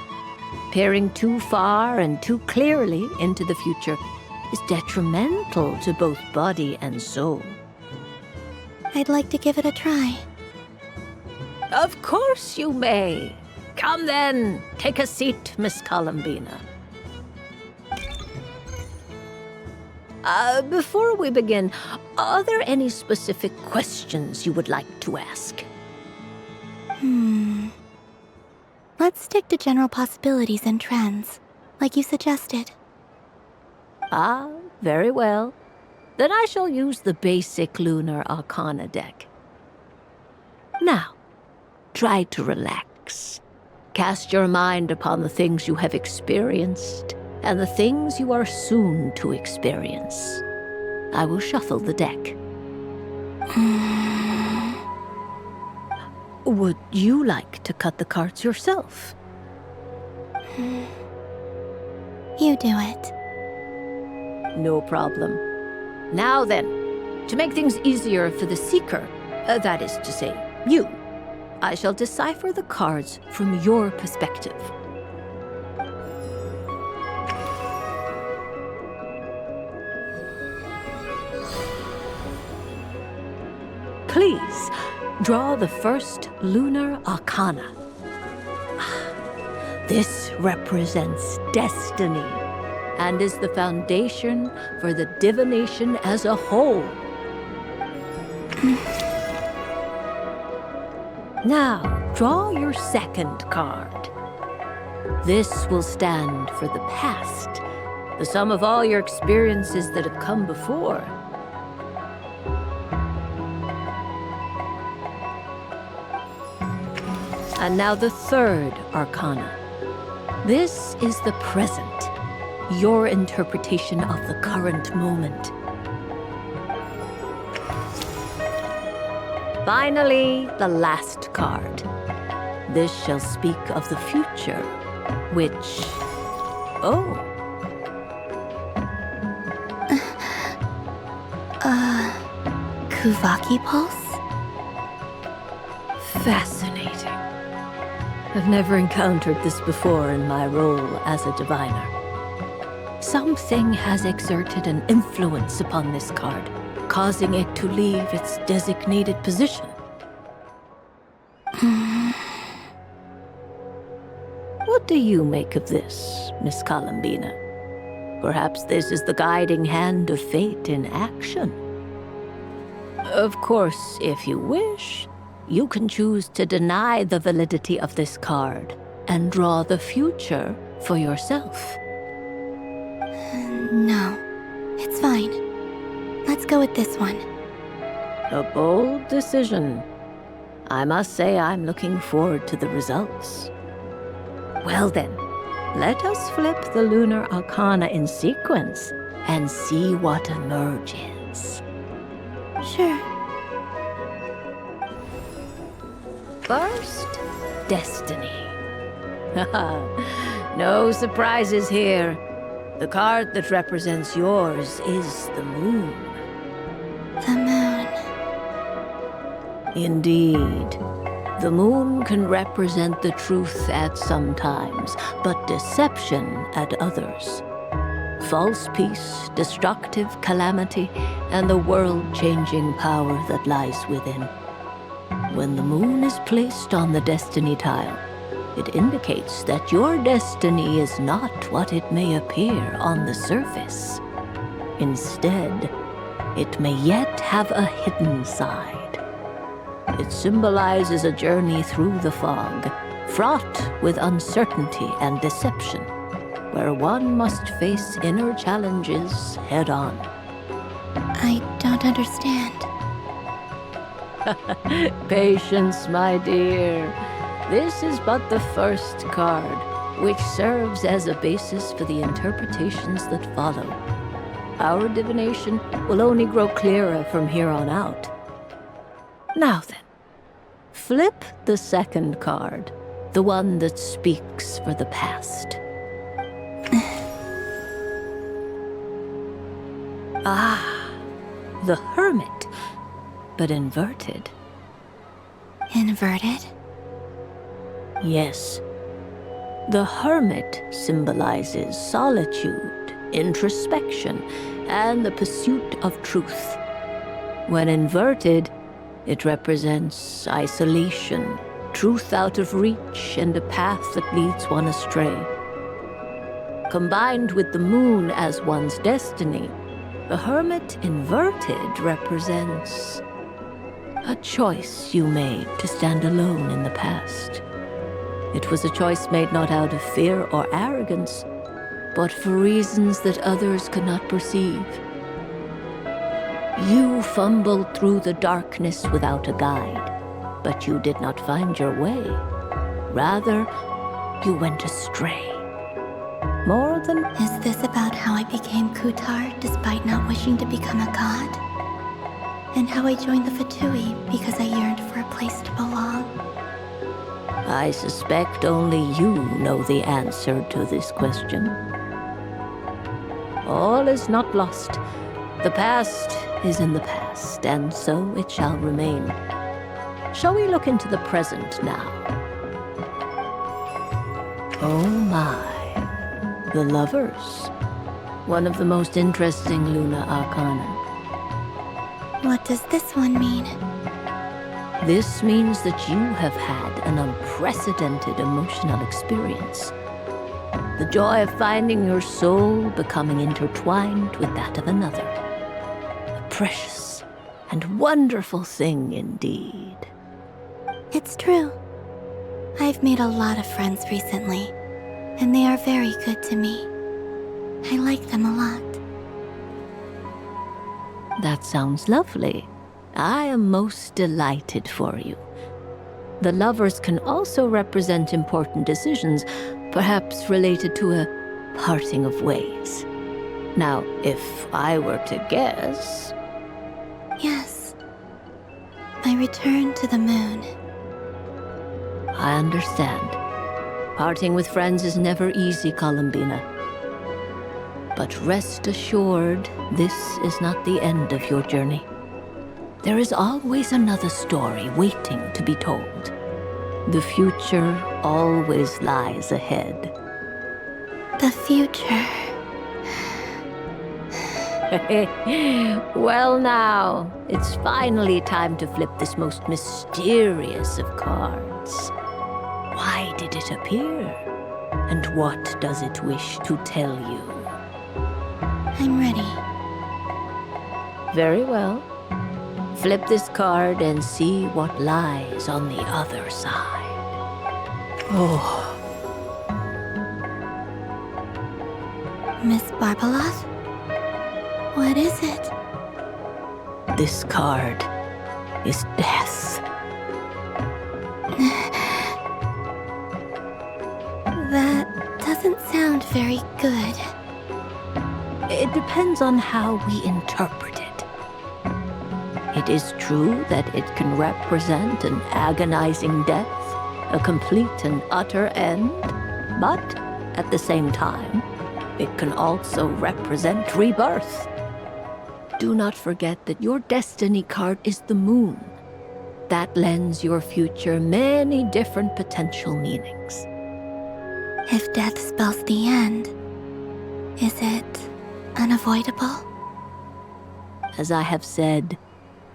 Peering too far and too clearly into the future is detrimental to both body and soul. I'd like to give it a try. Of course you may. Come then, take a seat, Miss Columbina. Before we begin, are there any specific questions you would like to ask? Let's stick to general possibilities and trends, like you suggested. Ah, very well. Then I shall use the basic Lunar Arcana deck. Now, try to relax. Cast your mind upon the things you have experienced and the things you are soon to experience. I will shuffle the deck. Would you like to cut the cards yourself? You do it. No problem. Now then, to make things easier for the seeker, that is to say, you, I shall decipher the cards from your perspective. Please, draw the first Lunar Arcana. This represents destiny and is the foundation for the divination as a whole. Now, draw your second card. This will stand for the past, the sum of all your experiences that have come before. And now the third arcana. This is the present, your interpretation of the current moment. Finally, the last card. This shall speak of the future, which... Oh. Kuvaki Pulse? Fascinating. I've never encountered this before in my role as a diviner. Something has exerted an influence upon this card, causing it to leave its designated position. What do you make of this, Miss Columbina? Perhaps this is the guiding hand of fate in action. Of course, if you wish, you can choose to deny the validity of this card and draw the future for yourself. No, it's fine. Let's go with this one. A bold decision. I must say I'm looking forward to the results. Well then, let us flip the lunar arcana in sequence and see what emerges. Sure. First, Destiny. No surprises here. The card that represents yours is the moon. The moon. Indeed. The moon can represent the truth at some times, but deception at others. False peace, destructive calamity, and the world-changing power that lies within. When the moon is placed on the destiny tile, it indicates that your destiny is not what it may appear on the surface. Instead, it may yet have a hidden side. It symbolizes a journey through the fog, fraught with uncertainty and deception, where one must face inner challenges head-on. I don't understand. Patience, my dear. This is but the first card, which serves as a basis for the interpretations that follow. Our divination will only grow clearer from here on out. Now then, flip the second card, the one that speaks for the past. The Hermit, but inverted. Inverted? Yes. The Hermit symbolizes solitude, introspection, and the pursuit of truth. When inverted, it represents isolation, truth out of reach, and a path that leads one astray. Combined with the moon as one's destiny, the Hermit inverted represents a choice you made to stand alone in the past. It was a choice made not out of fear or arrogance, but for reasons that others could not perceive. You fumbled through the darkness without a guide, but you did not find your way. Rather, you went astray. More than... Is this about how I became Kutar despite not wishing to become a god? And how I joined the Fatui because I yearned for a place to belong? I suspect only you know the answer to this question. All is not lost. The past is in the past, and so it shall remain. Shall we look into the present now? Oh my. The Lovers. One of the most interesting Luna Arcana. What does this one mean? This means that you have had an unprecedented emotional experience. The joy of finding your soul becoming intertwined with that of another. A precious and wonderful thing indeed. It's true. I've made a lot of friends recently, and they are very good to me. I like them a lot. That sounds lovely. I am most delighted for you. The lovers can also represent important decisions, perhaps related to a parting of ways. Now, if I were to guess... Yes. I return to the moon. I understand. Parting with friends is never easy, Columbina. But rest assured, this is not the end of your journey. There is always another story waiting to be told. The future always lies ahead. The future. Well now, it's finally time to flip this most mysterious of cards. Why did it appear? And what does it wish to tell you? I'm ready. Very well. Flip this card and see what lies on the other side. Oh. Miss Barbeloth? What is it? This card is death. That doesn't sound very good. It depends on how we interpret it. It is true that it can represent an agonizing death, a complete and utter end, but at the same time, it can also represent rebirth. Do not forget that your destiny card is the moon. That lends your future many different potential meanings. If death spells the end, is it unavoidable? As I have said,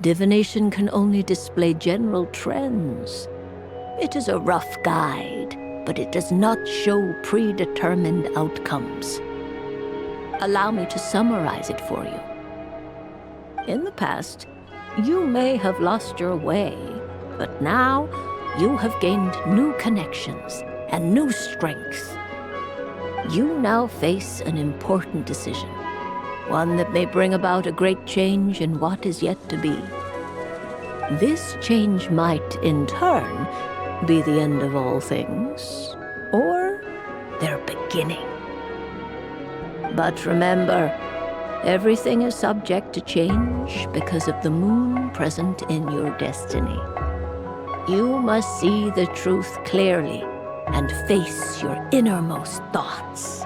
divination can only display general trends. It is a rough guide, but it does not show predetermined outcomes. Allow me to summarize it for you. In the past, you may have lost your way, but now you have gained new connections and new strength. You now face an important decision, one that may bring about a great change in what is yet to be. This change might, in turn, be the end of all things, or their beginning. But remember, everything is subject to change because of the moon present in your destiny. You must see the truth clearly and face your innermost thoughts.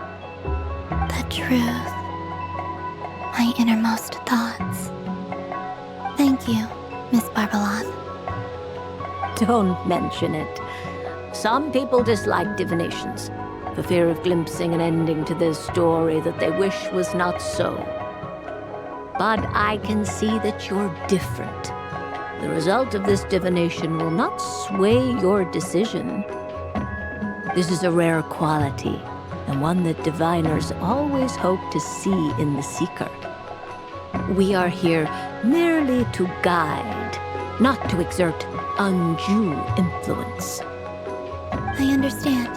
The truth. My innermost thoughts. Thank you, Miss Barbeloth. Don't mention it. Some people dislike divinations, for fear of glimpsing an ending to their story that they wish was not so. But I can see that you're different. The result of this divination will not sway your decision. This is a rare quality, and one that diviners always hope to see in the seeker. We are here merely to guide, not to exert undue influence. I understand.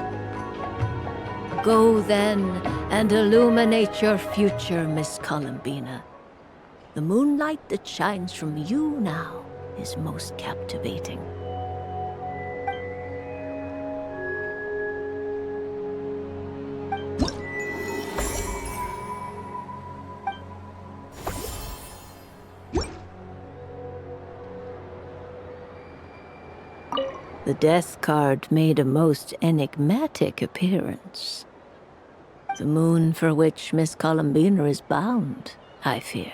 Go then and illuminate your future, Miss Columbina. The moonlight that shines from you now is most captivating. The death card made a most enigmatic appearance. The moon for which Miss Columbina is bound, I fear.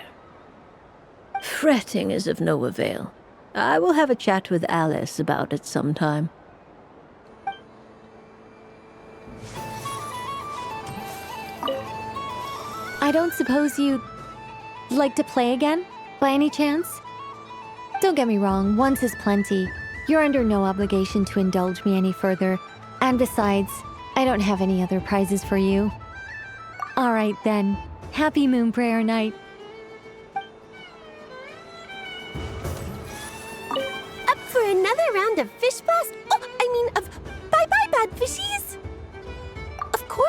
Fretting is of no avail. I will have a chat with Alice about it sometime. I don't suppose you'd like to play again, by any chance? Don't get me wrong, once is plenty. You're under no obligation to indulge me any further. And besides, I don't have any other prizes for you. All right then. Happy Moon Prayer Night. Up for another round of fish blast? Oh, I mean of bye-bye, bad fishies! Of course!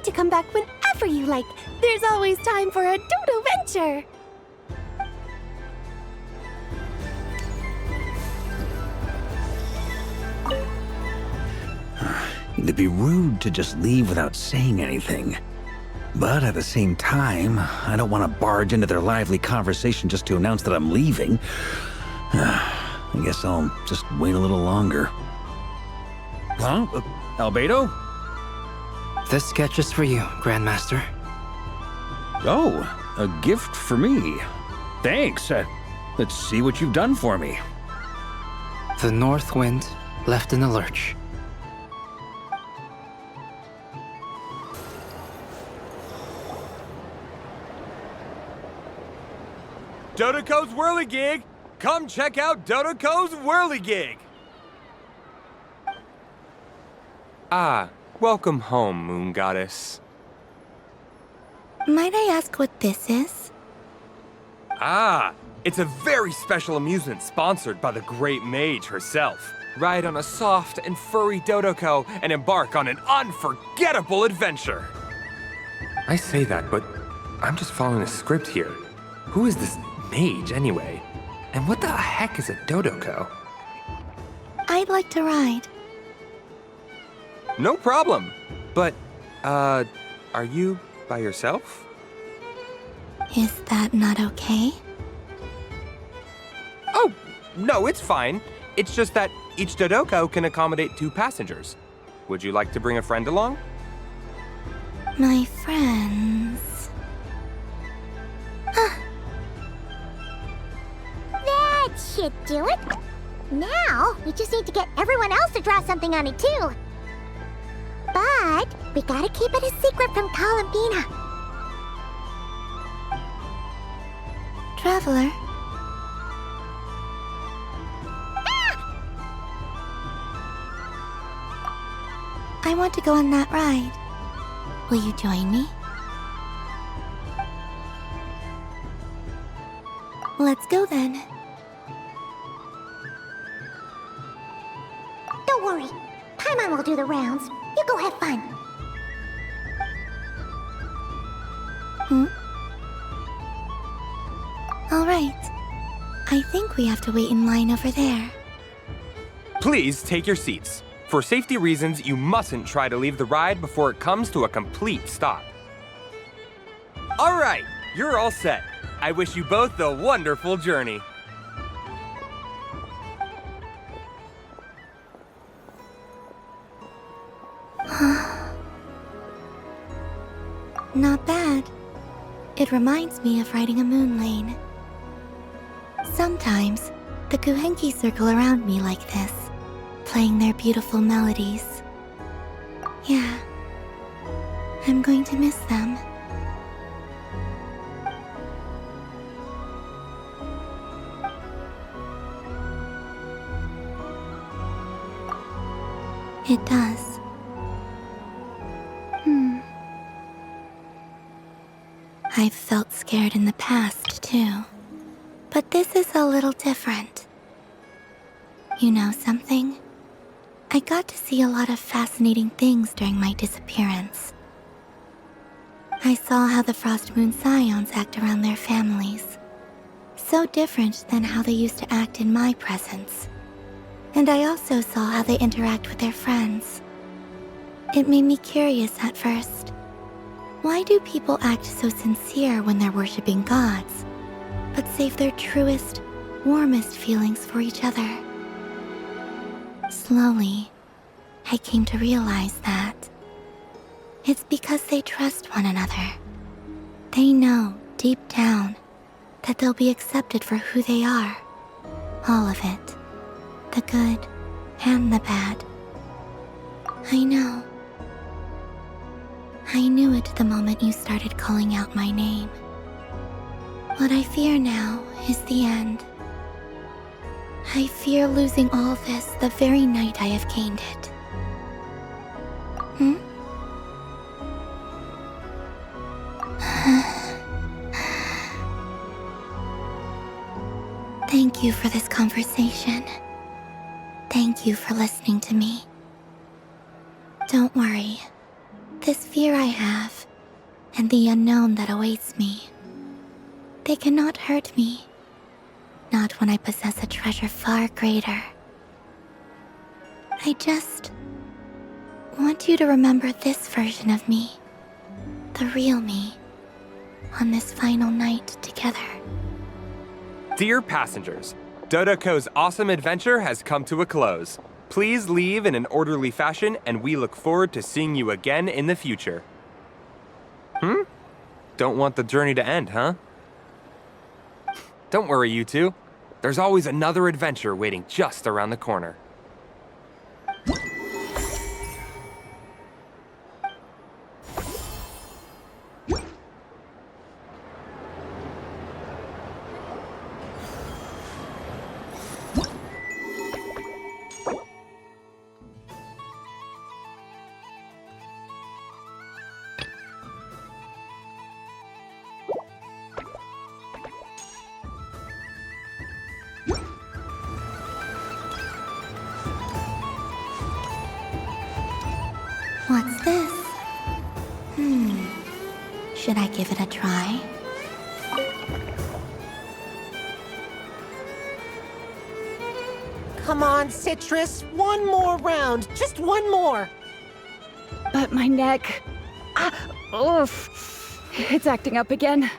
to come back whenever you like. There's always time for a dodo venture. It'd be rude to just leave without saying anything. But at the same time, I don't want to barge into their lively conversation just to announce that I'm leaving. I guess I'll just wait a little longer. Huh? Albedo? This sketch is for you, Grandmaster. Oh, a gift for me. Thanks. Let's see what you've done for me. The North Wind left in the lurch. Dodoco's Whirligig! Come check out Dodoco's Whirligig! Ah, welcome home, Moon Goddess. Might I ask what this is? Ah, it's a very special amusement sponsored by the Great Mage herself. Ride on a soft and furry Dodoco and embark on an unforgettable adventure. I say that, but I'm just following a script here. Who is this mage, anyway? And what the heck is a Dodoco? I'd like to ride. No problem. But, are you by yourself? Is that not okay? Oh, no, it's fine. It's just that each Dodoco can accommodate 2 passengers. Would you like to bring a friend along? My friends... That should do it. Now, we just need to get everyone else to draw something on it too. But we gotta keep it a secret from Cal and Bina. Traveler. I want to go on that ride. Will you join me? Let's go then. Don't worry. Paimon will do the rounds. You go have fun. All right. I think we have to wait in line over there. Please take your seats. For safety reasons, you mustn't try to leave the ride before it comes to a complete stop. All right, you're all set. I wish you both a wonderful journey. Not bad. It reminds me of riding a moon lane. Sometimes, the Kuhenki circle around me like this, playing their beautiful melodies. Yeah, I'm going to miss them. It does. I've felt scared in the past, too. But this is a little different. You know something? I got to see a lot of fascinating things during my disappearance. I saw how the Frost Moon Scions act around their families. So different than how they used to act in my presence. And I also saw how they interact with their friends. It made me curious at first. Why do people act so sincere when they're worshipping gods, but save their truest, warmest feelings for each other? Slowly, I came to realize that it's because they trust one another. They know, deep down, that they'll be accepted for who they are. All of it. The good and the bad. I know. I knew it the moment you started calling out my name. What I fear now is the end. I fear losing all this the very night I have gained it. Thank you for this conversation. Thank you for listening to me. Don't worry. this fear I have, and the unknown that awaits me, they cannot hurt me. Not when I possess a treasure far greater. I just want you to remember this version of me, the real me, on this final night together. Dear passengers, Dotoko's awesome adventure has come to a close. Please leave in an orderly fashion, and we look forward to seeing you again in the future. Don't want the journey to end, huh? Don't worry, you two. There's always another adventure waiting just around the corner. What's this? Should I give it a try? Come on, Citrus. One more round. Just one more. But my neck... oof. It's acting up again.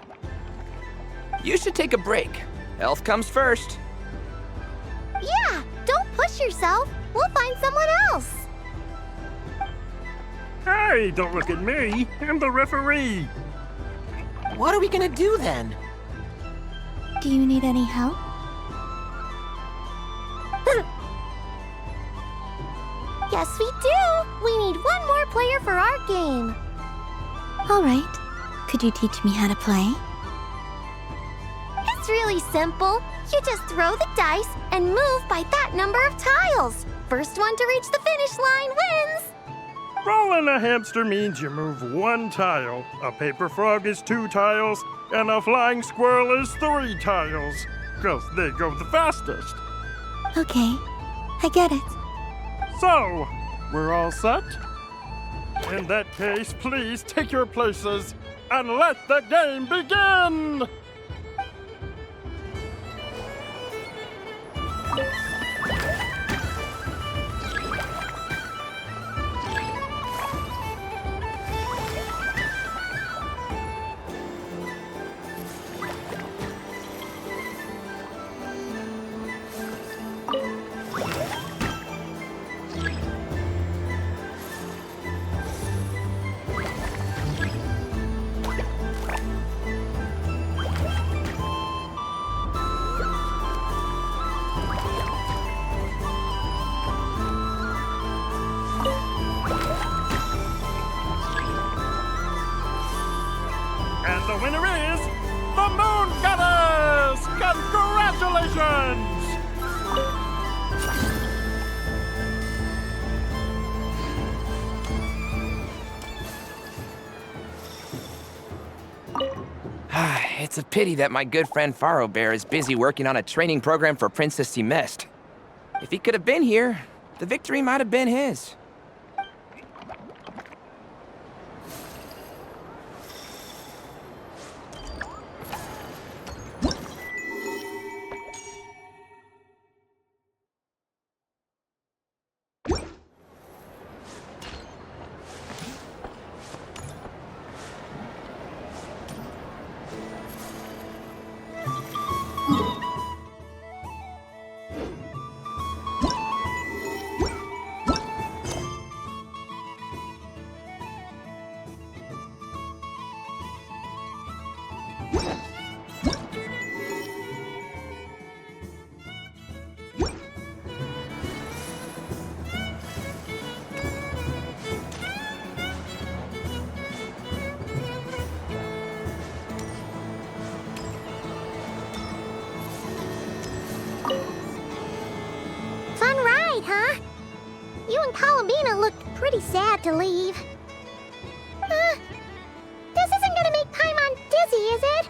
You should take a break. Health comes first. Yeah, don't push yourself. We'll find someone else. Hey, don't look at me. I'm the referee. What are we gonna do then? Do you need any help? Yes, we do. We need one more player for our game. All right. Could you teach me how to play? It's really simple. You just throw the dice and move by that number of tiles. First one to reach the finish line wins. Rolling a hamster means you move one tile. A paper frog is 2 tiles, and a flying squirrel is 3 tiles. 'Cause they go the fastest. Okay, I get it. So, we're all set? In that case, please take your places and let the game begin! And the winner is the Moon Goddess! Congratulations! It's a pity that my good friend Faro Bear is busy working on a training program for Princess Semest. If he could have been here, the victory might have been his. Fun ride, huh? You and Columina looked pretty sad to leave. This isn't gonna make Paimon dizzy, is it?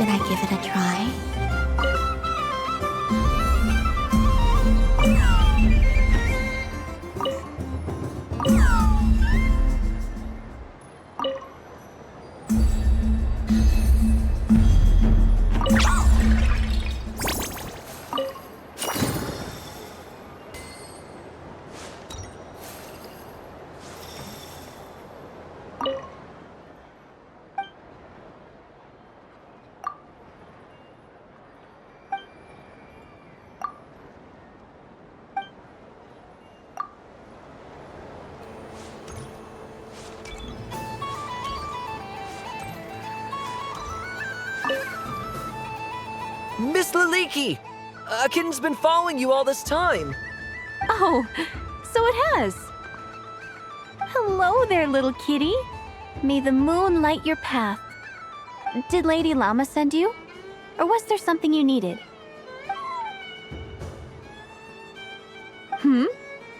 Should I give it a try? Miss Laliki! A kitten's been following you all this time. Oh, so it has. Hello there, little kitty. May the moon light your path. Did Lady Llama send you? Or was there something you needed?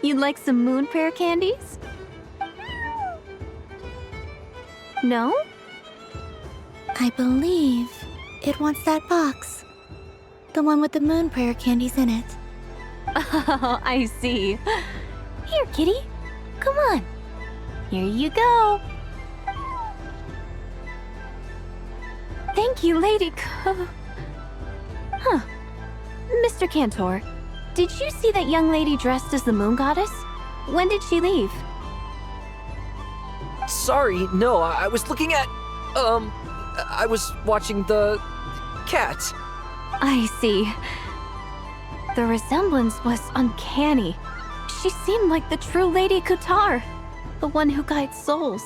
You'd like some moon prayer candies? No? I believe it wants that box. The one with the moon prayer candies in it. Oh, I see. Here, kitty. Come on. Here you go. Thank you, Lady Mr. Cantor, did you see that young lady dressed as the moon goddess? When did she leave? Sorry, no, I was looking at... I was watching the... cat. I see. The resemblance was uncanny. She seemed like the true Lady Kutar, the one who guides souls.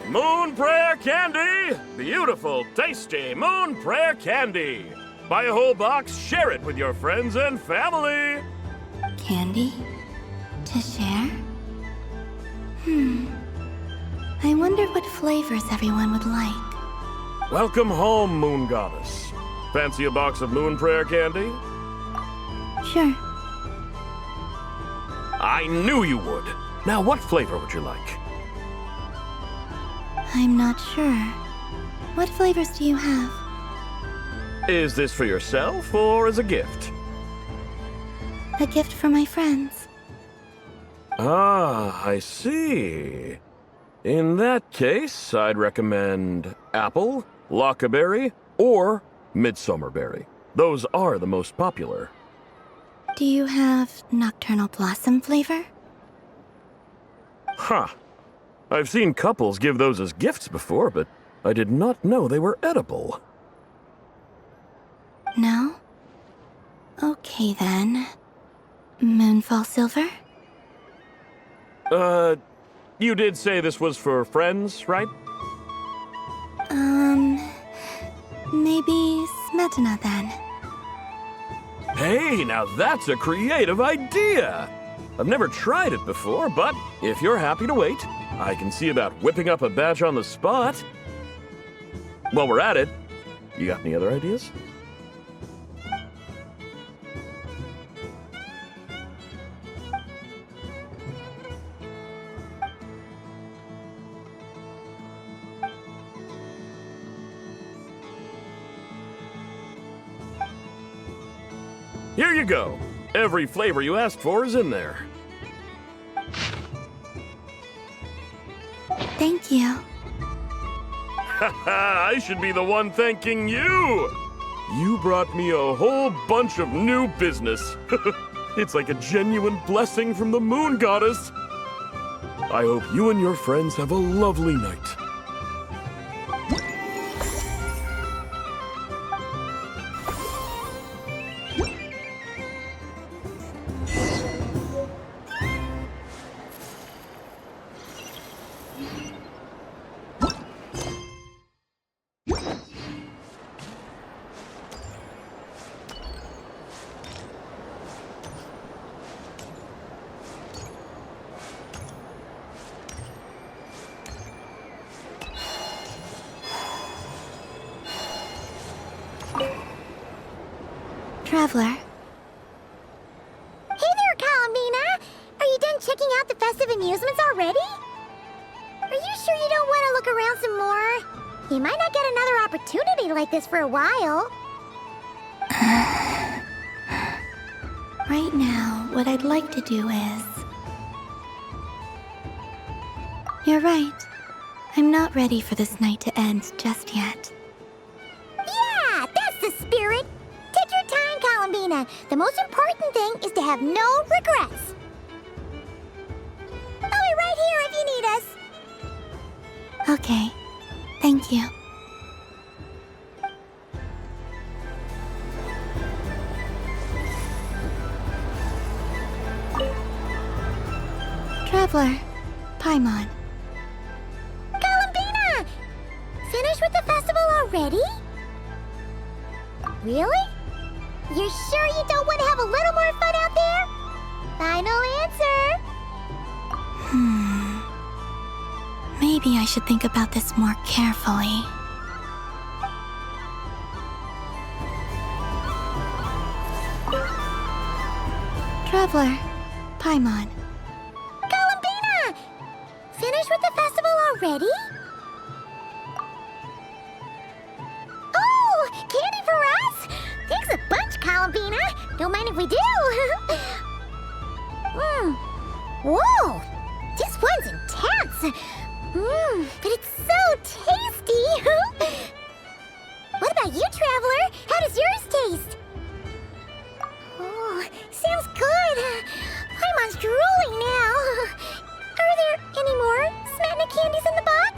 Moon Prayer Candy! Beautiful, tasty Moon Prayer Candy! Buy a whole box, share it with your friends and family! Candy? To share? I wonder what flavors everyone would like. Welcome home, Moon Goddess. Fancy a box of Moon Prayer Candy? Sure. I knew you would! Now, what flavor would you like? I'm not sure. What flavors do you have? Is this for yourself or as a gift? A gift for my friends. Ah, I see. In that case, I'd recommend apple, lockaberry, or midsummerberry. Those are the most popular. Do you have nocturnal blossom flavor? Huh. I've seen couples give those as gifts before, but I did not know they were edible. No? Okay then. Moonfall silver? You did say this was for friends, right? Maybe smetana then. Hey, now that's a creative idea! I've never tried it before, but if you're happy to wait, I can see about whipping up a batch on the spot. While we're at it, you got any other ideas? Here you go. Every flavor you asked for is in there. Thank you. Haha, I should be the one thanking you! You brought me a whole bunch of new business. It's like a genuine blessing from the Moon Goddess. I hope you and your friends have a lovely night. Traveler. Hey there, Columbina! Are you done checking out the festive amusements already? Are you sure you don't want to look around some more? You might not get another opportunity like this for a while. Right now, what I'd like to do is... You're right. I'm not ready for this night to end just yet. Yeah, that's the spirit! Take your time, Columbina. The most important thing is to have no regrets. I'll be right here if you need us. Okay. Thank you. Traveler. Paimon. Columbina! Finished with the festival already? Really? You're sure you don't want to have a little more fun out there? Final answer. Maybe I should think about this more carefully. Traveler. Paimon. Columbina! Finished with the festival already? Oh, candy for us? Thanks a bunch, Columbina. Don't mind if we do. Whoa, this one's intense. But it's so tasty. What about you, Traveler? How does yours taste? Oh, sounds good. Paimon's drooling now. Are there any more Smatna candies in the box?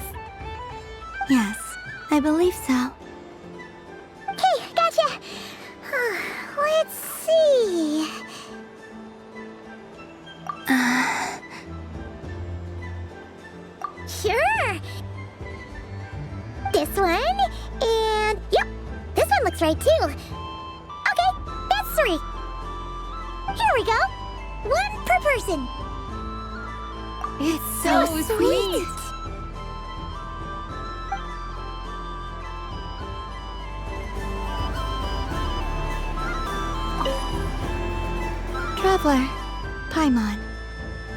Yes, I believe so. Okay, gotcha. Let's see. Sure. This one, and yep, this one looks right too. Okay, that's 3. Here we go. 1 per person. It's so sweet. Traveler. Paimon.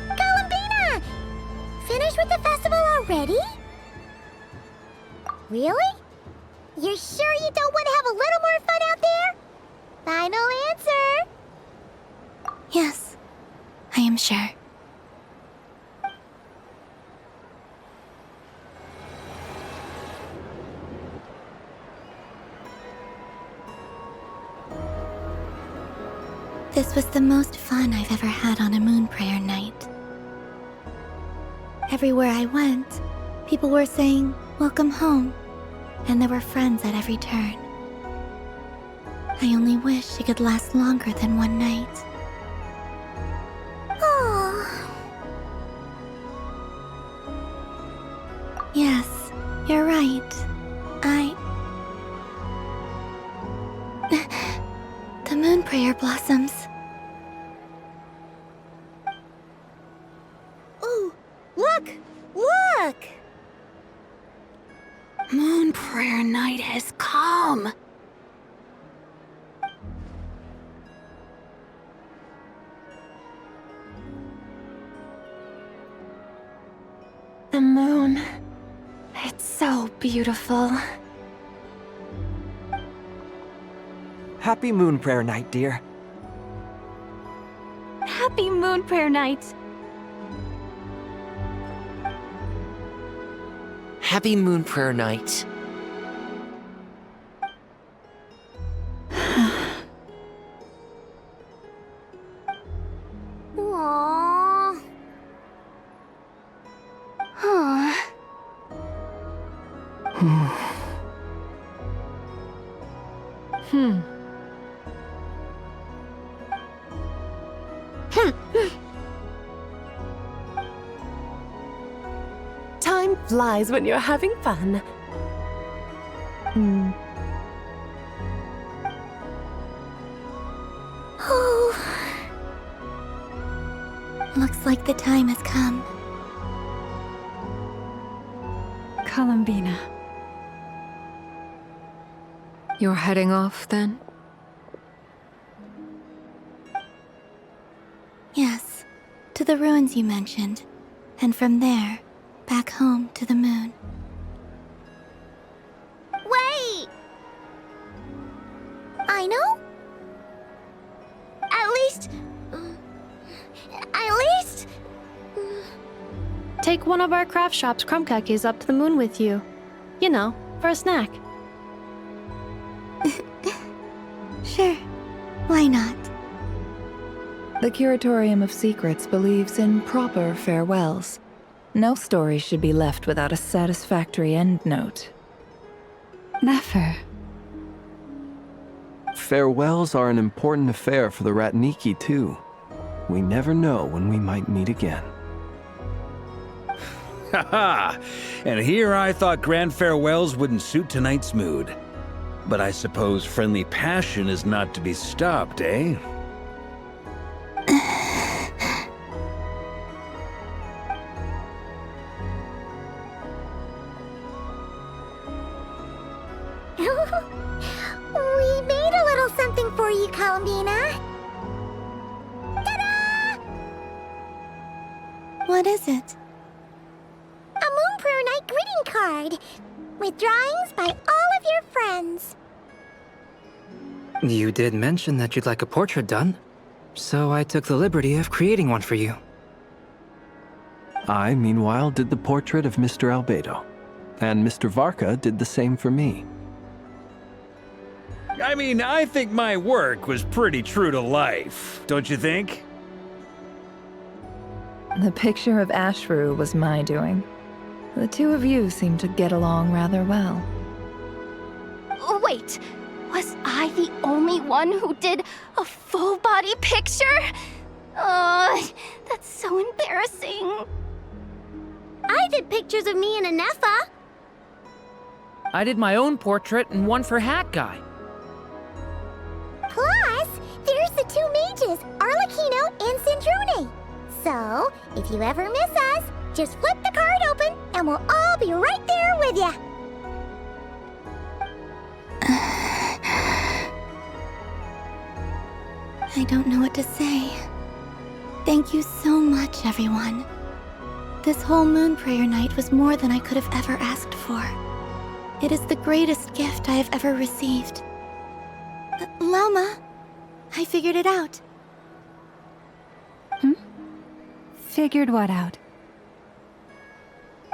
Columbina! Finished with the festival already? Really? You're sure you don't want to have a little more fun out there? Final answer. Yes, I am sure. This was the most fun I've ever had on a moon prayer night. Everywhere I went, people were saying, "Welcome home," and there were friends at every turn. I only wish it could last longer than one night. Oh. Yes, you're right. The moon prayer blossoms. Ooh, look! Look! Moon prayer night has come. The moon. It's so beautiful. Happy Moon Prayer Night, dear. Happy Moon Prayer Night. Happy Moon Prayer Night. Aww. Huh. Time flies when you're having fun. Oh. Looks like the time has come. Columbina. You're heading off, then? to the ruins you mentioned, and from there, back home to the moon. Wait! I know? At least... Take one of our craft shop's crumb cookies up to the moon with you. You know, for a snack. Sure. Why not? The Curatorium of Secrets believes in proper farewells. No story should be left without a satisfactory endnote. Never. Farewells are an important affair for the Ratniki, too. We never know when we might meet again. Haha! And here I thought grand farewells wouldn't suit tonight's mood. But I suppose friendly passion is not to be stopped, eh? We made a little something for you, Columbina. Ta-da! What is it? A Moon Prayer Night greeting card with drawings by all of your friends. You did mention that you'd like a portrait done, so I took the liberty of creating one for you. I, meanwhile, did the portrait of Mr. Albedo, and Mr. Varka did the same for me. I mean, I think my work was pretty true to life, don't you think? The picture of Ashru was my doing. The two of you seem to get along rather well. Wait, was I the only one who did a full-body picture? That's so embarrassing. I did pictures of me and Anefa. I did my own portrait and one for Hat Guy. Plus, there's the two mages, Arlecchino and Sandrone. So, if you ever miss us, just flip the card open and we'll all be right there with you. I don't know what to say. Thank you so much, everyone. This whole Moon Prayer Night was more than I could have ever asked for. It is the greatest gift I have ever received. Lama, I figured it out. Figured what out?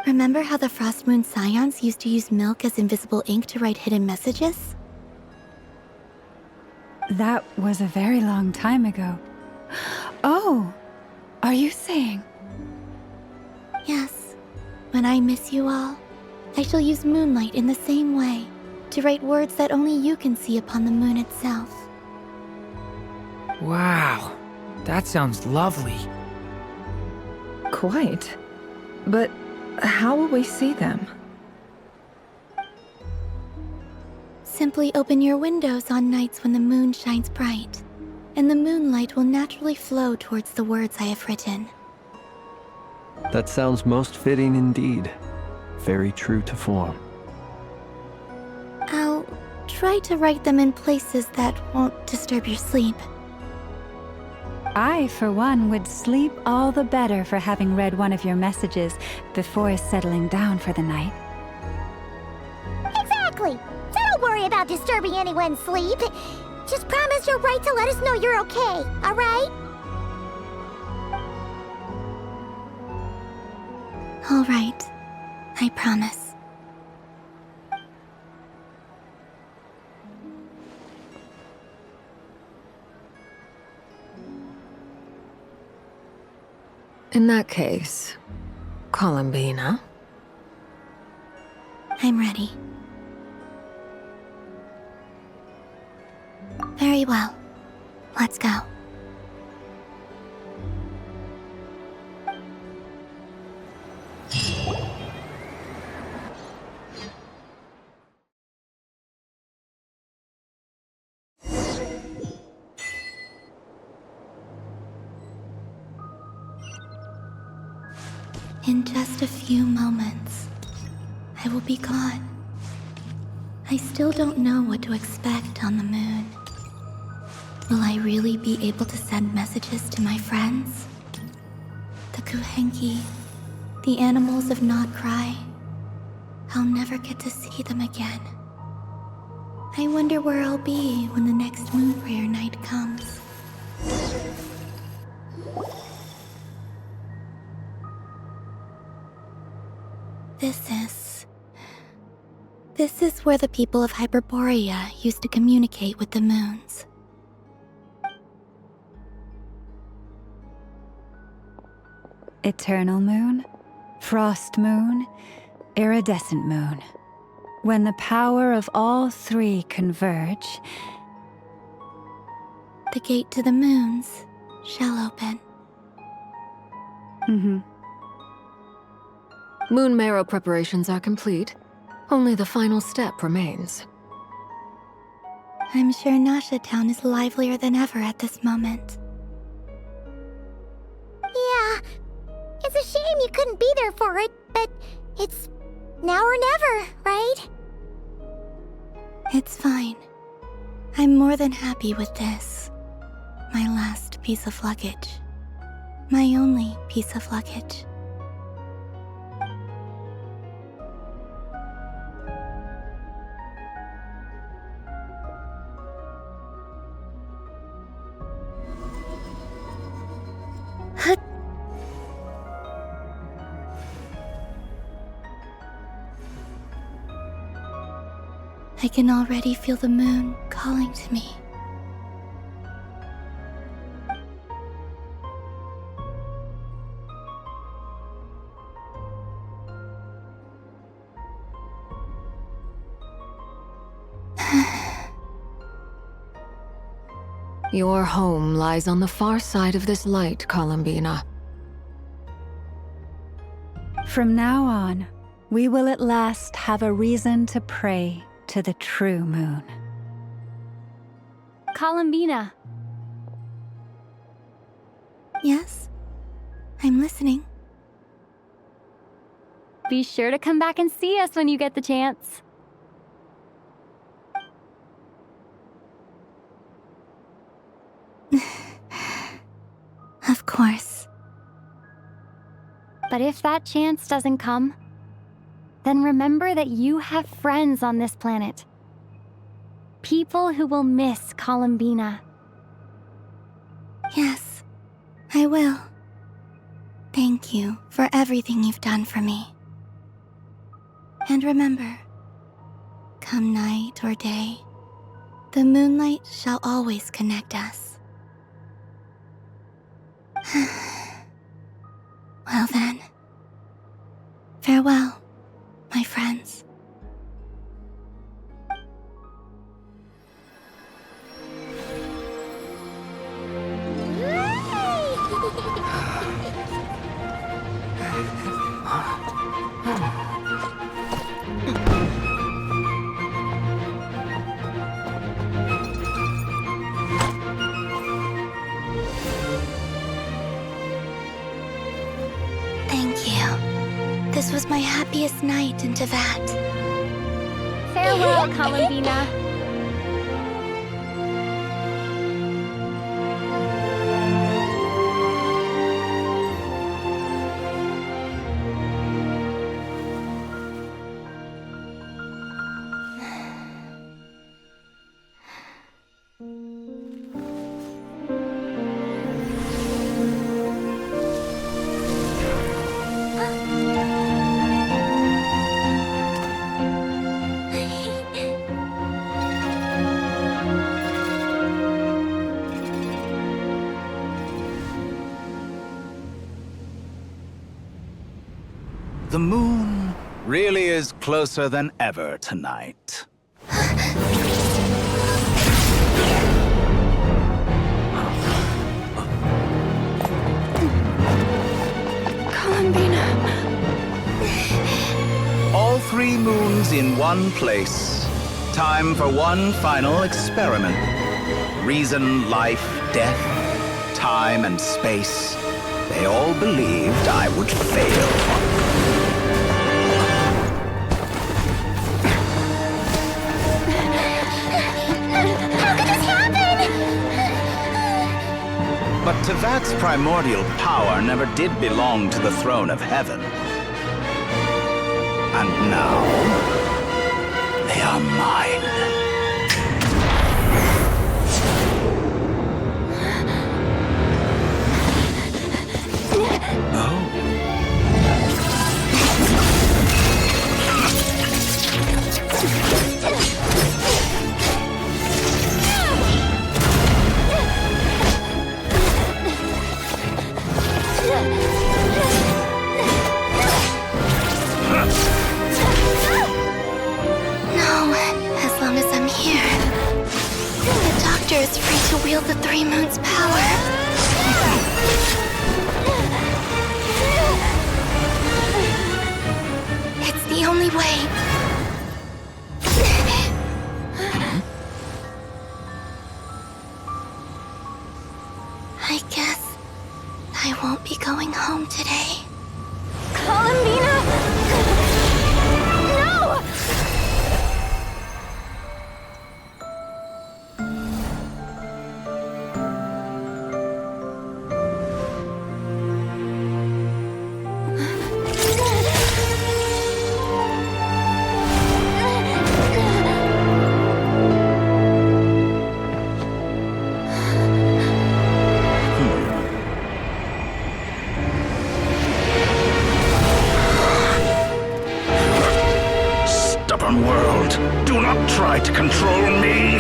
Remember how the Frost Moon Scions used to use milk as invisible ink to write hidden messages? That was a very long time ago. Oh, are you saying? Yes. When I miss you all, I shall use Moonlight in the same way, to write words that only you can see upon the moon itself. Wow, that sounds lovely. Quite. But how will we see them? Simply open your windows on nights when the moon shines bright, and the moonlight will naturally flow towards the words I have written. That sounds most fitting indeed. Very true to form. I'll try to write them in places that won't disturb your sleep. I, for one, would sleep all the better for having read one of your messages before settling down for the night. Exactly! So don't worry about disturbing anyone's sleep. Just promise you'll write to let us know you're okay, alright? All right. I promise. In that case, Columbina? I'm ready. Very well. Let's go. In just a few moments, I will be gone. I still don't know what to expect on the moon. Will I really be able to send messages to my friends? Kuhenki, the animals of not krai. I'll never get to see them again. I wonder where I'll be when the next moon prayer night comes. This is where the people of Hyperborea used to communicate with the moons. Eternal moon, frost moon, iridescent moon. When the power of all three converge, the gate to the moons shall open. Moon marrow preparations are complete. Only the final step remains. I'm sure Nasha Town is livelier than ever at this moment. Yeah, it's a shame you couldn't be there for it, but it's now or never, right? It's fine. I'm more than happy with this. My last piece of luggage. My only piece of luggage. I can already feel the moon calling to me. Your home lies on the far side of this light, Columbina. From now on, we will at last have a reason to pray to the true moon. Columbina. Yes? I'm listening. Be sure to come back and see us when you get the chance. Of course. But if that chance doesn't come, then remember that you have friends on this planet. People who will miss Columbina. Yes, I will. Thank you for everything you've done for me. And remember, come night or day, the moonlight shall always connect us. Well then, farewell, my friends. Thank you. This was my happiest night in Tevat. Farewell, Columbina. The moon really is closer than ever tonight. Columbina. All three moons in one place. Time for one final experiment. Reason, life, death, time, and space. They all believed I would fail. But Tevat's primordial power never did belong to the throne of heaven. And now, they are mine. As long as I'm here, the Doctor is free to wield the Three Moons' power. It's the only way. I guess I won't be going home today. Columbina! No! Stubborn world, do not try to control me!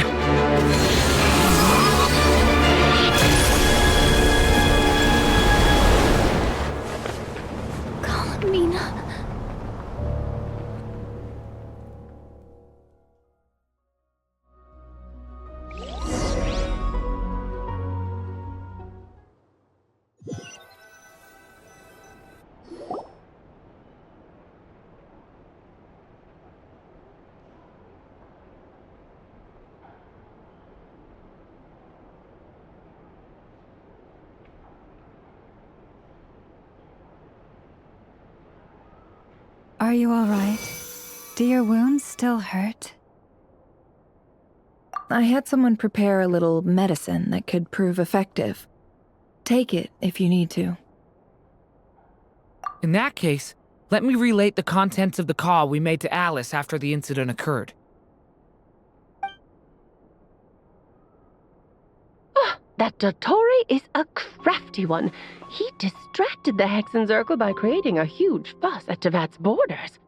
Columbina. Are you all right? Do your wounds still hurt? I had someone prepare a little medicine that could prove effective. Take it if you need to. In that case, let me relate the contents of the call we made to Alice after the incident occurred. That DOTTORE is a crafty one. He distracted the Hexenzirkel by creating a huge fuss at Tevat's borders.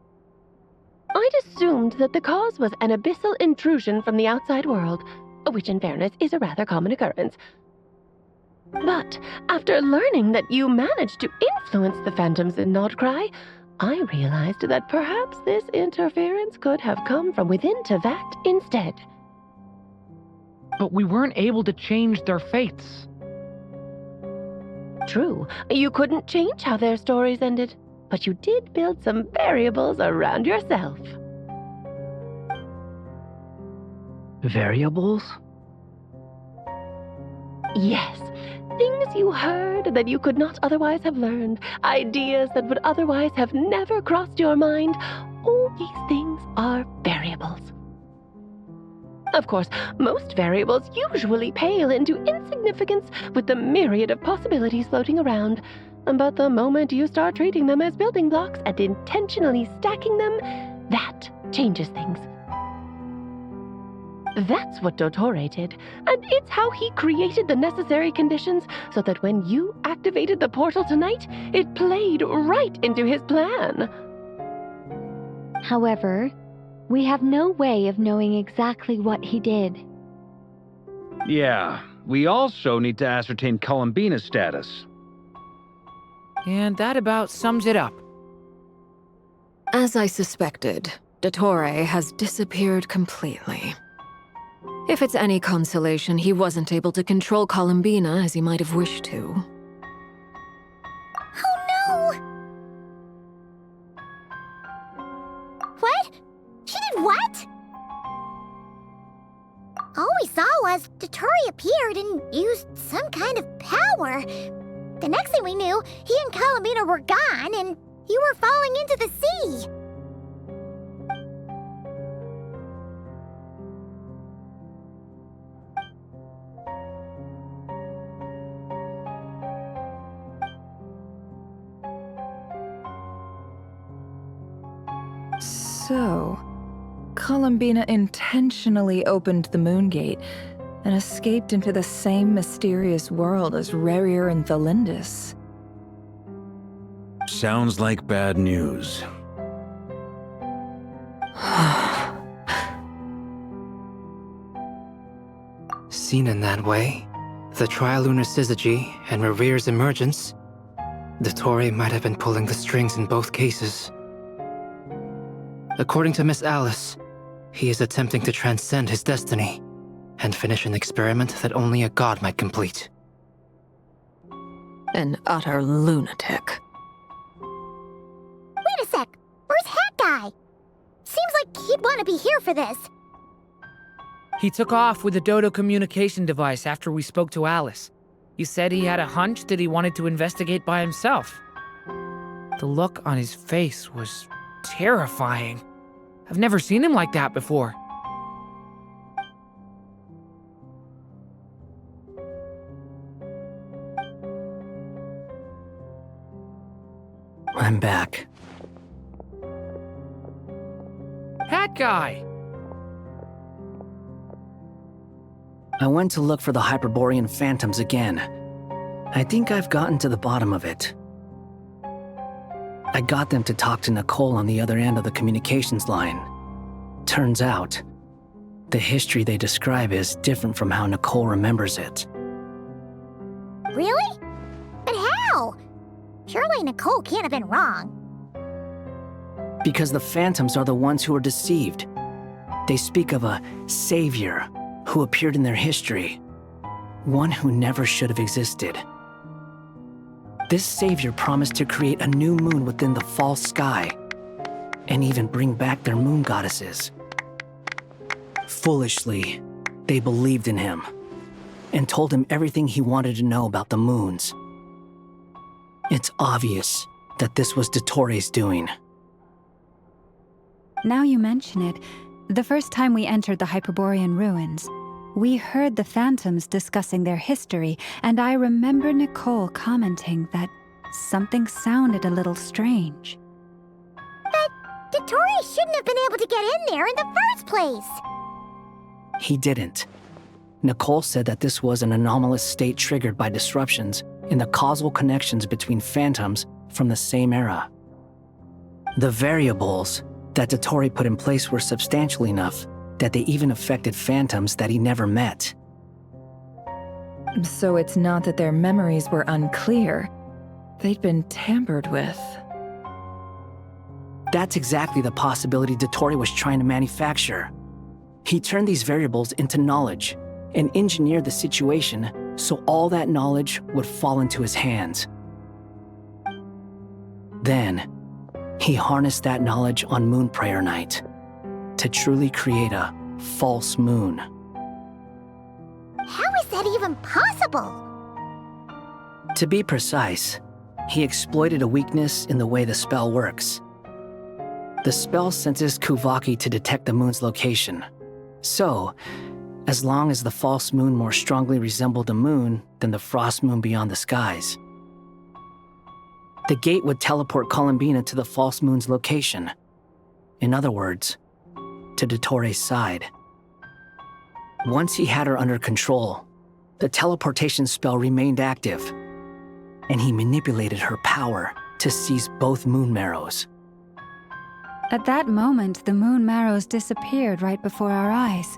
I'd assumed that the cause was an abyssal intrusion from the outside world, which in fairness is a rather common occurrence. But after learning that you managed to influence the phantoms in Nocturne, I realized that perhaps this interference could have come from within Tevat instead. But we weren't able to change their fates. True, you couldn't change how their stories ended, but you did build some variables around yourself. Variables? Yes, things you heard that you could not otherwise have learned, ideas that would otherwise have never crossed your mind. All these things are variables. Of course, most variables usually pale into insignificance with the myriad of possibilities floating around. But the moment you start treating them as building blocks and intentionally stacking them, that changes things. That's what DOTTORE did, and it's how he created the necessary conditions so that when you activated the portal tonight, it played right into his plan. However, we have no way of knowing exactly what he did. Yeah, we also need to ascertain Columbina's status. And that about sums it up. As I suspected, DOTTORE has disappeared completely. If it's any consolation, he wasn't able to control Columbina as he might have wished to. Oh no! What? She did what? All we saw was DOTTORE appeared and used some kind of power. The next thing we knew, he and Columbina were gone and you were falling into the sea. So, Columbina intentionally opened the Moon Gate and escaped into the same mysterious world as Rerir and Thalindus. Sounds like bad news. Seen in that way, the Trilunar Syzygy and Rerir's emergence, DOTTORE might have been pulling the strings in both cases. According to Miss Alice, he is attempting to transcend his destiny and finish an experiment that only a god might complete. An utter lunatic. Wait a sec! Where's Hat Guy? Seems like he'd want to be here for this. He took off with the Dodo communication device after we spoke to Alice. He said he had a hunch that he wanted to investigate by himself. The look on his face was terrifying. I've never seen him like that before. I'm back. Hat Guy! I went to look for the Hyperborean phantoms again. I think I've gotten to the bottom of it. I got them to talk to Nicole on the other end of the communications line. Turns out, the history they describe is different from how Nicole remembers it. Really? But how? Surely Nicole can't have been wrong. Because the phantoms are the ones who are deceived. They speak of a savior who appeared in their history, one who never should have existed. This savior promised to create a new moon within the false sky, and even bring back their moon goddesses. Foolishly, they believed in him, and told him everything he wanted to know about the moons. It's obvious that this was DOTTORE's doing. Now you mention it, the first time we entered the Hyperborean ruins, we heard the phantoms discussing their history, and I remember Nicole commenting that something sounded a little strange. But DOTTORE shouldn't have been able to get in there in the first place! He didn't. Nicole said that this was an anomalous state triggered by disruptions in the causal connections between phantoms from the same era. The variables that DOTTORE put in place were substantial enough that they even affected phantoms that he never met. So it's not that their memories were unclear. They'd been tampered with. That's exactly the possibility DOTTORE was trying to manufacture. He turned these variables into knowledge and engineered the situation so all that knowledge would fall into his hands. Then, he harnessed that knowledge on Moon Prayer Night to truly create a false moon. How is that even possible? To be precise, he exploited a weakness in the way the spell works. The spell senses Kuvaki to detect the moon's location. So, as long as the false moon more strongly resembled a moon than the frost moon beyond the skies, the gate would teleport Columbina to the false moon's location. In other words, to DOTTORE's side. Once he had her under control, the teleportation spell remained active, and he manipulated her power to seize both moon marrows. At that moment, the moon marrows disappeared right before our eyes.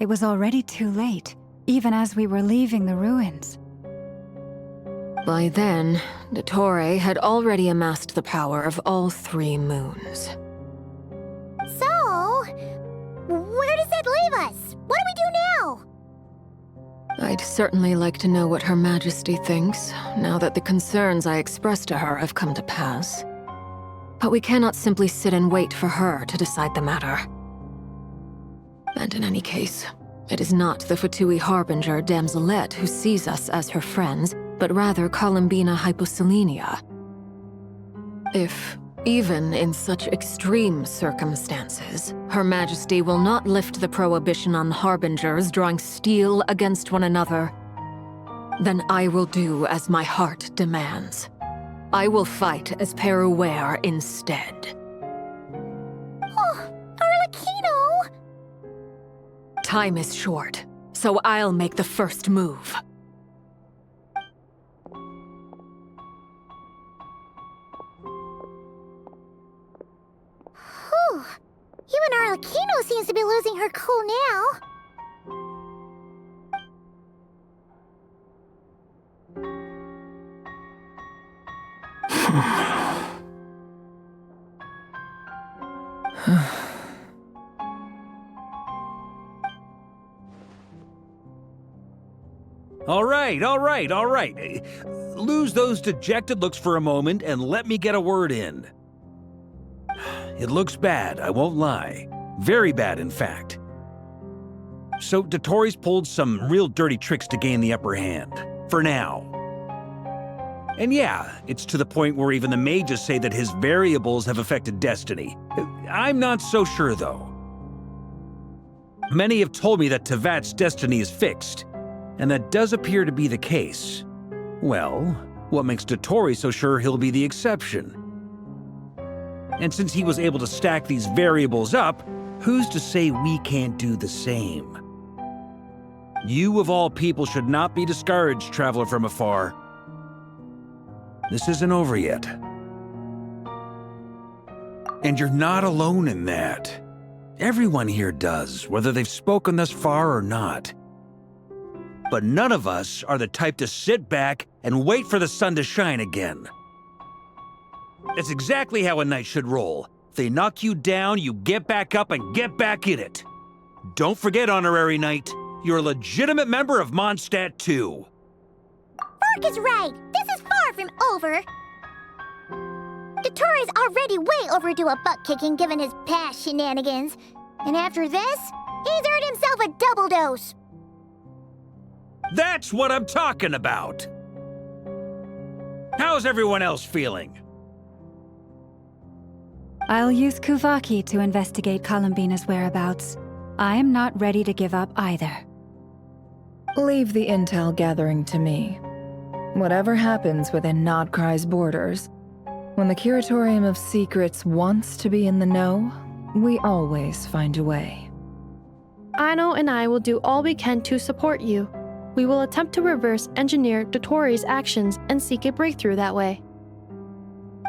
It was already too late, even as we were leaving the ruins. By then, DOTTORE had already amassed the power of all 3 moons. So, where does that leave us? What do we do now? I'd certainly like to know what Her Majesty thinks, now that the concerns I expressed to her have come to pass. But we cannot simply sit and wait for her to decide the matter. And in any case, it is not the Fatui Harbinger Damselette who sees us as her friends, but rather Columbina Hyposelenia. If, even in such extreme circumstances, Her Majesty will not lift the prohibition on Harbingers drawing steel against one another, then I will do as my heart demands. I will fight as Peruware instead. Time is short, so I'll make the first move. Whew. Even Arlecchino seems to be losing her cool now. All right. Lose those dejected looks for a moment and let me get a word in. It looks bad, I won't lie. Very bad, in fact. So DOTTORE's pulled some real dirty tricks to gain the upper hand. For now. And yeah, it's to the point where even the mages say that his variables have affected destiny. I'm not so sure, though. Many have told me that Tevat's destiny is fixed, and that does appear to be the case. Well, what makes DOTTORE so sure he'll be the exception? And since he was able to stack these variables up, who's to say we can't do the same? You of all people should not be discouraged, traveler from afar. This isn't over yet. And you're not alone in that. Everyone here does, whether they've spoken thus far or not. But none of us are the type to sit back and wait for the sun to shine again. That's exactly how a knight should roll. If they knock you down, you get back up and get back in it. Don't forget, Honorary Knight, you're a legitimate member of Mondstadt too. Fark is right. This is far from over. DOTTORE's already way overdue a butt-kicking given his past shenanigans. And after this, he's earned himself a double dose. That's what I'm talking about! How's everyone else feeling? I'll use Kuvaki to investigate Columbina's whereabouts. I am not ready to give up either. Leave the intel gathering to me. Whatever happens within Nocturne's borders, when the Curatorium of Secrets wants to be in the know, we always find a way. Anno and I will do all we can to support you. We will attempt to reverse engineer DOTTORE's actions and seek a breakthrough that way.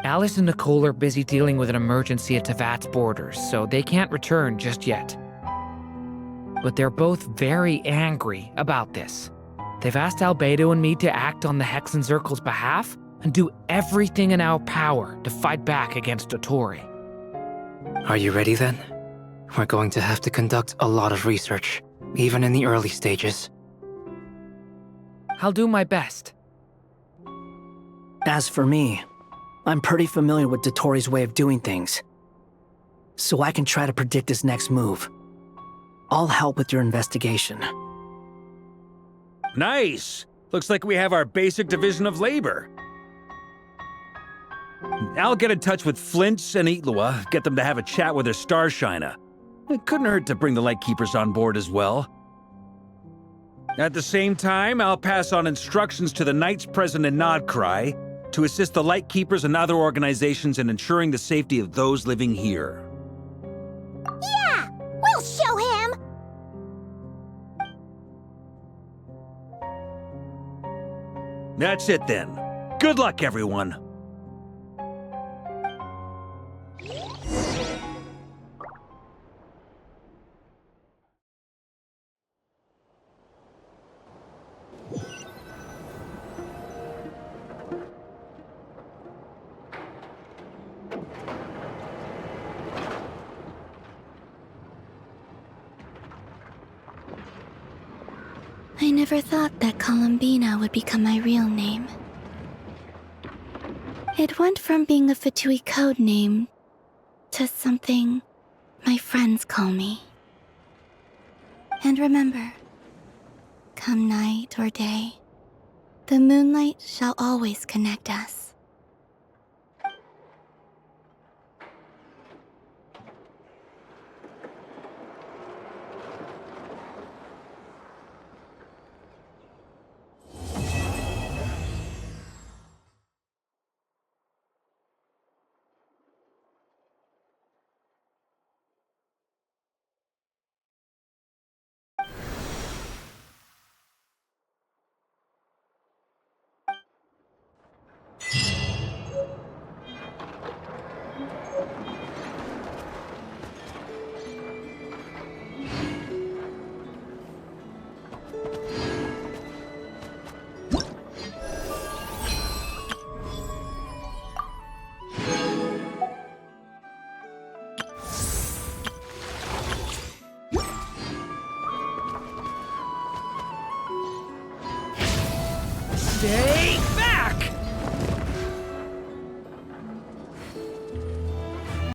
Alice and Nicole are busy dealing with an emergency at Tevat's borders, so they can't return just yet. But they're both very angry about this. They've asked Albedo and me to act on the Hexen Circle's behalf and do everything in our power to fight back against DOTTORE. Are you ready then? We're going to have to conduct a lot of research, even in the early stages. I'll do my best. As for me, I'm pretty familiar with DOTTORE's way of doing things, so I can try to predict his next move. I'll help with your investigation. Nice! Looks like we have our basic division of labor. I'll get in touch with Flint's and Itlua, get them to have a chat with their Starshiner. It couldn't hurt to bring the Lightkeepers on board as well. At the same time, I'll pass on instructions to the knights present in Krai to assist the Lightkeepers and other organizations in ensuring the safety of those living here. Yeah! We'll show him! That's it then. Good luck, everyone. I never thought that Columbina would become my real name. It went from being a Fatui code name to something my friends call me. And remember, come night or day, the moonlight shall always connect us. Take